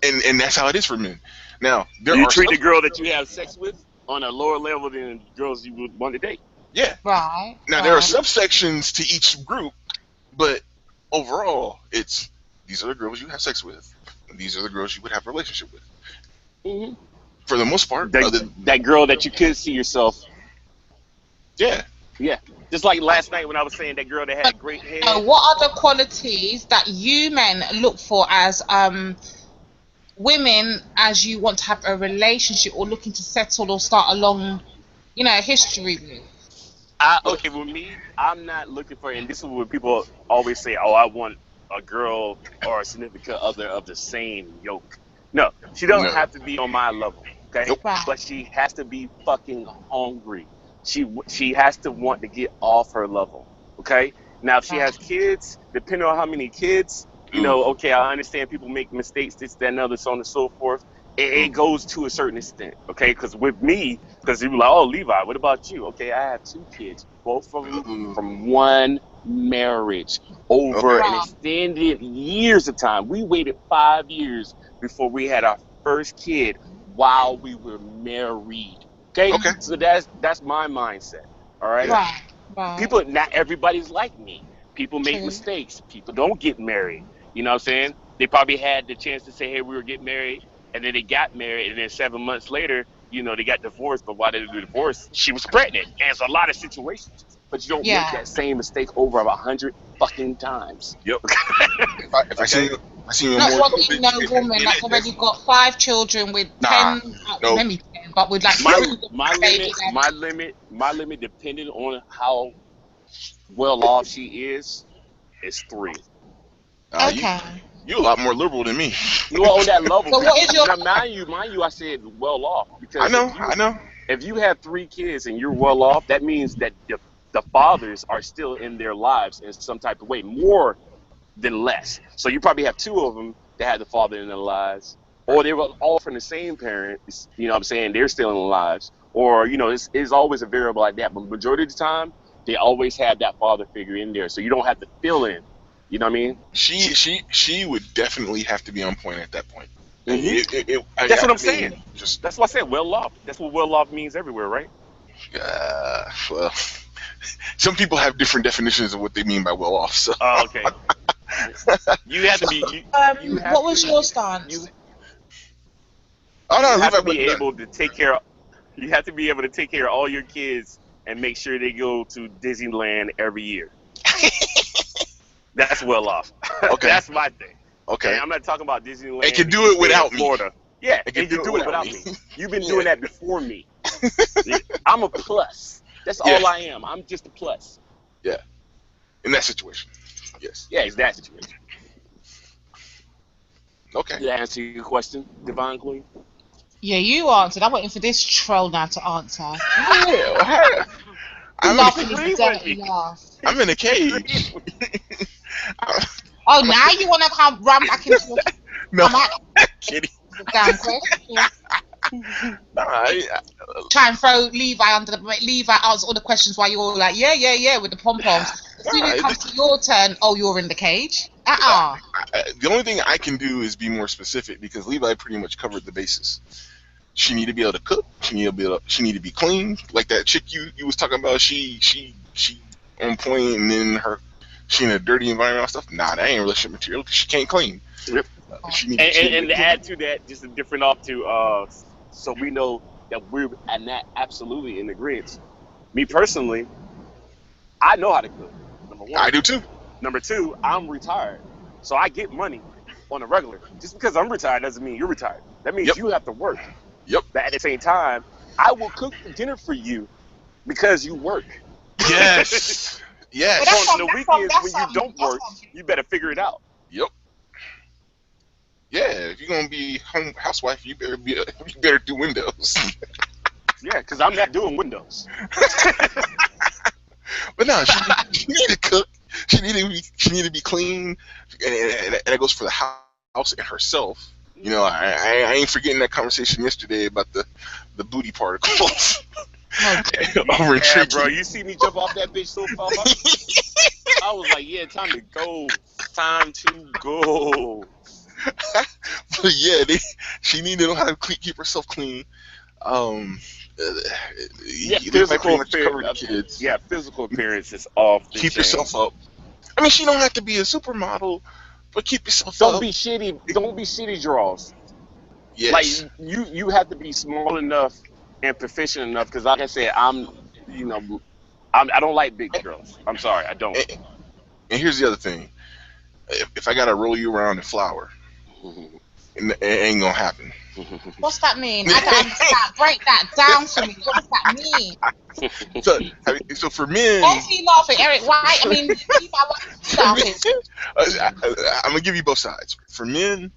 Speaker 2: And that's how it is for men. Now,
Speaker 4: you treat the girl that you have sex with on a lower level than girls you would want to date.
Speaker 2: Yeah.
Speaker 3: Right.
Speaker 2: Now, there are subsections to each group, but overall, it's these are the girls you have sex with, and these are the girls you would have a relationship with.
Speaker 4: Mm-hmm.
Speaker 2: For the most part,
Speaker 4: that girl that you could see yourself.
Speaker 2: Yeah.
Speaker 4: Yeah. Just like last night when I was saying that girl that had great hair.
Speaker 3: What are the qualities that you men look for as women, as you want to have a relationship or looking to settle or start a long, history with?
Speaker 4: Okay, with me, I'm not looking for, and this is what people always say, oh, I want a girl or a significant other of the same yoke. No, she don't have to be on my level, okay?
Speaker 2: Nope.
Speaker 4: But she has to be fucking hungry. She has to want to get off her level, okay? Now, if she has kids, depending on how many kids, okay, I understand people make mistakes, this, that, and other, so on and so forth. It goes to a certain extent, okay? Because with me, because you were like, oh, Levi, what about you? Okay, I have 2 kids, both of them from one marriage over an extended years of time. We waited 5 years before we had our first kid while we were married. Okay? So that's my mindset. All right?
Speaker 3: Right.
Speaker 4: People, not everybody's like me. People make mistakes. People don't get married. You know what I'm saying? They probably had the chance to say, hey, we were getting married, and then they got married, and then 7 months later, they got divorced. But why did they divorce? She was pregnant. And it's a lot of situations. But you don't make that same mistake over 100 fucking times.
Speaker 2: Yep. if I see you
Speaker 3: not wanting no woman that's already got 5 children with 10, maybe 10, but with like
Speaker 4: my limit, depending on how well off she is 3.
Speaker 3: Okay.
Speaker 2: You're a lot more liberal than me.
Speaker 4: You are on that level.
Speaker 3: So what is your...
Speaker 4: Now, mind you, I said well off. Because
Speaker 2: I know.
Speaker 4: If you have 3 kids and you're well off, that means that the fathers are still in their lives in some type of way, more than less. So you probably have 2 of them that had the father in their lives, or they were all from the same parents. You know what I'm saying? They're still in their lives. Or, it's always a variable like that. But majority of the time, they always have that father figure in there. So you don't have to fill in. You know what I mean?
Speaker 2: She would definitely have to be on point at that point.
Speaker 4: That's what I'm saying. That's why I said well off. That's what well off means everywhere, right?
Speaker 2: Well, some people have different definitions of what they mean by well off. So.
Speaker 4: Okay. You have to be.
Speaker 3: What was your stance?
Speaker 4: You have to be able to take care. You have to be able to take care of all your kids and make sure they go to Disneyland every year. That's well off.
Speaker 2: Okay.
Speaker 4: That's my thing.
Speaker 2: Okay.
Speaker 4: And I'm not talking about Disneyland.
Speaker 2: It can do it without me.
Speaker 4: Florida. Yeah, it can do it without me. You've been doing that before me. I'm a plus. That's all I am. I'm just a plus.
Speaker 2: Yeah. In that situation. Yes.
Speaker 4: Yeah, it's that situation.
Speaker 2: Okay.
Speaker 4: Did I answer your question, Divine Queen?
Speaker 3: Yeah, you answered. I'm waiting for this troll now to answer.
Speaker 2: Yeah, I'm in a cage.
Speaker 3: Oh, now you want to run back into
Speaker 2: no, kidding.
Speaker 3: Damn question. Try and throw Levi under the... Levi answer all the questions while you're all like, yeah, with the pom-poms. As soon as it comes to your turn, you're in the cage.
Speaker 2: The only thing I can do is be more specific because Levi pretty much covered the bases. She need to be able to cook. She need to be clean. Like that chick you was talking about. She on point, and then she in a dirty environment and stuff. Nah, that ain't relationship material because she can't clean.
Speaker 4: Yep. And to add to that, just a different off to so we know that we're absolutely in agreement. Me personally, I know how to cook. Number 1.
Speaker 2: I do too.
Speaker 4: Number 2, I'm retired, so I get money on a regular. Just because I'm retired doesn't mean you're retired. That means you have to work.
Speaker 2: Yep.
Speaker 4: But at the same time, I will cook dinner for you because you work.
Speaker 2: Yes. Yes.
Speaker 4: So on the weekends when you don't work, you better figure it out.
Speaker 2: Yep. Yeah, if you're gonna be housewife, you better do windows.
Speaker 4: Yeah, because I'm not doing windows.
Speaker 2: But no, she need to cook. She need to be clean, and that goes for the house and herself. I ain't forgetting that conversation yesterday about the booty particles.
Speaker 4: Yeah, bro, you see me jump off that bitch so far. I was like, yeah, time to go. Time to go.
Speaker 2: But yeah, she need to know how to keep herself clean.
Speaker 4: Physical appearance. Yeah, physical appearance is off the
Speaker 2: Keep
Speaker 4: chain.
Speaker 2: yourself up. I mean, she don't have to be a supermodel, but keep yourself
Speaker 4: Don't
Speaker 2: up.
Speaker 4: be shitty. Don't be shitty draws.
Speaker 2: Yes.
Speaker 4: Like you have to be small enough and proficient enough. Because like I said, I don't like big girls. I'm sorry, I don't.
Speaker 2: And here's the other thing: if I gotta roll you around in flour, it ain't gonna happen.
Speaker 3: What's that mean? I don't understand. Break that down for me. What does that mean?
Speaker 2: So for men,
Speaker 3: why is he laughing, Eric? Why? I mean, laughing.
Speaker 2: I'm gonna give you both sides. For men,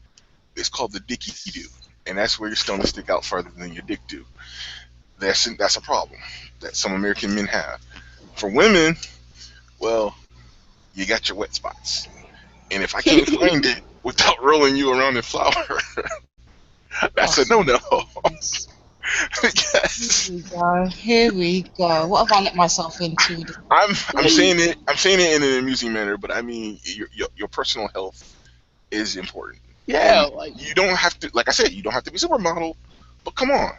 Speaker 2: it's called the dicky do, and that's where your stomach stick out farther than your dick do. That's a problem that some American men have. For women, well, you got your wet spots, and if I can't find it without rolling you around in flour, that's a no-no. Yes.
Speaker 3: Here we go. What have I let myself into?
Speaker 2: I'm saying it in an amusing manner, but I mean your personal health is important.
Speaker 4: Yeah,
Speaker 2: you don't have to. Like I said, you don't have to be supermodel, but come on.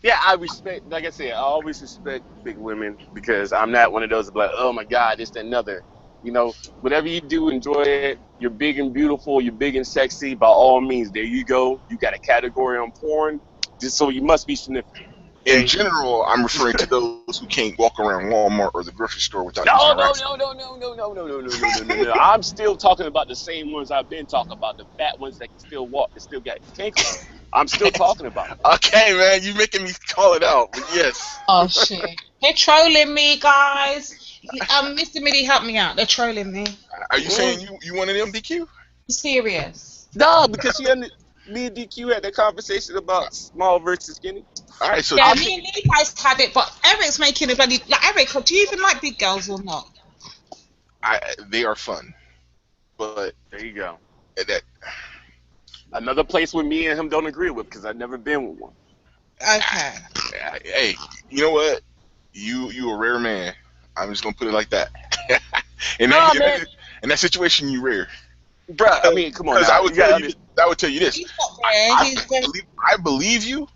Speaker 4: Yeah, I respect. Like I said, I always respect big women because I'm not one of those like, oh my God, this, that, and another. You know, whatever you do, enjoy it. You're big and beautiful. You're big and sexy. By all means, there you go. You got a category on porn, just so you must be significant. Okay?
Speaker 2: In general, I'm referring to those who can't walk around Walmart or the grocery store without
Speaker 4: No. I'm still talking about the same ones I've been talking about, the fat ones that can still walk, that still got tankers. I'm still talking about them.
Speaker 2: Okay, man, you making me call it out, but yes.
Speaker 3: Oh shit, they're trolling me, guys. Mr. Millie, help me out. They're trolling me.
Speaker 2: Are you saying you one of them, DQ?
Speaker 3: I'm serious.
Speaker 4: No, because me and DQ had that conversation about small versus skinny.
Speaker 2: All right, so
Speaker 3: yeah, me and you guys had it, but Eric's making it bloody. Like, Eric, do you even like big girls or not?
Speaker 2: They are fun, but
Speaker 4: there you go.
Speaker 2: That
Speaker 4: another place where me and him don't agree with because I've never been with one.
Speaker 3: Okay.
Speaker 2: Hey, you know what? You a rare man. I'm just gonna put it like that. in that situation, you rare.
Speaker 4: Bruh, I mean, come on. Because
Speaker 2: I would tell you this.
Speaker 3: He's not rare.
Speaker 2: I believe you,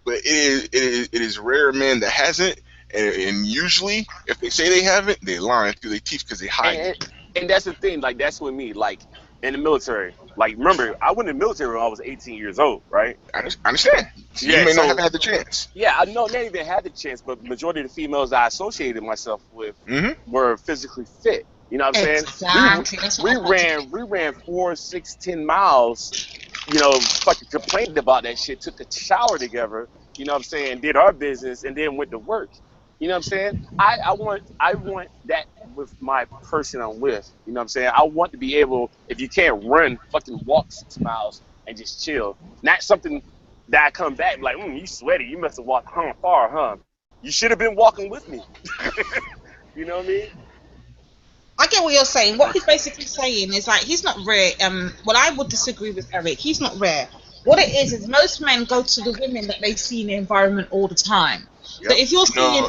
Speaker 2: but it is rare men that hasn't, and usually if they say they haven't, they're lying through their teeth because they hide it.
Speaker 4: And that's the thing. Like that's with me. Like in the military. Like remember, I went in the military when I was 18 years old, right?
Speaker 2: I understand. You may not have had the chance.
Speaker 4: Yeah, I know not even had the chance, but the majority of the females I associated myself with were physically fit. You know what I'm saying? Exactly. We ran 4, 6, 10 miles. You know, fucking complained about that shit. Took a shower together. You know what I'm saying? Did our business and then went to work. You know what I'm saying? I want that with my person I'm with. You know what I'm saying? I want to be able, if you can't run, fucking walk 6 miles and just chill. Not something that I come back like, you sweaty. You must have walked far, huh? You should have been walking with me. You know what I mean?
Speaker 3: I get what you're saying. What he's basically saying is like he's not rare. Well, I would disagree with Eric. He's not rare. What it is most men go to the women that they see in the environment all the time. Yep. So if you're seeing,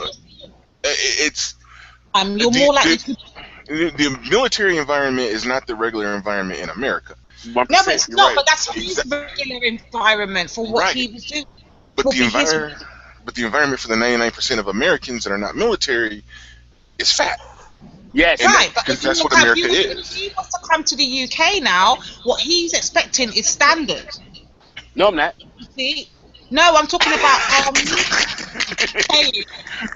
Speaker 3: you're more likely to.
Speaker 2: The military environment is not the regular environment in America.
Speaker 3: No, but it's not. Right. But that's his regular environment for what he was doing.
Speaker 2: But the environment for the 99% of Americans that are not military is fat.
Speaker 4: Yes,
Speaker 3: right.
Speaker 2: Because that's what America is.
Speaker 3: If he wants to come to the UK now, what he's expecting is standard.
Speaker 4: No, I'm not.
Speaker 3: See? No, I'm talking about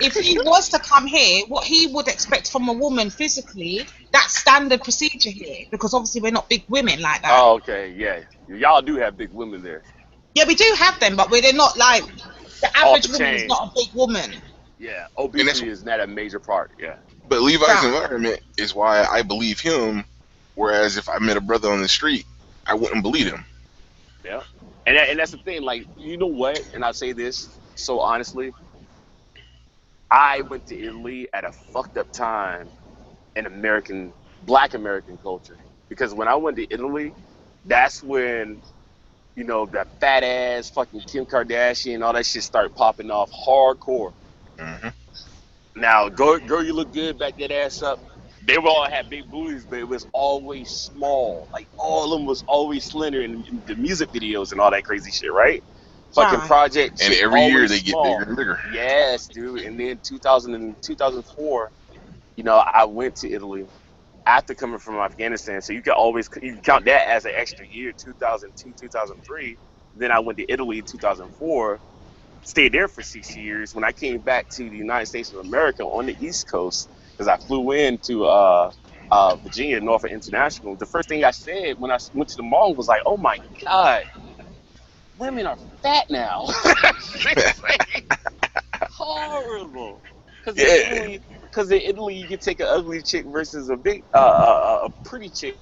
Speaker 3: if he was to come here, what he would expect from a woman physically, that's standard procedure here. Because obviously we're not big women like that.
Speaker 4: Oh, okay, yeah. Y'all do have big women there.
Speaker 3: Yeah, we do have them, but they're not like the average woman is not a big woman.
Speaker 4: Yeah, obesity is not a major part, yeah.
Speaker 2: But Levi's environment is why I believe him, whereas if I met a brother on the street, I wouldn't believe him.
Speaker 4: Yeah. And that's the thing, like, you know what? And I say this so honestly. I went to Italy at a fucked up time in Black American culture. Because when I went to Italy, that's when, you know, that fat ass fucking Kim Kardashian and all that shit started popping off hardcore.
Speaker 2: Mm-hmm.
Speaker 4: Now, girl, you look good, back that ass up. They would all have big booties, but it was always small. Like, all of them was always slender in the music videos and all that crazy shit, right? Fucking project.
Speaker 2: And every year they get bigger and bigger.
Speaker 4: Yes, dude. And then 2004, you know, I went to Italy after coming from Afghanistan. So you can count that as an extra year, 2002, 2003.
Speaker 5: Then I went to Italy in 2004. Stayed there for 6 years. When I came back to the United States of America on the East Coast, because I flew into Virginia, Norfolk International, the first thing I said when I went to the mall was like, "Oh my God, women are fat now." Horrible. Because in Italy, you can take an ugly chick versus a pretty chick,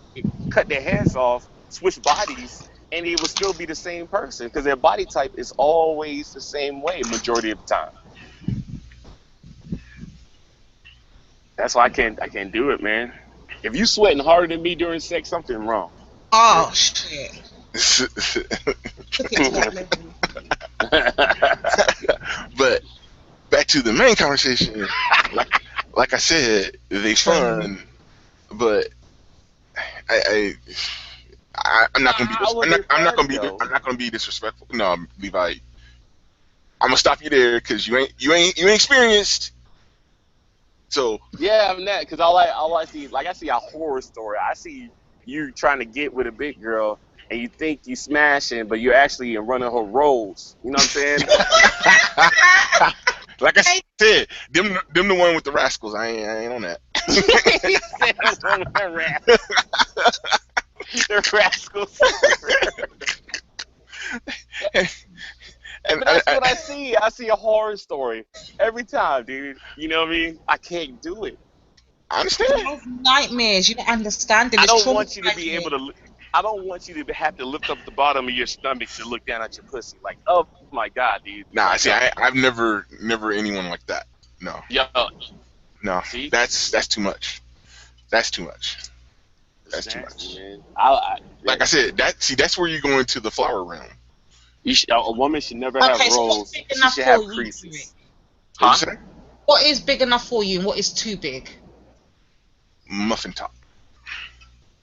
Speaker 5: cut their hands off, switch bodies, and it will still be the same person because their body type is always the same way majority of the time. That's why I can't do it, man. If you sweating harder than me during sex, something wrong.
Speaker 3: Oh shit.
Speaker 2: But back to the main conversation, like I said, they fun, but I'm not gonna be disrespectful. No, Levi, I'm gonna stop you there because you ain't experienced. So
Speaker 5: yeah, I'm not, because all I see, like, I see a horror story. I see you trying to get with a big girl and you think you smashing, but you're actually running her roles. You know what I'm saying?
Speaker 2: Like I said, them the one with the rascals. I ain't on that.
Speaker 5: The rascals. But that's what I see. I see a horror story every time, dude. You know what I mean? I can't do it.
Speaker 2: I understand.
Speaker 3: Nightmares. You don't understand.
Speaker 5: I don't want you to be able to. I don't want you to have to lift up the bottom of your stomach to look down at your pussy. Like, oh my God, dude.
Speaker 2: Nah, see, I've never anyone like that. No.
Speaker 5: Yeah.
Speaker 2: No.
Speaker 5: See?
Speaker 2: That's too much. That's too much. That's too much.
Speaker 5: Man.
Speaker 2: Like I said, that's where you go into the flower realm.
Speaker 5: A woman should never have rolls. She should have creases.
Speaker 2: Huh?
Speaker 3: What is big enough for you and what is too big?
Speaker 2: Muffin top.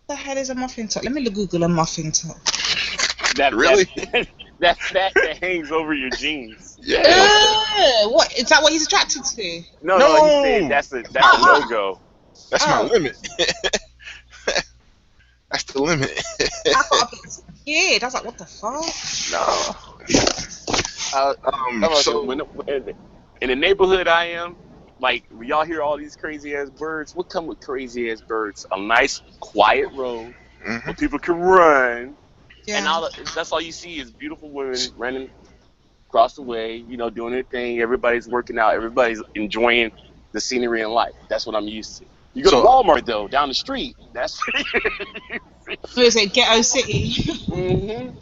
Speaker 3: What the hell is a muffin top? Let me Google a muffin top.
Speaker 2: Really?
Speaker 5: That fat that hangs over your jeans.
Speaker 2: Yeah.
Speaker 3: What is that? What he's attracted to?
Speaker 5: No. He said that's a no-go.
Speaker 2: That's my limit. That's the limit.
Speaker 3: I got a bit scared. I was like, what the fuck?
Speaker 2: No. So
Speaker 5: in the neighborhood I am, like, y'all hear all these crazy ass birds. What come with crazy ass birds? A nice quiet road where people can run, and that's all you see is beautiful women running across the way, you know, doing their thing. Everybody's working out. Everybody's enjoying the scenery and life. That's what I'm used to. You go to Walmart though, down the street. That's
Speaker 3: Is it Ghetto City?
Speaker 5: Mm-hmm.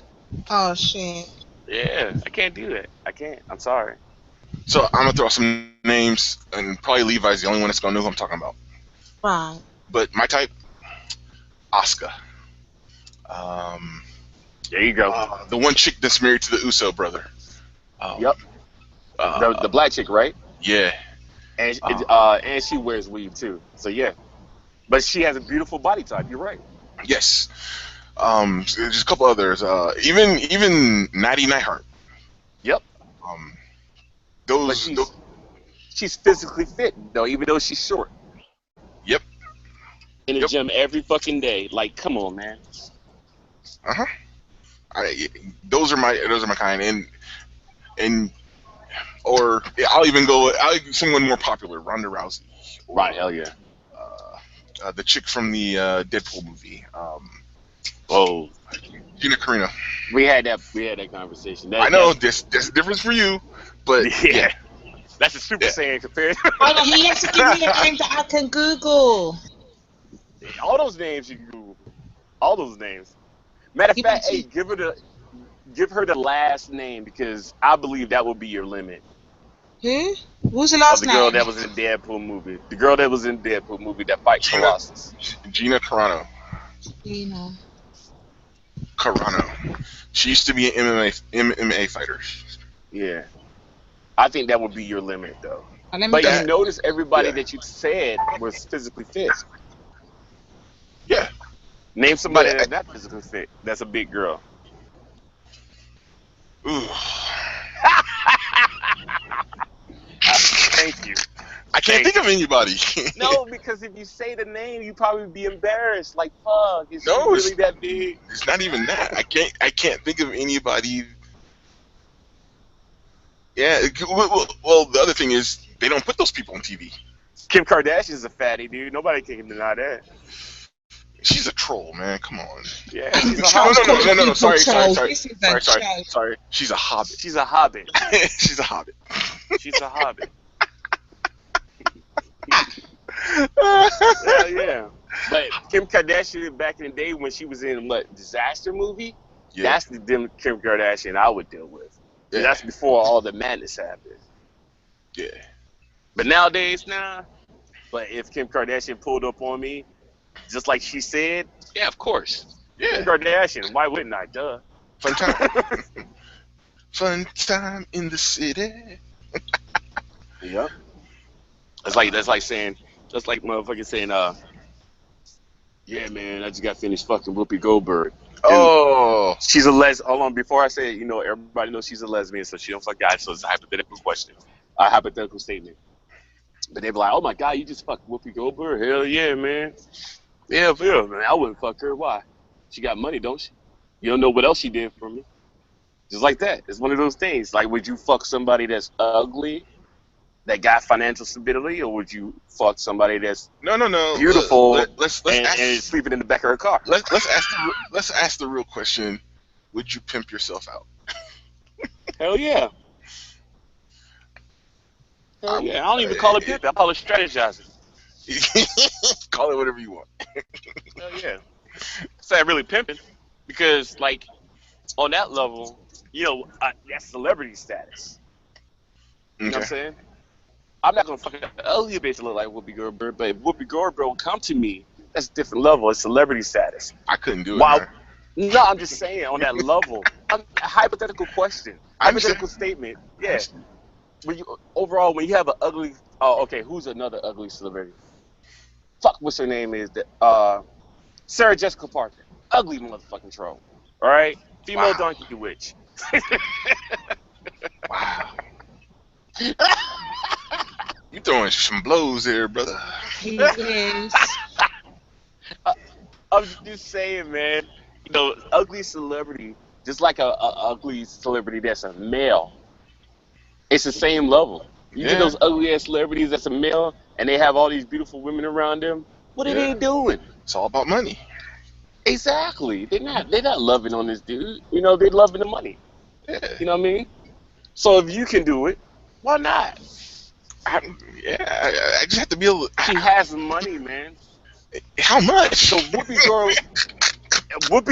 Speaker 3: Oh shit.
Speaker 5: Yeah, I can't do that. I can't. I'm sorry.
Speaker 2: So I'm gonna throw some names, and probably Levi's the only one that's gonna know who I'm talking about.
Speaker 3: Right.
Speaker 2: But my type, Asuka.
Speaker 5: There you go.
Speaker 2: The one chick that's married to the Uso brother.
Speaker 5: Yep. The black chick, right?
Speaker 2: Yeah.
Speaker 5: And she wears weave too. So yeah. But she has a beautiful body type. You're right.
Speaker 2: Yes. Just a couple others. Even Natty Neidhart.
Speaker 5: Yep. She's physically fit though, even though she's short.
Speaker 2: Yep.
Speaker 5: In the gym every fucking day. Like, come on, man.
Speaker 2: Those are my kind, or I'll someone more popular, Ronda Rousey.
Speaker 5: Right, hell yeah.
Speaker 2: The chick from the Deadpool movie. Gina Carano.
Speaker 5: We had that conversation.
Speaker 2: I know there's a difference for you, but yeah.
Speaker 5: That's a Super Saiyan compared.
Speaker 3: He has to give me a name that I can Google.
Speaker 5: All those names you can Google. All those names. Matter of fact, hey, give her the last name, because I believe that will be your limit.
Speaker 3: Who? Who's the last name?
Speaker 5: The girl that was in Deadpool movie. The girl that was in Deadpool movie that fights Colossus.
Speaker 2: Gina Carano.
Speaker 3: Gina
Speaker 2: Carano. She used to be an MMA fighter.
Speaker 5: Yeah. I think that would be your limit, though. But you notice everybody that you said was physically fit.
Speaker 2: Yeah.
Speaker 5: Name somebody that's not physically fit. That's a big girl.
Speaker 2: Ooh.
Speaker 5: Thank you.
Speaker 2: I can't think of anybody.
Speaker 5: No, because if you say the name, you probably be embarrassed. Like, fuck, is she really that big?
Speaker 2: It's not even that. I can't think of anybody Yeah. Well, the other thing is they don't put those people on TV.
Speaker 5: Kim Kardashian's a fatty, dude. Nobody can deny that.
Speaker 2: She's a troll, man. Come on.
Speaker 5: Yeah, she's a
Speaker 2: hobbit. No. Sorry.
Speaker 3: Sorry.
Speaker 2: She's a hobbit.
Speaker 5: She's a hobbit.
Speaker 2: She's a hobbit.
Speaker 5: She's a hobbit. Yeah. But Kim Kardashian back in the day when she was in what disaster movie, that's the Kim Kardashian I would deal with. Yeah. That's before all the madness happened.
Speaker 2: Yeah.
Speaker 5: But nowadays, nah. But if Kim Kardashian pulled up on me, just like she said, yeah, of course. Yeah. Kim Kardashian, why wouldn't I? Duh.
Speaker 2: Fun time. Fun time in the city.
Speaker 5: Yeah. That's like motherfucking saying, yeah, man, I just got finished fucking Whoopi Goldberg.
Speaker 2: Oh.
Speaker 5: She's a hold on, before I say it, everybody knows she's a lesbian, so she don't fuck guys, so it's a hypothetical question. A hypothetical statement. But they be like, oh my God, you just fucked Whoopi Goldberg? Hell yeah, man. Yeah, man. I wouldn't fuck her. Why? She got money, don't she? You don't know what else she did for me. Just like that. It's one of those things. Like, would you fuck somebody that's ugly, that got financial stability, or would you fuck somebody that's beautiful and sleeping in the back of her car?
Speaker 2: Let's ask the real question. Would you pimp yourself out?
Speaker 5: Hell yeah. Hell yeah. I don't even call it pimping. I call it strategizing.
Speaker 2: Call it whatever you want.
Speaker 5: Hell yeah. It's not really pimping because, like, on that level, that's celebrity status. You know what I'm saying? I'm not gonna fucking ugly bitch to look like Whoopi Goldberg, but if Whoopi Goldberg will come to me, that's a different level. It's celebrity status.
Speaker 2: I couldn't do it.
Speaker 5: No, I'm just saying on that level. A hypothetical question, hypothetical statement. Yeah. When you have an ugly, who's another ugly celebrity? Fuck, what's her name is that? Sarah Jessica Parker, ugly motherfucking troll. All right, female donkey witch.
Speaker 2: Wow. You throwing some blows there, brother.
Speaker 3: He is.
Speaker 5: I'm just saying, man. Ugly celebrity, just like a ugly celebrity that's a male. It's the same level. You get those ugly ass celebrities that's a male, and they have all these beautiful women around them. What are they doing?
Speaker 2: It's all about money.
Speaker 5: Exactly. They're not loving on this dude. They're loving the money.
Speaker 2: Yeah.
Speaker 5: You know what I mean? So if you can do it, why not?
Speaker 2: I just have to be able.
Speaker 5: She has money, man.
Speaker 2: How much?
Speaker 5: So Whoopi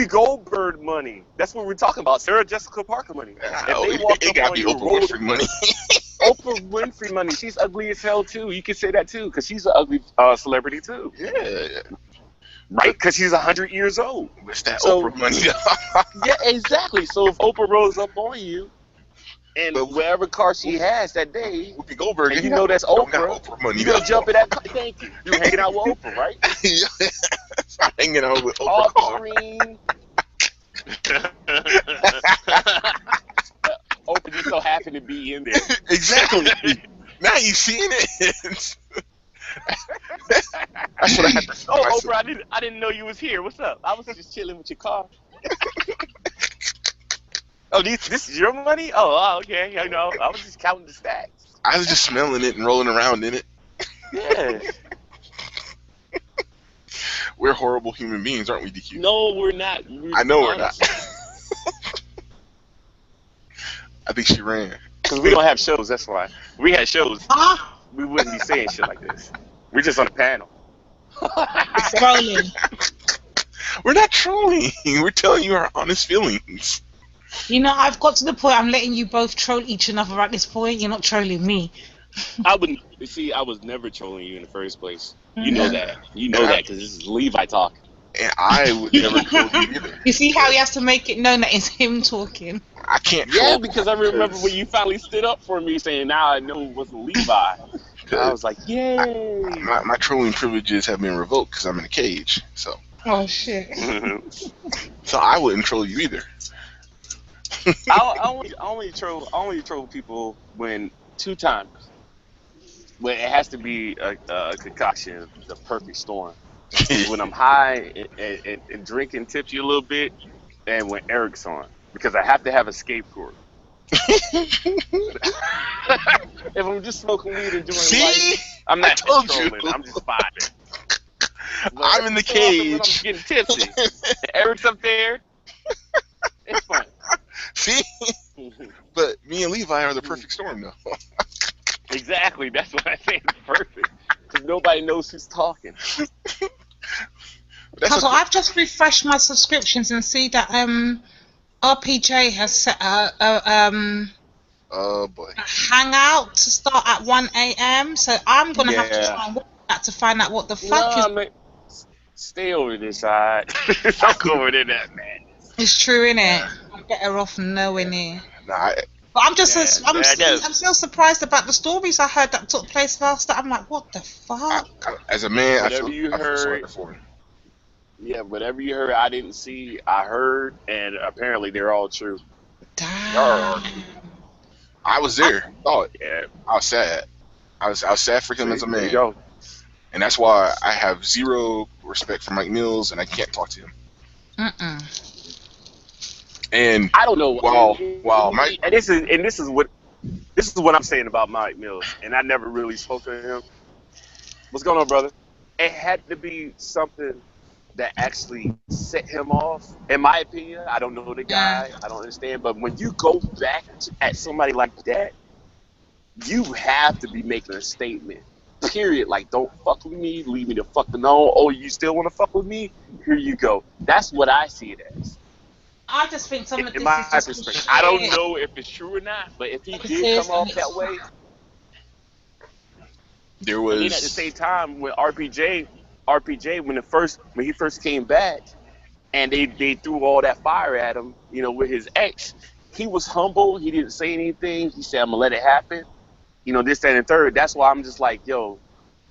Speaker 5: Goldberg money. That's what we're talking about. Sarah Jessica Parker money.
Speaker 2: It gotta be Oprah Winfrey money.
Speaker 5: Oprah Winfrey money. She's ugly as hell too. You can say that too, because she's an ugly celebrity too.
Speaker 2: Yeah.
Speaker 5: Right? Because she's 100 years old.
Speaker 2: What's that Oprah money?
Speaker 5: Yeah, exactly. So if Oprah rolls up on you, and whatever car she has that day,
Speaker 2: Whoopi Goldberg,
Speaker 5: and that's Oprah
Speaker 2: money.
Speaker 5: You're gonna jump in that car. Thank you. You're hanging out with Oprah, right?
Speaker 2: I'm hanging out with Oprah.
Speaker 5: Off-screen. Oprah just so happened to be in there.
Speaker 2: Exactly. Now you seeing it. That's what I had to say.
Speaker 5: Oh, Oprah, I didn't know you was here. What's up? I was just chilling with your car. Oh, this is your money? Oh, okay. I was just counting the stacks.
Speaker 2: I was just smelling it and rolling around in it.
Speaker 5: Yeah.
Speaker 2: We're horrible human beings, aren't we, DQ?
Speaker 5: No, we're not.
Speaker 2: I know we're not. I think she ran.
Speaker 5: Because we don't have shows, that's why. If we had shows, we wouldn't be saying shit like this. We're just on a panel.
Speaker 3: Trolling.
Speaker 2: We're not trolling. We're telling you our honest feelings.
Speaker 3: I've got to the point I'm letting you both troll each other at this point. You're not trolling me.
Speaker 5: I was never trolling you in the first place. You know that. You know that because this is Levi talking.
Speaker 2: And I would never troll you either.
Speaker 3: You see how he has to make it known that it's him talking?
Speaker 2: I can't troll.
Speaker 5: Yeah, because I remember when you finally stood up for me saying, now I know it wasn't Levi. I was like, yay.
Speaker 2: My trolling privileges have been revoked because I'm in a cage. So.
Speaker 3: Oh, shit.
Speaker 2: So I wouldn't troll you either.
Speaker 5: I only troll people when 2 times. When it has to be a concoction, the perfect storm. When I'm high and drinking tips you a little bit, and when Eric's on, because I have to have a scapegoat. If I'm just smoking weed and doing
Speaker 2: See?
Speaker 5: life, I'm not
Speaker 2: told you.
Speaker 5: controlling. I'm just vibing. But
Speaker 2: I'm in the
Speaker 5: so often when I'm
Speaker 2: cage.
Speaker 5: getting tipsy. Eric's up there. It's fun.
Speaker 2: See? But me and Levi are the perfect storm, though.
Speaker 5: Exactly. That's what I say. It's perfect. Because nobody knows who's talking.
Speaker 3: So I've just refreshed my subscriptions and see that RPJ has set
Speaker 2: Oh boy.
Speaker 3: a hangout to start at 1 a.m. So I'm gonna have to try and watch that to find out what the fuck is.
Speaker 5: Man. Stay over this side. Don't go over there, that man.
Speaker 3: It's true, innit? I'm better off nowhere near.
Speaker 2: Nah,
Speaker 3: But I'm just I'm still surprised about the stories I heard that took place last night. I'm like, what the fuck?
Speaker 2: as a man,
Speaker 5: Whatever
Speaker 2: I feel sorry for him.
Speaker 5: Yeah, whatever you heard, I didn't see. I heard, and apparently they're all true.
Speaker 3: Damn.
Speaker 2: I was there.
Speaker 5: Yeah.
Speaker 2: I was sad. I was sad for him as a
Speaker 5: There you
Speaker 2: man,
Speaker 5: go.
Speaker 2: and that's why I have zero respect for Mike Mills, and I can't talk to him. And
Speaker 5: I don't know.
Speaker 2: Wow, Mike.
Speaker 5: And this is what I'm saying about Mike Mills, and I never really spoke to him. What's going on, brother? It had to be something that actually set him off. In my opinion, I don't know the guy, I don't understand, but when you go back at somebody like that, you have to be making a statement. Period. Like, don't fuck with me, leave me the fuck alone. Oh, you still want to fuck with me? Here you go. That's what I see it as.
Speaker 3: I just think some of this
Speaker 5: In my
Speaker 3: is just
Speaker 5: perspective, I don't know if it's true or not, but if he did come off that way,
Speaker 2: there was.
Speaker 5: And then at the same time, when RPJ when he first came back, and they threw all that fire at him, you know, with his ex, he was humble. He didn't say anything. He said, "I'm gonna let it happen." You know, this, that, and the third. That's why I'm just like, yo,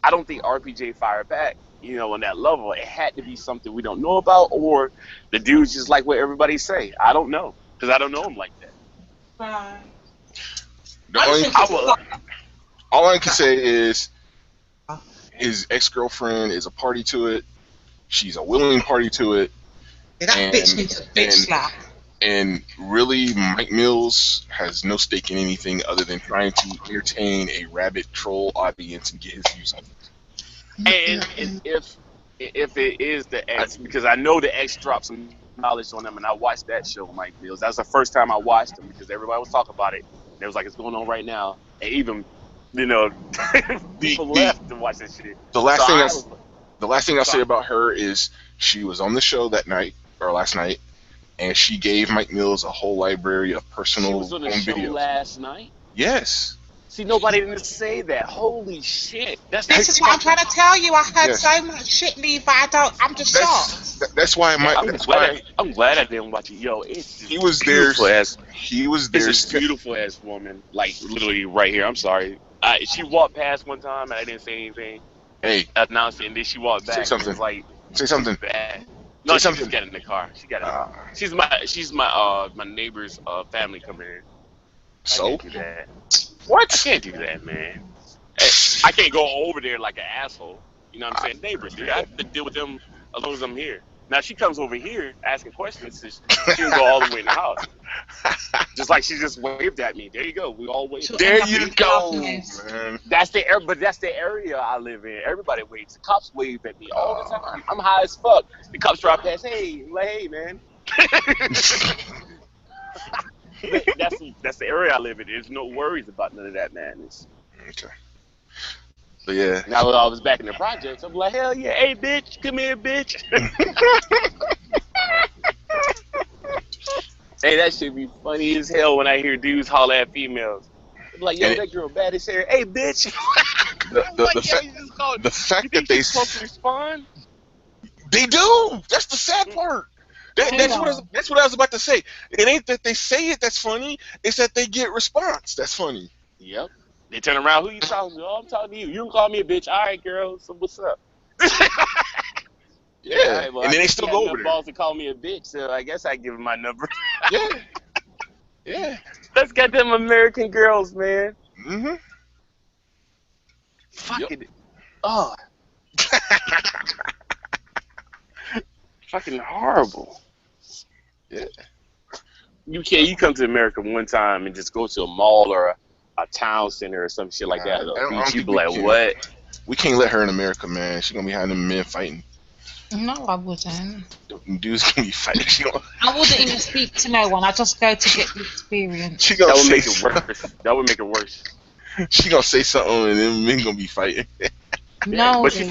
Speaker 5: I don't think RPJ fired back. You know, on that level, it had to be something we don't know about, or the dude's just like what everybody say. I don't know, because I don't know him like that.
Speaker 2: All I can say is his ex-girlfriend is a party to it. She's a willing party to it.
Speaker 3: That bitch needs a bitch slap.
Speaker 2: And really, Mike Mills has no stake in anything other than trying to entertain a rabid troll audience and get his views on it.
Speaker 5: And if it is the ex, because I know the ex dropped some knowledge on them, and I watched that show, Mike Mills. That was the first time I watched him, because everybody was talking about it. It was like, it's going on right now, and even, you know, people left to watch that shit.
Speaker 2: The last thing I'll say about her is she was on the show that night or last night, and she gave Mike Mills a whole library of personal
Speaker 5: She was on the show
Speaker 2: videos.
Speaker 5: Last night.
Speaker 2: Yes.
Speaker 5: See, nobody didn't say that. Holy shit!
Speaker 3: This is what I'm trying to tell you. I heard so much shit, Levi. I'm just shocked.
Speaker 2: That's why
Speaker 5: I'm glad I didn't watch it. Yo, it's
Speaker 2: he was there. He was there.
Speaker 5: It's a beautiful ass woman, like literally right here. I'm sorry. She walked past one time and I didn't say anything.
Speaker 2: Hey,
Speaker 5: announced it, and then she walked back.
Speaker 2: Say something.
Speaker 5: And was like,
Speaker 2: say something.
Speaker 5: Bad. No, she just got in the car. She got in. She's my neighbor's family coming in.
Speaker 2: So?
Speaker 5: I can't do that.
Speaker 2: What?
Speaker 5: I can't do that, man. I can't go over there like an asshole. You know what I'm saying? Neighbors, dude. I have to deal with them as long as I'm here. Now she comes over here asking questions. She can go all the way in the house. Just like she just waved at me. There you go. We all waved.
Speaker 2: There you go, man.
Speaker 5: That's the area I live in. Everybody waves. The cops wave at me all the time. I'm high as fuck. The cops drive past. Hey, I'm like, hey, man. That's the area I live in. There's no worries about none of that madness.
Speaker 2: Okay. But yeah.
Speaker 5: Now when I was back in the projects, I'm like, hell yeah, hey bitch, come here, bitch. Hey, that shit be funny as hell when I hear dudes holler at females. I'm like, yo, that girl bad as hell. Hey, bitch.
Speaker 2: The fact that they
Speaker 5: supposed to respond.
Speaker 2: They do. That's the sad part. That's what I was about to say. It ain't that they say it that's funny. It's that they get response that's funny.
Speaker 5: Yep. They turn around. Who you talking to? Oh, I'm talking to you. You don't call me a bitch. All right, girl. So what's up?
Speaker 2: Yeah.
Speaker 5: Right, well,
Speaker 2: and then they still go over there.
Speaker 5: Balls to call me a bitch. So I guess I give him my number.
Speaker 2: Yeah. Yeah.
Speaker 5: Let's get them American girls, man.
Speaker 2: Mm-hmm.
Speaker 5: Fucking. Oh. Fucking horrible.
Speaker 2: Yeah.
Speaker 4: You come to America one time and just go to a mall or a town center or some shit like that. You be like, what?
Speaker 2: We can't let her in America, man. She's gonna be having them men fighting.
Speaker 3: No, I wouldn't.
Speaker 2: Dudes gonna be fighting.
Speaker 3: I wouldn't even speak to no one. I just go to get the experience.
Speaker 4: That would make it worse. That would make it worse.
Speaker 2: She gonna say something and then men gonna be fighting.
Speaker 3: No,
Speaker 4: but she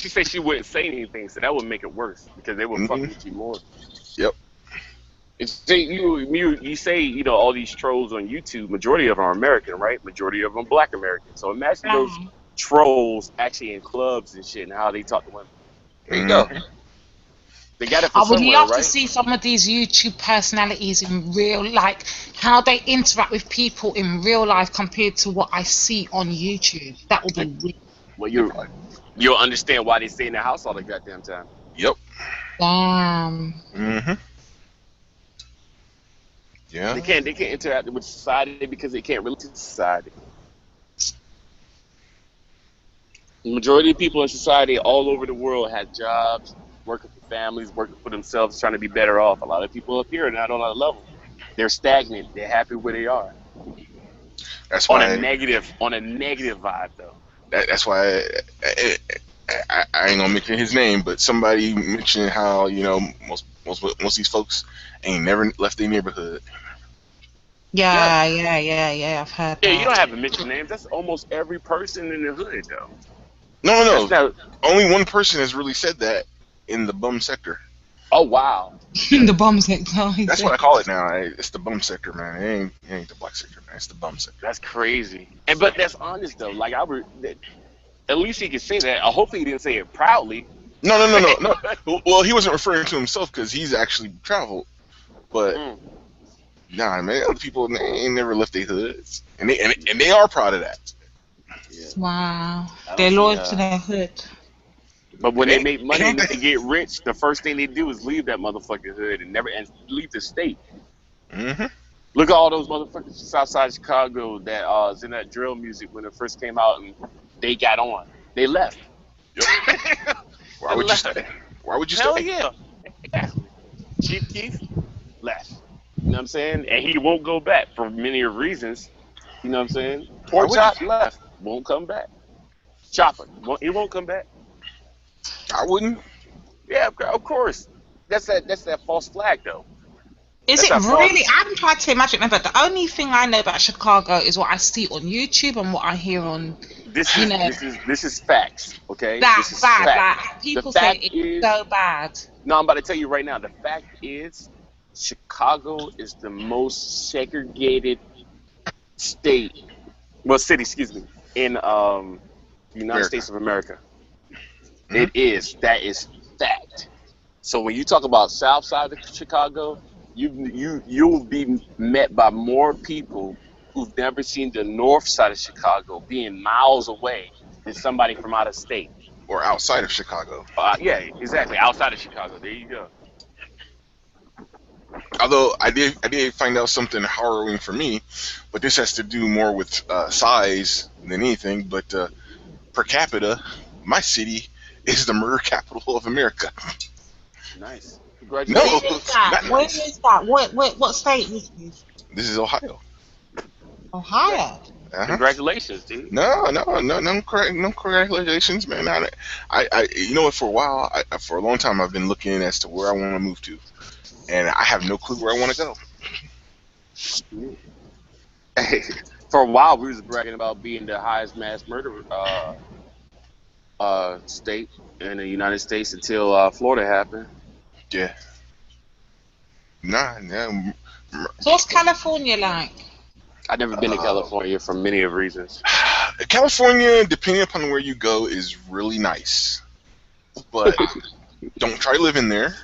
Speaker 4: said she wouldn't say anything, so that would make it worse because they would fuck with you more.
Speaker 2: Yep.
Speaker 4: You say all these trolls on YouTube. Majority of them are American, right? Majority of them Black American. So imagine those trolls actually in clubs and shit, and how they talk to women. There you go. They got it from somewhere, right? I would love to
Speaker 3: see some of these YouTube personalities in real, like how they interact with people in real life compared to what I see on YouTube. That would be weird.
Speaker 4: Well, you'll understand why they stay in the house all the goddamn time.
Speaker 2: Yep.
Speaker 3: Damn.
Speaker 2: Mhm. Yeah.
Speaker 4: They can't interact with society because they can't relate to society. The majority of people in society all over the world have jobs, working for families, working for themselves, trying to be better off. A lot of people up here are not on that level. They're stagnant. They're happy where they are.
Speaker 2: That's why
Speaker 4: on a negative vibe, though.
Speaker 2: That's why I ain't gonna mention his name, but somebody mentioned how most of these folks ain't never left their neighborhood.
Speaker 3: Yeah. I've heard.
Speaker 4: Yeah, you don't have to mention names. That's almost every person in the hood, though.
Speaker 2: No. Only one person has really said that in the bum sector.
Speaker 4: Oh wow.
Speaker 3: In the bum sector.
Speaker 2: That's what I call it now. It's the bum sector, man. It ain't the black sector, man. It's the bum sector.
Speaker 4: That's crazy. But that's honest though. Like at least he could say that. Hopefully he didn't say it proudly.
Speaker 2: No. Well, he wasn't referring to himself because he's actually traveled. But nah, man, other people they ain't never left their hoods, and they are proud of that.
Speaker 3: Yeah. Wow, they're loyal to their hood.
Speaker 4: But when they make money and they get rich, the first thing they do is leave that motherfucking hood and leave the state.
Speaker 2: Mm-hmm.
Speaker 4: Look at all those motherfuckers south side of Chicago that was in that drill music when it first came out and they got on. They left.
Speaker 2: Yep. Why would you stay? Why would you stay?
Speaker 4: Hell yeah. Exactly. Chief Keef left. You know what I'm saying? And he won't go back for many reasons. You know what I'm saying? Pork Chop left. Won't come back. Chopper. He won't come back.
Speaker 2: I wouldn't.
Speaker 4: Yeah, of course. That's that false flag, though.
Speaker 3: Is it really? I haven't tried to imagine it, but the only thing I know about Chicago is what I see on YouTube and what I hear on. This
Speaker 4: is facts, okay?
Speaker 3: That's bad. Like, people say it's so bad.
Speaker 4: No, I'm about to tell you right now. The fact is, Chicago is the most segregated city, in the United States of America. Mm-hmm. It is. That is fact. So when you talk about South Side of Chicago, you'll be met by more people who've never seen the North Side of Chicago being miles away than somebody from out of state
Speaker 2: or outside of Chicago.
Speaker 4: Yeah, exactly. Outside of Chicago. There you go.
Speaker 2: Although I did find out something harrowing for me, but this has to do more with size than anything. But per capita, my city is the murder capital of America.
Speaker 4: Nice.
Speaker 3: Congratulations. Where is that? What state is this?
Speaker 2: This is Ohio.
Speaker 3: Ohio.
Speaker 4: Congratulations, dude.
Speaker 2: No, congratulations, man. I you know what? For a while, for a long time, I've been looking as to where I want to move to, and I have no clue where I want to go.
Speaker 4: Hey, for a while, we was bragging about being the highest mass murder state in the United States until Florida happened.
Speaker 2: Yeah. Nah.
Speaker 3: So what's California like?
Speaker 4: I've never been to California for many of reasons.
Speaker 2: California, depending upon where you go, is really nice. But don't try living there.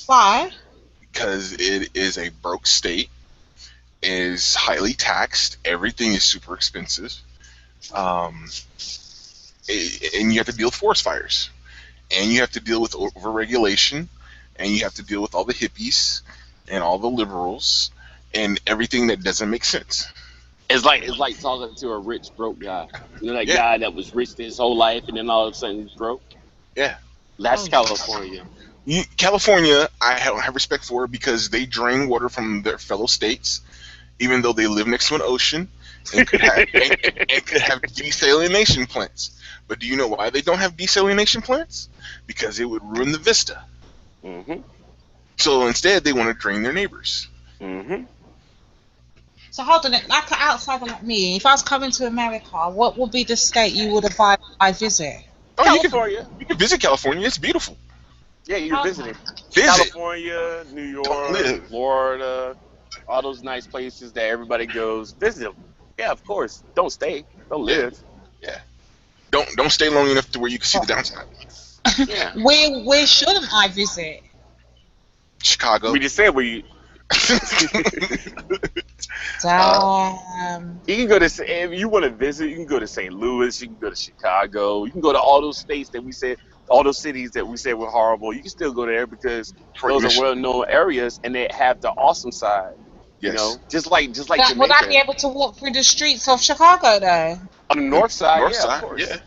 Speaker 3: Why?
Speaker 2: Because it is a broke state. It is highly taxed. Everything is super expensive. And you have to deal with forest fires. And you have to deal with overregulation. And you have to deal with all the hippies and all the liberals and everything that doesn't make sense.
Speaker 4: It's like talking to a rich broke guy. You know that guy that was rich his whole life and then all of a sudden he's broke?
Speaker 2: Yeah.
Speaker 4: That's California.
Speaker 2: California, I have respect for because they drain water from their fellow states, even though they live next to an ocean and could have, and could have desalination plants. But do you know why they don't have desalination plants? Because it would ruin the vista.
Speaker 5: Mm-hmm.
Speaker 2: So instead, they want to drain their neighbors.
Speaker 5: Mm-hmm.
Speaker 3: So hold on, like an outsider like me, if I was coming to America, what would be the state you would advise I visit?
Speaker 2: Oh,
Speaker 5: California.
Speaker 2: You can visit California. It's beautiful.
Speaker 5: Yeah, you're visiting.
Speaker 2: Visit.
Speaker 5: California, New York, Florida, all those nice places that everybody goes. Visit them. Yeah, of course. Don't stay. Don't live.
Speaker 2: Yeah. Don't stay long enough to where you can see the downside.
Speaker 5: Yeah.
Speaker 3: Where shouldn't I visit?
Speaker 2: Chicago.
Speaker 5: We just said where you.
Speaker 3: Damn.
Speaker 5: You can go to, if you want to visit, you can go to St. Louis, you can go to Chicago, you can go to all those states that we said, all those cities that we said were horrible. You can still go there because those are well-known areas and they have the awesome side.
Speaker 2: Yes.
Speaker 5: You know, just like Jamaica.
Speaker 3: Would I be able to walk through the streets of Chicago though?
Speaker 5: On the north side,
Speaker 2: of course.
Speaker 5: Yeah.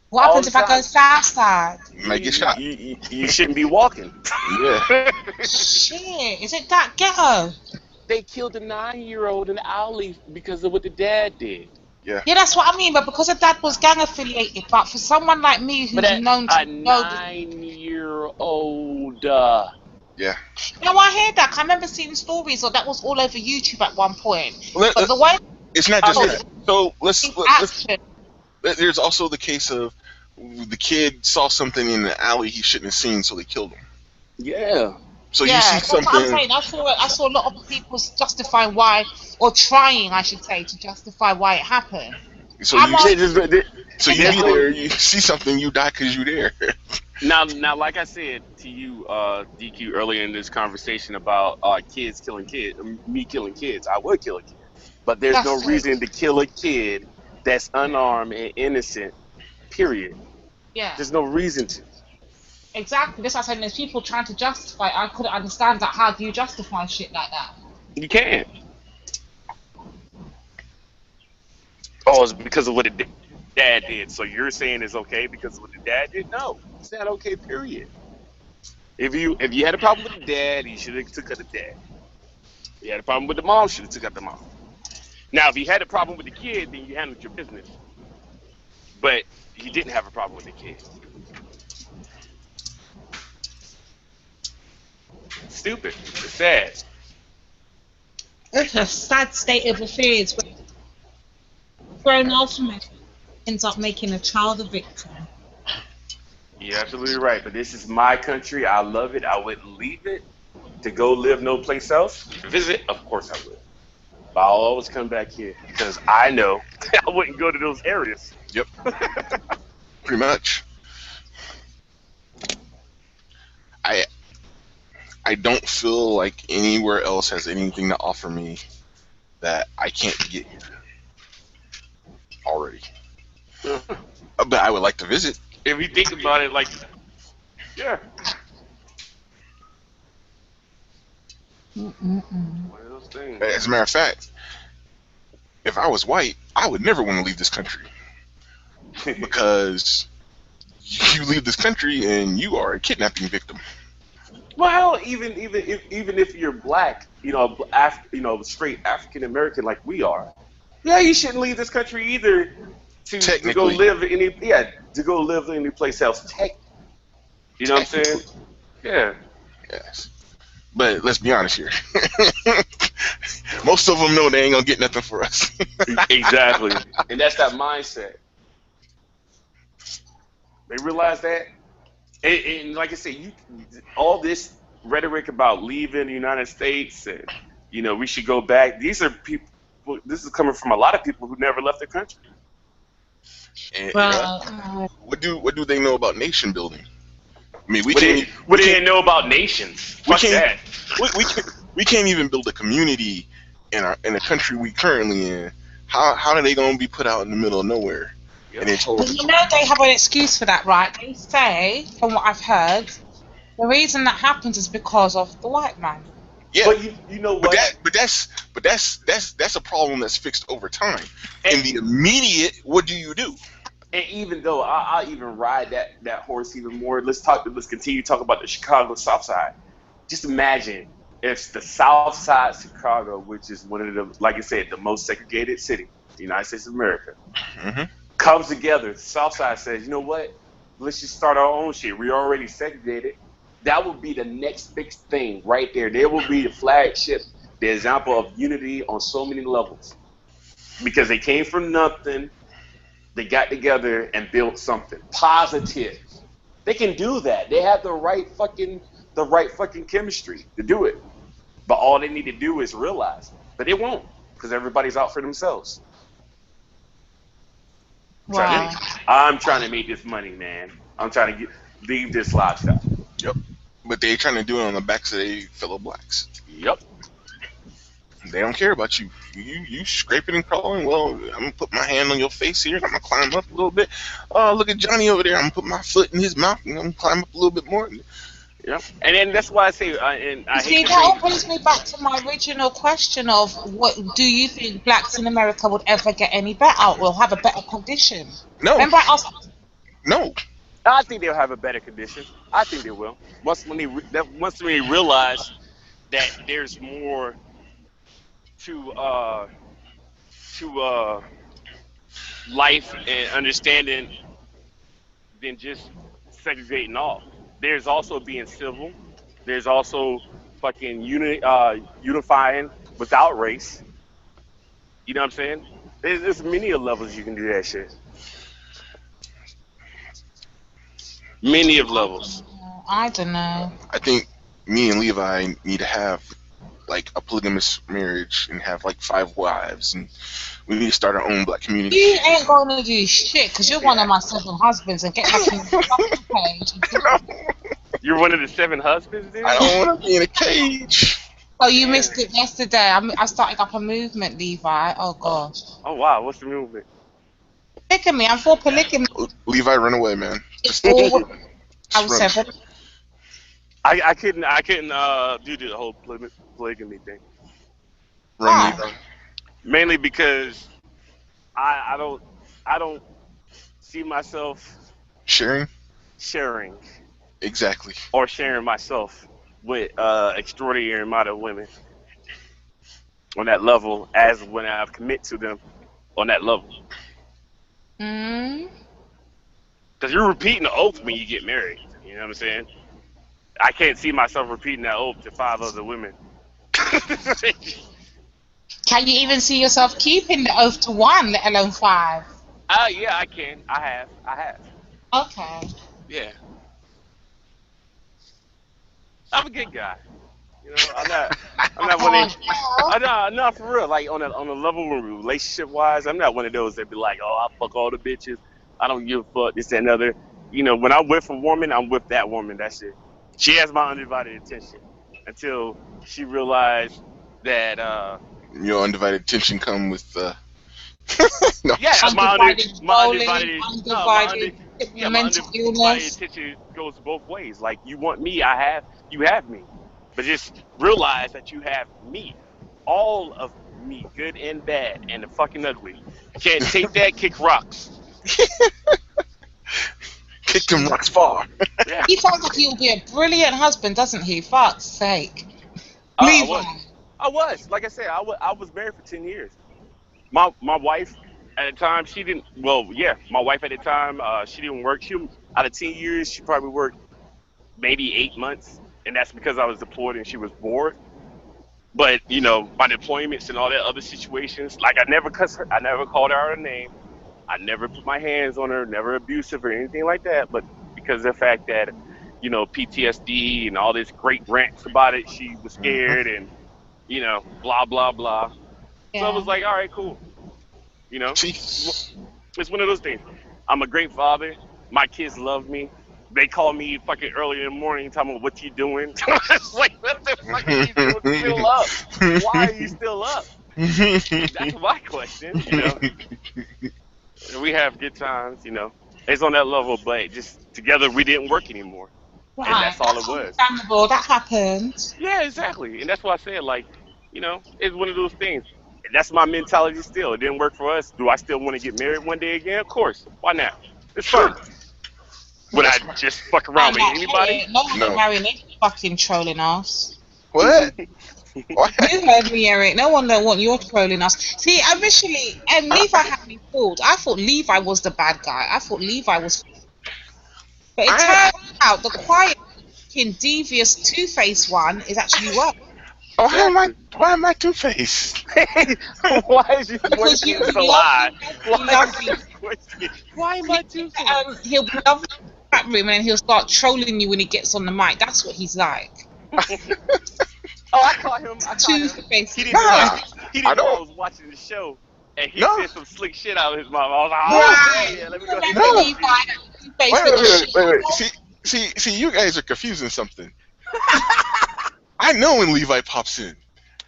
Speaker 3: What happens if I go south side?
Speaker 2: You might get shot.
Speaker 5: You shouldn't be walking.
Speaker 2: Yeah.
Speaker 3: Shit, is it that ghetto?
Speaker 5: They killed a 9-year-old in the alley because of what the dad did.
Speaker 2: Yeah.
Speaker 3: Yeah, that's what I mean. But because her dad was gang affiliated, but for someone like me who's known to know
Speaker 5: 9-year-old.
Speaker 2: Yeah.
Speaker 3: No, I heard that. I remember seeing stories, or that was all over YouTube at one point. But the way
Speaker 2: it's not just that. So let's there's also the case of the kid saw something in the alley he shouldn't have seen, so they killed him.
Speaker 5: Yeah.
Speaker 2: So you see something.
Speaker 3: What I'm saying. I saw a lot of people justifying why, or trying, I should say, to justify why it happened.
Speaker 2: So you be there, you see something, you die because you're there.
Speaker 5: Now, like I said to you, DQ, earlier in this conversation about kids killing kids, me killing kids, I would kill a kid, but there's no reason to kill a kid that's unarmed and innocent. Period.
Speaker 3: Yeah.
Speaker 5: There's no reason to.
Speaker 3: Exactly. That's what I'm saying. There's people trying to justify. I couldn't understand that. How do you justify shit like that?
Speaker 5: You can't. Oh, it's because of what the dad did. So you're saying it's okay because of what the dad did? No, it's not okay. Period. If you had a problem with the dad, you should have took out the dad. If you had a problem with the mom, should have took out the mom. Now, if you had a problem with the kid, then you handled your business. But he didn't have a problem with the kid. Stupid. It's sad.
Speaker 3: It's a sad state of affairs. Grown up ends up making a child a victim.
Speaker 5: You're absolutely right. But this is my country. I love it. I wouldn't leave it to go live no place else. Visit, of course I would. But I'll always come back here because I know I wouldn't go to those areas.
Speaker 2: Yep. Pretty much. I don't feel like anywhere else has anything to offer me that I can't get here already. But I would like to visit.
Speaker 5: If you think about it, like, yeah. One of those things.
Speaker 2: As a matter of fact, if I was white, I would never want to leave this country. Because you leave this country and you are a kidnapping victim.
Speaker 5: Well, even if you're black, straight African American like we are, yeah, you shouldn't leave this country either to go live any place else. You know what I'm saying? Yeah.
Speaker 2: Yes. But let's be honest here. Most of them know they ain't gonna get nothing for us.
Speaker 5: Exactly. And that's that mindset. They realize that. And like I said, all this rhetoric about leaving the United States and, we should go back. These are people, this is coming from a lot of people who never left their country.
Speaker 2: And, what do they know about nation building? I mean, we
Speaker 5: can't know about nations. What's that?
Speaker 2: We can't even build a community in a country we currently in. How are they going to be put out in the middle of nowhere?
Speaker 3: But they have an excuse for that, right? They say, from what I've heard, the reason that happens is because of the white man.
Speaker 2: Yeah,
Speaker 5: but you know what?
Speaker 2: But that's a problem that's fixed over time. In the immediate, what do?
Speaker 4: And even though I'll even ride that horse even more, let's continue to talk about the Chicago South Side. Just imagine if the South Side Chicago, which is one of the, like I said, the most segregated city in the United States of America, comes together. The South Side says, you know what? Let's just start our own shit. We're already segregated. That would be the next big thing right there. There will be the flagship, the example of unity on so many levels. Because they came from nothing. They got together and built something positive. They can do that. They have the right fucking chemistry to do it. But all they need to do is realize. But they won't, because everybody's out for themselves.
Speaker 3: Wow.
Speaker 4: I'm trying to make this money, man. I'm trying to leave this lifestyle.
Speaker 2: Yep. But they trying to do it on the backs of their fellow blacks.
Speaker 4: Yep.
Speaker 2: They don't care about you. You scraping and crawling. Well, I'm gonna put my hand on your face here. I'm gonna climb up a little bit. Oh, look at Johnny over there. I'm gonna put my foot in his mouth and I'm gonna climb up a little bit more.
Speaker 4: Yep. And then that's why I say,
Speaker 3: see, that all brings me back to my original question of what do you think blacks in America would ever get any better or have a better condition?
Speaker 2: No.
Speaker 3: Remember I asked.
Speaker 2: No.
Speaker 4: I think they'll have a better condition. I think they will. Once they realize that there's more to life and understanding than just segregating off. There's also being civil. There's also fucking unifying without race. You know what I'm saying? There's many levels you can do that shit. Many of levels.
Speaker 3: I don't know.
Speaker 2: I think me and Levi need to have like a polygamous marriage and have like 5 wives, and we need to start our own black community.
Speaker 3: You ain't gonna do shit because you're one of my 7 husbands and get back in the page.
Speaker 4: You're one of the 7 husbands, dude?
Speaker 2: I don't want to be in a cage.
Speaker 3: Oh, you missed it yesterday. I started up a movement, Levi. Oh gosh.
Speaker 4: Oh wow, what's the movement?
Speaker 3: Polygamy. I'm for polygamy.
Speaker 2: Levi, run away, man.
Speaker 3: It's all. I was 7.
Speaker 4: I couldn't do the whole polygamy thing.
Speaker 2: Run, Levi.
Speaker 4: Mainly because I don't see myself
Speaker 2: sharing.
Speaker 4: Exactly. Or sharing myself with extraordinary amount of women on that level as when I commit to them on that level. Because you're repeating the oath when you get married. You know what I'm saying? I can't see myself repeating that oath to 5 other women.
Speaker 3: Can you even see yourself keeping the oath to 1, let alone 5?
Speaker 4: Yeah, I can. I have.
Speaker 3: Okay.
Speaker 4: Yeah. I'm a good guy. You know, I'm not one of these. No, for real. Like on a level relationship wise, I'm not one of those that be like, oh, I fuck all the bitches. I don't give a fuck this, that, and other. You know, when I'm with a woman, I'm with that woman. That's it. She has my undivided attention until she realized that.
Speaker 2: Your undivided attention come with.
Speaker 4: No. Yeah, my undivided attention goes both ways. Like you want me, you have me. But just realize that you have me. All of me, good and bad, and the fucking ugly. Can't take that, kick rocks.
Speaker 2: Kick them rocks far.
Speaker 3: Yeah. He sounds like he'll be a brilliant husband, doesn't he? Fuck's sake.
Speaker 4: I was. Like I said, I was married for 10 years. My wife at the time, she didn't, my wife at the time, she didn't work. Out of 10 years, she probably worked maybe 8 months. And that's because I was deployed and she was bored. But, you know, my deployments and all that other situations, like I never cussed her. I never called her out a name. I never put my hands on her, never abusive or anything like that. But because of the fact that, you know, PTSD and all this great rants about it, she was scared and, you know, blah, blah, blah. Yeah. So I was like, all right, cool. You know, it's one of those things. I'm a great father. My kids love me. They call me fucking early in the morning talking about what you doing. It's like, what the fuck are you doing still up? Why are you still up? That's my question, you know. We have good times, you know. It's on that level, but just together we didn't work anymore. Right. And that's all it was.
Speaker 3: Understandable. That happens.
Speaker 4: Yeah, exactly. And that's why I said, like, you know, it's one of those things.
Speaker 5: that's my mentality still. It didn't work for us. Do I still want to get married one day again? Of course. Why not? It's fun. Would I just fuck around with anybody?
Speaker 3: No one would marry me. Fucking trolling ass.
Speaker 2: What?
Speaker 3: You heard me, Eric. No one don't want your trolling us. See, initially, Levi had me fooled. I thought Levi was the bad guy. I thought Levi was. But it turns out the quiet, devious Two-Face one is actually worse.
Speaker 2: Oh, why am I Two-Face?
Speaker 5: Why is your voice so high?
Speaker 9: Why am I Two-Face?
Speaker 3: He'll be lovely in the chat room and then he'll start trolling you when he gets on the mic. That's what he's like.
Speaker 5: Oh, I caught him.
Speaker 3: Two-Face.
Speaker 5: He didn't know I was watching the show, and he said some slick shit out of his mouth. I was like, oh, yeah, let me go.
Speaker 2: Wait. See, you guys are confusing something. I know when Levi pops in.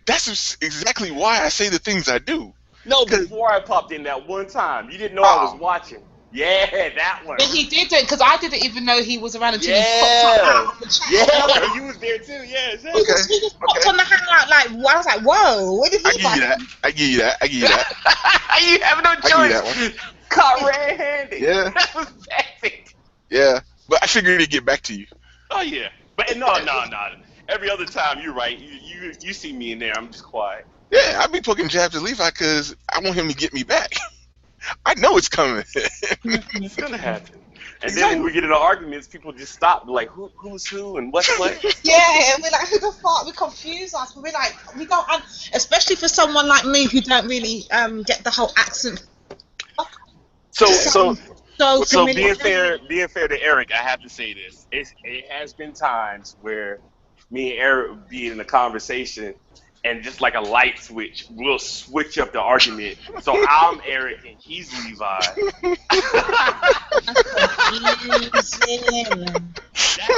Speaker 2: That's exactly why I say the things I do.
Speaker 5: No, before I popped in that one time, you didn't know I was watching. Yeah, that one.
Speaker 3: But he did it because I didn't even know he was around until
Speaker 5: he
Speaker 3: popped out the chat.
Speaker 5: Yeah, you was there too. Yeah, exactly.
Speaker 3: He just popped on the hangout like I was like, whoa, what did he
Speaker 2: I give you that.
Speaker 5: You have no choice. Caught red-handed.
Speaker 2: Yeah.
Speaker 5: That was basic.
Speaker 2: Yeah, but I figured he'd get back to you.
Speaker 5: Oh yeah, but no. Every other time, you're right. You see me in there, I'm just quiet.
Speaker 2: Yeah, I be poking jabs at Levi because I want him to get me back. I know it's coming.
Speaker 5: It's gonna happen. And then when we get into arguments, people just stop. Like, who's who and what's what?
Speaker 3: Yeah, and we're like, who the fuck? We confuse us. We're like, we don't. Especially for someone like me who don't really get the whole accent.
Speaker 5: So being fair to Eric, I have to say this. It has been times where me and Eric would be in a conversation, and just like a light switch, we'll switch up the argument. So I'm Eric and he's Levi. That's being honest. That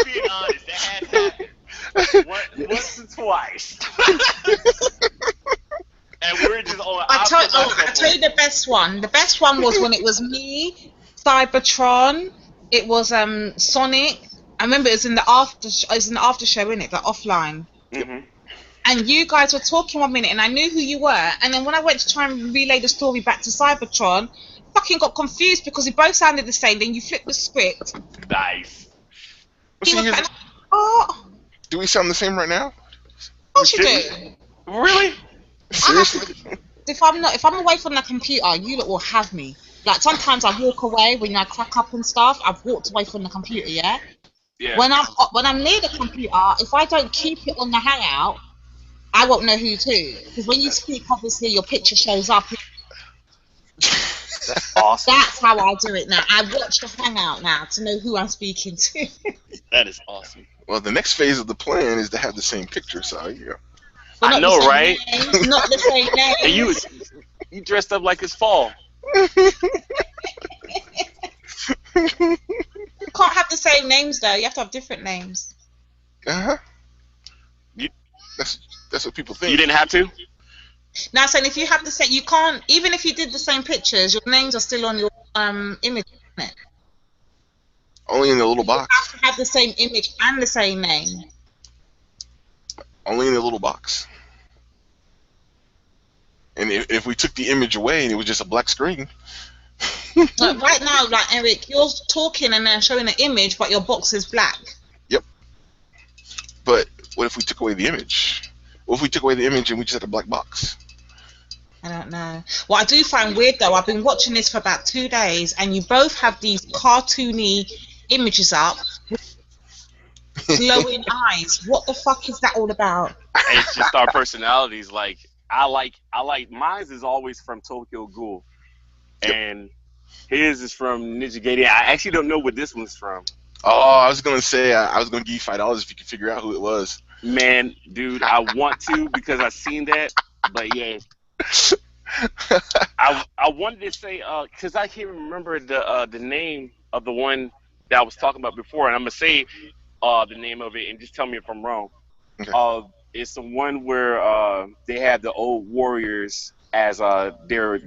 Speaker 5: has happened. Once or twice. And we're just on.
Speaker 3: I tell you the best one. The best one was when it was me, Cybertron. It was Sonic. I remember it was in the after show, innit? The offline.
Speaker 5: Mm-hmm.
Speaker 3: And you guys were talking 1 minute, and I knew who you were. And then when I went to try and relay the story back to Cybertron, fucking got confused because we both sounded the same. Then you flipped the script.
Speaker 5: Nice.
Speaker 2: Do we sound the same right now?
Speaker 3: Of course you do.
Speaker 5: Really?
Speaker 2: Seriously?
Speaker 3: If I'm away from the computer, you lot will have me. Like sometimes I walk away when I crack up and stuff. I've walked away from the computer, yeah.
Speaker 5: Yeah.
Speaker 3: When I'm near the computer, if I don't keep it on the hangout, I won't know who to. Because when you speak, obviously your picture shows up.
Speaker 5: That's awesome.
Speaker 3: That's how I do it now. I watch the hangout now to know who I'm speaking to.
Speaker 5: That is awesome.
Speaker 2: Well, the next phase of the plan is to have the same picture, so yeah.
Speaker 5: I know, right?
Speaker 3: Names, not the same name.
Speaker 5: And you dressed up like it's fall.
Speaker 3: You can't have the same names though. You have to have different names.
Speaker 2: That's what people think.
Speaker 5: You didn't have to?
Speaker 3: No, I'm saying if you have the same, you can't. Even if you did the same pictures, your names are still on your image. Isn't it?
Speaker 2: Only in the little box.
Speaker 3: You have to have the same image and the same name.
Speaker 2: Only in the little box. And if we took the image away and it was just a black screen.
Speaker 3: Like right now, like Eric, you're talking and then showing an image, but your box is black.
Speaker 2: Yep. But what if we took away the image? What if we took away the image and we just had a black box?
Speaker 3: I don't know. What I do find weird though, I've been watching this for about 2 days, and you both have these cartoony images up, glowing eyes. What the fuck is that all about?
Speaker 5: It's just our personalities. Like I like mine's is always from Tokyo Ghoul, and his is from Ninja Gaiden. I actually don't know what this one's from.
Speaker 2: Oh, I was gonna say I was gonna give you $5 if you could figure out who it was.
Speaker 5: Man, dude, I want to because I seen that, but yeah. I wanted to say because I can't remember the name of the one that I was talking about before, and I'm gonna say the name of it and just tell me if I'm wrong.
Speaker 2: Okay.
Speaker 5: It's the one where they have the old warriors as their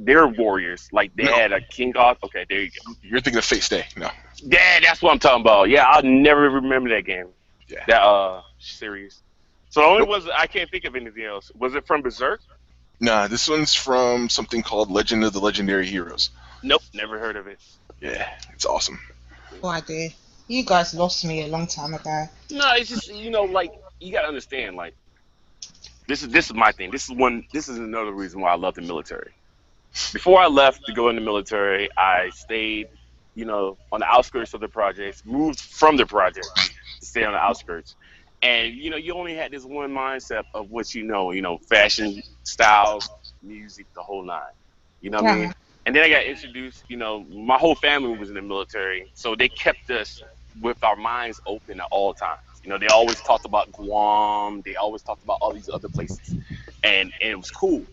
Speaker 5: warriors, like they had a king god. Okay, there you go.
Speaker 2: You're thinking of Fate Stay, no?
Speaker 5: Yeah, that's what I'm talking about. Yeah, I'll never remember that game.
Speaker 2: Yeah.
Speaker 5: That series. So the only I can't think of anything else. Was it from Berserk?
Speaker 2: Nah, this one's from something called Legend of the Legendary Heroes.
Speaker 5: Nope, never heard of it.
Speaker 2: Yeah, it's awesome.
Speaker 3: Oh, I did. You guys lost me a long time ago.
Speaker 5: No, it's just like you gotta understand, like this is my thing. This is another reason why I love the military. Before I left to go in the military, I stayed, on the outskirts of the projects, moved from the project to stay on the outskirts. And, you only had this one mindset of what fashion, styles, music, the whole nine. You know what I mean? And then I got introduced, my whole family was in the military, so they kept us with our minds open at all times. They always talked about Guam, they always talked about all these other places, and it was cool.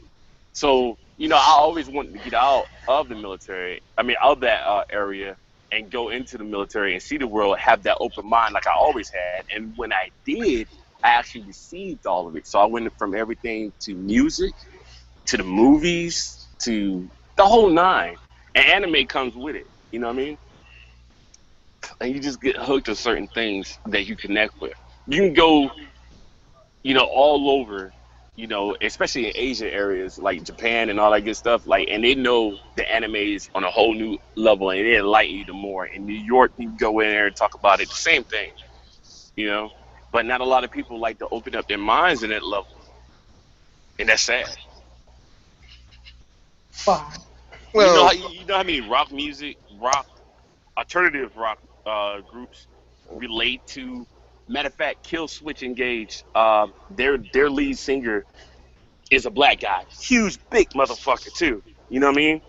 Speaker 5: So, I always wanted to get out of the military, out of that area, and go into the military and see the world, have that open mind like I always had. And when I did, I actually received all of it. So I went from everything to music, to the movies, to the whole nine. And anime comes with it, you know what I mean? And you just get hooked to certain things that you connect with. You can go, all over, especially in Asian areas like Japan and all that good stuff, and they know the animes on a whole new level, and they enlighten you the more. In New York, you go in there and talk about it, the same thing, but not a lot of people like to open up their minds in that level, and that's sad.
Speaker 3: Wow.
Speaker 5: Well, you know how many alternative rock groups relate to. Matter of fact, Kill Switch Engage, their lead singer is a black guy. Huge, big motherfucker, too. You know what I mean?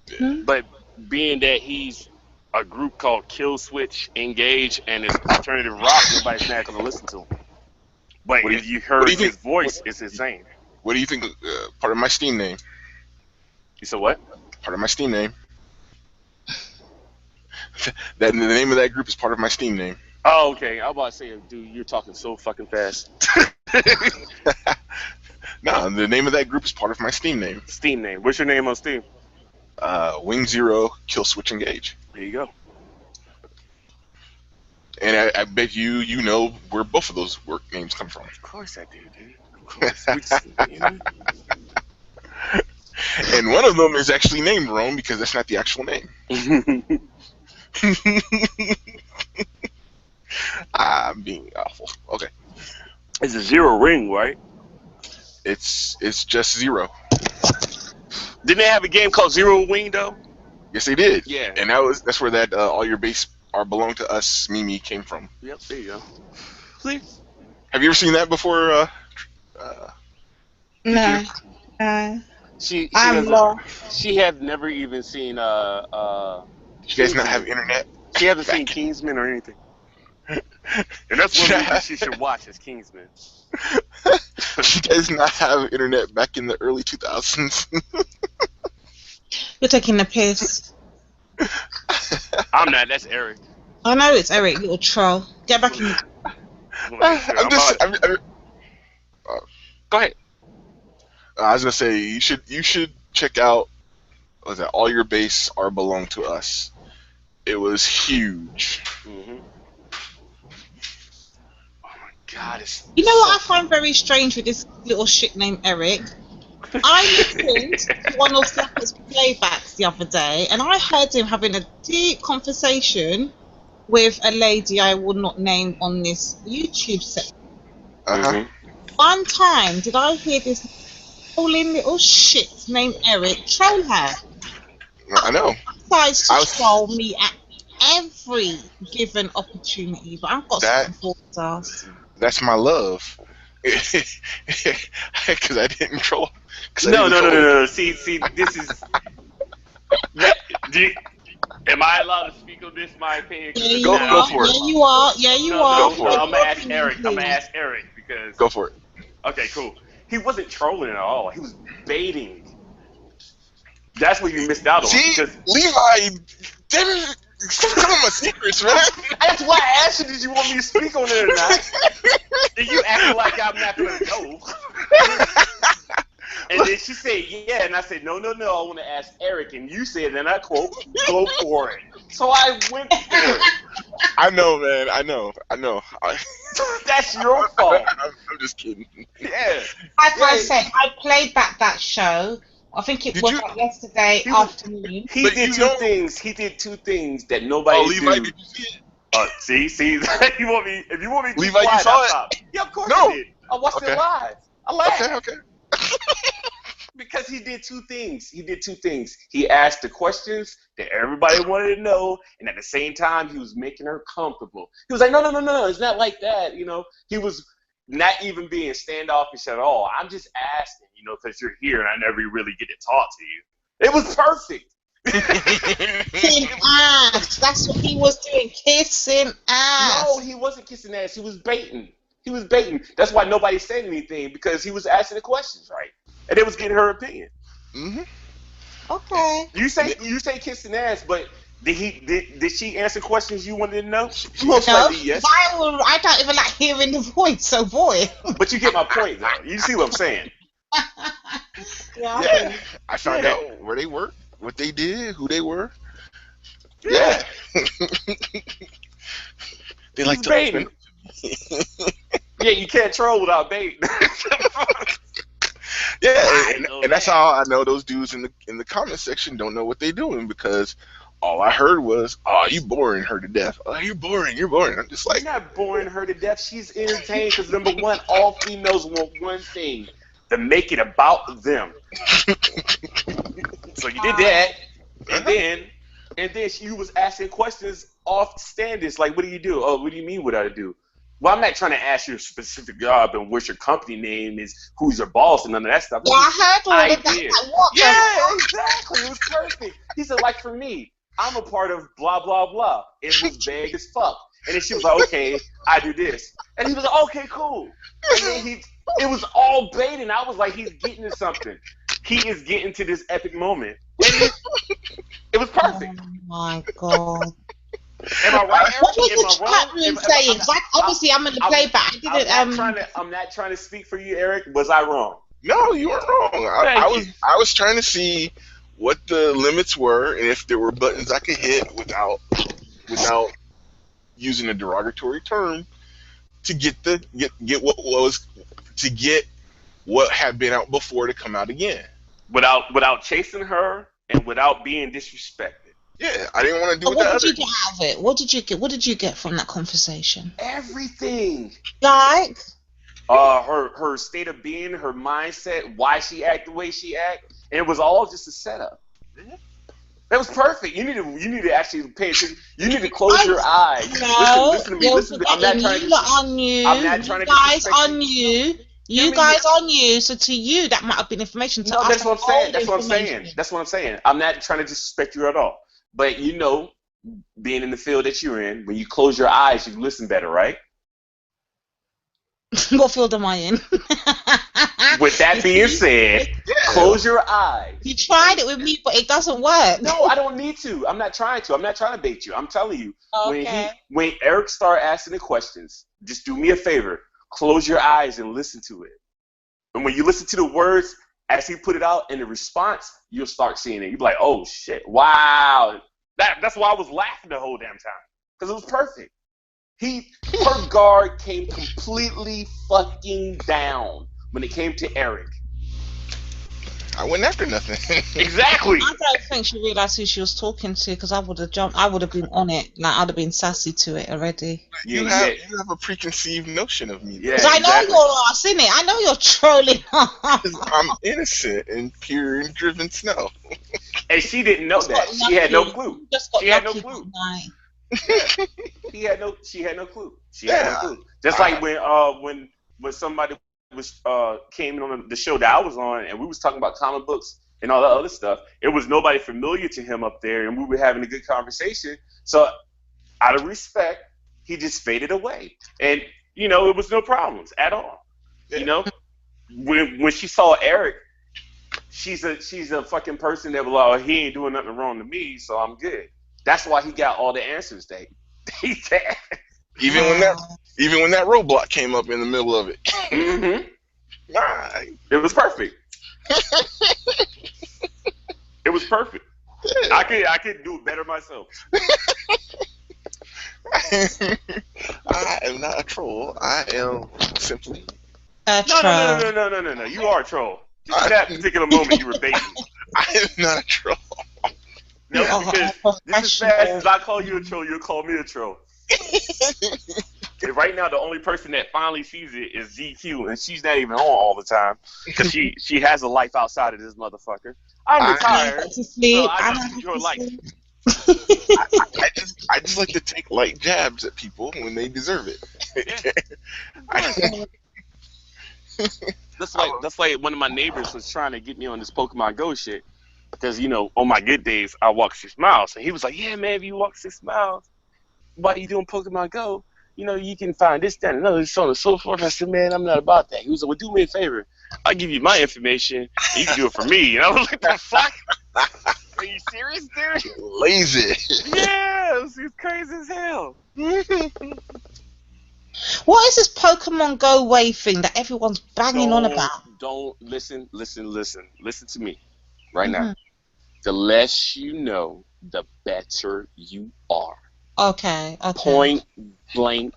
Speaker 5: Mm-hmm. But being that he's a group called Kill Switch Engage and it's alternative rock, nobody's not going to listen to him. But if you heard his voice, it's insane.
Speaker 2: What do you think? Part of my Steam name.
Speaker 5: You said what?
Speaker 2: Part of my Steam name. The name of that group is part of my Steam name.
Speaker 5: Oh, okay. I was about to say, dude, you're talking so fucking fast.
Speaker 2: No, the name of that group is part of my Steam name.
Speaker 5: Steam name. What's your name on Steam?
Speaker 2: Wing Zero Kill Switch Engage.
Speaker 5: There you go.
Speaker 2: And I bet you know where both of those work names come from.
Speaker 5: Of course I do, dude. Of course.
Speaker 2: And one of them is actually named wrong because that's not the actual name. I'm being awful. Okay.
Speaker 5: It's a zero ring, right?
Speaker 2: It's just Zero.
Speaker 5: Didn't they have a game called Zero Wing though?
Speaker 2: Yes, they did.
Speaker 5: Yeah.
Speaker 2: And that's where that all your base are belong to us Mimi came from.
Speaker 5: Yep. There you go. See?
Speaker 2: Have you ever seen that before?
Speaker 3: No.
Speaker 5: She have never even seen
Speaker 2: you guys not have internet?
Speaker 5: She hasn't seen Kingsman or anything. And that's one movie she should watch is Kingsman.
Speaker 2: She does not have internet back in the early 2000s.
Speaker 3: You're taking the piss.
Speaker 5: I'm not. That's Eric.
Speaker 3: I know it's Eric, little troll. Get back in.
Speaker 5: Go ahead.
Speaker 2: I was gonna say you should check out. What was that? All Your Base Are Belong to Us. It was huge.
Speaker 5: Mm-hmm. Oh my God!
Speaker 3: You know what I find very strange with this little shit named Eric? I listened to one of Slapper's playbacks the other day, and I heard him having a deep conversation with a lady I will not name on this YouTube set.
Speaker 2: Uh-huh.
Speaker 3: One time, did I hear this trolling little shit named Eric troll her?
Speaker 2: I know.
Speaker 3: Decides to troll me at every given opportunity, but I've got something for his ass.
Speaker 2: That's my love. Because I didn't troll.
Speaker 5: No. See, this is. Am I allowed to speak on this? My opinion.
Speaker 3: Yeah,
Speaker 2: go for it.
Speaker 3: Yeah, you are. Yeah, you are.
Speaker 2: Go for it.
Speaker 5: I'm gonna ask Eric because.
Speaker 2: Go for it.
Speaker 5: Okay, cool. He wasn't trolling at all. He was baiting. That's what you missed out on.
Speaker 2: See, Levi didn't tell my secrets, man.
Speaker 5: That's why I asked you, did you want me to speak on it or not? And you acting like I'm not gonna know.
Speaker 4: And then she said, yeah. And I said, no, I want to ask Eric. And you said, and I quote, go for it. So I went for it.
Speaker 2: I know, man. I know.
Speaker 4: That's your fault.
Speaker 2: I'm just kidding.
Speaker 4: Yeah.
Speaker 3: Like I said, I played back that show. I think it was like yesterday afternoon.
Speaker 4: He did two things. He did two things that nobody did.
Speaker 2: Levi, did you see it?
Speaker 4: See. If you want me to
Speaker 2: Levi, you saw it?
Speaker 4: Yeah, of course I did. I watched it live. I laughed.
Speaker 2: Okay.
Speaker 4: Because he did two things. He asked the questions that everybody wanted to know, and at the same time, he was making her comfortable. He was like, no, it's not like that. You know, he was not even being standoffish at all. I'm just asking, because you're here, and I never really get to talk to you. It was perfect.
Speaker 3: Kissing ass. That's what he was doing. Kissing ass.
Speaker 4: No, he wasn't kissing ass. He was baiting. That's why nobody said anything, because he was asking the questions, right? And it was getting her opinion.
Speaker 2: Mm-hmm.
Speaker 3: Okay.
Speaker 4: You say kissing ass, but did she answer questions you wanted to know?
Speaker 2: Most likely, yes.
Speaker 3: I don't even like hearing the voice, so boy.
Speaker 4: But you get my point, though. You see what I'm saying?
Speaker 2: Yeah. I found out where they were, what they did, who they were. Yeah. They like to
Speaker 4: baiting. Yeah, you can't troll without bait.
Speaker 2: Yeah, and that's how I know those dudes in the comment section don't know what they're doing, because all I heard was, "Oh, you boring her to death. Oh, you're boring. I'm just like,
Speaker 4: you're not boring her to death. She's entertained because number one, all females want one thing: to make it about them. So you did that, and then she was asking questions off standards, like, "What do you do? Oh, what do you mean? What do I do?" Well, I'm not trying to ask you a specific job and what your company name is, who's your boss, and none of that stuff.
Speaker 3: Yeah, I heard all of that.
Speaker 4: Yeah, exactly. It was perfect. He said, like, for me, I'm a part of blah, blah, blah. It was vague as fuck. And then she was like, okay, I do this. And he was like, okay, cool. And then it was all bait, and I was like, he's getting to something. He is getting to this epic moment. And it was perfect.
Speaker 3: Oh, my God.
Speaker 4: Am I right?
Speaker 3: What was the chat room saying? Obviously, I'm in the playback.
Speaker 4: I'm not trying to speak for you, Eric. Was I wrong?
Speaker 2: No, you weren't wrong. I was trying to see what the limits were, and if there were buttons I could hit without using a derogatory term to get what had been out before to come out again.
Speaker 4: Without chasing her and without being disrespected.
Speaker 2: Yeah, I didn't want to do
Speaker 3: it. What did you get out of it? What did you get from that conversation?
Speaker 4: Everything.
Speaker 3: Like?
Speaker 4: Her state of being, her mindset, why she act the way she act, and it was all just a setup. That was perfect. You need to actually pay attention. You need to close your eyes.
Speaker 3: No,
Speaker 4: listen to me. I'm not trying to.
Speaker 3: On you. I'm not trying to. Guys on you. You guys on you. So to you, that might have been information. To us,
Speaker 4: that's what I'm saying. I'm not trying to disrespect you at all. But being in the field that you're in, when you close your eyes, you listen better, right?
Speaker 3: What field am I in?
Speaker 4: With that being said, close your eyes.
Speaker 3: You tried it with me, but it doesn't work.
Speaker 4: No, I don't need to. I'm not trying to. I'm not trying to bait you. I'm telling you.
Speaker 3: Okay.
Speaker 4: When Eric started asking the questions, just do me a favor. Close your eyes and listen to it. And when you listen to the words as he put it out in the response, you'll start seeing it. You'll be like, oh, shit, wow. That's why I was laughing the whole damn time. Because it was perfect. Her guard came completely fucking down when it came to Eric.
Speaker 2: I went after nothing.
Speaker 4: Exactly.
Speaker 3: I don't think she realized who she was talking to, because I would have jumped. I would have been on it. Like, I'd have been sassy to it already.
Speaker 2: You have a preconceived notion of me.
Speaker 3: Yeah, I know your ass, innit? I know you're trolling.
Speaker 2: I'm innocent and pure and driven snow.
Speaker 4: And she didn't know that. She had no clue. She had no clue. Yeah. She had no clue. She had no clue. Just like when somebody came in on the show that I was on, and we was talking about comic books and all that other stuff. It was nobody familiar to him up there, and we were having a good conversation. So, out of respect, he just faded away, and it was no problems at all. Yeah. When she saw Eric, she's a fucking person that was like, he ain't doing nothing wrong to me, so I'm good. That's why he got all the answers that he had.
Speaker 2: Even when that roadblock came up in the middle of it.
Speaker 4: Mm-hmm. It was perfect. It was perfect. I could do it better myself.
Speaker 2: I am not a troll. I am simply
Speaker 3: a troll.
Speaker 4: No. You are a troll. Just at that particular moment, you were baiting.
Speaker 2: I am not a troll.
Speaker 4: No, because this is fast as I call you a troll, you'll call me a troll. And right now, the only person that finally sees it is GQ, and she's not even on all the time because she has a life outside of this motherfucker. I'm retired, so I just enjoy life.
Speaker 2: I just like to take light jabs at people when they deserve it.
Speaker 4: That's like one of my neighbors was trying to get me on this Pokemon Go shit because on my good days I walk 6 miles, and he was like, "Yeah, man, if you walk 6 miles, while you doing Pokemon Go, you can find this, that, and another, so on and so forth." I said, "Man, I'm not about that." He was like, "Well, do me a favor. I'll give you my information, and you can do it for me." And I was like, "The fuck? Are you serious, dude?"
Speaker 2: Lazy.
Speaker 4: Yeah, it's crazy as hell.
Speaker 3: What is this Pokemon Go wave thing that everyone's banging on about?
Speaker 4: Don't listen to me right now. The less you know, the better you are.
Speaker 3: Okay.
Speaker 4: Point blank.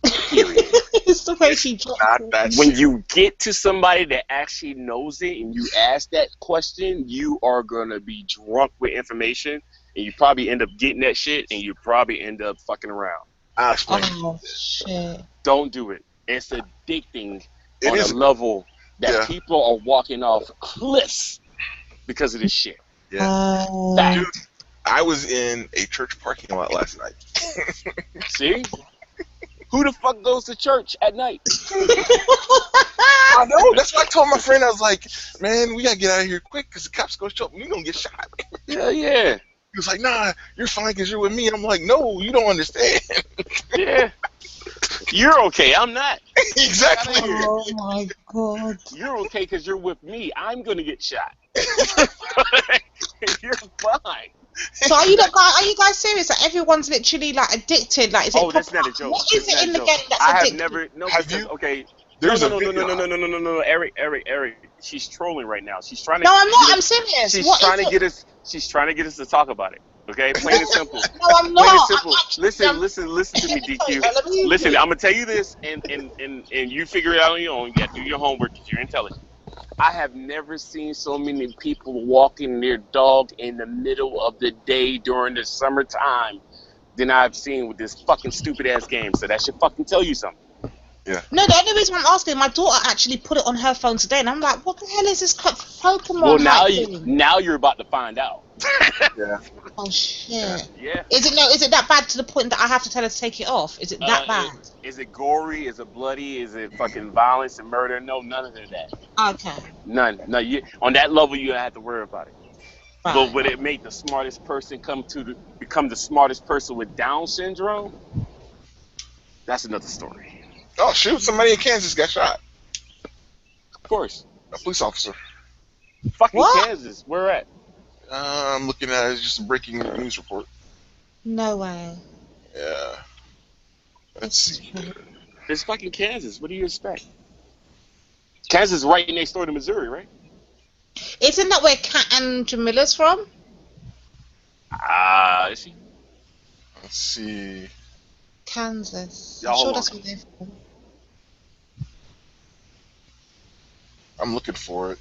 Speaker 4: Period.
Speaker 3: It's the way she dropped
Speaker 4: it. When you get to somebody that actually knows it and you ask that question, you are gonna be drunk with information, and you probably end up getting that shit, and you probably end up fucking around.
Speaker 2: I'll explain.
Speaker 3: Oh shit!
Speaker 4: Don't do it. It's addicting on a level that people are walking off cliffs because of this shit.
Speaker 2: Yeah. Dude, I was in a church parking lot last night.
Speaker 4: See? Who the fuck goes to church at night?
Speaker 2: I know. That's what I told my friend. I was like, "Man, we gotta get out of here quick because the cops gonna show up and we gonna get shot."
Speaker 4: Yeah.
Speaker 2: He was like, "Nah, you're fine because you're with me." And I'm like, "No, you don't understand."
Speaker 4: Yeah. You're okay. I'm not.
Speaker 2: Exactly.
Speaker 3: Oh my god.
Speaker 4: You're okay because you're with me. I'm gonna get shot. You're fine.
Speaker 3: So are you guys serious? Like everyone's literally like addicted? Like is it?
Speaker 4: That's not a joke.
Speaker 3: What is it in the game that's addictive?
Speaker 4: I have never. No. Have you? Okay. No. Eric. She's trolling right now. She's trying to.
Speaker 3: No, I'm not. I'm serious.
Speaker 4: She's trying to get us. She's trying to get us to talk about it. Okay, plain and simple.
Speaker 3: No, I'm not.
Speaker 4: Listen to me, DQ. Listen, I'm gonna tell you this, and you figure it out on your own. You gotta do your homework because you're intelligent. I have never seen so many people walking their dog in the middle of the day during the summertime than I've seen with this fucking stupid ass game. So that should fucking tell you something.
Speaker 2: Yeah.
Speaker 3: No, the only reason I'm asking, my daughter actually put it on her phone today, and I'm like, what the hell is this Pokemon?
Speaker 4: Well, now you're about to find out.
Speaker 2: Yeah.
Speaker 3: Oh shit.
Speaker 4: Yeah.
Speaker 3: Is it that bad to the point that I have to tell her to take it off? Is it that bad?
Speaker 4: Is it gory? Is it bloody? Is it fucking violence and murder? No, none of that.
Speaker 3: Okay.
Speaker 4: None. No, on that level you don't have to worry about it.
Speaker 3: Right.
Speaker 4: But would it make the smartest person become the smartest person with Down syndrome? That's another story.
Speaker 2: Oh shoot! Somebody in Kansas got shot.
Speaker 4: Of course.
Speaker 2: A police officer.
Speaker 4: Fucking
Speaker 3: What?
Speaker 4: Kansas. Where at?
Speaker 2: I'm looking at it, it's just a breaking news report.
Speaker 3: No way.
Speaker 2: Yeah. Let's see.
Speaker 4: It's fucking Kansas. What do you expect? Kansas is right next door to Missouri, right?
Speaker 3: Isn't that where Kat and Jamila's from?
Speaker 4: Is she?
Speaker 2: Let's see.
Speaker 3: Kansas.
Speaker 4: Yeah,
Speaker 3: I'm sure
Speaker 4: hold
Speaker 3: that's
Speaker 4: on.
Speaker 3: where they're from.
Speaker 2: I'm looking for it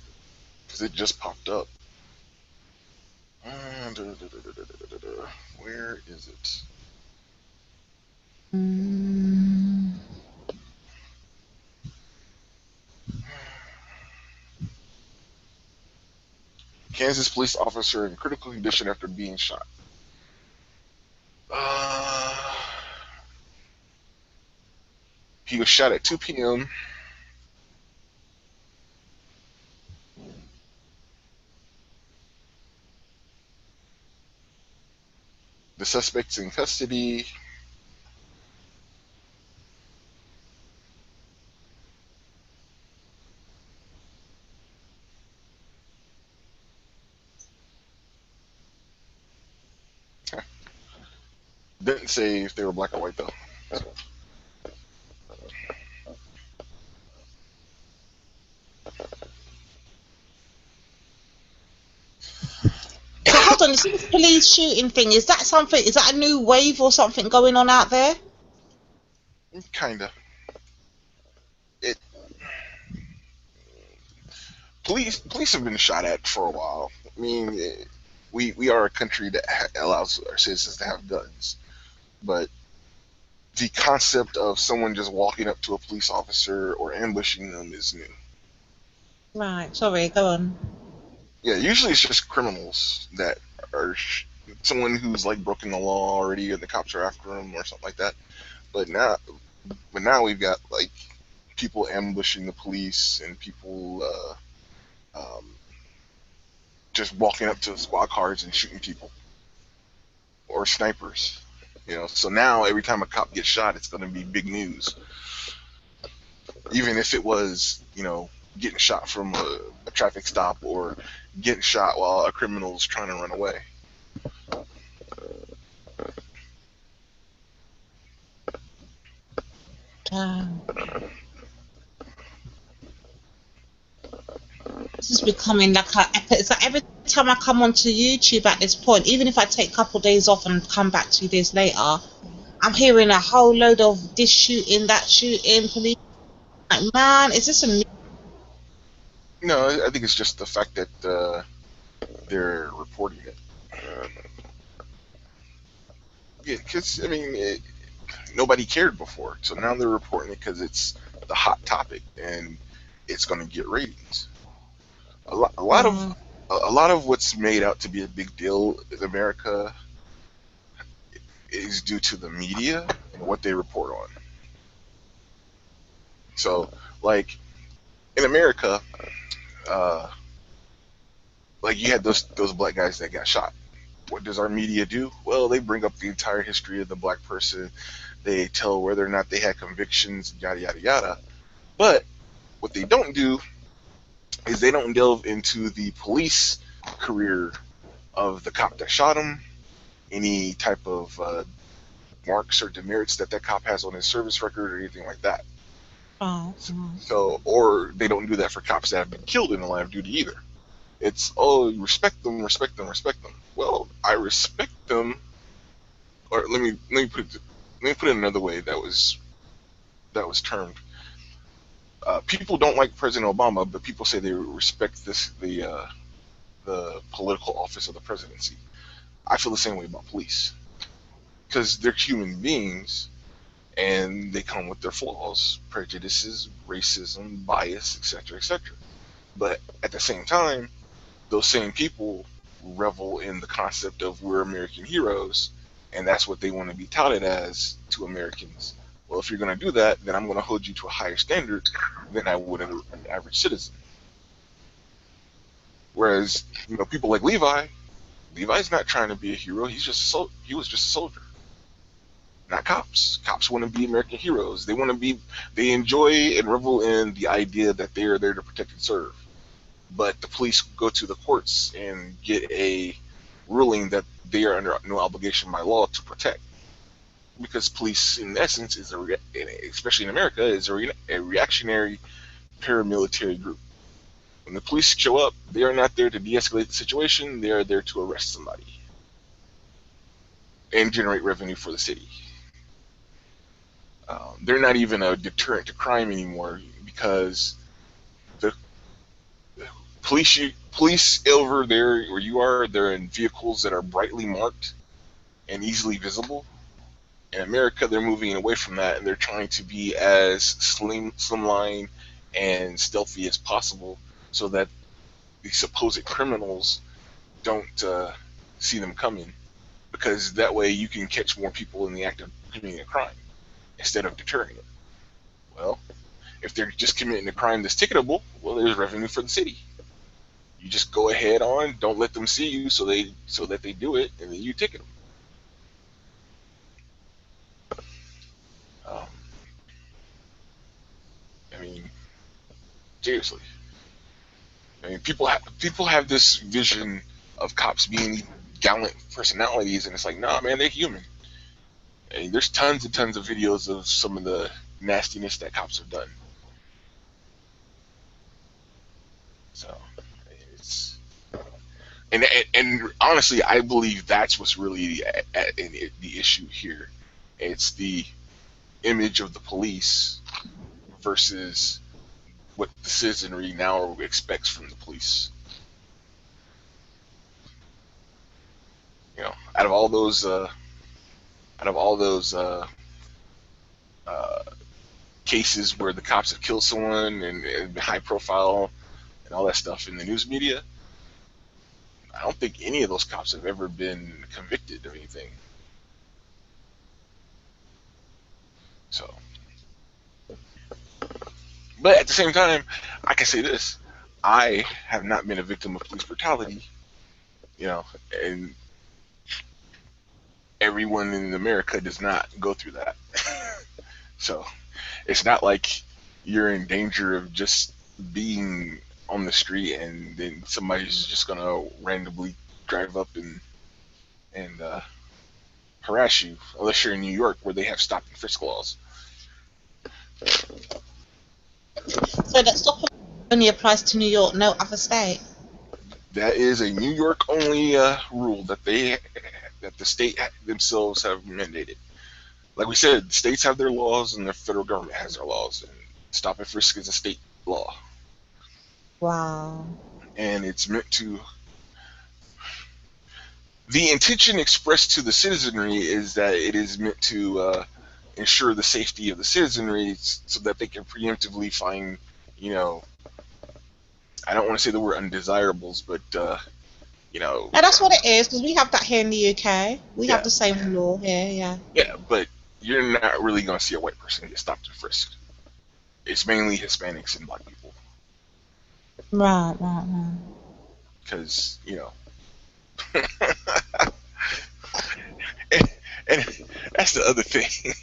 Speaker 2: because it just popped up. Where is it? Kansas police officer in critical condition after being shot. He was shot at 2 p.m. The suspect's in custody. Okay. Didn't say if they were black or white though.
Speaker 3: hold on. This police shooting thing, is that something? Is that a new wave or something going on out there?
Speaker 2: Kinda. Police have been shot at for a while. I mean, we are a country that allows our citizens to have guns, but the concept of someone just walking up to a police officer or ambushing them is new.
Speaker 3: Right. Sorry. Go on.
Speaker 2: Yeah, usually it's just criminals that are someone who's like broken the law already, and the cops are after them or something like that. But now we've got like people ambushing the police and people just walking up to squad cars and shooting people, or snipers. So now every time a cop gets shot, it's going to be big news. Even if it was, getting shot from a traffic stop or getting shot while a criminal's trying to run away.
Speaker 3: This is becoming like it's like every time I come onto YouTube at this point, even if I take a couple of days off and come back 2 days later, I'm hearing a whole load of this shooting, that shooting, police. Like, man, is this a...
Speaker 2: No, I think it's just the fact that they're reporting it. Yeah, because, I mean, nobody cared before, so now they're reporting it because it's the hot topic and it's going to get ratings. A lot of what's made out to be a big deal in America is due to the media and what they report on. So, like, in America, like you had those black guys that got shot. What does our media do? Well, they bring up the entire history of the black person. They tell whether or not they had convictions, yada, yada, yada. But what they don't do is they don't delve into the police career of the cop that shot him, any type of marks or demerits that cop has on his service record or anything like that. So, or they don't do that for cops that have been killed in the line of duty either. It's, you respect them, respect them, respect them. Well, I respect them, or let me put it another way that was termed. People don't like President Obama, but people say they respect the political office of the presidency. I feel the same way about police, because they're human beings, and they come with their flaws, prejudices, racism, bias, etc., etc. But at the same time, those same people revel in the concept of we're American heroes, and that's what they want to be touted as to Americans. Well, if you're going to do that, then I'm going to hold you to a higher standard than I would an average citizen. Whereas, people like Levi's not trying to be a hero. He was just a soldier. Not cops. Cops want to be American heroes. They enjoy and revel in the idea that they are there to protect and serve. But the police go to the courts and get a ruling that they are under no obligation by law to protect. Because police, in essence, especially in America, is a reactionary paramilitary group. When the police show up, they are not there to de-escalate the situation. They are there to arrest somebody and generate revenue for the city. They're not even a deterrent to crime anymore, because the police over there where you are, they're in vehicles that are brightly marked and easily visible. In America, they're moving away from that, and they're trying to be as slimline and stealthy as possible, so that the supposed criminals don't see them coming, because that way you can catch more people in the act of committing a crime instead of deterring it. Well, if they're just committing a crime that's ticketable, well, there's revenue for the city. You just go ahead on, don't let them see you, so that they do it, and then you ticket them. I mean, seriously. I mean, people have this vision of cops being gallant personalities, and it's like, nah, man, they're human. And there's tons and tons of videos of some of the nastiness that cops have done. So, And honestly, I believe that's what's really the issue here. It's the image of the police versus what the citizenry now expects from the police. You know, out of all those cases where the cops have killed someone and been high profile and all that stuff in the news media, I don't think any of those cops have ever been convicted of anything. So, but at the same time, I can say this: I have not been a victim of police brutality. You know, and everyone in America does not go through that. So, it's not like you're in danger of just being on the street and then somebody's just gonna randomly drive up and harass you, unless you're in New York where they have stop and frisk laws.
Speaker 3: So that stop only applies to New York, no other state.
Speaker 2: That is a New York only rule that the state themselves have mandated. Like we said, states have their laws and the federal government has their laws, and stop and frisk is a state law.
Speaker 3: Wow.
Speaker 2: And it's meant to. The intention expressed to the citizenry is that it is meant to ensure the safety of the citizenry so that they can preemptively find, you know, I don't want to say the word undesirables, but, you know.
Speaker 3: And that's what it is, because we have that here in the UK. We have the same law here, yeah.
Speaker 2: Yeah, but you're not really going to see a white person get stopped and frisked. It's mainly Hispanics and black people.
Speaker 3: Right.
Speaker 2: Because, you know. and that's the other thing.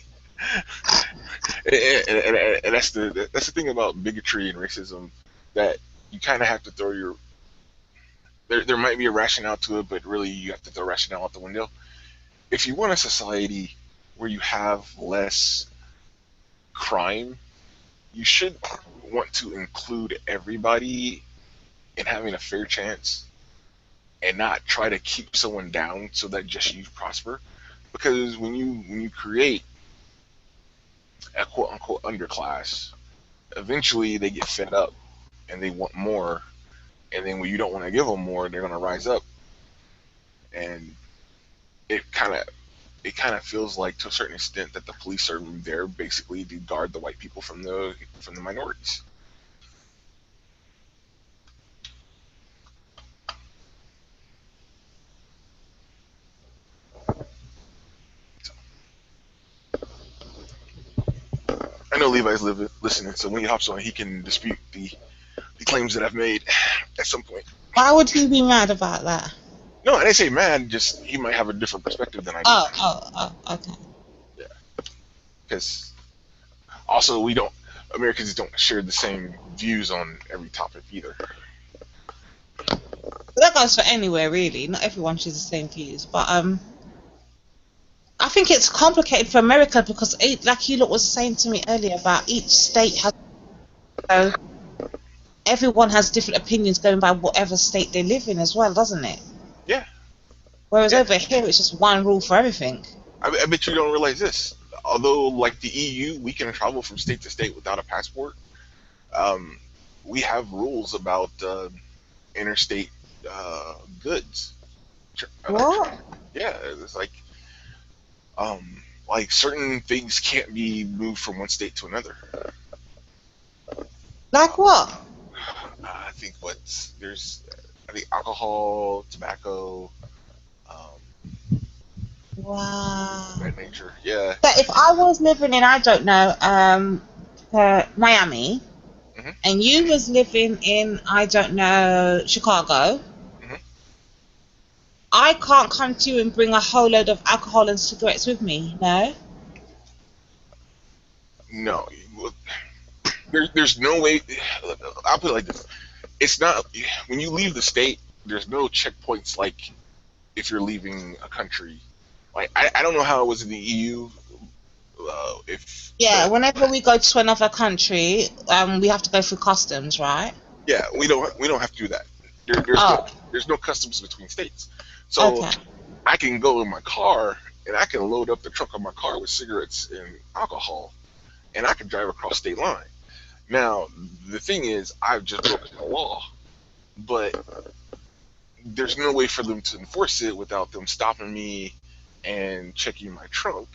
Speaker 2: and that's the thing about bigotry and racism, that you kind of have to throw your. There might be a rationale to it, but really you have to throw rationale out the window. If you want a society where you have less crime, you should want to include everybody in having a fair chance and not try to keep someone down so that just you prosper. Because when you create a quote unquote underclass, eventually they get fed up and they want more, and then when you don't want to give them more, they're gonna rise up, and it kind of feels like, to a certain extent, that the police are there basically to guard the white people from the minorities. I know Levi's listening, so when he hops on, he can dispute the claims that I've made at some point.
Speaker 3: Why would he be mad about that?
Speaker 2: No, I didn't say mad. Just he might have a different perspective than I do.
Speaker 3: Oh, okay.
Speaker 2: Yeah, because also Americans don't share the same views on every topic either.
Speaker 3: That goes for anywhere, really. Not everyone shares the same views, but I think it's complicated for America because, like you lot was saying to me earlier, about each state has. So everyone has different opinions going by whatever state they live in as well, doesn't it?
Speaker 2: Yeah.
Speaker 3: Whereas over here, it's just one rule for everything.
Speaker 2: I bet you don't realize this. Although, like the EU, we can travel from state to state without a passport. We have rules about interstate goods.
Speaker 3: What?
Speaker 2: Yeah, it's like certain things can't be moved from one state to another.
Speaker 3: Like what?
Speaker 2: I think alcohol, tobacco.
Speaker 3: Wow.
Speaker 2: That nature, yeah.
Speaker 3: So if I was living in, I don't know, Miami,
Speaker 2: Mm-hmm.
Speaker 3: and you was living in, I don't know, Chicago,
Speaker 2: Mm-hmm.
Speaker 3: I can't come to you and bring a whole load of alcohol and cigarettes with me, no?
Speaker 2: No. There's no way. I'll put it like this. It's not, when you leave the state, there's no checkpoints like if you're leaving a country. Like, I don't know how it was in the EU.
Speaker 3: Whenever we go to another country, we have to go through customs, right?
Speaker 2: Yeah, we don't have to do that. There's no customs between states. So I can go in my car and I can load up the trunk of my car with cigarettes and alcohol, and I can drive across state line. Now, the thing is, I've just broken the law, but there's no way for them to enforce it without them stopping me and checking my trunk.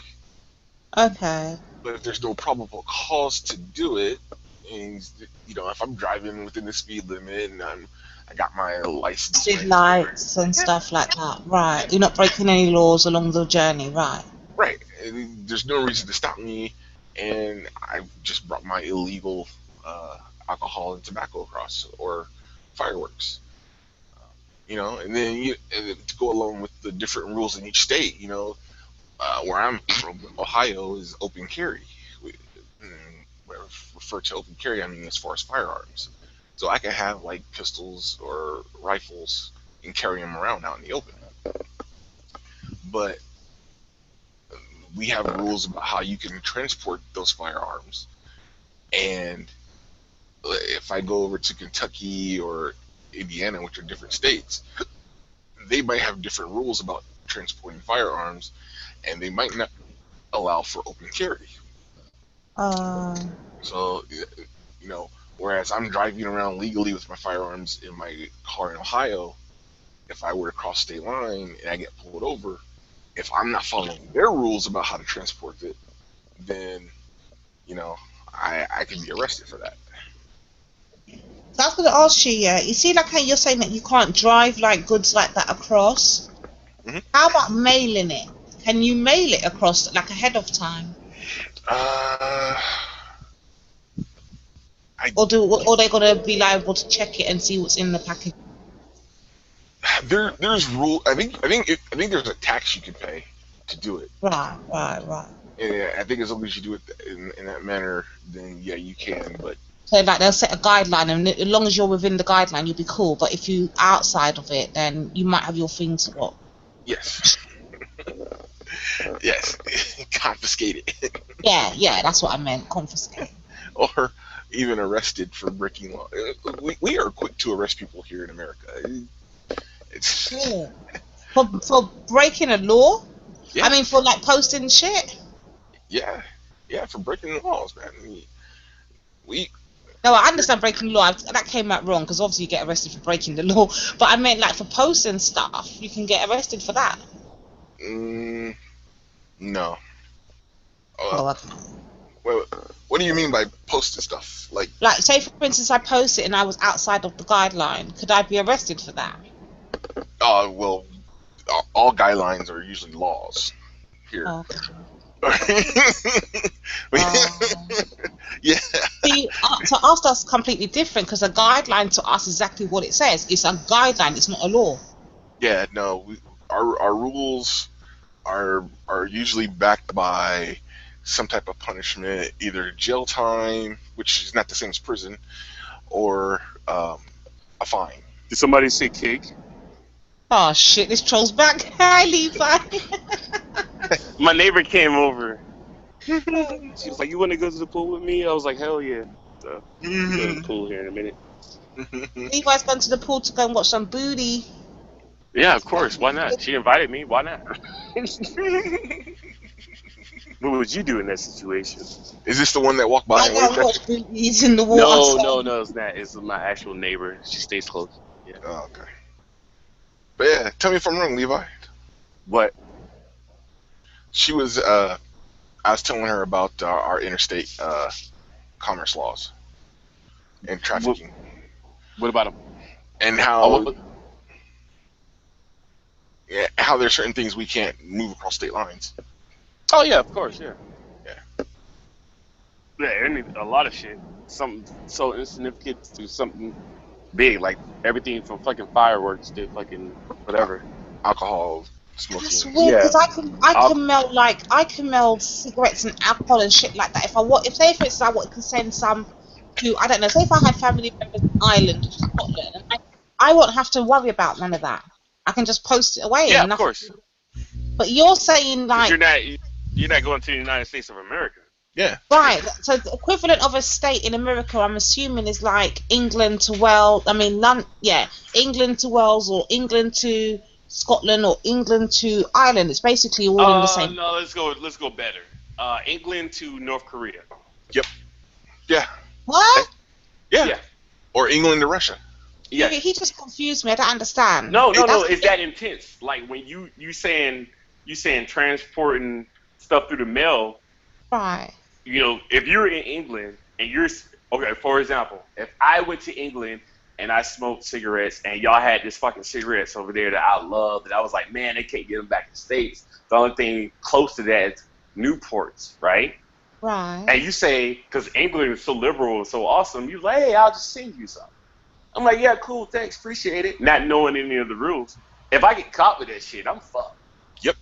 Speaker 3: Okay.
Speaker 2: But if there's no probable cause to do it, and if I'm driving within the speed limit and I got my license,
Speaker 3: speed lights and stuff like that, right? You're not breaking any laws along the journey, right?
Speaker 2: Right. There's no reason to stop me, and I just brought my illegal alcohol and tobacco across, or fireworks. And then to go along with the different rules in each state, where I'm from, Ohio, is open carry. When I refer to open carry, I mean as far as firearms. So I can have like pistols or rifles and carry them around out in the open. But we have rules about how you can transport those firearms. And if I go over to Kentucky or Indiana, which are different states, they might have different rules about transporting firearms, and they might not allow for open carry. So, whereas I'm driving around legally with my firearms in my car in Ohio, if I were to cross state line and I get pulled over, if I'm not following their rules about how to transport it, then, I can be arrested for that.
Speaker 3: So I was going to ask you, you see like how you're saying that you can't drive like goods like that across?
Speaker 2: Mm-hmm.
Speaker 3: How about mailing it? Can you mail it across like ahead of time? Or they're gonna be liable to check it and see what's in the package?
Speaker 2: There's rule. I think there's a tax you can pay to do it.
Speaker 3: Right.
Speaker 2: And I think as long as you do it in that manner, then yeah, you can. But
Speaker 3: so like they'll set a guideline, and as long as you're within the guideline, you'll be cool. But if you outside of it, then you might have your things what?
Speaker 2: Yes. Yes, confiscated.
Speaker 3: Yeah, that's what I meant, confiscated.
Speaker 2: Or even arrested for breaking law. We are quick to arrest people here in America. It's
Speaker 3: for breaking a law.
Speaker 2: Yeah.
Speaker 3: I mean, for like posting shit.
Speaker 2: Yeah, for breaking laws, man.
Speaker 3: No, I understand breaking the law. That came out wrong because obviously you get arrested for breaking the law. But I meant like for posting stuff, you can get arrested for that.
Speaker 2: No.
Speaker 3: Okay.
Speaker 2: Well, what do you mean by posting stuff? Like
Speaker 3: say for instance, I post it and I was outside of the guideline. Could I be arrested for that?
Speaker 2: Well, all guidelines are usually laws here. Yeah.
Speaker 3: See, to us that's completely different because a guideline to us is exactly what it says. It's a guideline. It's not a law.
Speaker 2: Yeah. No. Our rules are usually backed by some type of punishment, either jail time, which is not the same as prison, or a fine.
Speaker 5: Did somebody say cake?
Speaker 3: Oh shit! This troll's back. Hi, Levi.
Speaker 5: My neighbor came over. She was like, "You want to go to the pool with me?" I was like, "Hell yeah!" So we'll go to the pool here in a minute.
Speaker 3: Levi's gone to the pool to go and watch some booty.
Speaker 5: Yeah, of course. Why not? She invited me. Why not? What would you do in that situation?
Speaker 2: Is this the one that walked by?
Speaker 3: I gotta watch booties in the water.
Speaker 5: No, it's not. It's my actual neighbor. She stays close. Yeah.
Speaker 2: Oh, okay. But yeah, tell me if I'm wrong, Levi.
Speaker 5: What?
Speaker 2: She was. I was telling her about our interstate commerce laws and trafficking.
Speaker 5: What about them?
Speaker 2: And how? Yeah, how there's certain things we can't move across state lines.
Speaker 5: Oh yeah, of course, yeah.
Speaker 2: Yeah,
Speaker 5: a lot of shit. Something so insignificant to something big, like everything from fucking fireworks to fucking whatever.
Speaker 2: Alcohol, smoking.
Speaker 3: That's weird because I can melt cigarettes and alcohol and shit like that. If say for instance I wanted to send some to, I don't know, say if I had family members in Ireland or Scotland, and I won't have to worry about none of that. I can just post it away.
Speaker 5: Yeah, of course.
Speaker 3: But you're saying like
Speaker 5: you're not going to the United States of America.
Speaker 2: Yeah.
Speaker 3: Right. So the equivalent of a state in America, I'm assuming, is like England to Wales. I mean, England to Wales, or England to Scotland, or England to Ireland. It's basically all in the same.
Speaker 4: No, let's go better. England to North Korea.
Speaker 2: Yep. Yeah.
Speaker 3: What?
Speaker 2: Yeah. Or England to Russia.
Speaker 3: Yeah. He just confused me. I don't understand.
Speaker 4: No. It's that intense. Like when you saying transporting stuff through the mail.
Speaker 3: Right.
Speaker 4: You know, if you're in England and you're okay, for example, if I went to England and I smoked cigarettes and y'all had this fucking cigarettes over there that I loved, and I was like, man, they can't get them back in the States. The only thing close to that is Newports, right?
Speaker 3: Right.
Speaker 4: And you say, because England is so liberal and so awesome, you're like, hey, I'll just send you something. I'm like, yeah, cool, thanks, appreciate it. Not knowing any of the rules. If I get caught with that shit, I'm fucked.
Speaker 2: Yep.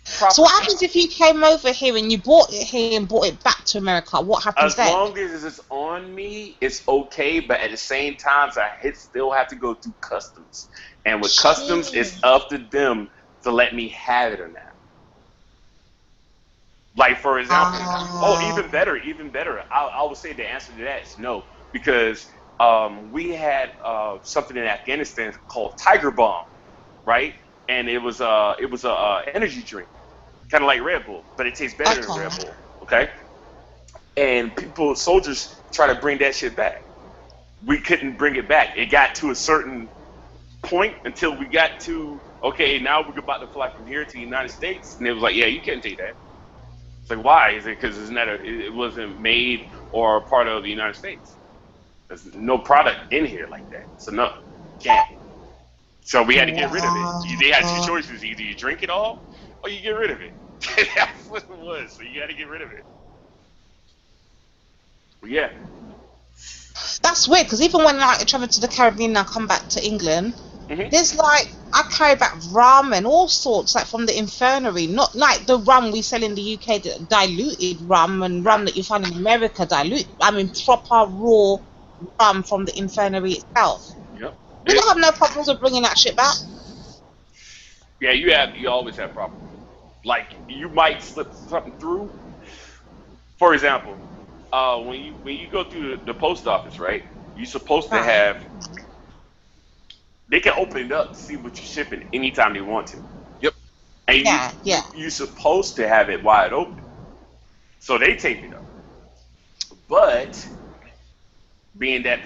Speaker 3: So what happens if you came over here and you bought it here and brought it back to America? What happens then?
Speaker 4: As long as it's on me, it's okay. But at the same time, I still have to go through customs. And with customs, it's up to them to let me have it or not. Like, for example, even better. I would say the answer to that is no. Because we had something in Afghanistan called Tiger Bomb, right? And it was a energy drink, kind of like Red Bull, but it tastes better than Red Bull. Okay, and soldiers try to bring that shit back. We couldn't bring it back. It got to a certain point until we got to now we're about to fly from here to the United States, and it was like, yeah, you can't take that. It's like, why? Is it because it wasn't made or a part of the United States? There's no product in here like that, so no, can't. So we had to get rid of it. They had two choices. Either you drink it all or you get rid of it. That's what it was. So you had to get rid of it. But yeah.
Speaker 3: That's weird, because even when I travel to the Caribbean and I come back to England, there's I carry back rum and all sorts, like from the infirmary. Not like the rum we sell in the UK, the diluted rum, and rum that you find in America, proper raw rum from the infirmary itself.
Speaker 4: Yep.
Speaker 3: We don't have no problems with bringing that shit back.
Speaker 4: Yeah, you always have problems. Like, you might slip something through. For example, when you go through the post office, right? You're supposed to have. They can open it up to see what you're shipping anytime they want to.
Speaker 2: Yep.
Speaker 4: And you're supposed to have it wide open, so they tape it up. But being that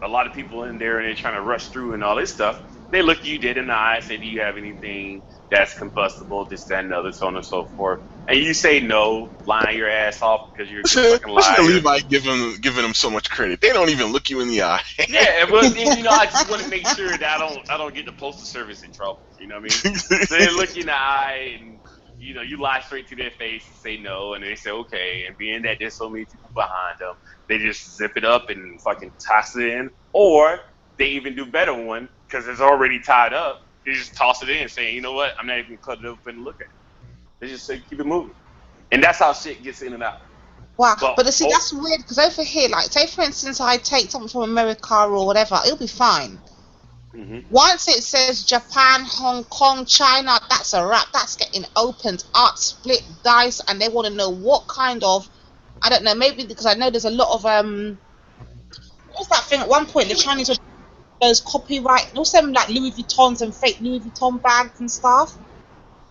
Speaker 4: a lot of people in there and they're trying to rush through and all this stuff, they look you dead in the eye and say, do you have anything that's combustible, this, that, and the other, so on and so forth. And you say no, lying your ass off because you're a fucking liar.
Speaker 2: Listen to Levi giving them so much credit. They don't even look you in the eye.
Speaker 4: Yeah, but I just want to make sure that I don't get the postal service in trouble. You know what I mean? So they look you in the eye and you lie straight to their face and say no, and they say okay. And being that there's so many people behind them, they just zip it up and fucking toss it in, or they even do better one because it's already tied up. They just toss it in, saying, you know what, I'm not even cut it open and look at it. They just say keep it moving, and that's how shit gets in and out.
Speaker 3: Wow, but see, that's weird, because over here, like, say for instance, I take something from America or whatever, it'll be fine. Once it says Japan, Hong Kong, China, that's a wrap. That's getting opened, art, split, dice, and they want to know what kind of, I don't know, maybe because I know there's a lot of what's that thing? At one point, the Chinese were those copyright, also like Louis Vuittons and fake Louis Vuitton bags and stuff.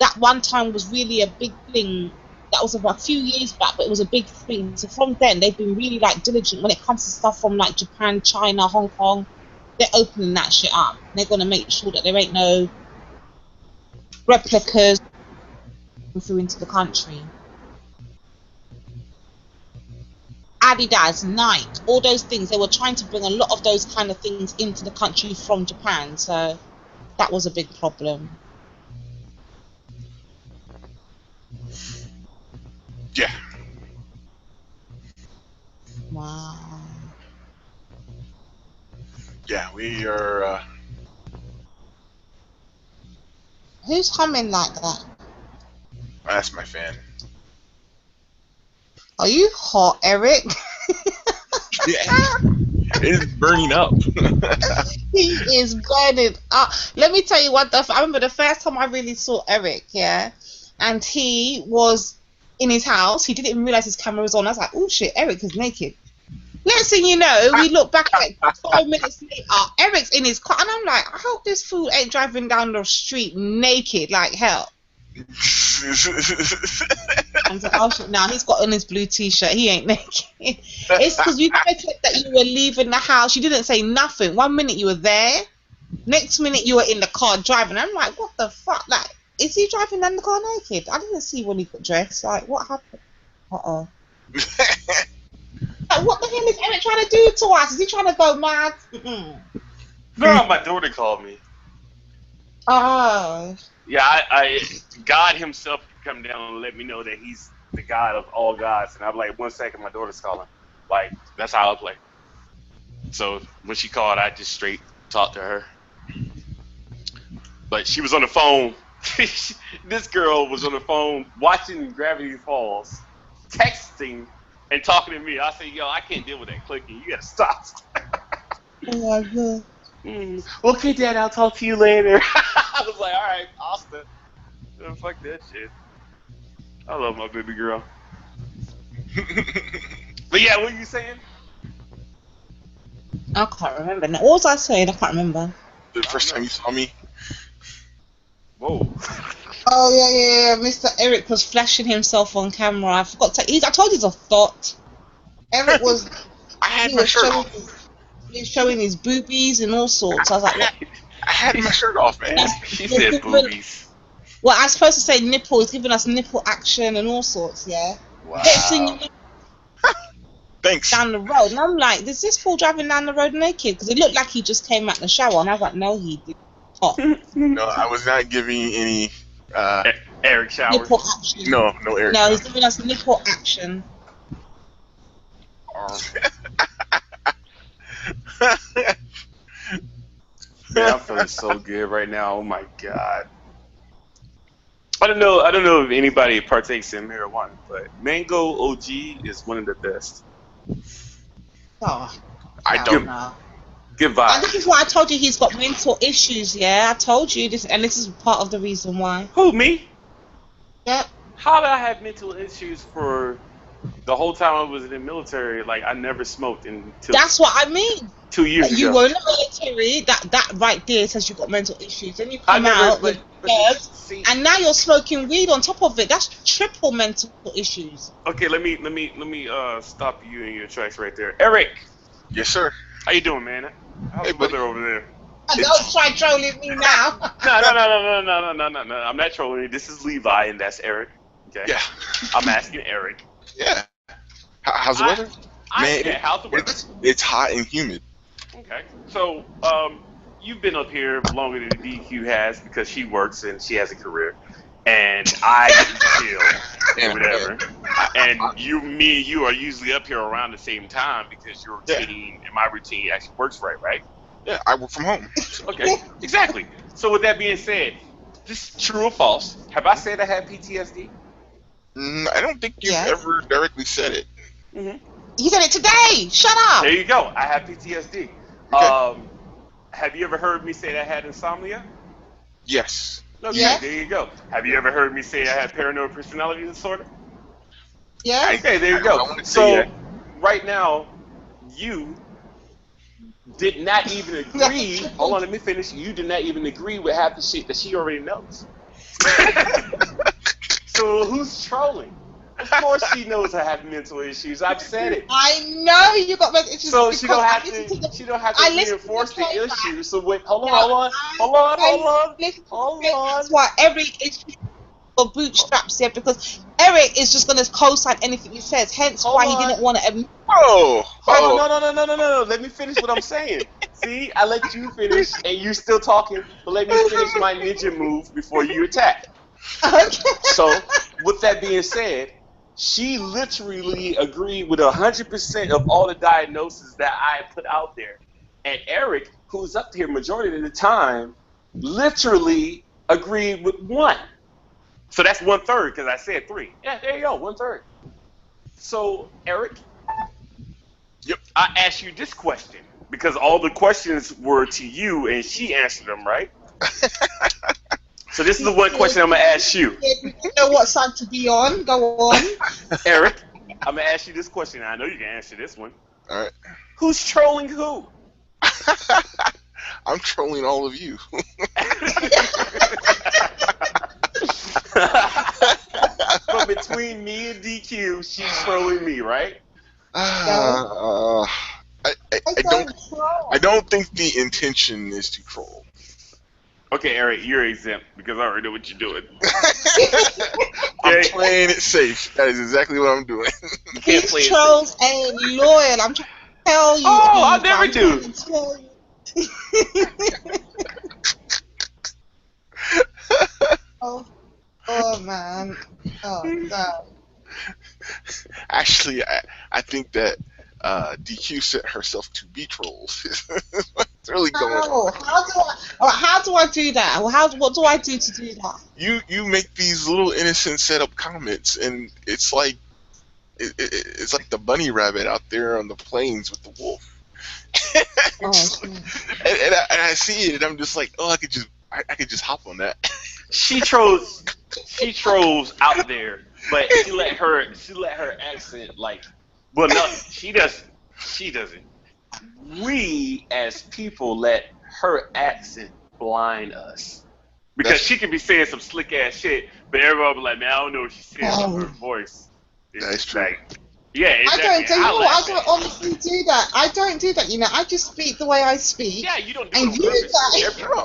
Speaker 3: That one time was really a big thing. That was about a few years back, but it was a big thing. So from then, they've been really like diligent when it comes to stuff from like Japan, China, Hong Kong. They're opening that shit up. They're gonna make sure that there ain't no replicas through into the country. Adidas, Nike, all those things. They were trying to bring a lot of those kind of things into the country from Japan. So that was a big problem.
Speaker 2: Yeah.
Speaker 3: Wow.
Speaker 2: Yeah, we are.
Speaker 3: Who's humming like that?
Speaker 2: That's my fan.
Speaker 3: Are you hot, Eric?
Speaker 2: Yeah. It's burning up.
Speaker 3: He is burning up. Let me tell you what. I remember the first time I really saw Eric, yeah, and he was in his house. He didn't even realize his camera was on. I was like, oh shit, Eric is naked. Next thing you know, we look back at 5 minutes later, Eric's in his car, and I'm like, I hope this fool ain't driving down the street naked like hell. And so, oh shit, now he's got on his blue t-shirt. He ain't naked. It's because you noticed that you were leaving the house. You didn't say nothing. 1 minute you were there, next minute you were in the car driving. I'm like, what the fuck? Like, is he driving down the car naked? I didn't see when he got dressed. Like, what happened? Like, what the hell is Eric trying to do to us? Is he trying to go mad?
Speaker 4: No, my daughter called me.
Speaker 3: Oh.
Speaker 4: Yeah, I God himself come down and let me know that he's the God of all gods. And I'm like, 1 second, my daughter's calling. Like, that's how I play. So when she called, I just straight talked to her. But she was on the phone. This girl was on the phone watching Gravity Falls, texting, and talking to me. I said, yo, I can't deal with that clicking. You gotta stop.
Speaker 3: Oh my God.
Speaker 4: Okay, Dad, I'll talk to you later. I was like, all right, Austin. Fuck that shit. I love my baby girl. But yeah, what are you saying?
Speaker 3: I can't remember. Now, what was I saying? I can't remember.
Speaker 2: The first time you saw me.
Speaker 4: Whoa.
Speaker 3: Oh yeah. Mr. Eric was flashing himself on camera. I forgot to. I told you it's a thought. Eric was.
Speaker 2: I had my shirt off.
Speaker 3: He was showing his boobies and all sorts. I was like, what?
Speaker 2: I had my shirt off, man.
Speaker 4: She said boobies.
Speaker 3: Well, I was supposed to say nipple. He's giving us nipple action and all sorts. Yeah.
Speaker 4: Wow.
Speaker 2: Thanks.
Speaker 3: Down the road, and I'm like, is this fool driving down the road naked? Because it looked like he just came out the shower, and I was like, no, he did not.
Speaker 2: No, I was not giving any
Speaker 4: Eric showers.
Speaker 3: Nipple action.
Speaker 2: No Eric.
Speaker 3: No, he's giving us nipple action.
Speaker 4: Man, I'm feeling so good right now. Oh my God. I don't know if anybody partakes in marijuana, but Mango OG is one of the best.
Speaker 3: Oh,
Speaker 2: I don't.
Speaker 4: Good vibe.
Speaker 3: And this is why I told you he's got mental issues. Yeah, I told you this, and this is part of the reason why.
Speaker 4: Who, me?
Speaker 3: Yep.
Speaker 4: How did I have mental issues for the whole time I was in the military? Like, I never smoked until.
Speaker 3: That's what I mean.
Speaker 4: 2 years ago.
Speaker 3: You were in the military. That right there says you've got mental issues. Then you come out with nerves, and now you're smoking weed on top of it. That's triple mental issues.
Speaker 4: Okay, let me stop you in your tracks right there. Eric.
Speaker 2: Yes, sir.
Speaker 4: How you doing, man? How's your brother over there?
Speaker 3: Don't try trolling me now.
Speaker 4: No. I'm not trolling you. This is Levi, and that's Eric. Okay.
Speaker 2: Yeah.
Speaker 4: I'm asking Eric.
Speaker 2: Yeah. How's the weather? Man,
Speaker 4: how's the weather?
Speaker 2: It's hot and humid.
Speaker 4: Okay. So, you've been up here longer than DQ has because she works and she has a career, and I chill or whatever. And me and you are usually up here around the same time because your routine and my routine actually works right?
Speaker 2: Yeah, I work from home.
Speaker 4: Okay, exactly. So with that being said, this is true or false? Have I said I had PTSD?
Speaker 2: I don't think you've ever directly said it.
Speaker 4: Mm-hmm.
Speaker 3: You said it today. Shut up.
Speaker 4: There you go. I have PTSD. Okay. Have you ever heard me say that I had insomnia?
Speaker 2: Yes.
Speaker 4: Okay, yeah. There you go. Have you ever heard me say I had paranoid personality disorder?
Speaker 3: Yeah.
Speaker 4: Okay, there you go. So, right now, you did not even agree. Hold on, let me finish. You did not even agree with half the shit that she already knows. So, who's trolling? Of course she knows I have mental issues. I've said it.
Speaker 3: I know you got mental issues.
Speaker 4: So she don't have to reinforce the issue. So wait, hold on.
Speaker 3: That's why every issue for bootstraps here, because Eric is just gonna co-sign anything he says. Hence why he didn't want to admit.
Speaker 4: No. Let me finish what I'm saying. See, I let you finish, and you're still talking. But let me finish my ninja move before you attack.
Speaker 3: Okay.
Speaker 4: So, with that being said, she literally agreed with 100% of all the diagnoses that I put out there. And Eric, who's up here majority of the time, literally agreed with 1. So that's 1/3 because I said 3. Yeah, there you go, 1/3. So, Eric, I asked you this question because all the questions were to you and she answered them, right? So this is the one question I'm gonna ask you.
Speaker 3: You don't know what side to be on. Go on.
Speaker 4: Eric, I'm gonna ask you this question. I know you can answer this one.
Speaker 2: All right.
Speaker 4: Who's trolling who?
Speaker 2: I'm trolling all of you.
Speaker 4: But between me and DQ, she's trolling me, right?
Speaker 2: I don't think the intention is to troll.
Speaker 4: Okay, Eric, you're exempt because I already know what you're doing.
Speaker 2: I'm playing it safe. That is exactly what I'm doing.
Speaker 3: These trolls ain't loyal. I'm trying to tell you.
Speaker 4: Oh, I never do.
Speaker 3: Oh man. Oh God.
Speaker 2: Actually, I think that DQ set herself to be trolls. What's really going on?
Speaker 3: How do I do that? What do I do to do that?
Speaker 2: You make these little innocent setup comments, and it's like it's like the bunny rabbit out there on the plains with the wolf. And I see it, and I'm just like, oh, I could just hop on that.
Speaker 4: She trolls out there, but she let her accent she doesn't. We as people let her accent blind us. Because she could be saying some slick ass shit, but everybody will be like, man, I don't know what she's saying on her voice.
Speaker 2: That's true.
Speaker 4: Yeah, exactly.
Speaker 3: I don't honestly do that. I don't do that, I just speak the way I speak.
Speaker 4: Yeah, you don't do it on purpose. You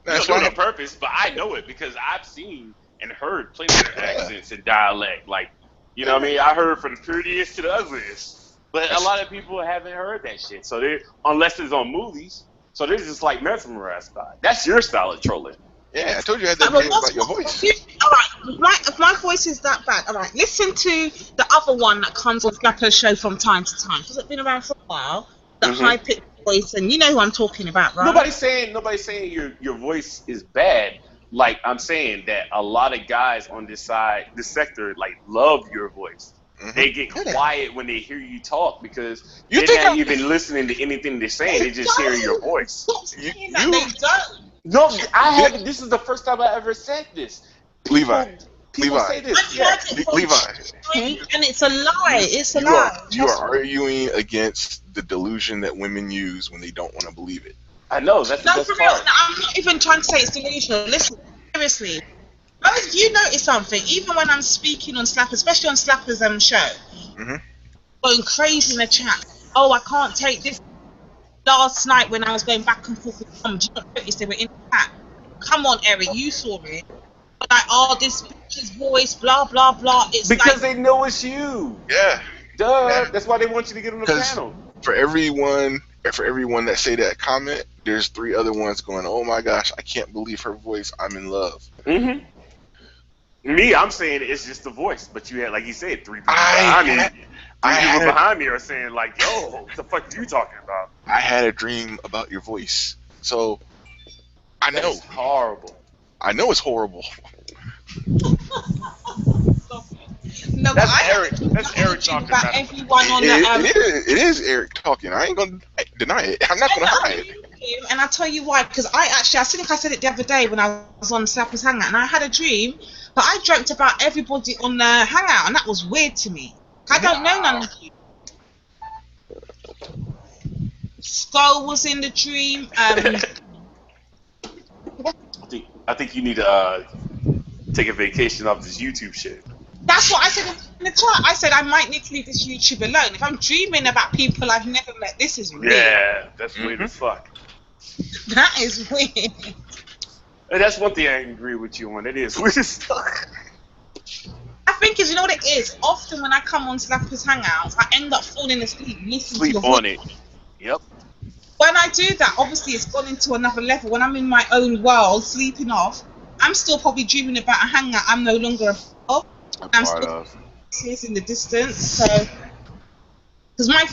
Speaker 4: don't do it on purpose, but I know it because I've seen and heard plenty of accents and dialect. Like, you know what I mean? I heard from the prettiest to the ugliest. But a lot of people haven't heard that shit. So unless it's on movies, so they're just like mesmerized by it. That's your style of trolling.
Speaker 2: Yeah, I told you I had that dream about your voice.
Speaker 3: Alright, if my voice is that bad, alright, listen to the other one that comes on Slapper's show from time to time, because it's been around for a while, the high-pitched voice, and you know who I'm talking about, right?
Speaker 4: Nobody's saying your voice is bad. Like, I'm saying that a lot of guys on this sector, like, love your voice. Mm-hmm. They get quiet when they hear you talk because they're not even listening to anything they're saying. They're just hearing your voice.
Speaker 3: They don't.
Speaker 4: No, I haven't. This is the first time I ever said this.
Speaker 2: Levi
Speaker 4: say this. Yeah.
Speaker 2: Levi.
Speaker 3: And it's a lie. It's a lie.
Speaker 2: You are arguing against the delusion that women use when they don't want to believe it.
Speaker 4: I know. That's the best part.
Speaker 3: I'm not even trying to say it's delusional. Listen, seriously. You notice something, even when I'm speaking on Slapper, especially on Slapper's show, going crazy in the chat. Oh, I can't take this. Last night when I was going back and forth with them, did you not notice they were in the chat? Come on, Eric, you saw it. Like, oh, this bitch's voice, blah, blah, blah. It's
Speaker 4: because they know it's you.
Speaker 2: Yeah.
Speaker 4: Duh. Yeah. That's why they want you to get on the panel.
Speaker 2: For everyone that say that comment, there's 3 other ones going, oh my gosh, I can't believe her voice. I'm in love.
Speaker 4: Mm-hmm. Me, I'm saying it's just the voice, but you had, like you said, 3 people behind me. 3 people behind me are saying, like, yo, what the fuck are you talking about?
Speaker 2: I had a dream about your voice. So, I know.
Speaker 4: It's horrible.
Speaker 2: I know it's horrible.
Speaker 3: No,
Speaker 4: that's Eric. That's Eric talking about
Speaker 3: everyone on
Speaker 2: it is Eric talking. I ain't gonna deny it. I'm not gonna hide it.
Speaker 3: And I'll tell you why. Because I think I said it the other day when I was on Slapper's Hangout, and I had a dream, but I dreamt about everybody on the Hangout, and that was weird to me. I don't know none of you. Skull was in the dream.
Speaker 4: I think you need to take a vacation off this YouTube shit.
Speaker 3: That's what I said in the chat. I said I might need to leave this YouTube alone. If I'm dreaming about people I've never met, this is weird.
Speaker 4: Yeah, that's weird as fuck.
Speaker 3: That is weird.
Speaker 4: And that's one thing I agree with you on. It is weird as fuck.
Speaker 3: I think you know what it is? Often when I come on Slapper's Hangouts, I end up falling asleep listening to your
Speaker 4: on it. Yep.
Speaker 3: When I do that, obviously it's gone into another level. When I'm in my own world, sleeping off, I'm still probably dreaming about a hangout I'm no longer a part of. I'm still in the distance, so because my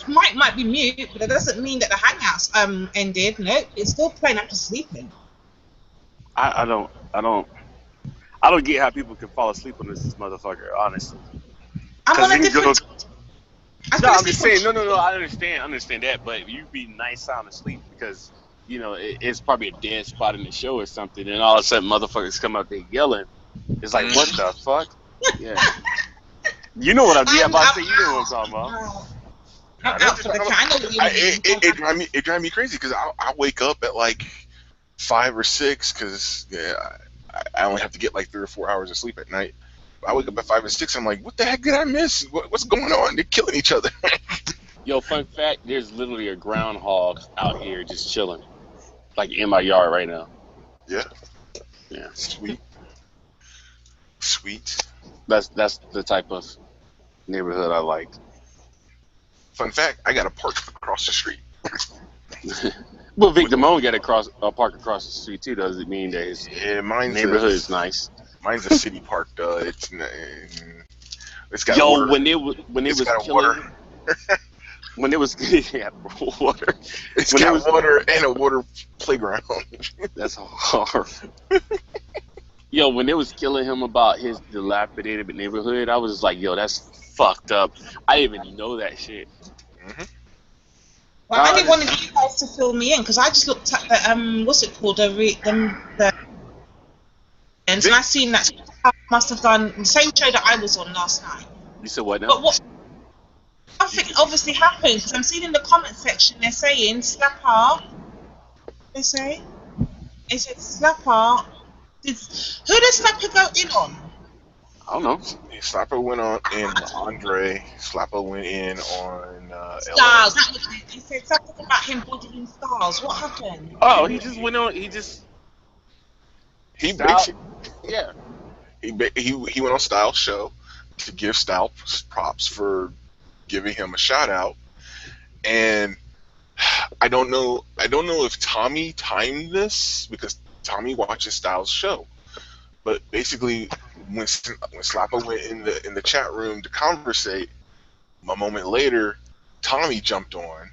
Speaker 3: mic might be mute, but that doesn't mean that the hangouts ended. No, it's still playing. I'm just sleeping.
Speaker 4: I don't get how people can fall asleep on this motherfucker. Honestly,
Speaker 3: I'm on a different.
Speaker 4: I'm just saying. No. I understand that, but you be nice sound asleep because you know, it's probably a dead spot in the show or something, and all of a sudden motherfuckers come out there yelling. It's like, what the fuck? Yeah. You know what I'm about to say. You know what I'm talking about.
Speaker 3: I'm out for the count.
Speaker 2: It drives me crazy because I wake up at like 5 or 6 because I only have to get like 3 or 4 hours of sleep at night. I wake up at 5 or 6. I'm like, what the heck did I miss? What's going on? They're killing each other.
Speaker 4: Yo, fun fact: there's literally a groundhog out here just chilling, like in my yard right now.
Speaker 2: Yeah.
Speaker 4: Yeah.
Speaker 2: Sweet.
Speaker 4: That's the type of neighborhood I like.
Speaker 2: Fun fact: I got a park across the street.
Speaker 4: Well, Vic Damone got a park across the street too. Does it mean that his neighborhood is nice?
Speaker 2: Mine's a city park, though. It's got
Speaker 4: water.
Speaker 2: When it was
Speaker 4: water.
Speaker 2: It's got water and a water playground.
Speaker 4: That's hard. Yo, when they was killing him about his dilapidated neighborhood, I was like, yo, that's fucked up. I didn't even know that shit.
Speaker 2: Mm-hmm.
Speaker 3: Well, I didn't want you guys to fill me in because I just looked at the what's it called, the and I seen that must have done the same show that I was on last night.
Speaker 4: You said what now?
Speaker 3: But what? Nothing obviously happened because I'm seeing in the comment section they're saying Slapper. They say, is it Slapper? Who did Slapper go in on?
Speaker 4: I don't know.
Speaker 2: Slapper went on in Andre. Slapper went in on
Speaker 3: Stars. That was it. They said something about him bodying Stars. What happened?
Speaker 4: Oh, he just went on. He
Speaker 2: basically,
Speaker 4: yeah.
Speaker 2: He went on Styles' show to give Styles props for giving him a shout out, and I don't know if Tommy timed this because Tommy watches Styles' show, but basically when Slapper went in the chat room to conversate, a moment later Tommy jumped on,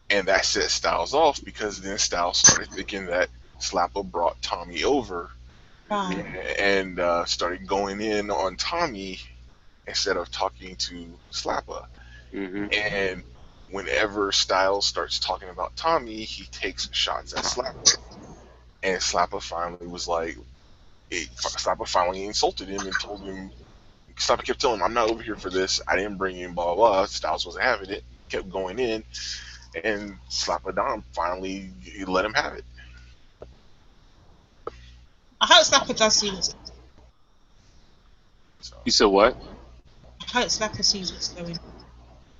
Speaker 2: and that set Styles off because then Styles started thinking that Slapper brought Tommy over and started going in on Tommy instead of talking to Slapper.
Speaker 4: Mm-hmm.
Speaker 2: And whenever Styles starts talking about Tommy, he takes shots at Slapper. And Slapper finally was like, Slapper finally insulted him and told him, Slapper kept telling him, I'm not over here for this. I didn't bring you in, blah, blah, blah. Styles wasn't having it. Kept going in. And Slapper Dom finally let him have it.
Speaker 3: I hope Slapper does see what's.
Speaker 2: So.
Speaker 4: You said what?
Speaker 3: I hope Slapper sees what's going on.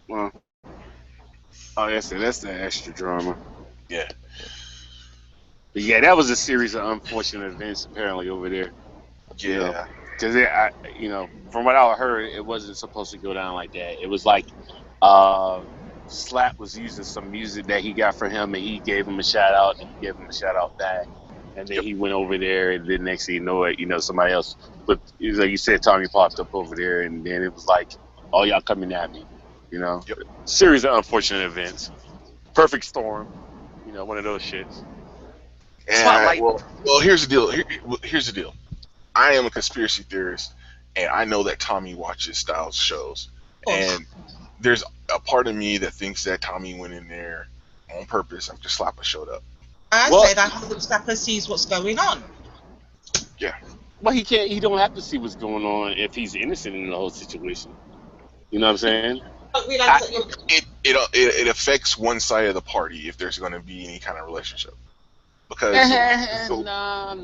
Speaker 4: Well, that's the extra drama.
Speaker 2: Yeah.
Speaker 4: But yeah, that was a series of unfortunate events apparently over there.
Speaker 2: Yeah.
Speaker 4: Because from what I heard, it wasn't supposed to go down like that. It was like Slap was using some music that he got from him, and he gave him a shout out, and he gave him a shout out back. And then he went over there, and then next thing you know it, somebody else. But like you said, Tommy popped up over there, and then it was like, oh, y'all coming at me.
Speaker 2: Yep.
Speaker 4: Series of unfortunate events. Perfect storm. One of those shits.
Speaker 2: And well, here's the deal. Here's the deal. I am a conspiracy theorist, and I know that Tommy watches Styles shows. And there's a part of me that thinks that Tommy went in there on purpose after Slapper showed up.
Speaker 3: I said I hope Slapper sees what's going on.
Speaker 2: Yeah.
Speaker 4: Well, he can't. He don't have to see what's going on if he's innocent in the whole situation. You know what I'm saying?
Speaker 2: It affects one side of the party if there's going to be any kind of relationship. Because
Speaker 4: no.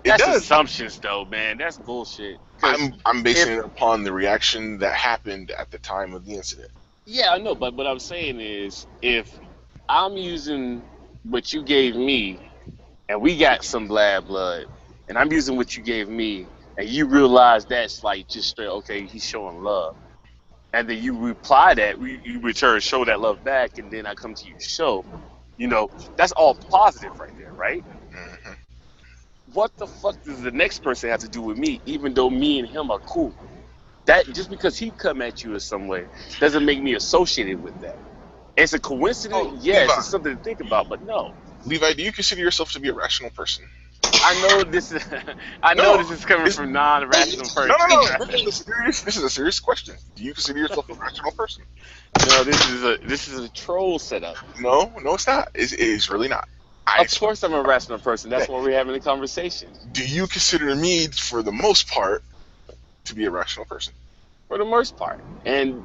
Speaker 2: That's
Speaker 4: assumptions, though, man. That's bullshit.
Speaker 2: I'm basing it upon the reaction that happened at the time of the incident.
Speaker 4: Yeah, I know, but what I'm saying is, if I'm using what you gave me, and we got some bad blood, and I'm using what you gave me, and you realize that's like just straight, okay, he's showing love. And then you reply that, you return, show that love back, and then I come to your show. That's all positive right there, right?
Speaker 2: Mm-hmm.
Speaker 4: What the fuck does the next person have to do with me, even though me and him are cool? That just because he come at you in some way doesn't make me associated with that. It's a coincidence, yes, it's something to think about, but no.
Speaker 2: Levi, do you consider yourself to be a rational person?
Speaker 4: I know this is. I know this is coming from non-rational person.
Speaker 2: No. This is a serious question. Do you consider yourself a rational person?
Speaker 4: No, this is a troll setup.
Speaker 2: No, it's not. It's really not.
Speaker 4: Of course, I'm a rational person. That's why we're having a conversation.
Speaker 2: Do you consider me, for the most part, to be a rational person?
Speaker 4: For the most part. And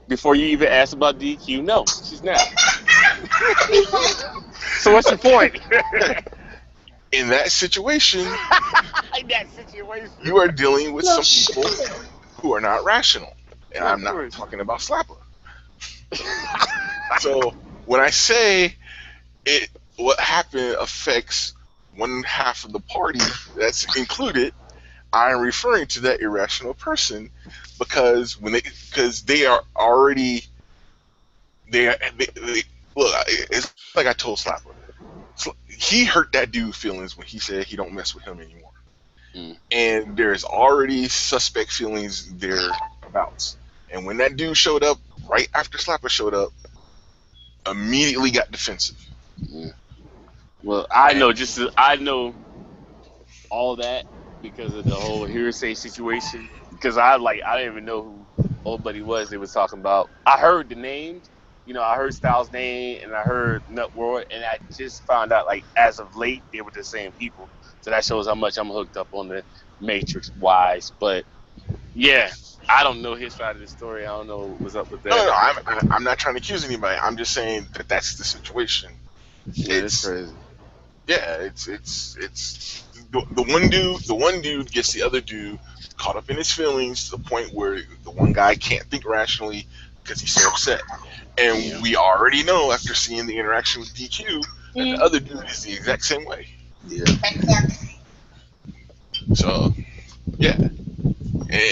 Speaker 4: before you even ask about DQ, no, she's not. So what's your point?
Speaker 2: In that situation, you are dealing with some people who are not rational. And I'm not talking about Slapper. So when I say what happened affects one half of the party that's included, I'm referring to that irrational person because they are already they look. It's like I told Slapper. He hurt that dude's feelings when he said he don't mess with him anymore, and there's already suspect feelings thereabouts. And when that dude showed up right after Slapper showed up, immediately got defensive.
Speaker 4: Well, I know all that because of the whole hearsay situation. Because I didn't even know who Old Buddy was. They was talking about. I heard the names. I heard Styles' name and I heard Nut World, and I just found out as of late they were the same people. So that shows how much I'm hooked up on the Matrix wise. But yeah, I don't know his side of the story. I don't know what's up with that.
Speaker 2: No, I'm not trying to accuse anybody. I'm just saying that that's the situation.
Speaker 4: Yeah, it's crazy.
Speaker 2: Yeah, it's the one dude gets the other dude caught up in his feelings to the point where the one guy can't think rationally because he's so upset. And we already know after seeing the interaction with DQ that the other dude is the exact same way.
Speaker 3: Yeah. Exactly.
Speaker 2: So, yeah, and I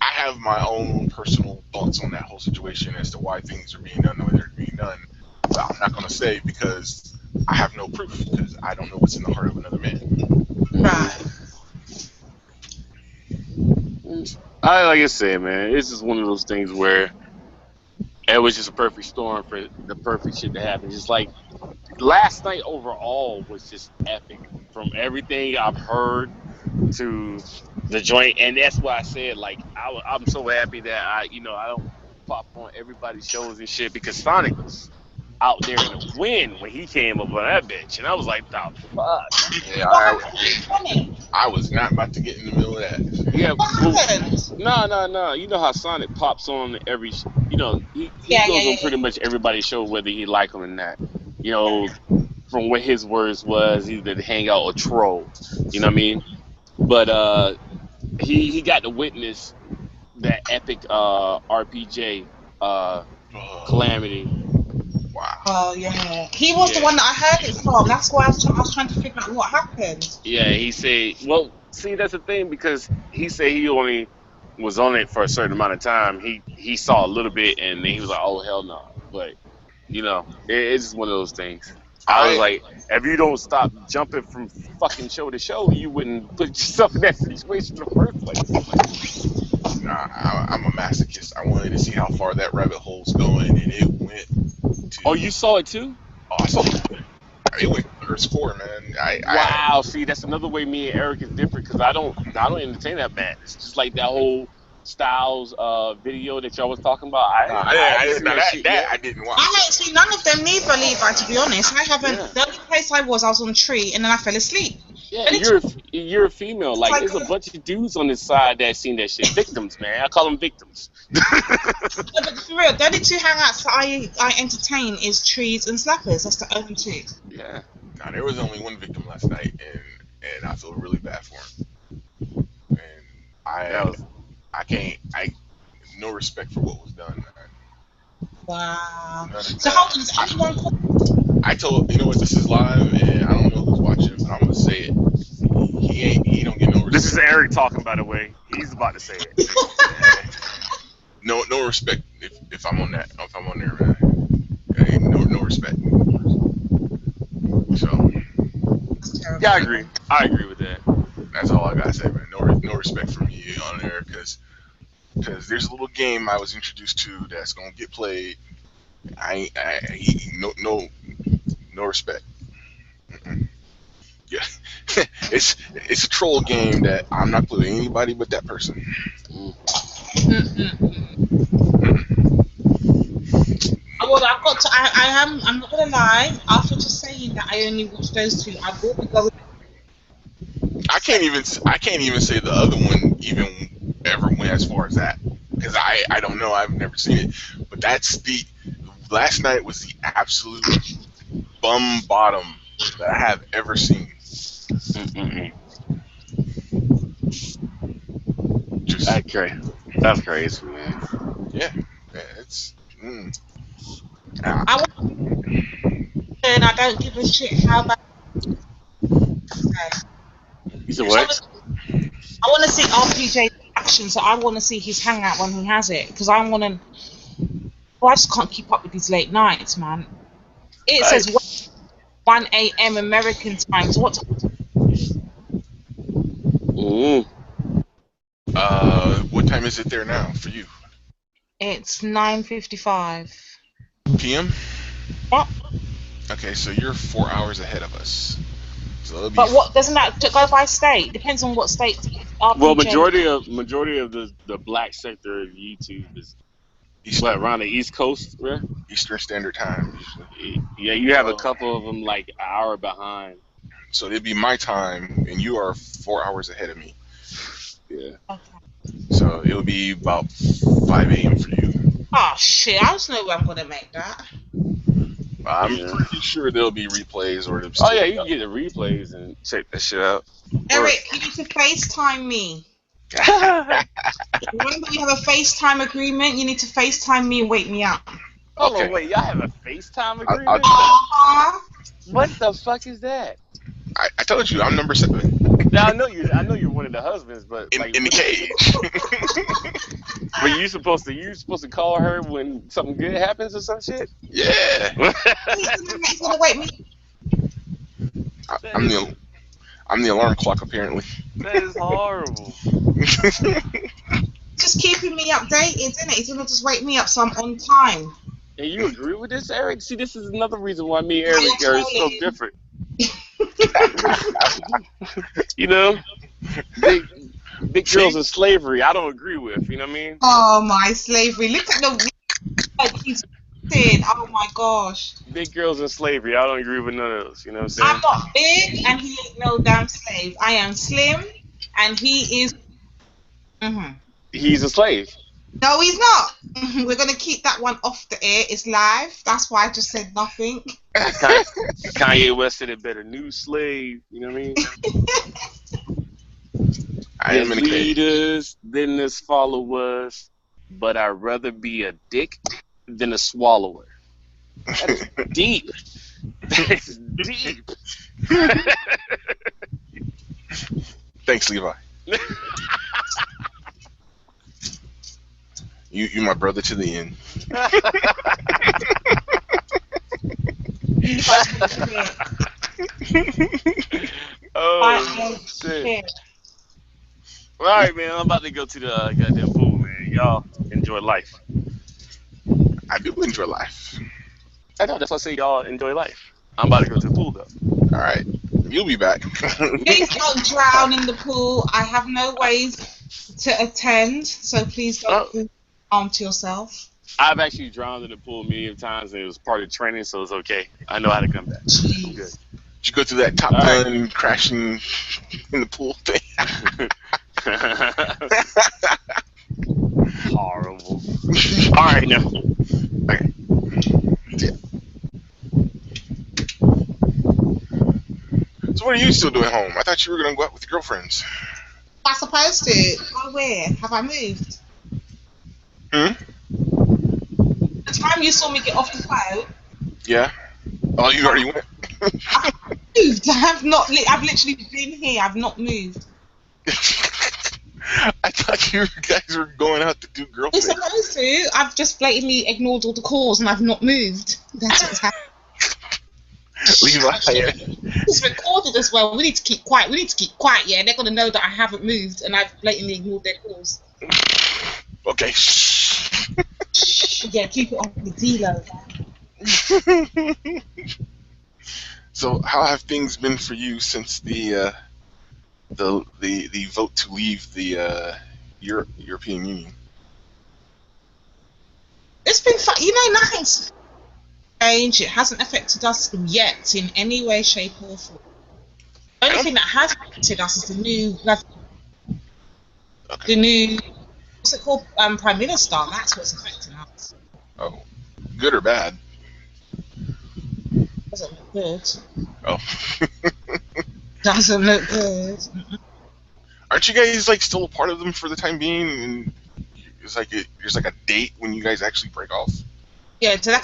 Speaker 2: have my own personal thoughts on that whole situation as to why things are being done the way they're being done. But I'm not going to say because I have no proof because I don't know what's in the heart of another man.
Speaker 3: Right.
Speaker 4: Like I said, man, it's just one of those things where it was just a perfect storm for the perfect shit to happen. Just like last night overall was just epic. From everything I've heard to the joint, and that's why I said I'm so happy that I don't pop on everybody's shows and shit because Sonic was out there in the wind when he came up on that bitch, and I was like, the fuck.
Speaker 2: Yeah, I was not about to get in the middle of that.
Speaker 4: Yeah, no. You know how Sonic pops on every, he goes on pretty much everybody's show whether he like him or not. From what his words was, either to hang out or troll. You know what I mean? But he got to witness that epic RPJ calamity.
Speaker 2: Wow.
Speaker 3: Oh yeah, he was the one that I heard it from. That's why I was trying to figure out what happened.
Speaker 4: Yeah, he said. Well, see, that's the thing because he said he only was on it for a certain amount of time. He saw a little bit and then he was like, "Oh hell no!" But it's just one of those things. I was like, if you don't stop jumping from fucking show to show, you wouldn't put yourself in that situation in the first place.
Speaker 2: Nah, I'm a masochist. I wanted to see how far that rabbit hole's going, and it went to...
Speaker 4: Oh, you saw it too?
Speaker 2: Oh, I saw it. It went to Earth's core, man.
Speaker 4: Wow, see, that's another way me and Eric is different, because I don't entertain that bad. It's just like that whole Styles video that y'all was talking about.
Speaker 2: I didn't watch.
Speaker 3: I haven't seen none of them neither, Levi, to be honest. I haven't. Yeah. The only place I was on a tree, and then I fell asleep.
Speaker 4: Yeah, you're a female. Like, there's a bunch of dudes on this side that seen that shit. Victims, man. I call them victims.
Speaker 3: No, but for real, the only two hangouts that I entertain is trees and slappers. That's the only two.
Speaker 4: Yeah.
Speaker 2: Nah, there was only one victim last night, and I feel really bad for him. And no respect for what was done, man.
Speaker 3: Wow. So hold on, is anyone...
Speaker 2: I told, this is live, and I don't know who's watching, but I'm gonna say it. He don't get no respect.
Speaker 4: This is Eric talking, by the way. He's about to say it.
Speaker 2: No respect if I'm on that. If I'm on there, man. No respect. So.
Speaker 4: Yeah, I agree with that.
Speaker 2: That's all I gotta say, man. No respect from you on there, because there's a little game I was introduced to that's gonna get played. No No respect. Mm-mm. Yeah, it's a troll game that I'm not playing anybody but that person.
Speaker 3: Well, I've got to. I'm not gonna lie. After just saying that, I only watch those two. I will be going.
Speaker 2: I can't even say the other one even ever went as far as that because I don't know. I've never seen it, but that's the last night was the absolute bum bottom that I have ever seen.
Speaker 4: That's crazy, man.
Speaker 2: Yeah, it's.
Speaker 3: I don't give a shit how bad.
Speaker 4: You said what?
Speaker 3: I want to see RPJ's action, so I want to see his hangout when he has it, because I want to. Well, I just can't keep up with these late nights, man. It says 1 a.m. American time. So what time?
Speaker 2: What time is it there now for you?
Speaker 3: It's 9:55
Speaker 2: p.m.
Speaker 3: What?
Speaker 2: Okay, so you're 4 hours ahead of us. So
Speaker 3: but what doesn't that go by state? Depends on what state.
Speaker 4: Well, majority of the black sector of YouTube is around the East Coast, right?
Speaker 2: Eastern Standard Time.
Speaker 4: Yeah, you have a couple of them like an hour behind.
Speaker 2: So it'd be my time, and you are 4 hours ahead of me.
Speaker 4: Yeah.
Speaker 3: Okay.
Speaker 2: So it'll be about 5 a.m. for you.
Speaker 3: Oh shit! I just know where I'm gonna make that.
Speaker 2: I'm pretty sure there'll be replays or.
Speaker 4: Oh yeah, you can get the replays and check that shit out.
Speaker 3: Eric, you need to FaceTime me. Remember, we have a FaceTime agreement. You need to FaceTime me and wake me up.
Speaker 4: Hold on, wait, y'all have a FaceTime agreement? What the fuck is that?
Speaker 2: I told you I'm number 7.
Speaker 4: Now I know you're one of the husbands, but
Speaker 2: in the cage.
Speaker 4: But you're supposed to call her when something good happens or some shit?
Speaker 2: Yeah.
Speaker 3: He's gonna wake me.
Speaker 2: I'm the alarm clock apparently.
Speaker 4: That is horrible.
Speaker 3: Just keeping me updated, isn't it? He's gonna just wake me up so I'm on time.
Speaker 4: And you agree with this, Eric? See, this is another reason why me and Eric are so different. You know, big girls in slavery. I don't agree with. You know what I mean?
Speaker 3: Oh my slavery! Look at the he's saying. Oh my gosh!
Speaker 4: Big girls in slavery. I don't agree with none of those. You know what I'm saying?
Speaker 3: I'm not big, and he ain't no damn slave. I am slim, and he is.
Speaker 4: He's a slave.
Speaker 3: No, he's not. We're gonna keep that one off the air. It's live. That's why I just said nothing.
Speaker 4: Kanye West said it better. New slave. You know what I mean?
Speaker 2: I am in
Speaker 4: leaders, then as followers, but I'd rather be a dick than a swallower. That is deep. That is deep.
Speaker 2: Thanks, Levi. You my brother to the end.
Speaker 4: Oh shit. All right, man. I'm about to go to the goddamn pool, man. Y'all enjoy life.
Speaker 2: I do enjoy life.
Speaker 4: I know. That's why I say y'all enjoy life. I'm about to go to the pool, though.
Speaker 2: All right. You'll be back.
Speaker 3: Please don't drown in the pool. I have no ways to attend, so please don't do harm to yourself.
Speaker 4: I've actually drowned in the pool many times, and it was part of training, so it's okay. I know how to come back. I'm good.
Speaker 2: Did you go through that Top Gun crashing in the pool thing?
Speaker 4: Horrible. All right, now.
Speaker 2: Okay. Yeah. So what are you still doing home? I thought you were going to go out with your girlfriends.
Speaker 3: I'm supposed to. Go where? Have I moved?
Speaker 2: The
Speaker 3: time you saw me get off the phone.
Speaker 2: Yeah. Oh, you already went.
Speaker 3: I moved. I've literally been here. I've not moved.
Speaker 2: I thought you guys were going out to do girlfriends.
Speaker 3: You're supposed to. I've just blatantly ignored all the calls and I've not moved. That's what's happened.
Speaker 2: Levi.
Speaker 3: It's recorded as well. We need to keep quiet. Yeah, they're gonna know that I haven't moved and I've blatantly ignored their calls.
Speaker 2: Okay.
Speaker 3: Yeah, keep it on the D-low.
Speaker 2: So how have things been for you since the vote to leave the European Union?
Speaker 3: It's been fun. Nothing's changed. It hasn't affected us yet in any way, shape, or form. The only thing that has affected us is the new, what's it called, Prime Minister. That's what's affecting us.
Speaker 2: Oh, good or bad?
Speaker 3: Doesn't look good.
Speaker 2: Oh.
Speaker 3: Doesn't look good.
Speaker 2: Aren't you guys like still a part of them for the time being? And it's like there's like a date when you guys actually break off.
Speaker 3: Yeah, so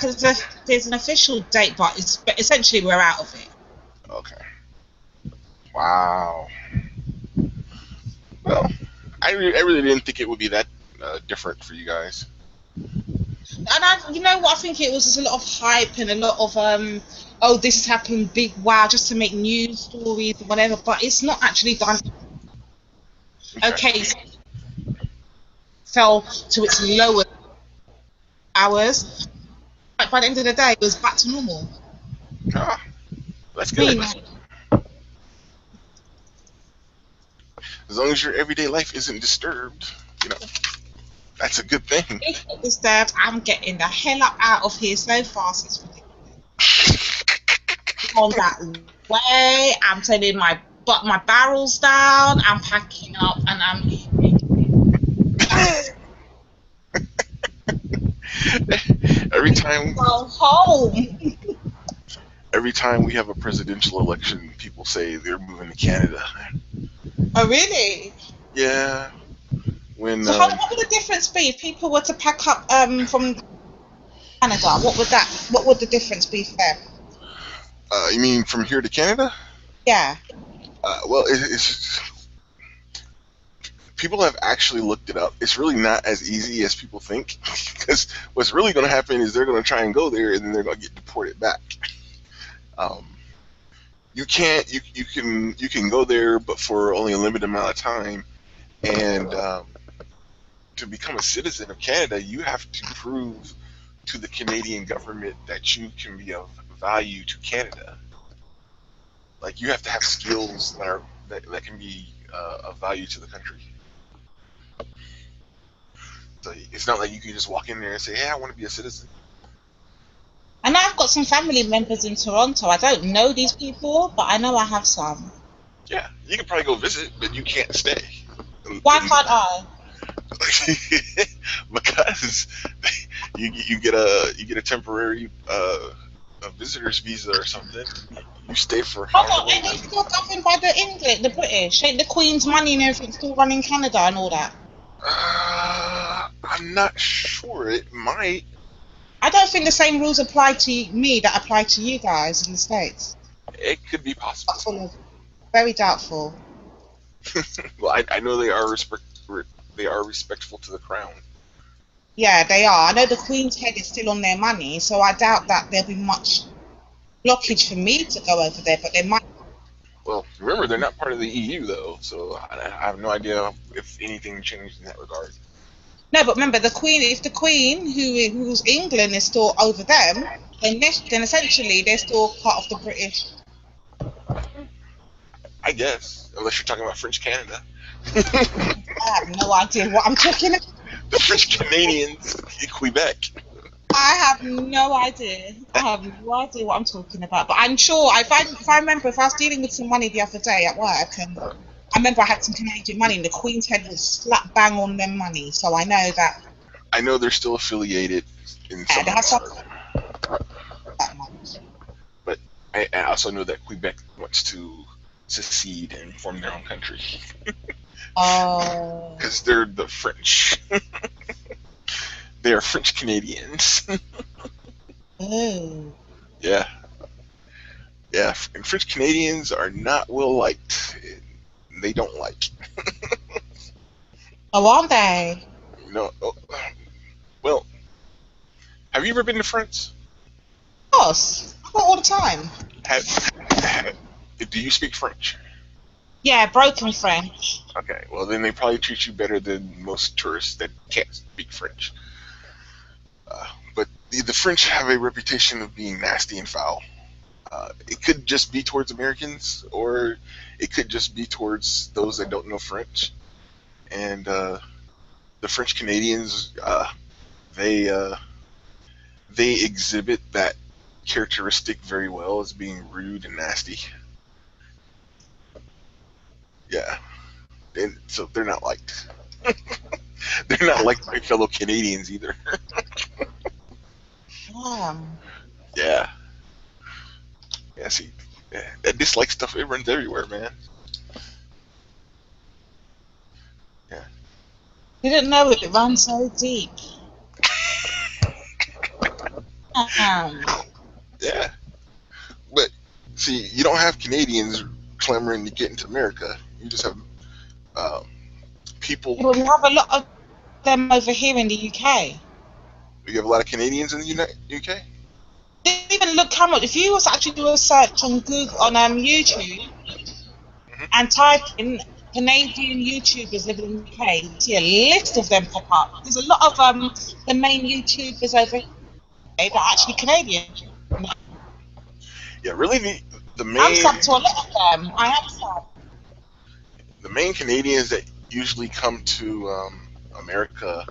Speaker 3: there's an official date, but essentially we're out of it.
Speaker 2: Okay. Wow. Well, I really didn't think it would be that different for you guys.
Speaker 3: And you know what? I think it was just a lot of hype and a lot of oh, this has happened, big wow, just to make news stories or whatever. But it's not actually done. Okay, fell to its lowest hours. By the end of the day, it was back to normal.
Speaker 2: Ah, that's good. As long as your everyday life isn't disturbed, that's a good thing.
Speaker 3: If it's disturbed, I'm getting the hell up out of here so fast. It's ridiculous. On that way, I'm turning my barrels down. I'm packing up and I'm leaving.
Speaker 2: Every time.
Speaker 3: Go home.
Speaker 2: Every time we have a presidential election, people say they're moving to Canada.
Speaker 3: Oh, really?
Speaker 2: Yeah.
Speaker 3: So what would the difference be if people were to pack up from Canada? What would the difference be for them?
Speaker 2: You mean from here to Canada?
Speaker 3: Yeah.
Speaker 2: Well, it's people have actually looked it up. It's really not as easy as people think, because what's really going to happen is they're going to try and go there, and then they're going to get deported back. You can go there, but for only a limited amount of time, and to become a citizen of Canada, you have to prove to the Canadian government that you can be of value to Canada. Like, you have to have skills that can be of value to the country. So it's not like you can just walk in there and say, "Hey, I want to be a citizen."
Speaker 3: And I've got some family members in Toronto. I don't know these people, but I know I have some.
Speaker 2: Yeah, you can probably go visit, but you can't stay.
Speaker 3: Why can't I?
Speaker 2: Because you get a temporary a visitor's visa or something. You stay for.
Speaker 3: Hold on, ain't they still governed by the British? Ain't the Queen's money and everything still running Canada and all that?
Speaker 2: I'm not sure. It might.
Speaker 3: I don't think the same rules apply to me that apply to you guys in the States.
Speaker 2: It could be possible.
Speaker 3: Very doubtful.
Speaker 2: Well, I know they are respectful to the crown.
Speaker 3: Yeah, they are. I know the Queen's head is still on their money, so I doubt that there'll be much blockage for me to go over there, but they might.
Speaker 2: Well, remember, they're not part of the EU, though, so I have no idea if anything changed in that regard.
Speaker 3: No, but remember, the Queen, if the Queen, who's England, is still over them, then essentially they're still part of the British.
Speaker 2: I guess, unless you're talking about French Canada.
Speaker 3: I have no idea what I'm talking about.
Speaker 2: The French Canadians in Quebec.
Speaker 3: I have no idea. I have no idea what I'm talking about. But I'm sure, if I remember, if I was dealing with some money the other day at work, and I remember I had some Canadian money, and the Queen's head was slap bang on them money. So I know that.
Speaker 2: I know they're still affiliated in some.
Speaker 3: They have some.
Speaker 2: But I also know that Quebec wants to secede and form their own country.
Speaker 3: Oh.
Speaker 2: Because they're the French. They are French Canadians.
Speaker 3: Oh.
Speaker 2: Yeah. Yeah, and French Canadians are not well liked. They don't like.
Speaker 3: Oh, aren't they?
Speaker 2: No. Well, have you ever been to France?
Speaker 3: Of course. I go all the time.
Speaker 2: Do you speak French?
Speaker 3: Yeah, broken French.
Speaker 2: Okay, well then they probably treat you better than most tourists that can't speak French. But the French have a reputation of being nasty and foul. It could just be towards Americans, or it could just be towards those that don't know French. And the French Canadians, they exhibit that characteristic very well, as being rude and nasty. Yeah, and so they're not liked. They're not liked by fellow Canadians either. Yeah. Yeah, see, that dislike stuff, it runs everywhere, man. Yeah.
Speaker 3: Didn't know it runs so deep.
Speaker 2: Yeah. But, see, you don't have Canadians clamoring to get into America. You just have people.
Speaker 3: Well, we have a lot of them over here in the UK.
Speaker 2: You have a lot of Canadians in the UK?
Speaker 3: Didn't even look how much. If you was actually do a search on Google, on YouTube, and type in Canadian YouTubers living in the UK, you see a list of them pop up. There's a lot of the main YouTubers over here that are actually Canadian.
Speaker 2: Yeah, really, the main.
Speaker 3: I'm subbed to a lot of them. I am subbed.
Speaker 2: The main Canadians that usually come to America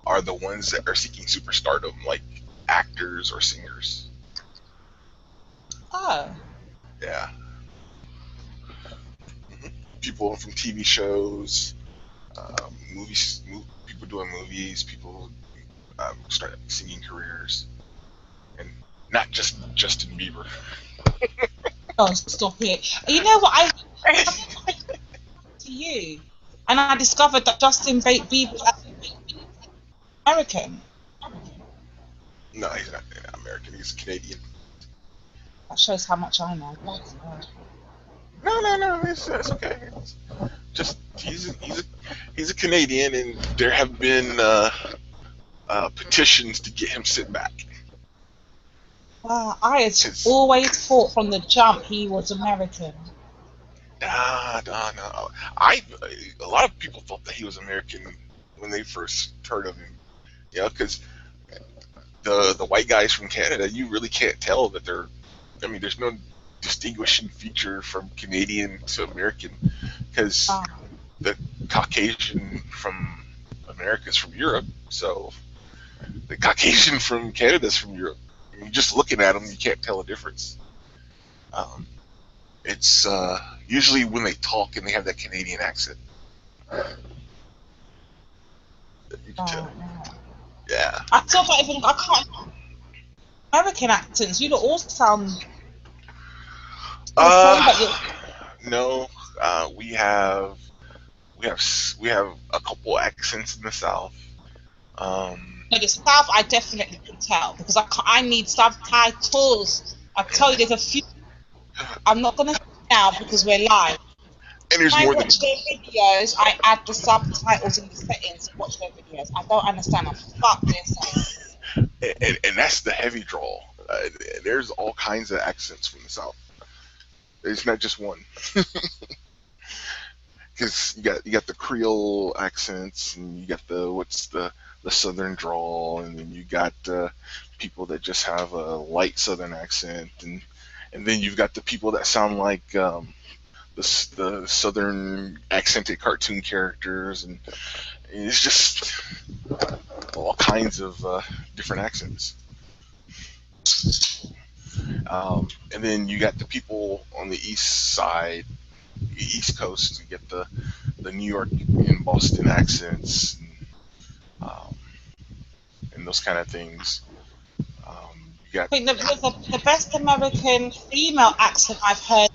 Speaker 2: are the ones that are seeking superstardom, like actors or singers.
Speaker 3: Oh.
Speaker 2: Yeah. People from TV shows, movies, people doing movies, people start singing careers, and not just Justin Bieber.
Speaker 3: Oh, stop it! You know what I to you, and I discovered that Justin Bieber was American.
Speaker 2: No, he's not American. He's Canadian.
Speaker 3: That shows how much I know.
Speaker 2: No. It's okay. It's just he's a Canadian, and there have been petitions to get him sent back.
Speaker 3: I had always thought from the jump he was American.
Speaker 2: No. A lot of people thought that he was American when they first heard of him. You know, because the white guys from Canada, you really can't tell that they're. I mean, there's no distinguishing feature from Canadian to American, because the Caucasian from America is from Europe, so the Caucasian from Canada is from Europe. I mean, just looking at them, you can't tell a difference. It's usually when they talk and they have that Canadian accent. You can tell. Yeah.
Speaker 3: I thought that even I can't. American accents, you all sound.
Speaker 2: No. We have a couple accents in the South.
Speaker 3: No, the South I definitely can tell, because I need subtitles. I tell you, there's a few. I'm not gonna say now because we're live.
Speaker 2: And there's
Speaker 3: when
Speaker 2: more
Speaker 3: I watch their videos, I add the subtitles in the settings to watch their videos. I don't understand. Fuck this.
Speaker 2: And that's the heavy draw. There's all kinds of accents from the South. It's not just one. Because you got the Creole accents, and you got the Southern drawl, and then you got people that just have a light Southern accent, and then you've got the people that sound like the Southern accented cartoon characters, and it's just all kinds of different accents. And then you got the people on the East Coast. You get the New York and Boston accents, and those kind of things.
Speaker 3: I think the best American female accent I've heard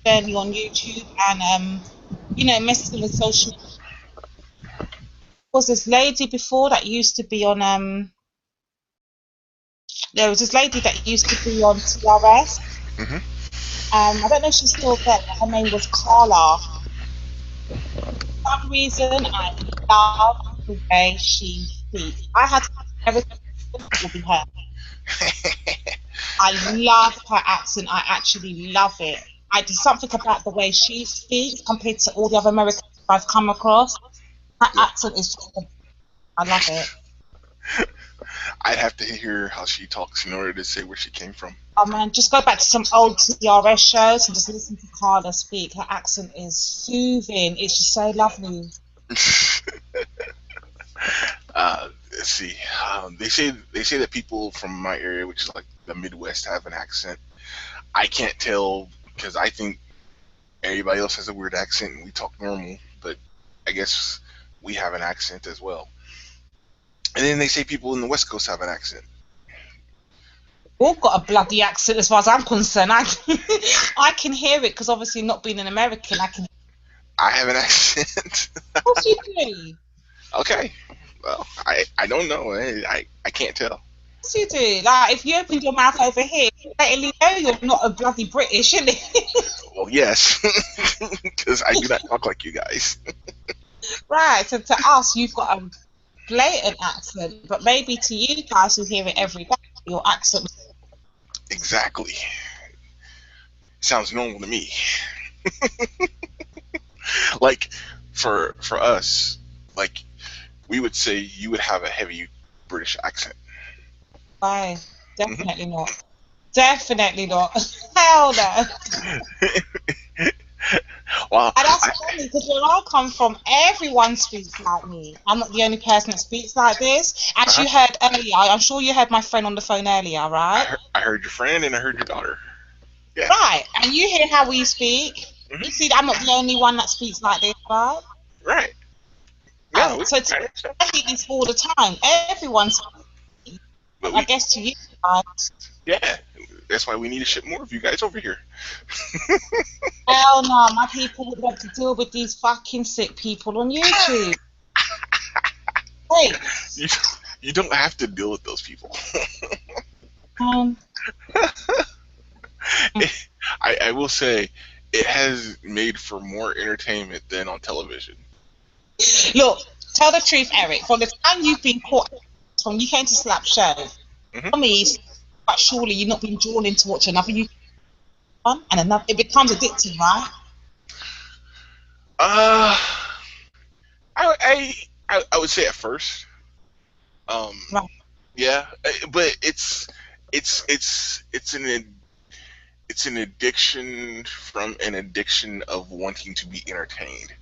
Speaker 3: fairly on YouTube and messing with social was this lady before that used to be on there was this lady that used to be on TRS. I don't know if she's still there, but her name was Carla. For some reason, I love the way she speaks. I had everything will be her. I love her accent. I actually love it. There's something about the way she speaks compared to all the other Americans I've come across. Her accent is just I love it.
Speaker 2: I'd have to hear how she talks in order to say where she came from.
Speaker 3: Oh man, just go back to some old TRS shows and just listen to Carla speak. Her accent is soothing. It's just so lovely.
Speaker 2: Let's see. They say that people from my area, which is like the Midwest, have an accent. I can't tell because I think everybody else has a weird accent and we talk normal, but I guess we have an accent as well. And then they say people in the West Coast have an accent.
Speaker 3: We've all got a bloody accent as far as I'm concerned. I can hear it because obviously not being an American,
Speaker 2: I have an accent.
Speaker 3: Of course you do.
Speaker 2: Okay. Well, I don't know. I can't tell.
Speaker 3: Of course you do. Like, if you opened your mouth over here, you know you're not a bloody British, isn't it?
Speaker 2: Well, yes. Because I do not talk like you guys.
Speaker 3: Right. So to us, you've got a blatant accent, but maybe to you guys who hear it every day, your accent.
Speaker 2: Exactly. Sounds normal to me. Like for us, like we would say you would have a heavy British accent.
Speaker 3: Why? Definitely not. Definitely not. Hell no.
Speaker 2: Well,
Speaker 3: and that's funny because where I come from, everyone speaks like me. I'm not the only person that speaks like this. As you heard earlier, I'm sure you heard my friend on the phone earlier, right?
Speaker 2: I heard your friend and I heard your daughter. Yeah.
Speaker 3: Right, and you hear how we speak. You see, I'm not the only one that speaks like this, right?
Speaker 2: Right. No,
Speaker 3: so I hear this all the time. Everyone's. I guess to you guys.
Speaker 2: Yeah, that's why we need to ship more of you guys over here.
Speaker 3: Hell no, my people would love to deal with these fucking sick people on YouTube. Hey.
Speaker 2: You don't have to deal with those people. I will say, it has made for more entertainment than on television.
Speaker 3: Look, tell the truth, Eric. From the time you've been caught, from you came to Slap Show, for me, but surely you've not been drawn in to watch another YouTube one and another. It becomes addictive, right?
Speaker 2: I would say at first.
Speaker 3: Right.
Speaker 2: Yeah, but it's an addiction from an addiction of wanting to be entertained.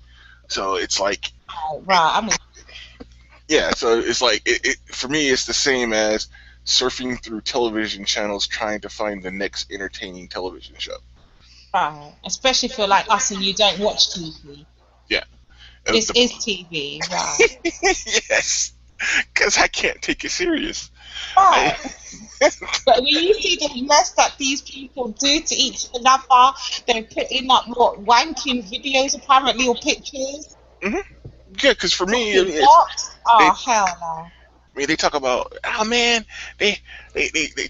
Speaker 2: So it's like,
Speaker 3: right.
Speaker 2: Yeah, so it's like it for me. It's the same as surfing through television channels trying to find the next entertaining television show.
Speaker 3: Right, especially if you're like us and you don't watch TV.
Speaker 2: Yeah,
Speaker 3: this is TV, right?
Speaker 2: Yes, because I can't take it serious.
Speaker 3: Right. But when you see the mess that these people do to each other, they're putting up what wanking videos apparently or pictures.
Speaker 2: Yeah, because for me,
Speaker 3: hell no.
Speaker 2: I mean, they talk about, oh man, they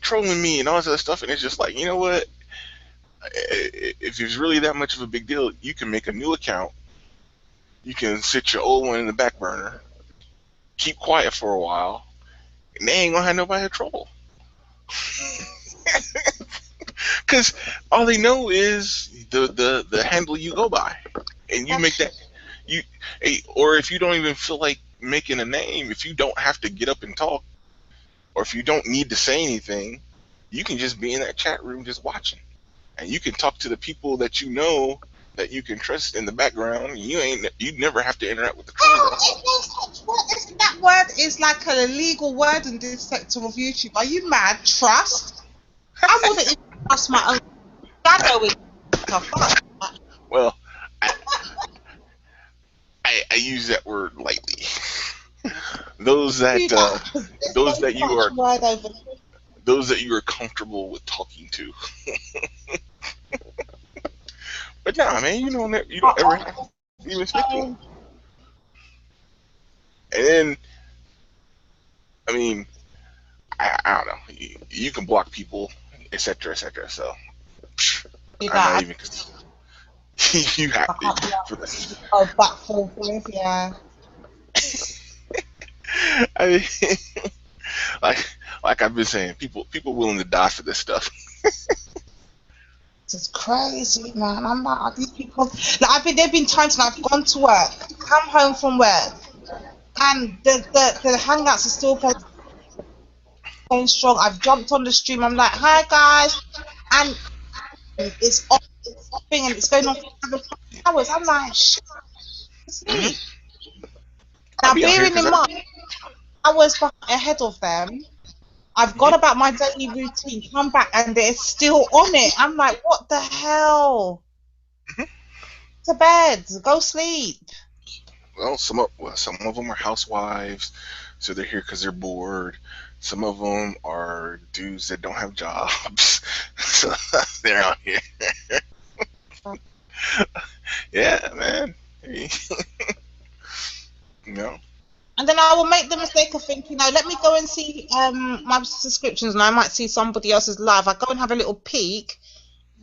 Speaker 2: trolling me and all this other stuff, and it's just like, you know what? If it's really that much of a big deal, you can make a new account. You can sit your old one in the back burner, keep quiet for a while, and they ain't gonna have nobody to troll. Because all they know is the handle you go by, and you make that or if you don't even feel like making a name, if you don't have to get up and talk, or if you don't need to say anything, you can just be in that chat room just watching, and you can talk to the people that you know that you can trust in the background. You never have to interact with the
Speaker 3: trolls. That word is like a legal word in this sector of YouTube. Are you mad? Trust? I wouldn't even trust my own shadow.
Speaker 2: Well, I use that word lightly. Those that you are comfortable with talking to. But nah, man, you don't ever have to even speak to them. And then, I mean, I don't know. You can block people, etc., etc. So I'm not even. You have to for this.
Speaker 3: Oh, back forth, yeah.
Speaker 2: I mean, like I've been saying, people willing to die for this stuff.
Speaker 3: This is crazy, man. I'm like, these people. Like, there've been times when I've gone to work, come home from work, and the hangouts are still posted. going strong. I've jumped on the stream. I'm like, hi guys, and it's off thing, and it's going on for 7 hours. I'm like, shit, sleep. Now, bearing in mind, I was ahead of them. I've got about my daily routine. Come back, and they're still on it. I'm like, what the hell? To bed, go sleep.
Speaker 2: Well, some of them are housewives, so they're here because they're bored. Some of them are dudes that don't have jobs, so they're out here. Yeah, man. You know.
Speaker 3: And then I will make the mistake of thinking, let me go and see my subscriptions, and I might see somebody else's live. I go and have a little peek.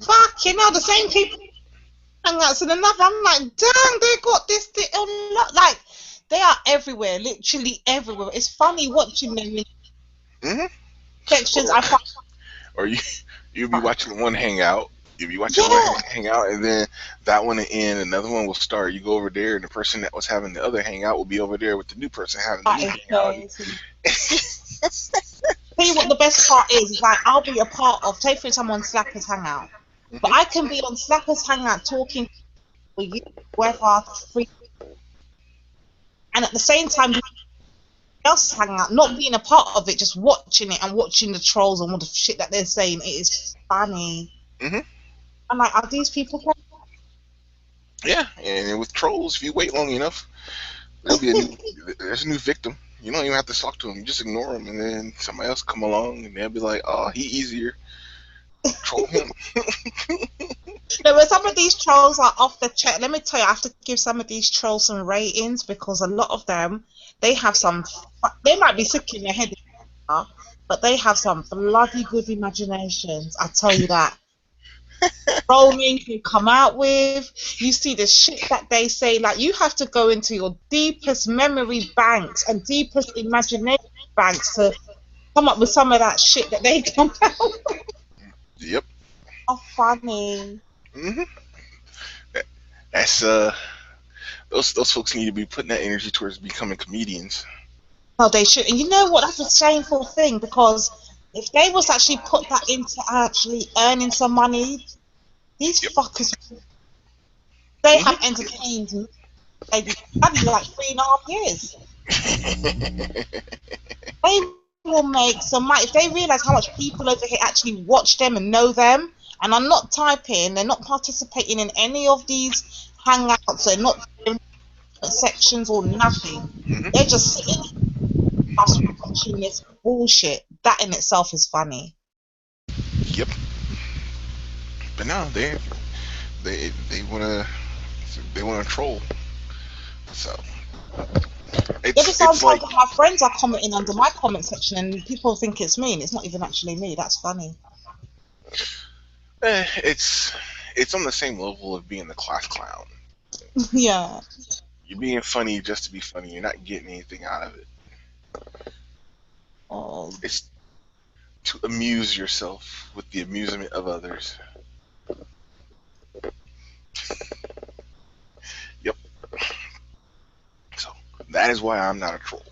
Speaker 3: Fucking hell, the same people hangouts in another. I'm like, dang, they got this thing like they are everywhere, literally everywhere. It's funny watching them in sections.
Speaker 2: Or you'll be watching one hangout. You'll be watching one hangout, and then that one will end. Another one will start. You go over there, and the person that was having the other hangout will be over there with the new person having the new hangout.
Speaker 3: Tell you what the best part is like I'll be a part of. Take for example on Slappers Hangout, but I can be on Slappers Hangout talking with you, whoever, free, and at the same time else hanging out, not being a part of it, just watching it and watching the trolls and all the shit that they're saying. It is funny. I'm like, are these people?
Speaker 2: Yeah, and with trolls, if you wait long enough, there's a new victim. You don't even have to talk to them. You just ignore them, and then somebody else come along, and they'll be like, "Oh, he easier. Troll him."
Speaker 3: No, but some of these trolls are off the check. Let me tell you, I have to give some of these trolls some ratings because a lot of them, they have some. They might be sick in their head, but they have some bloody good imaginations. I tell you that. Trolling can come out with. You see the shit that they say. Like you have to go into your deepest memory banks and deepest imagination banks to come up with some of that shit that they come out with.
Speaker 2: Yep.
Speaker 3: Oh, funny.
Speaker 2: That's those folks need to be putting that energy towards becoming comedians.
Speaker 3: No, they should. And you know what? That's a shameful thing because if they was actually put that into actually earning some money, these fuckers, they have entertained me. That'd be like 3.5 years. They will make some money if they realise how much people over here actually watch them and know them. And I'm not typing. They're not participating in any of these hangouts. They're not doing sections or nothing. They're just sitting watching this bullshit. That in itself is funny.
Speaker 2: Yep. But no, they wanna troll. So
Speaker 3: sometimes my friends are commenting under my comment section and people think it's me and it's not even actually me. That's funny.
Speaker 2: It's on the same level of being the class clown.
Speaker 3: Yeah.
Speaker 2: You're being funny just to be funny. You're not getting anything out of it.
Speaker 3: Oh.
Speaker 2: It's to amuse yourself with the amusement of others. Yep. So that is why I'm not a troll.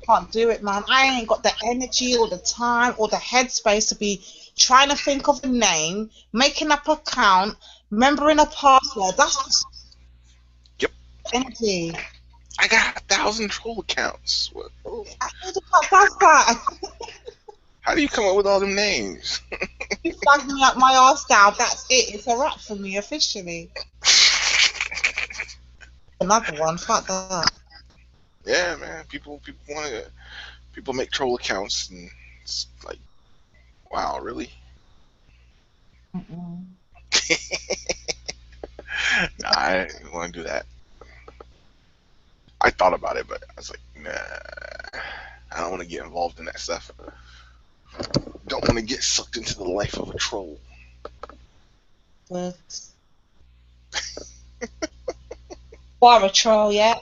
Speaker 3: Can't do it, man. I ain't got the energy or the time or the headspace to be trying to think of a name, making up an account, remembering a password. That's
Speaker 2: yep.
Speaker 3: Energy.
Speaker 2: I got 1,000 troll accounts. What?
Speaker 3: That's that.
Speaker 2: How do you come up with all them names?
Speaker 3: You flagged me up my arse down. That's it. It's a wrap for me officially. Another one. Fuck that.
Speaker 2: Yeah, man. People make troll accounts, and it's like, wow, really? Nah, I didn't want to do that. I thought about it, but I was like, nah, I don't want to get involved in that stuff. Don't want to get sucked into the life of a troll.
Speaker 3: What? Why a troll, yeah?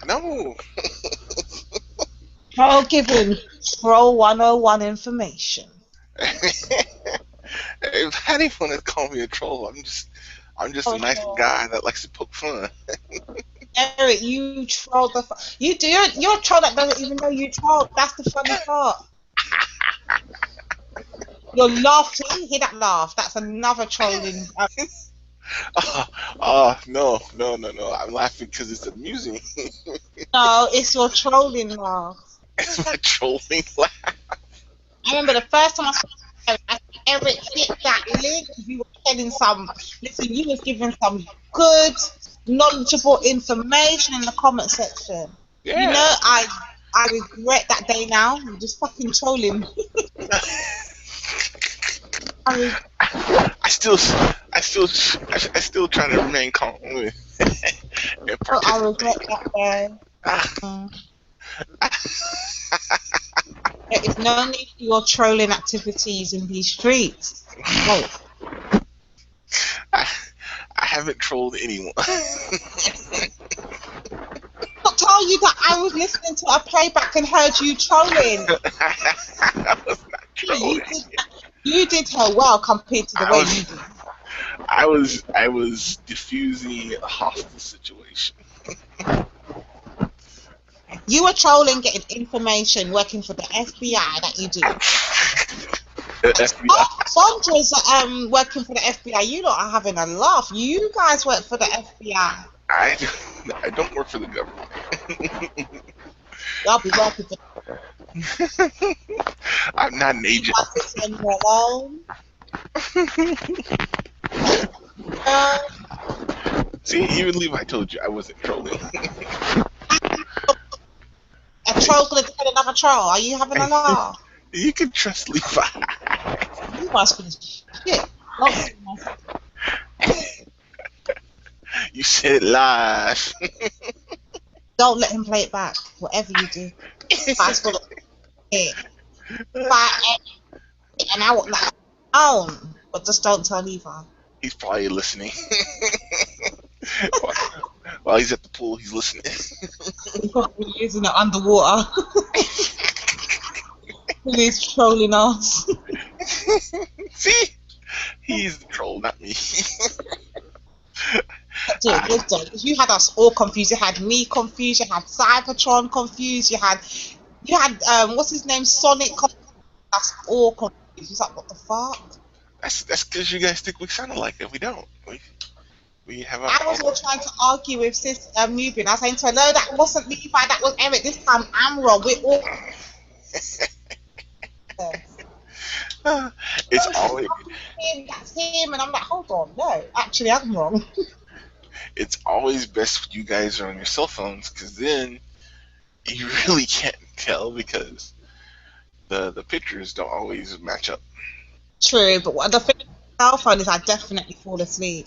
Speaker 2: No.
Speaker 3: Troll giving Troll 101 information.
Speaker 2: If anyone has called me a troll, I'm just a nice guy that likes to poke fun.
Speaker 3: Eric, you troll you're a troll that doesn't even know you troll. That's the funny part. You're laughing. Hear that laugh? That's another trolling.
Speaker 2: No. I'm laughing because it's amusing.
Speaker 3: No, it's your trolling laugh.
Speaker 2: It's my trolling laugh.
Speaker 3: I remember the first time I saw Eric hit that link. You were telling listen, you was giving some good, knowledgeable information in the comment section.
Speaker 2: Yeah.
Speaker 3: You know, I regret that day now. I'm just fucking trolling.
Speaker 2: I still try to remain calm.
Speaker 3: I regret that day. There is no need for your trolling activities in these streets. Oh.
Speaker 2: I haven't trolled anyone.
Speaker 3: I tell you that I was listening to a playback and heard you trolling.
Speaker 2: I was not trolling.
Speaker 3: You did her well compared to the way you did.
Speaker 2: I was diffusing a hostile situation.
Speaker 3: You were trolling, getting information, working for the FBI that you do.
Speaker 2: The FBI.
Speaker 3: Sandra's working for the FBI. You lot are having a laugh. You guys work for the FBI.
Speaker 2: I don't work for the government.
Speaker 3: Y'all be working for.
Speaker 2: I'm not an agent. See, even Levi told you I wasn't trolling.
Speaker 3: A troll's gonna tell another troll. Are you having a laugh?
Speaker 2: You can trust Levi.
Speaker 3: Levi's gonna shit.
Speaker 2: You said it live.
Speaker 3: Don't let him play it back. Whatever you do. Levi's gonna shit. And I want that own, but just don't tell Levi.
Speaker 2: He's probably listening. While he's at the pool, he's listening.
Speaker 3: He probably is in the underwater. He's trolling us.
Speaker 2: See? He's the troll, not me.
Speaker 3: Dude, you had us all confused. You had me confused. You had Cybertron confused. You had what's his name? Sonic confused. Us all confused. He's like, what the fuck?
Speaker 2: That's because you guys think we sound alike, and we don't. We have
Speaker 3: I was all trying to argue with sis Nubian. I was saying to her, no, that wasn't Levi, that was Eric. This time I'm wrong. We're all.
Speaker 2: It's always
Speaker 3: him. That's him, and I'm like, hold on, no, actually I'm wrong.
Speaker 2: It's always best when you guys are on your cell phones, because then you really can't tell because the pictures don't always match up.
Speaker 3: True, but what the thing with the cell phone is I definitely fall asleep.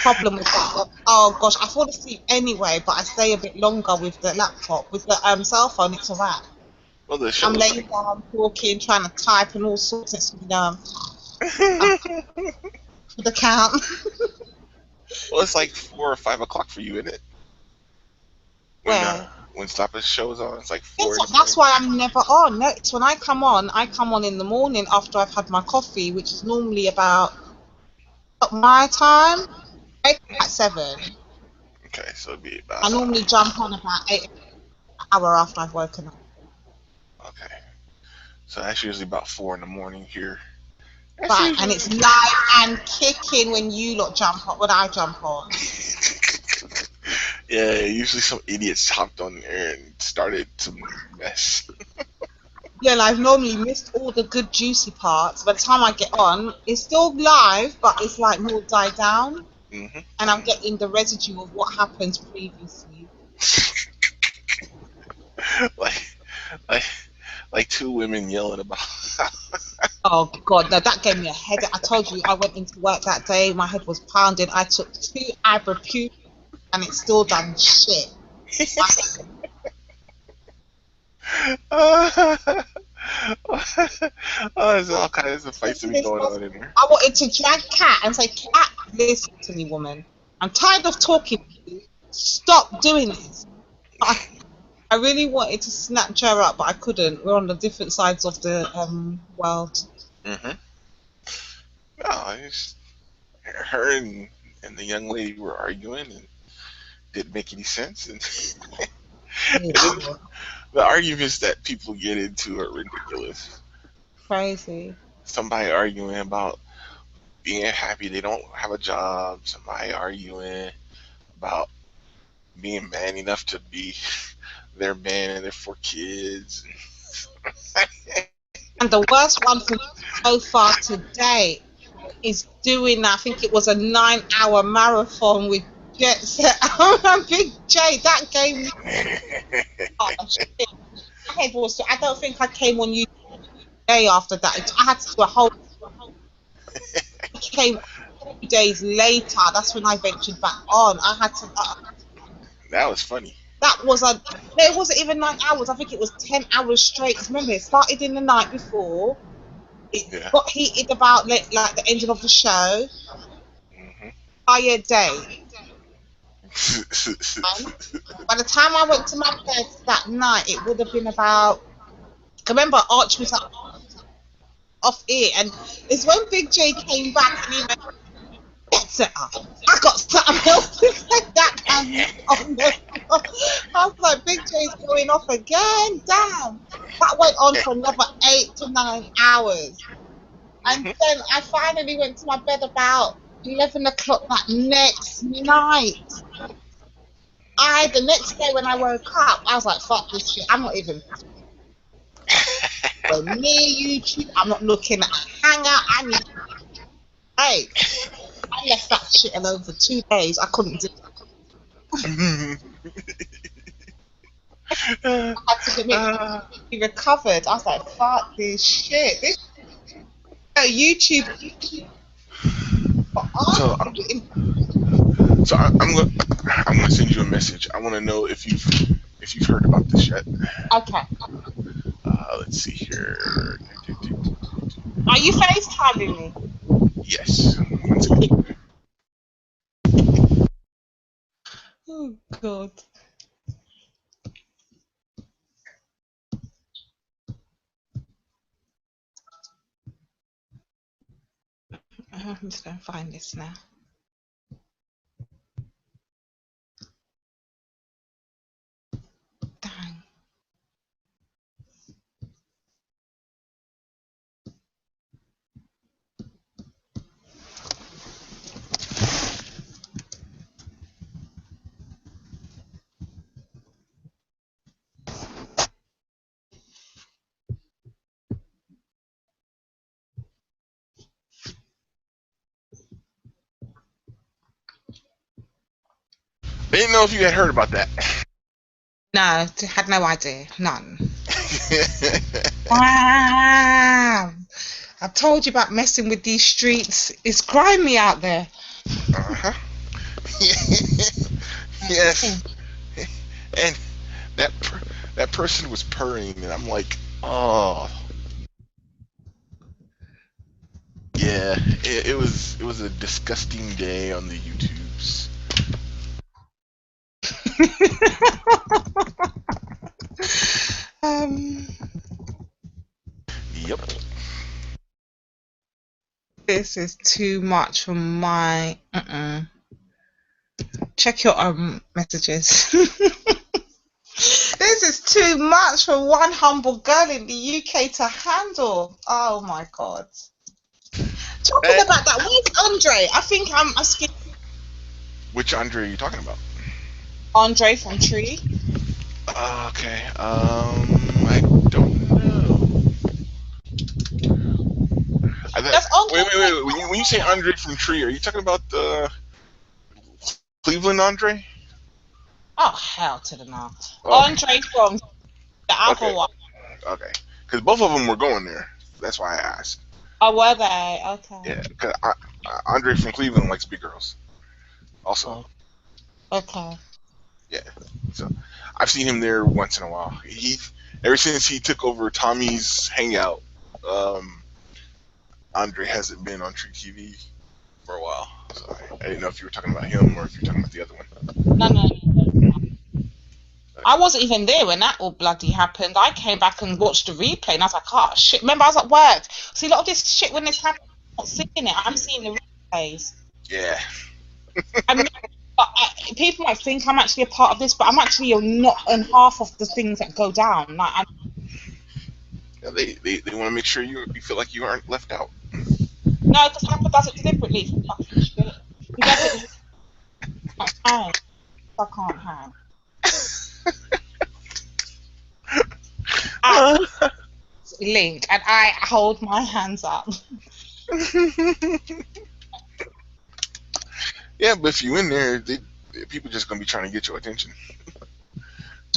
Speaker 3: Problem with that. Oh gosh, I fall asleep anyway, but I stay a bit longer with the laptop. With the cell phone, it's a wrap.
Speaker 2: Well,
Speaker 3: I'm laying down, talking, trying to type, and all sorts of for the count.
Speaker 2: Well, it's like 4 or 5 o'clock for you, isn't it? When Slapper shows on, it's like 4.
Speaker 3: That's why I'm never on. No, it's when I come on in the morning after I've had my coffee, which is normally about my time. I wake up at 7.
Speaker 2: Okay, so it'd be about.
Speaker 3: I normally jump on about 8 hour after I've woken up.
Speaker 2: Okay, so that's usually about 4 in the morning here.
Speaker 3: Right, and it's live and kicking when you lot jump on, when I jump on.
Speaker 2: Yeah, usually some idiots hopped on there and started to mess.
Speaker 3: Yeah, and I've normally missed all the good juicy parts. By the time I get on, it's still live, but it's like more died down.
Speaker 2: Mm-hmm.
Speaker 3: And I'm getting the residue of what happened previously.
Speaker 2: like 2 women yelling about.
Speaker 3: Oh God, no, that gave me a headache. I told you I went into work that day, my head was pounding. I took 2 ibuprofen and it's still done shit.
Speaker 2: There's all kinds of fights going on in there.
Speaker 3: I wanted to drag Kat and say, Kat, listen to me, woman. I'm tired of talking to you. Stop doing this. I really wanted to snatch her up, but I couldn't. We're on the different sides of the world.
Speaker 2: Mm-hmm. No, her and the young lady were arguing and didn't make any sense. And the arguments that people get into are ridiculous.
Speaker 3: Crazy.
Speaker 2: Somebody arguing about being happy they don't have a job. Somebody arguing about being man enough to be their man and their 4 kids.
Speaker 3: And the worst one for me so far today is doing, I think it was a 9-hour marathon with Jet Set and Big J. That gave me I don't think I came on YouTube the day after that. I had to do a whole came 2 days later. That's when I ventured back on. I had to
Speaker 2: That was funny.
Speaker 3: That was it wasn't even 9 hours. I think it was 10 hours straight. Because remember, it started in the night before. It got heated about like the ending of the show. Entire day. By the time I went to my bed that night, it would have been about. I remember Arch was off air, and it's when Big J came back and he went, "Set up. I got something else to say that." I was like, Big J's going off again. Damn. That went on for another 8 to 9 hours. And then I finally went to my bed about 11 o'clock that next night. The next day when I woke up, I was like, fuck this shit. I'm not even near YouTube. I'm not looking at Hangout. I left that shit alone for 2 days. I couldn't do it. I had to admit, he recovered. I was like, fuck this shit. YouTube.
Speaker 2: So I'm gonna send you a message. I want to know if you've heard about this yet.
Speaker 3: Okay.
Speaker 2: Let's see here.
Speaker 3: Are you FaceTiming me?
Speaker 2: Yes.
Speaker 3: Oh God. I'm just gonna find this now. Dang.
Speaker 2: I didn't know if you had heard about that.
Speaker 3: No, had no idea. None. Wow. I told you about messing with these streets. It's grimy out there.
Speaker 2: Yes. And that person was purring, and I'm like, oh. Yeah, it was a disgusting day on the YouTubes. Yep.
Speaker 3: This is too much for my. Check your messages. This is too much for one humble girl in the UK to handle. Oh my God. Talking about that, where's Andre? I think I'm asking.
Speaker 2: Which Andre are you talking about?
Speaker 3: Andre from Tree.
Speaker 2: Okay. I don't know. Wait. When you say Andre from Tree, are you talking about the Cleveland Andre?
Speaker 3: Oh, hell to the no. Okay. Andre from the other one.
Speaker 2: Okay. Because both of them were going there. That's why I asked.
Speaker 3: Oh, were they? Okay.
Speaker 2: Yeah, because Andre from Cleveland likes big girls. Also.
Speaker 3: Okay.
Speaker 2: Yeah. So I've seen him there once in a while. Ever since he took over Tommy's Hangout, Andre hasn't been on Tree TV for a while. So I didn't know if you were talking about him or if you were talking about the other one.
Speaker 3: No. I wasn't even there when that all bloody happened. I came back and watched the replay and I was like, oh shit. Remember, I was at work. See, a lot of this shit when it's happening, I'm not seeing it. I'm seeing the replays.
Speaker 2: Yeah.
Speaker 3: People might think I'm actually a part of this, but I'm actually not in half of the things that go down. Like,
Speaker 2: Yeah, they want to make sure you feel like you aren't left out.
Speaker 3: No, because Papa does it deliberately. Fucking shit. He does it. I can't hang. Link, and I hold my hands up.
Speaker 2: Yeah, but if you in there, people just gonna be trying to get your attention.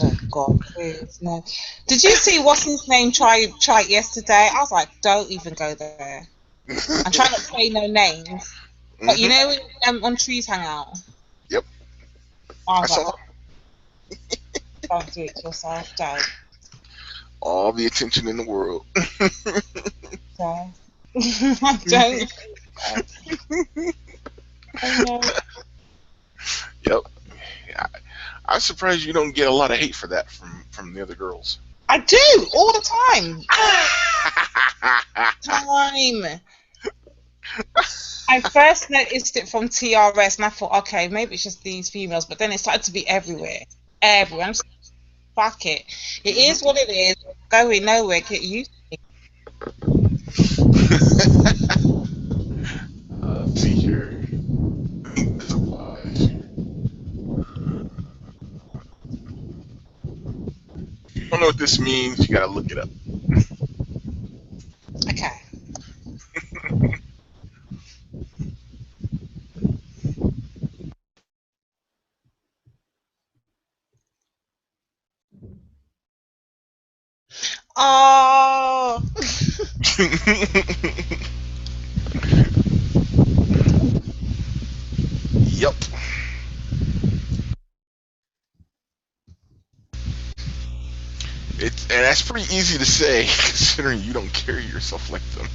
Speaker 3: Oh God, please no. Did you see what's his name try it yesterday? I was like, don't even go there. I'm trying not to say no names, but you know, on Trees Hangout.
Speaker 2: Yep.
Speaker 3: I saw. Don't do it to yourself, don't.
Speaker 2: All the attention in the world.
Speaker 3: Don't. Don't. I know.
Speaker 2: Yep. Yeah. I'm surprised you don't get a lot of hate for that from the other girls.
Speaker 3: I do all the time. I first noticed it from TRS, and I thought, okay, maybe it's just these females. But then it started to be everywhere. Everyone, fuck it. It is what it is. Going nowhere. Get used to
Speaker 2: it. See here. If you don't know what this means, you gotta look it up.
Speaker 3: Okay. Oh.
Speaker 2: Yep. And that's pretty easy to say, considering you don't carry yourself like them.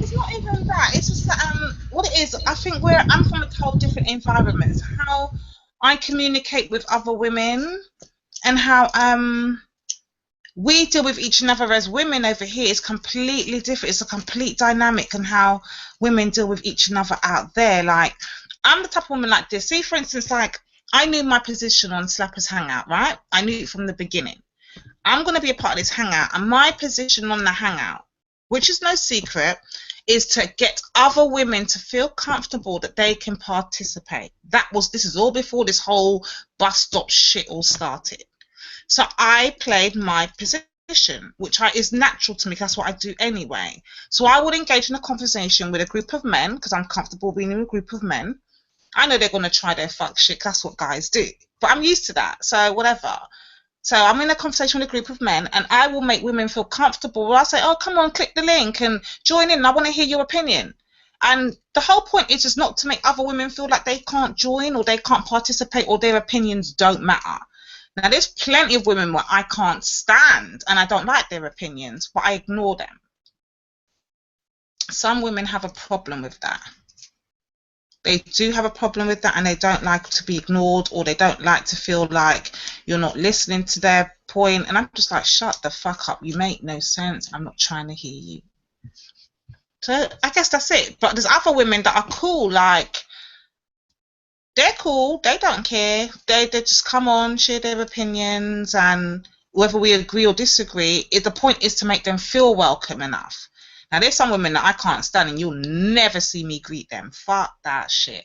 Speaker 3: It's not even that. It's just that what it is. I think I'm from a total different environment. How I communicate with other women, and how we deal with each other as women over here is completely different. It's a complete dynamic, and how women deal with each other out there. Like, I'm the type of woman like this. See, for instance, like, I knew my position on Slappers Hangout, right? I knew it from the beginning. I'm going to be a part of this hangout, and my position on the hangout, which is no secret, is to get other women to feel comfortable that they can participate. This is all before this whole bus stop shit all started. So I played my position, which is natural to me. That's what I do anyway. So I would engage in a conversation with a group of men, because I'm comfortable being in a group of men. I know they're going to try their fuck shit. That's what guys do. But I'm used to that. So whatever. So I'm in a conversation with a group of men, and I will make women feel comfortable. I'll say, oh, come on, click the link and join in. I want to hear your opinion. And the whole point is just not to make other women feel like they can't join or they can't participate or their opinions don't matter. Now, there's plenty of women where I can't stand and I don't like their opinions, but I ignore them. Some women have a problem with that. They do have a problem with that, and they don't like to be ignored, or they don't like to feel like you're not listening to their point. And I'm just like, shut the fuck up. You make no sense. I'm not trying to hear you. So I guess that's it. But there's other women that are cool. Like, they're cool. They don't care. They just come on, share their opinions, and whether we agree or disagree, the point is to make them feel welcome enough. Now, there's some women that I can't stand, and you'll never see me greet them. Fuck that shit.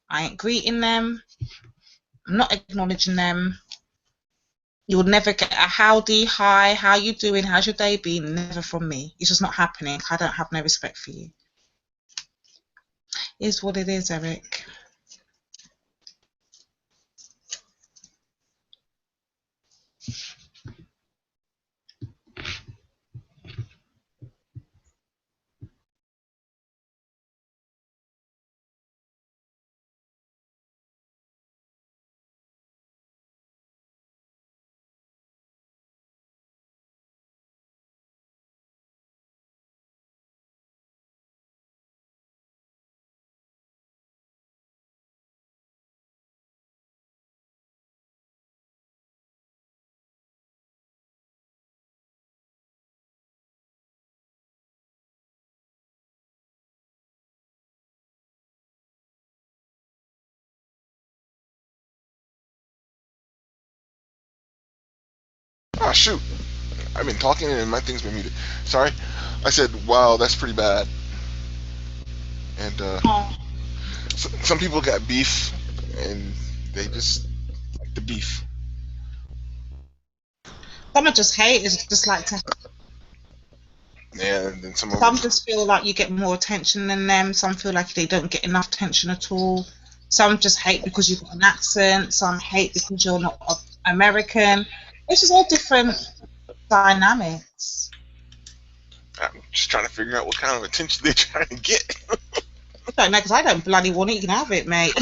Speaker 3: I ain't greeting them. I'm not acknowledging them. You'll never get a howdy, hi, how you doing, how's your day been? Never from me. It's just not happening. I don't have no respect for you. It is what it is, Eric.
Speaker 2: Oh shoot! I've been talking and my thing's been muted. Sorry. I said, wow, that's pretty bad. And some people got beef, and they just like the beef.
Speaker 3: Some just hate. It's just like to.
Speaker 2: Yeah, and then some
Speaker 3: just feel like you get more attention than them. Some feel like they don't get enough attention at all. Some just hate because you've got an accent. Some hate because you're not American. It's just all different dynamics.
Speaker 2: I'm just trying to figure out what kind of attention they're trying to get.
Speaker 3: I don't know, because I don't bloody want it. You can have it, mate.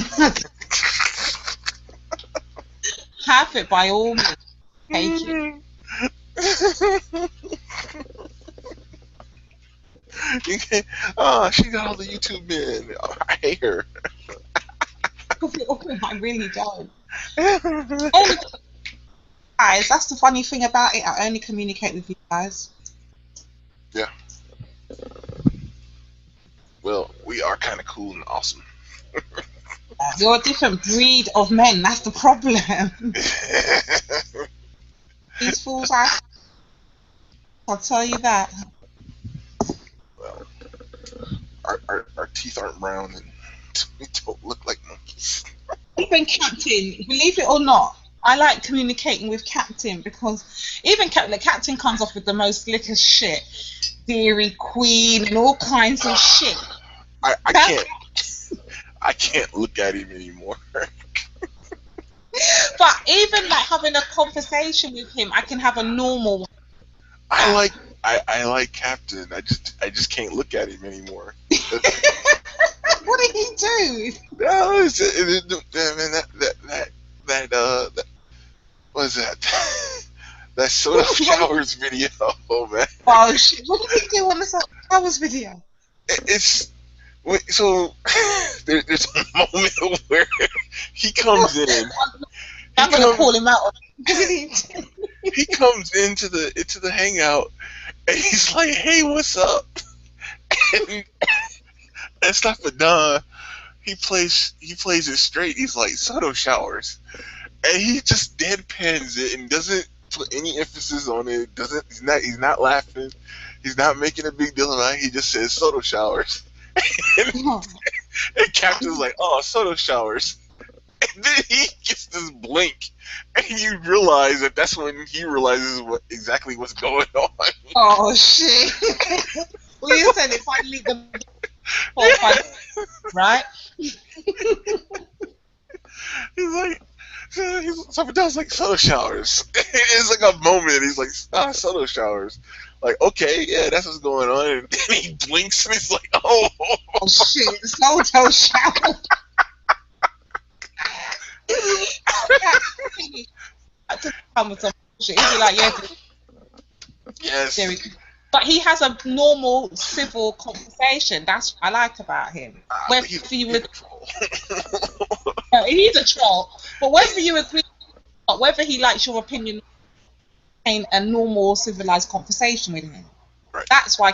Speaker 3: Have it by all means. Take it.
Speaker 2: She got all the YouTube men. Oh, I hate her.
Speaker 3: I really don't. Guys, that's the funny thing about it. I only communicate with you guys.
Speaker 2: Yeah. Well, we are kind of cool and awesome.
Speaker 3: You're a different breed of men. That's the problem. These fools are. I'll tell you that.
Speaker 2: Well, our teeth aren't brown and we don't look like monkeys.
Speaker 3: Even Captain, believe it or not, I like communicating with Captain because even Captain comes off with the most slickest shit. Dairy Queen and all kinds of shit.
Speaker 2: I can't look at him anymore.
Speaker 3: But even like having a conversation with him, I can have a normal one.
Speaker 2: I like Captain. I just can't look at him anymore.
Speaker 3: What did he do?
Speaker 2: No, man, that what is that? That soda showers video, man.
Speaker 3: Oh shit! What did he do on the soda showers video?
Speaker 2: It's so there's a moment where he comes in.
Speaker 3: I'm gonna call him out.
Speaker 2: He comes into the hangout and he's like, "Hey, what's up?" And it's not for Don. He plays it straight. He's like, "Soda showers," and he just deadpans it and doesn't put any emphasis on it. He's not laughing. He's not making a big deal about it. He just says soda showers. And Captain's like, "Oh, soda showers." And then he gets this blink, and you realize that's when he realizes exactly what's going on.
Speaker 3: Oh shit! Well, you said it finally. Right?
Speaker 2: He's like, someone does like soda showers. It's like a moment. He's like, soda showers. Like, okay, yeah, that's what's going on. And then he blinks and he's like, oh
Speaker 3: shit, soda shower. To come with some shit. He'd be like,
Speaker 2: yes.
Speaker 3: But he has a normal civil conversation. That's what I like about him. He's a troll. No, he's a troll. But whether you agree or not, whether he likes your opinion, in a normal civilized conversation with him.
Speaker 2: Right.
Speaker 3: That's why.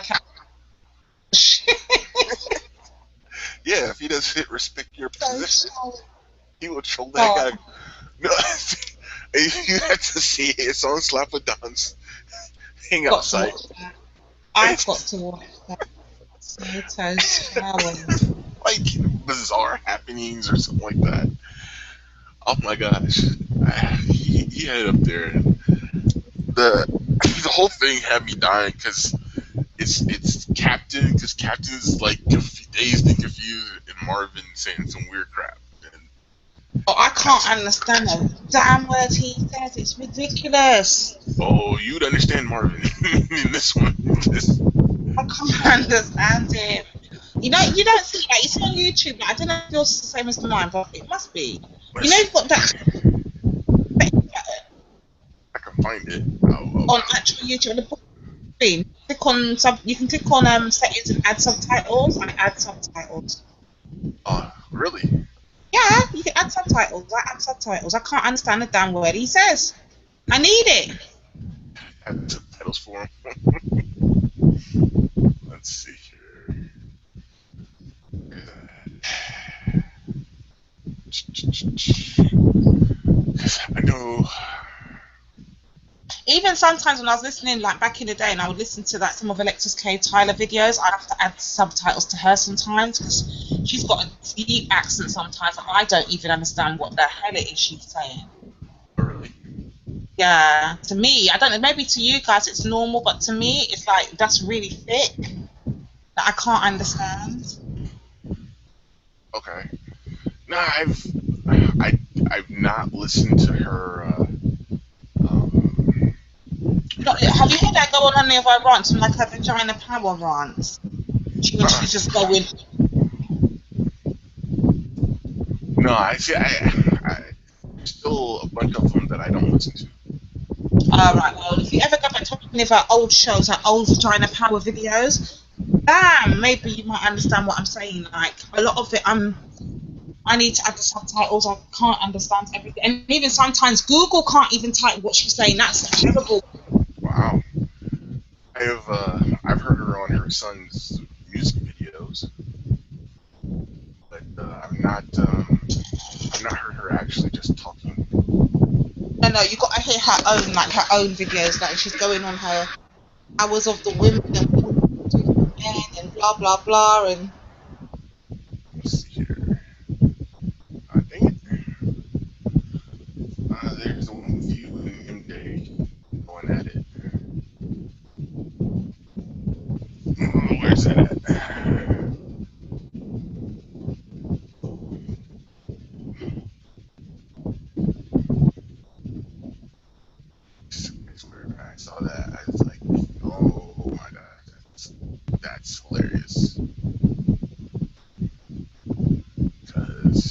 Speaker 2: Yeah, if he doesn't respect your position, he will troll that guy. No, you have to see it. It's on Slap with Don's hangout site.
Speaker 3: I've got to watch that. Soda showers.
Speaker 2: Like bizarre happenings or something like that. Oh my gosh, he had it up there. The whole thing had me dying because it's Captain, because Captain's like dazed and confused, and Marvin saying some weird crap.
Speaker 3: I can't understand the damn words he says. It's ridiculous.
Speaker 2: Oh, you'd understand Marvin in this one.
Speaker 3: I can't understand it. You don't see that. It's on YouTube. I don't know if yours is the same as mine, but it must be. You know, you've got that.
Speaker 2: I can find it.
Speaker 3: On actual YouTube, on the screen. Click on you can click on settings and add subtitles. I add subtitles.
Speaker 2: Oh, really?
Speaker 3: Yeah, you can add subtitles. I add subtitles. I can't understand the damn word he says. I need it.
Speaker 2: Add subtitles for him. Let's see here. I know.
Speaker 3: Even even sometimes when I was listening, like back in the day, and I would listen to like some of Alexis K. Tyler videos, I'd have to add subtitles to her sometimes because she's got a deep accent sometimes, and I don't even understand what the hell it is she's saying.
Speaker 2: Really?
Speaker 3: Yeah, to me, I don't know, maybe to you guys it's normal, but to me, it's like that's really thick that I can't understand.
Speaker 2: Okay. No, I've not listened to her.
Speaker 3: Have you heard her go on any of her rants, like her vagina power rants? She's just going.
Speaker 2: No, I still a bunch of them that I don't listen to.
Speaker 3: Alright, well, if you ever go back to any of her old shows, her old vagina power videos, damn, maybe you might understand what I'm saying. Like, a lot of it, I need to add the subtitles, I can't understand everything. And even sometimes Google can't even type what she's saying, that's terrible.
Speaker 2: Wow. I've heard her on her son's music videos, but I've not heard her actually just talking.
Speaker 3: No, you got to hear her own videos, like she's going on her hours of the women and men and blah blah blah and.
Speaker 2: Let's see here. Dang it. There's the one with you and MJ going at it. Where's that at? I saw that. I was like, oh my gosh, that's hilarious. Because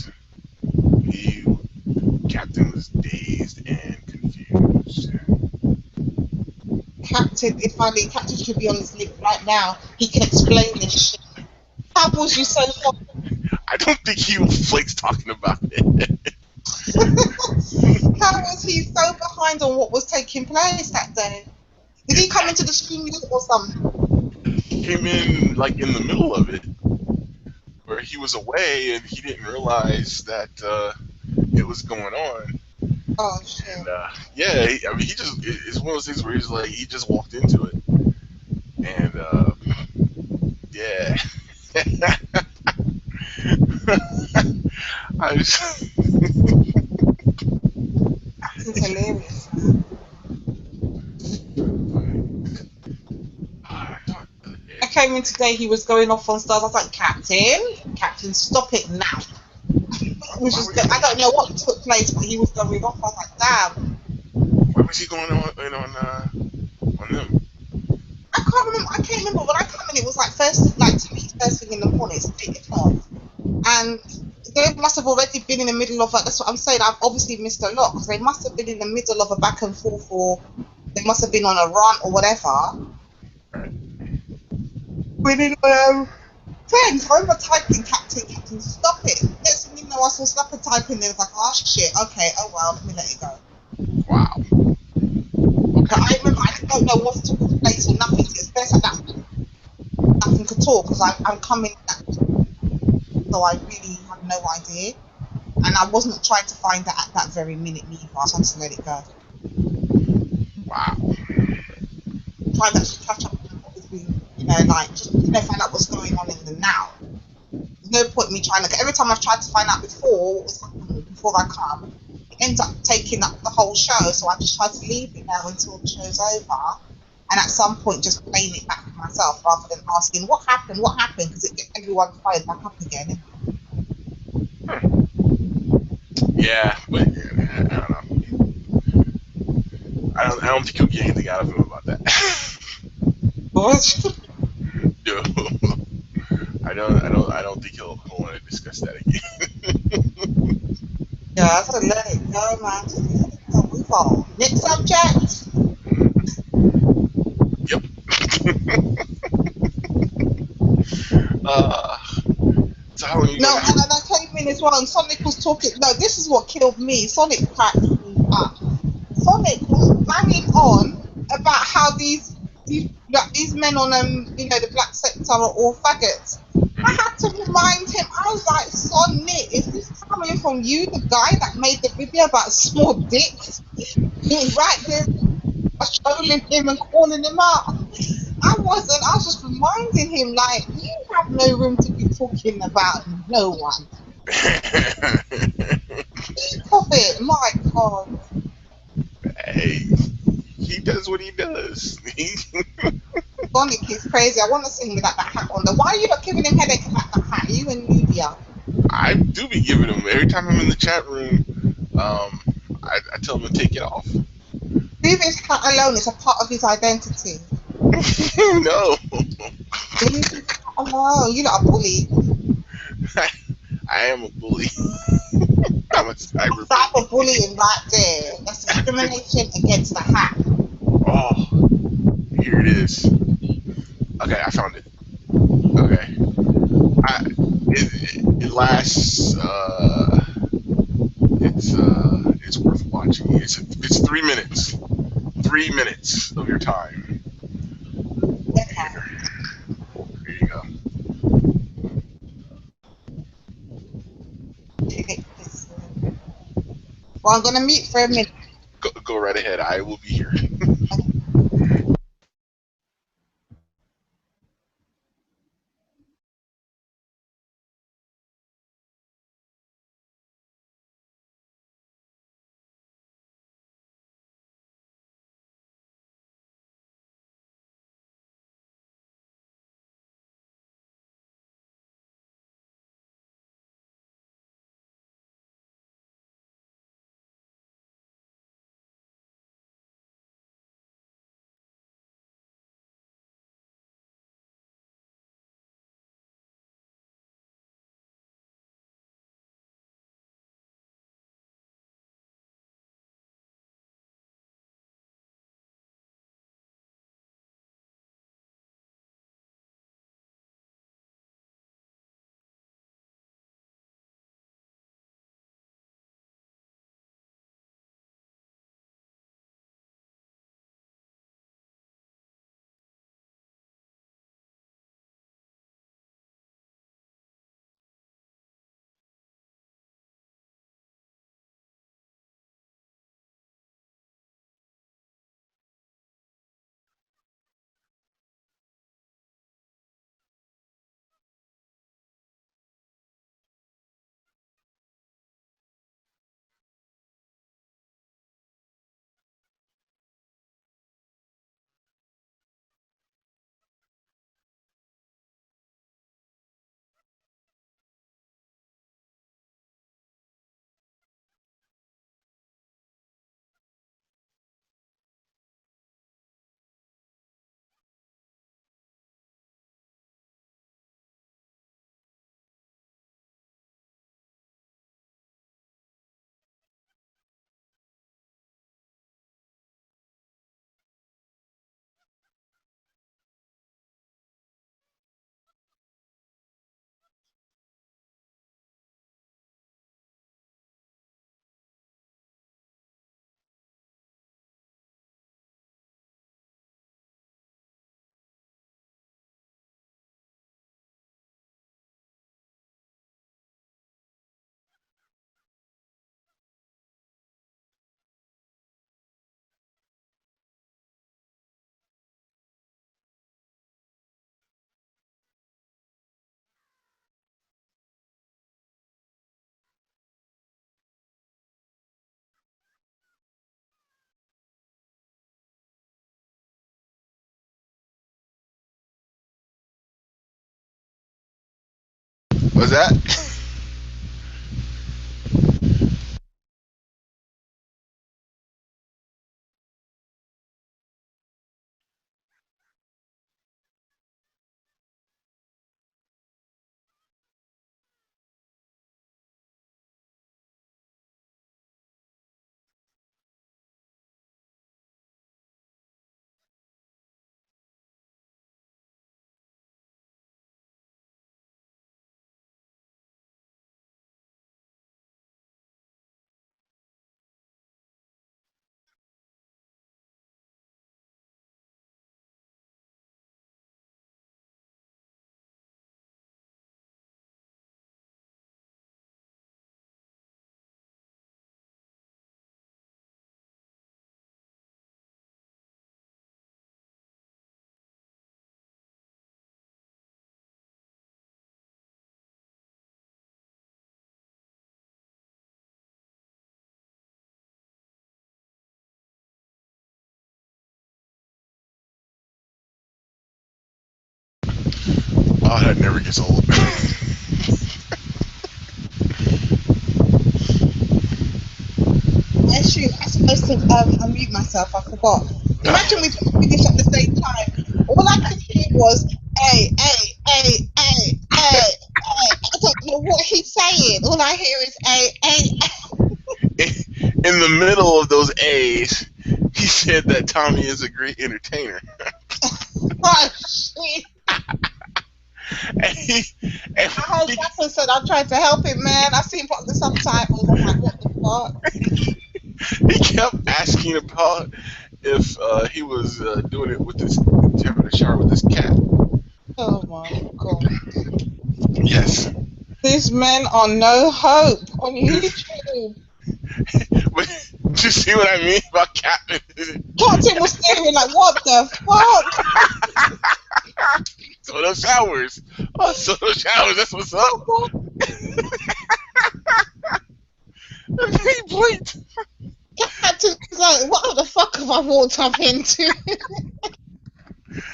Speaker 2: Captain was dazed and confused.
Speaker 3: Captain should be on his lip right now. He can explain this shit. How was you so far?
Speaker 2: I don't think he likes talking about it.
Speaker 3: How was he so behind on what was taking place that day? Did he come into the screen or something?
Speaker 2: He came in like in the middle of it, where he was away and he didn't realize that it was going on.
Speaker 3: Oh shit!
Speaker 2: And yeah, he just, it's one of those things where he's like, he just walked into it, and yeah.
Speaker 3: This is hilarious. I came in today, he was going off on stars. I was like, Captain, stop it now. It was just, I don't know what took place, but he was going off. I was like, damn.
Speaker 2: Why was he going on them?
Speaker 3: I can't remember when I come in. It was like first thing in the morning. It's 8 o'clock, and they must have already been in the middle of that's what I'm saying. I've obviously missed a lot because they must have been in the middle of a back and forth, or they must have been on a rant or whatever. With friends, I remember typing Captain, stop it. Next thing you know, I saw Slapper typing there. It was like, oh shit, okay, oh well, let me let it go.
Speaker 2: Wow.
Speaker 3: But I remember, I don't know what took place or nothing. It's best at that nothing could talk because I'm coming back. So I really have no idea. And I wasn't trying to find that at that very minute either. I just had to let it go.
Speaker 2: Wow.
Speaker 3: Trying to actually catch up on what was being, just find out what's going on in the now. There's no point in me trying to. Every time I've tried to find out before what was happening before I come, it ends up taking up the whole show. So I just try to leave it now until the show's over, and at some point just playing it back for myself rather than asking what happened, because it gets everyone fired back up again.
Speaker 2: Yeah, but I don't think you'll get anything out of him about that.
Speaker 3: What?
Speaker 2: No, I don't think he'll want to discuss that again.
Speaker 3: Yeah, I gotta let it go, man. Just let it go. Move on. Next subject.
Speaker 2: Yep. So how long
Speaker 3: no, and I came in as well, and Sonic was talking. No, this is what killed me. Sonic cracked me up. Sonic was banging on about how these men on the black sector are all faggots. I had to remind him. I was like, Sonic, is this coming from you, the guy that made the video about small dicks? Right there. was trolling him and calling him out. I wasn't. I was just reminding him, like, you have no room to be talking about no one. Stop it, my God.
Speaker 2: Hey, he does what he does.
Speaker 3: Sonic is crazy. I want to see him without that hat on. Why are you not giving him headache about that hat? You and Nubia.
Speaker 2: I do be giving him every time I'm in the chat room. I tell him to take it off.
Speaker 3: Leave his hat alone. It's a part of his identity.
Speaker 2: No.
Speaker 3: Leave his hat alone. You're not a bully.
Speaker 2: I am a bully. I'm a cyber
Speaker 3: That's a bullying right there. That's discrimination against the hat.
Speaker 2: Oh, here it is. Okay, I found it. Okay. It lasts. It's worth watching. It's 3 minutes. 3 minutes of your time. Here you go.
Speaker 3: Well, I'm gonna mute for a minute.
Speaker 2: Go right ahead. I will be here. What's that? Oh, that never gets old.
Speaker 3: Shoot, I supposed to unmute myself. I forgot. Imagine we did this at the same time. All I could hear was "hey, hey, hey, hey, hey, hey." I don't know what he's saying. All I hear is "hey, hey."
Speaker 2: In the middle of those A's, he said that Tommy is a great entertainer.
Speaker 3: Oh shit!
Speaker 2: And
Speaker 3: I heard Catherine said I tried to help him, man. I seen put the subtitles. I'm like, what the
Speaker 2: fuck? He kept asking about if he was doing it with his having a shower with his cat.
Speaker 3: Oh my god!
Speaker 2: Yes.
Speaker 3: These men are no hope on YouTube.
Speaker 2: But do you see what I mean about Captain?
Speaker 3: Captain was staring like, what the fuck?
Speaker 2: Soto showers. Oh, Soto showers. That's what's up. He blinked.
Speaker 3: Captain was like, what the fuck have I walked up into?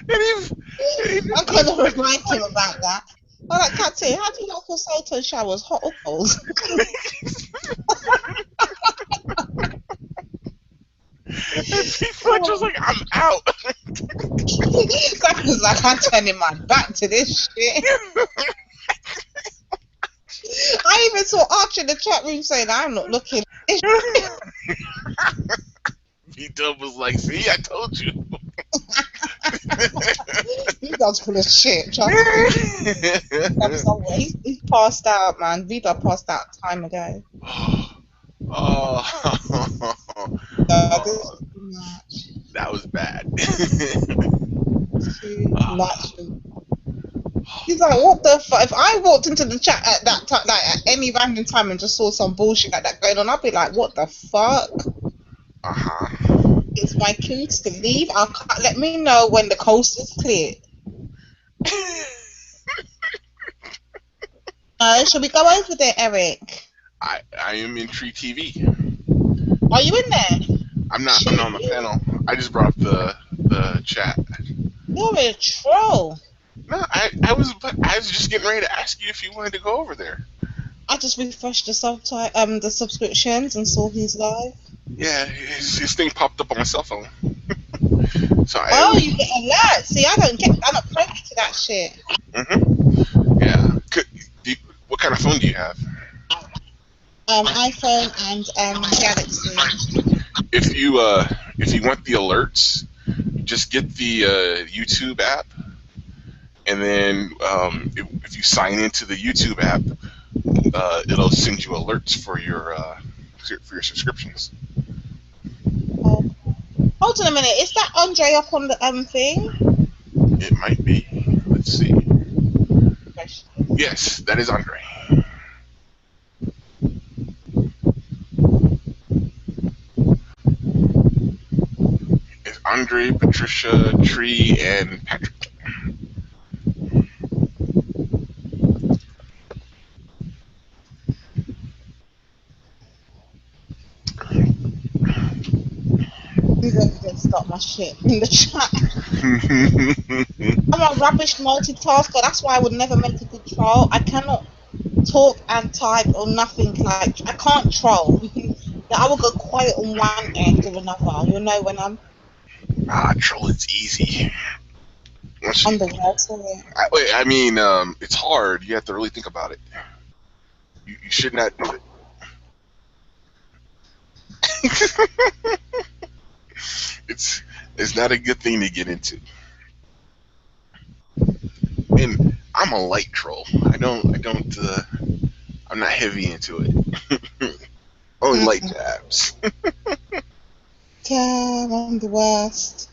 Speaker 3: I'm going to remind him about that. I'm like, Captain, how do you know for Soto showers, hot or cold?
Speaker 2: P-Fudge was like, I'm out.
Speaker 3: That was like, I'm turning my back to this shit. I even saw Archie in the chat room saying, I'm not looking.
Speaker 2: V-Dub was like, see, I told you.
Speaker 3: V-Dub's full of shit, trust me. He's passed out, man. V-Dub passed out time ago.
Speaker 2: That was bad.
Speaker 3: He's like, what the fuck? If I walked into the chat at that time, like at any random time, and just saw some bullshit like that going on, I'd be like, what the fuck? It's my keys to leave. Let me know when the coast is clear. Shall we go over there, Eric?
Speaker 2: I am in Tree TV.
Speaker 3: Are you in there?
Speaker 2: I'm not on the panel. I just brought up the chat.
Speaker 3: You're a troll.
Speaker 2: No, I was just getting ready to ask you if you wanted to go over there.
Speaker 3: I just refreshed the subscriptions and saw he's live.
Speaker 2: Yeah, his thing popped up on my cell phone. So
Speaker 3: you get alerts. See, I'm not privy to that shit.
Speaker 2: Yeah. What kind of phone do you have?
Speaker 3: iPhone and Galaxy.
Speaker 2: If you want the alerts, just get the YouTube app, and then if you sign into the YouTube app, it'll send you alerts for your subscriptions.
Speaker 3: Hold on a minute. Is that Andre up on the thing?
Speaker 2: It might be. Let's see. Yes, that is Andre. It's Andre, Patricia, Tree, and Patrick.
Speaker 3: You're going to stop my shit in the chat. I'm a rubbish multitasker. That's why I would never make a good troll. I cannot talk and type or nothing. Like, I can't troll. I will go quiet on one end or another. You know when I'm...
Speaker 2: Trolling's easy.
Speaker 3: Underwater.
Speaker 2: I mean, it's hard. You have to really think about it. You should not do it. It's not a good thing to get into. And I'm a light troll. I'm not heavy into it. Only light tabs.
Speaker 3: Yeah, I'm the worst.